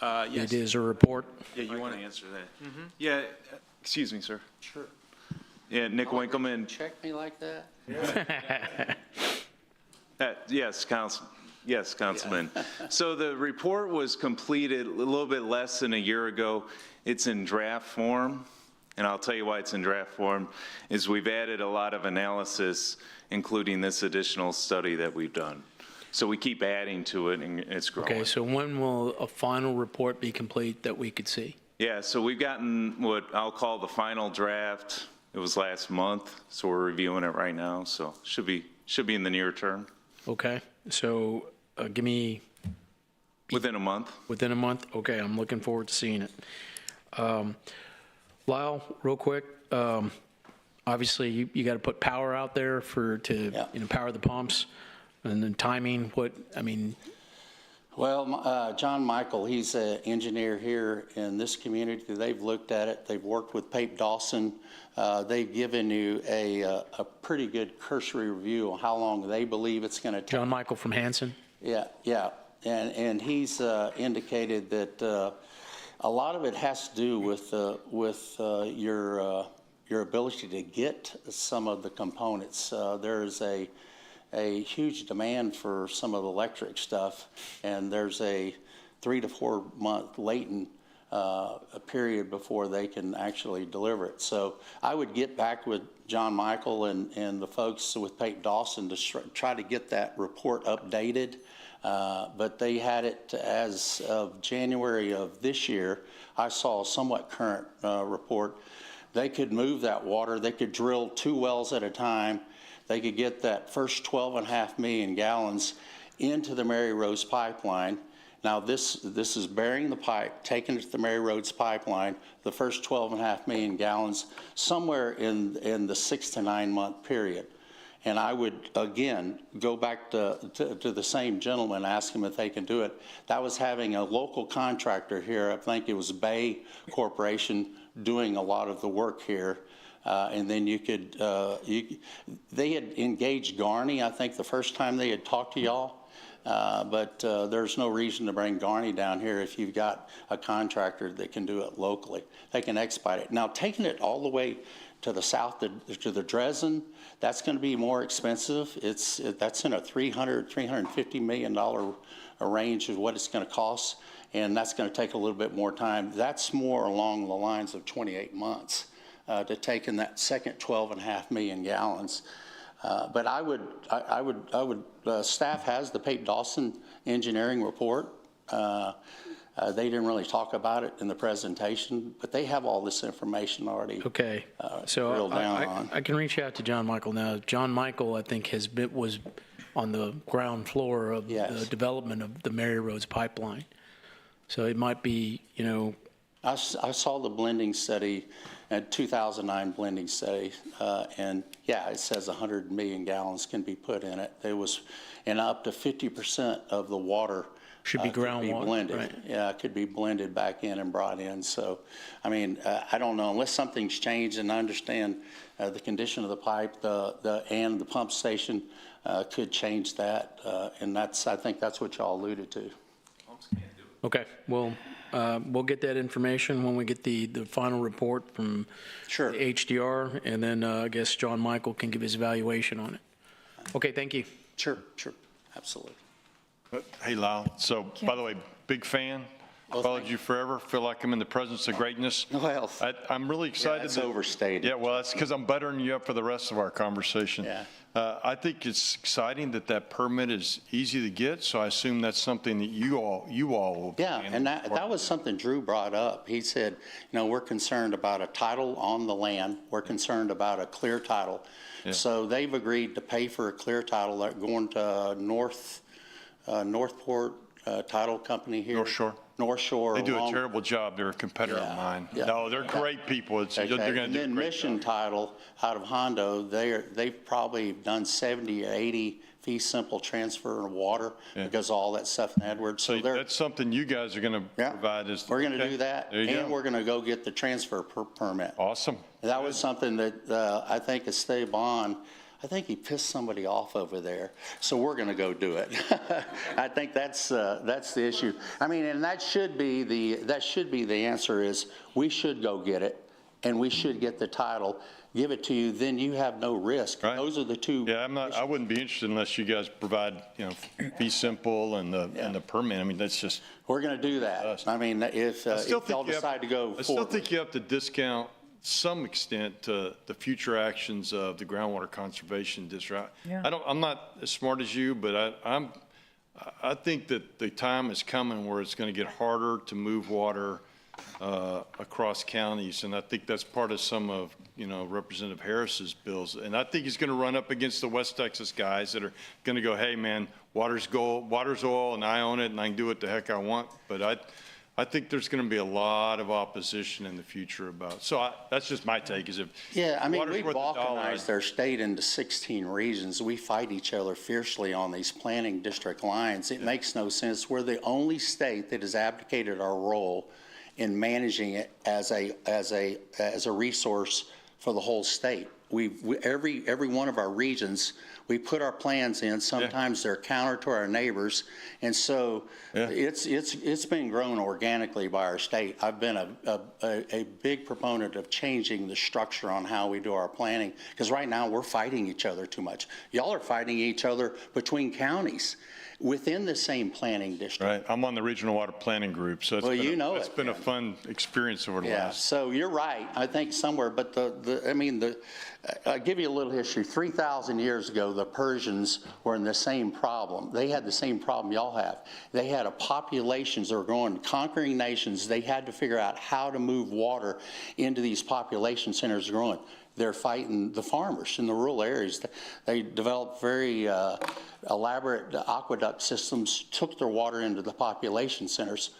Yes. Is there a report? Yeah, you want to answer that? Yeah, excuse me, sir. Sure. Yeah, Nick Winkleman. Check me like that? Yes, Councilman. So the report was completed a little bit less than a year ago. It's in draft form, and I'll tell you why it's in draft form, is we've added a lot of analysis, including this additional study that we've done. So we keep adding to it, and it's growing. Okay, so when will a final report be complete that we could see? Yeah, so we've gotten what I'll call the final draft. It was last month, so we're reviewing it right now, so should be in the near term. Okay, so give me... Within a month. Within a month? Okay, I'm looking forward to seeing it. Lyle, real quick, obviously you got to put power out there to power the pumps, and then timing, Well, John Michael, he's an engineer here in this community. They've looked at it. They've worked with Pape Dawson. They've given you a pretty good cursory review on how long they believe it's going to take. John Michael from Hanson? Yeah. And he's indicated that a lot of it has to do with your ability to get some of the components. There is a huge demand for some of the electric stuff, and there's a 3 to 4 month latent period before they can actually deliver it. So I would get back with John Michael and the folks with Pape Dawson to try to get that report updated. But they had it as of January of this year. I saw a somewhat current report. They could move that water. They could drill 2 wells at a time. They could get that first 12.5 million gallons into the Mary Rose pipeline. Now this is burying the pipe, taking it to the Mary Rose pipeline, the first 12.5 million gallons, somewhere in the 6 to 9 month period. And I would, again, go back to the same gentleman, ask him if they can do it. That was having a local contractor here, I think it was Bay Corporation, doing a lot of the work here. And then they had engaged Garney, I think the first time they had talked to y'all. But there's no reason to bring Garney down here if you've got a contractor that can do it locally. They can expedite it. Now, taking it all the way to the south, to the Dresden, that's going to be more expensive. That's in a $350 million range of what it's going to cost, and that's going to take a little bit more time. That's more along the lines of 28 months to take in that second 12.5 million gallons. But I would, staff has the Pape Dawson engineering report. They didn't really talk about it in the presentation, but they have all this information already. Okay, so drilled down on. I can reach out to John Michael now. John Michael, I think, was on the ground floor of the development of the Mary Roads pipeline. So it might be, you know. I saw the blending study, 2009 blending study, and yeah, it says 100 million gallons can be put in it. And up to 50% of the water should be groundwater, blended. right? Yeah, it could be blended back in and brought in. So, I mean, I don't know, unless something's changed, and I understand the condition of the pipe, and the pump station could change that, and I think that's what y'all alluded to. Okay, well, we'll get that information when we get the final report from Sure. the HDR, and then I guess John Michael can give his evaluation on it. Okay, thank you. Sure, absolutely. Hey, Lyle, so, by the way, big fan. Followed you forever. Feel like I'm in the presence of greatness. Well, I'm really excited. that's overstated. Yeah, well, that's because I'm buttering you up for the rest of our conversation. Yeah. I think it's exciting that permit is easy to get, so I assume that's something that you all will be Yeah, and that was something Drew brought up. He said, you know, we're concerned about a title on the land. We're concerned about a clear title. Yeah. So they've agreed to pay for a clear title. They're going to Northport Title Company here. North Shore. They do a terrible job. They're a competitor of mine. Yeah. No, they're great people. They're going to do a great job. And then Mission Title out of Hondo, they've probably done 70 or 80 fee simple transfer of water because of all that stuff in Edwards. So that's something you guys are going to provide. We're going to do that, There you go. and we're going to go get the transfer permit. Awesome. That was something that I think Esteban, I think he pissed somebody off over there, so we're going to go do it. I think that's the issue. I mean, and that should be the answer is we should go get it, and we should get the title, give it to you, then you have no risk. Right. Those are the two. Yeah, I wouldn't be interested unless you guys provide, you know, fee simple and the permit. I mean, that's just. We're going to do that. I mean, if y'all decide to go forward. I still think you have to discount some extent to the future actions of the groundwater conservation district. Yeah. I'm not as smart as you, but I think that the time is coming where it's going to get harder to move water across counties, and I think that's part of some of, you know, Representative Harris's bills. And I think he's going to run up against the West Texas guys that are going to go, hey, man, water's gold, water's oil, and I own it, and I can do what the heck I want. But I think there's going to be a lot of opposition in the future about. So that's just my take. Is if yeah, I mean, water's we've worth balkanized our state into 16 regions. We fight each other fiercely on these planning district lines. It makes no sense. We're the only state that has abdicated our role in managing it as a resource for the whole state. Every one of our regions, we put our plans in. Sometimes they're counter to our neighbors, and so it's been grown organically by our state. I've been a big proponent of changing the structure on how we do our planning, because right now we're fighting each other too much. Y'all are fighting each other between counties within the same planning district. Right. I'm on the regional water planning group, so it's been a fun experience over the last. So you're right. I think somewhere, but I'll give you a little history. 3,000 years ago, the Persians were in the same problem. They had the same problem y'all have. They had populations that were growing, conquering nations. They had to figure out how to move water into these population centers growing. They're fighting the farmers in the rural areas. They developed very elaborate aqueduct systems, took their water into the population centers.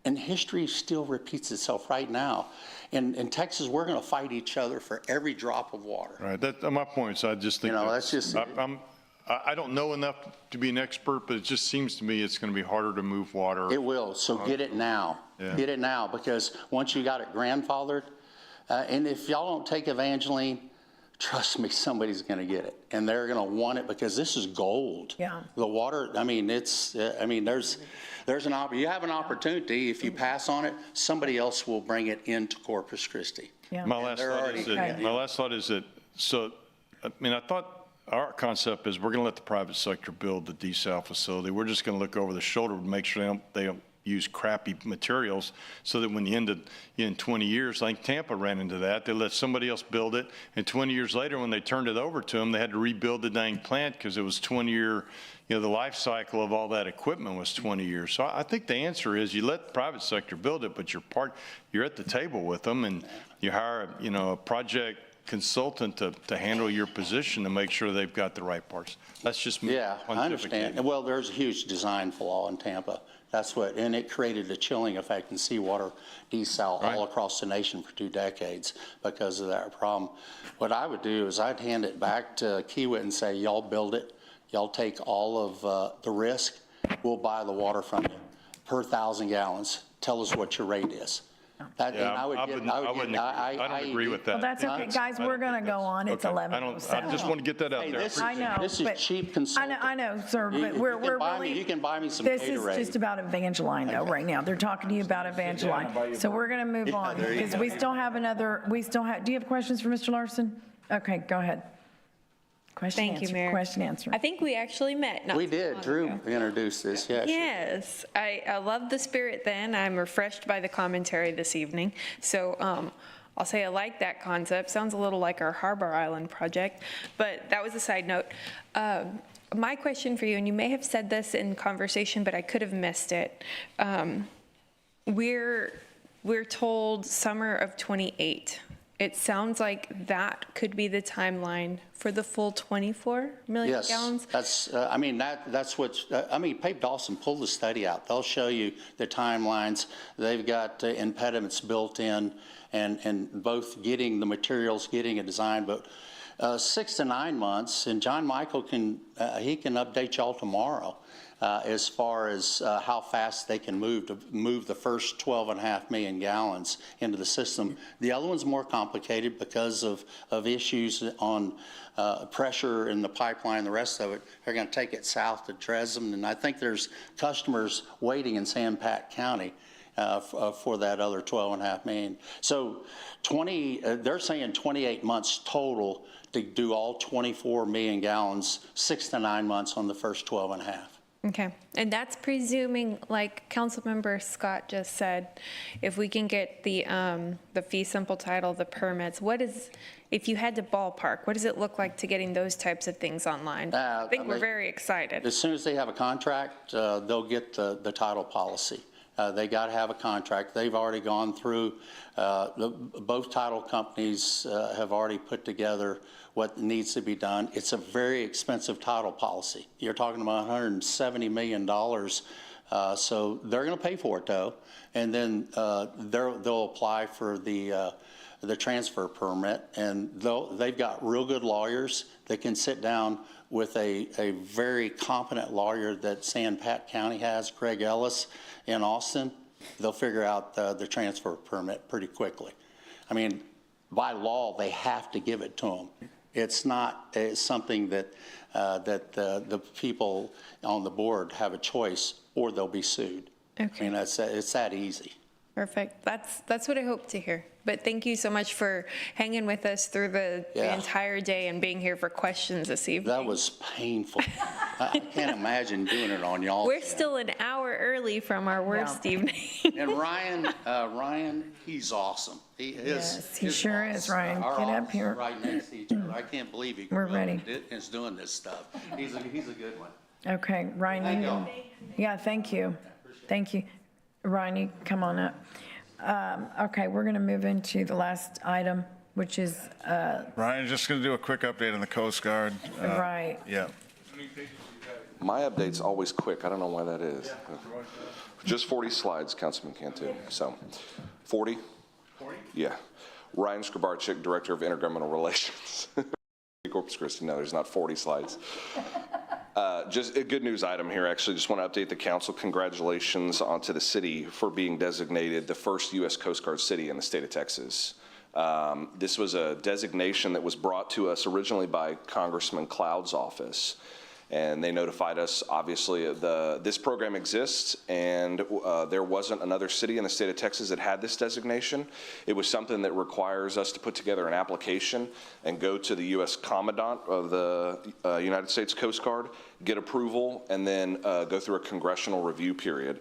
And history still repeats itself right now. In Texas, we're going to fight each other for every drop of water. Right. That's my point. So I just think that's just. I don't know enough to be an expert, but it just seems to me it's going to be harder to move water. It will. So get it now. Yeah. Get it now, because once you got it grandfathered, and if y'all don't take Evangeline trust me, somebody's going to get it. And they're going to want it because this is gold. Yeah. The water, I mean, there's you have an opportunity. If you pass on it, somebody else will bring it into Corpus Christi. Yeah. My last they're thought already- is that, my last thought is that, so, I mean, I thought our concept is we're going to let the private sector build the desal facility. We're just going to look over the shoulder to make sure they don't use crappy materials, so that when you end in 20 years, like Tampa ran into that, they let somebody else build it, and 20 years later, when they turned it over to them, they had to rebuild the dang plant because it was 20-year, the life cycle of all that equipment was 20 years. So I think the answer is you let the private sector build it, but you're at the table with them, and you hire, a project consultant to handle your position to make sure they've got the right parts. That's just me. Yeah, I understand. Well, there's a huge design flaw in Tampa. And it created a chilling effect in seawater desal all across the nation for 2 decades because of that problem. What I would do is I'd hand it back to Kiewit and say, y'all build it. Y'all take all of the risk. We'll buy the water from you per 1,000 gallons. Tell us what your rate is. I don't agree with that. Well, that's okay, guys, we're going to go on. It's Okay. 11:07. I just want to get that out Hey, there. this I know, is but- cheap consulting. I know, sir, You- but you we're can buy me- really. you can buy me some This is Gatorade. just about Evangeline though, right now. They're talking to you about Evangeline. So we're going to move on there you because go. we still have do you have questions for Mr. Larson? Okay, go ahead. Question Thank you, answer, Mayor. Question answer. I think we actually met. not We too did. long Drew ago. introduced this, yes. Yes, I love the spirit then. I'm refreshed by the commentary this evening. So I'll say I like that concept. Sounds a little like our Harbor Island project, but that was a side note. My question for you, and you may have said this in conversation, but I could have missed it. We're told summer of '28. It sounds like that could be the timeline for the full 24 million gallons? Yes, that's Pape Dawson pulled the study out. They'll show you the timelines. They've got impediments built in and both getting the materials, getting a design, but 6 to 9 months, and John Michael can update y'all tomorrow as far as how fast they can move the first 12.5 million gallons into the system. The other one's more complicated because of issues on pressure in the pipeline, the rest of it. They're going to take it south to Dresden, and I think there's customers waiting in San Pat County for that other 12.5 million. So they're saying 28 months total to do all 24 million gallons, 6 to 9 months on the first 12.5. Okay, and that's presuming, like Councilmember Scott just said, if we can get the fee simple title, the permits, if you had to ballpark, what does it look like to getting those types of things online? I think we're very excited. As soon as they have a contract, they'll get the title policy. They got to have a contract. They've already gone through, both title companies have already put together what needs to be done. It's a very expensive title policy. You're talking about $170 million. So they're going to pay for it though. And then they'll apply for the transfer permit, and they've got real good lawyers that can sit down with a very competent lawyer that San Pat County has, Craig Ellis in Austin. They'll figure out the transfer permit pretty quickly. I mean, by law, they have to give it to them. It's not something that the people on the board have a choice, or they'll be sued. Okay. I mean, it's that easy. Perfect. That's what I hope to hear. But thank you so much for hanging with us through the entire day and being here for questions this evening. That was painful. I can't imagine doing it on y'all. We're still an hour early from our worst evening. And Ryan, he's awesome. Yes, he sure is, Ryan. Our Get up office here. is right next to each other. I can't believe he We're ready. is doing this stuff. He's a good one. Okay, Ryan. Thank y'all. Yeah, thank you. Thank you. Ryan, you come on up. Okay, we're going to move into the last item, which is, Ryan's just going to do a quick update on the Coast Guard. right. Yeah. My update's always quick. I don't know why that is. Just 40 slides, Councilman Cantu. So, 40? 40? Yeah. Ryan Skrabarczyk, Director of Intergovernmental Relations. Corpus Christi. No, there's not 40 slides. Just a good news item here, actually. Just want to update the council. Congratulations onto the city for being designated the first U.S. Coast Guard city in the state of Texas. This was a designation that was brought to us originally by Congressman Cloud's office. And they notified us, obviously, this program exists, and there wasn't another city in the state of Texas that had this designation. It was something that requires us to put together an application and go to the U.S. Commandant of the United States Coast Guard, get approval, and then go through a congressional review period.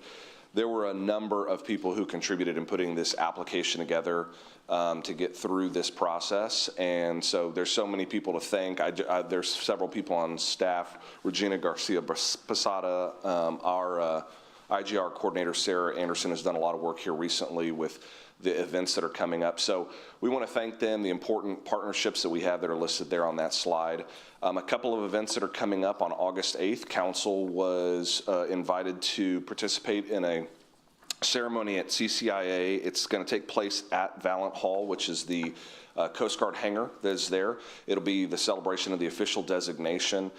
There were a number of people who contributed in putting this application together to get through this process. And so there's so many people to thank. There's several people on staff. Regina Garcia-Posada, our IGR coordinator, Sarah Anderson, has done a lot of work here recently with the events that are coming up. So we want to thank them, the important partnerships that we have that are listed there on that slide. A couple of events that are coming up on August 8th. Council was invited to participate in a ceremony at CCIA. It's going to take place at Valent Hall, which is the Coast Guard hangar that is there. It'll be the celebration of the official designation.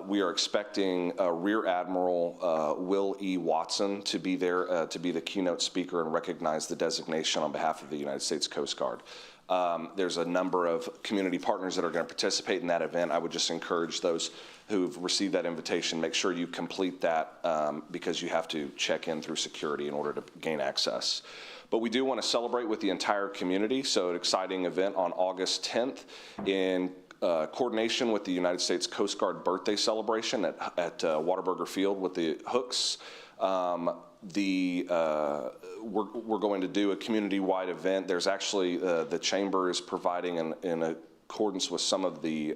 We are expecting Rear Admiral Will E. Watson to be there to be the keynote speaker and recognize the designation on behalf of the United States Coast Guard. There's a number of community partners that are going to participate in that event. I would just encourage those who've received that invitation, make sure you complete that because you have to check in through security in order to gain access. But we do want to celebrate with the entire community, so an exciting event on August 10th in coordination with the United States Coast Guard birthday celebration at Whataburger Field with the Hooks. We're going to do a community-wide event. There's actually, the Chamber is providing in accordance with some of the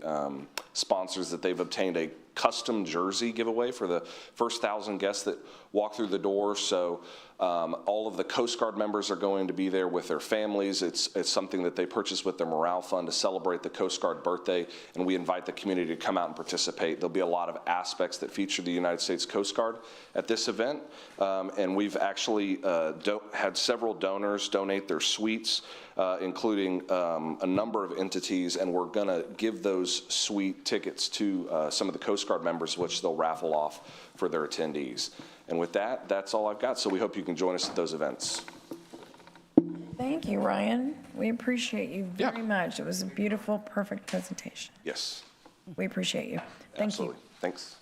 sponsors that they've obtained a custom jersey giveaway for the first 1,000 guests that walk through the door. So all of the Coast Guard members are going to be there with their families. It's something that they purchased with their morale fund to celebrate the Coast Guard birthday, and we invite the community to come out and participate. There'll be a lot of aspects that feature the United States Coast Guard at this event, and we've actually had several donors donate their suites, including a number of entities, and we're going to give those suite tickets to some of the Coast Guard members, which they'll raffle off for their attendees. And with that, that's all I've got. So we hope you can join us at those events. Thank you, Ryan. We appreciate you very much. It was a beautiful, perfect presentation. Yes. We appreciate you. Thank Absolutely. Thanks.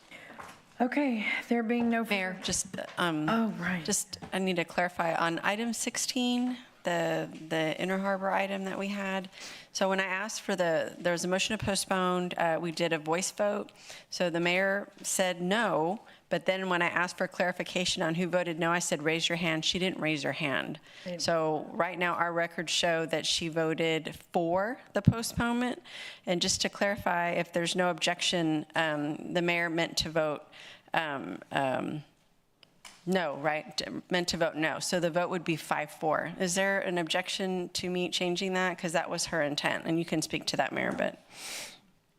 you. Okay, there being no. Mayor, just, Oh, right. just, I need to clarify on item 16, the Inner Harbor item that we had. So when I asked for there was a motion to postpone, we did a voice vote. So the mayor said no, but then when I asked for clarification on who voted no, I said, raise your hand. She didn't raise her hand. So right now, our records show that she voted for the postponement. And just to clarify, if there's no objection, the mayor meant to vote no, right? Meant to vote no. So the vote would be 5-4. Is there an objection to me changing that? Because that was her intent, and you can speak to that, Mayor, but.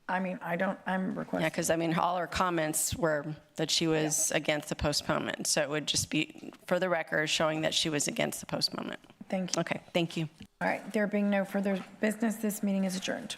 I mean, I'm requesting. Yeah, because I mean, all her comments were that she was against the postponement. So it would just be, for the record, showing that she was against the postponement. Thank you. Okay, thank you. All right, there being no further business, this meeting is adjourned.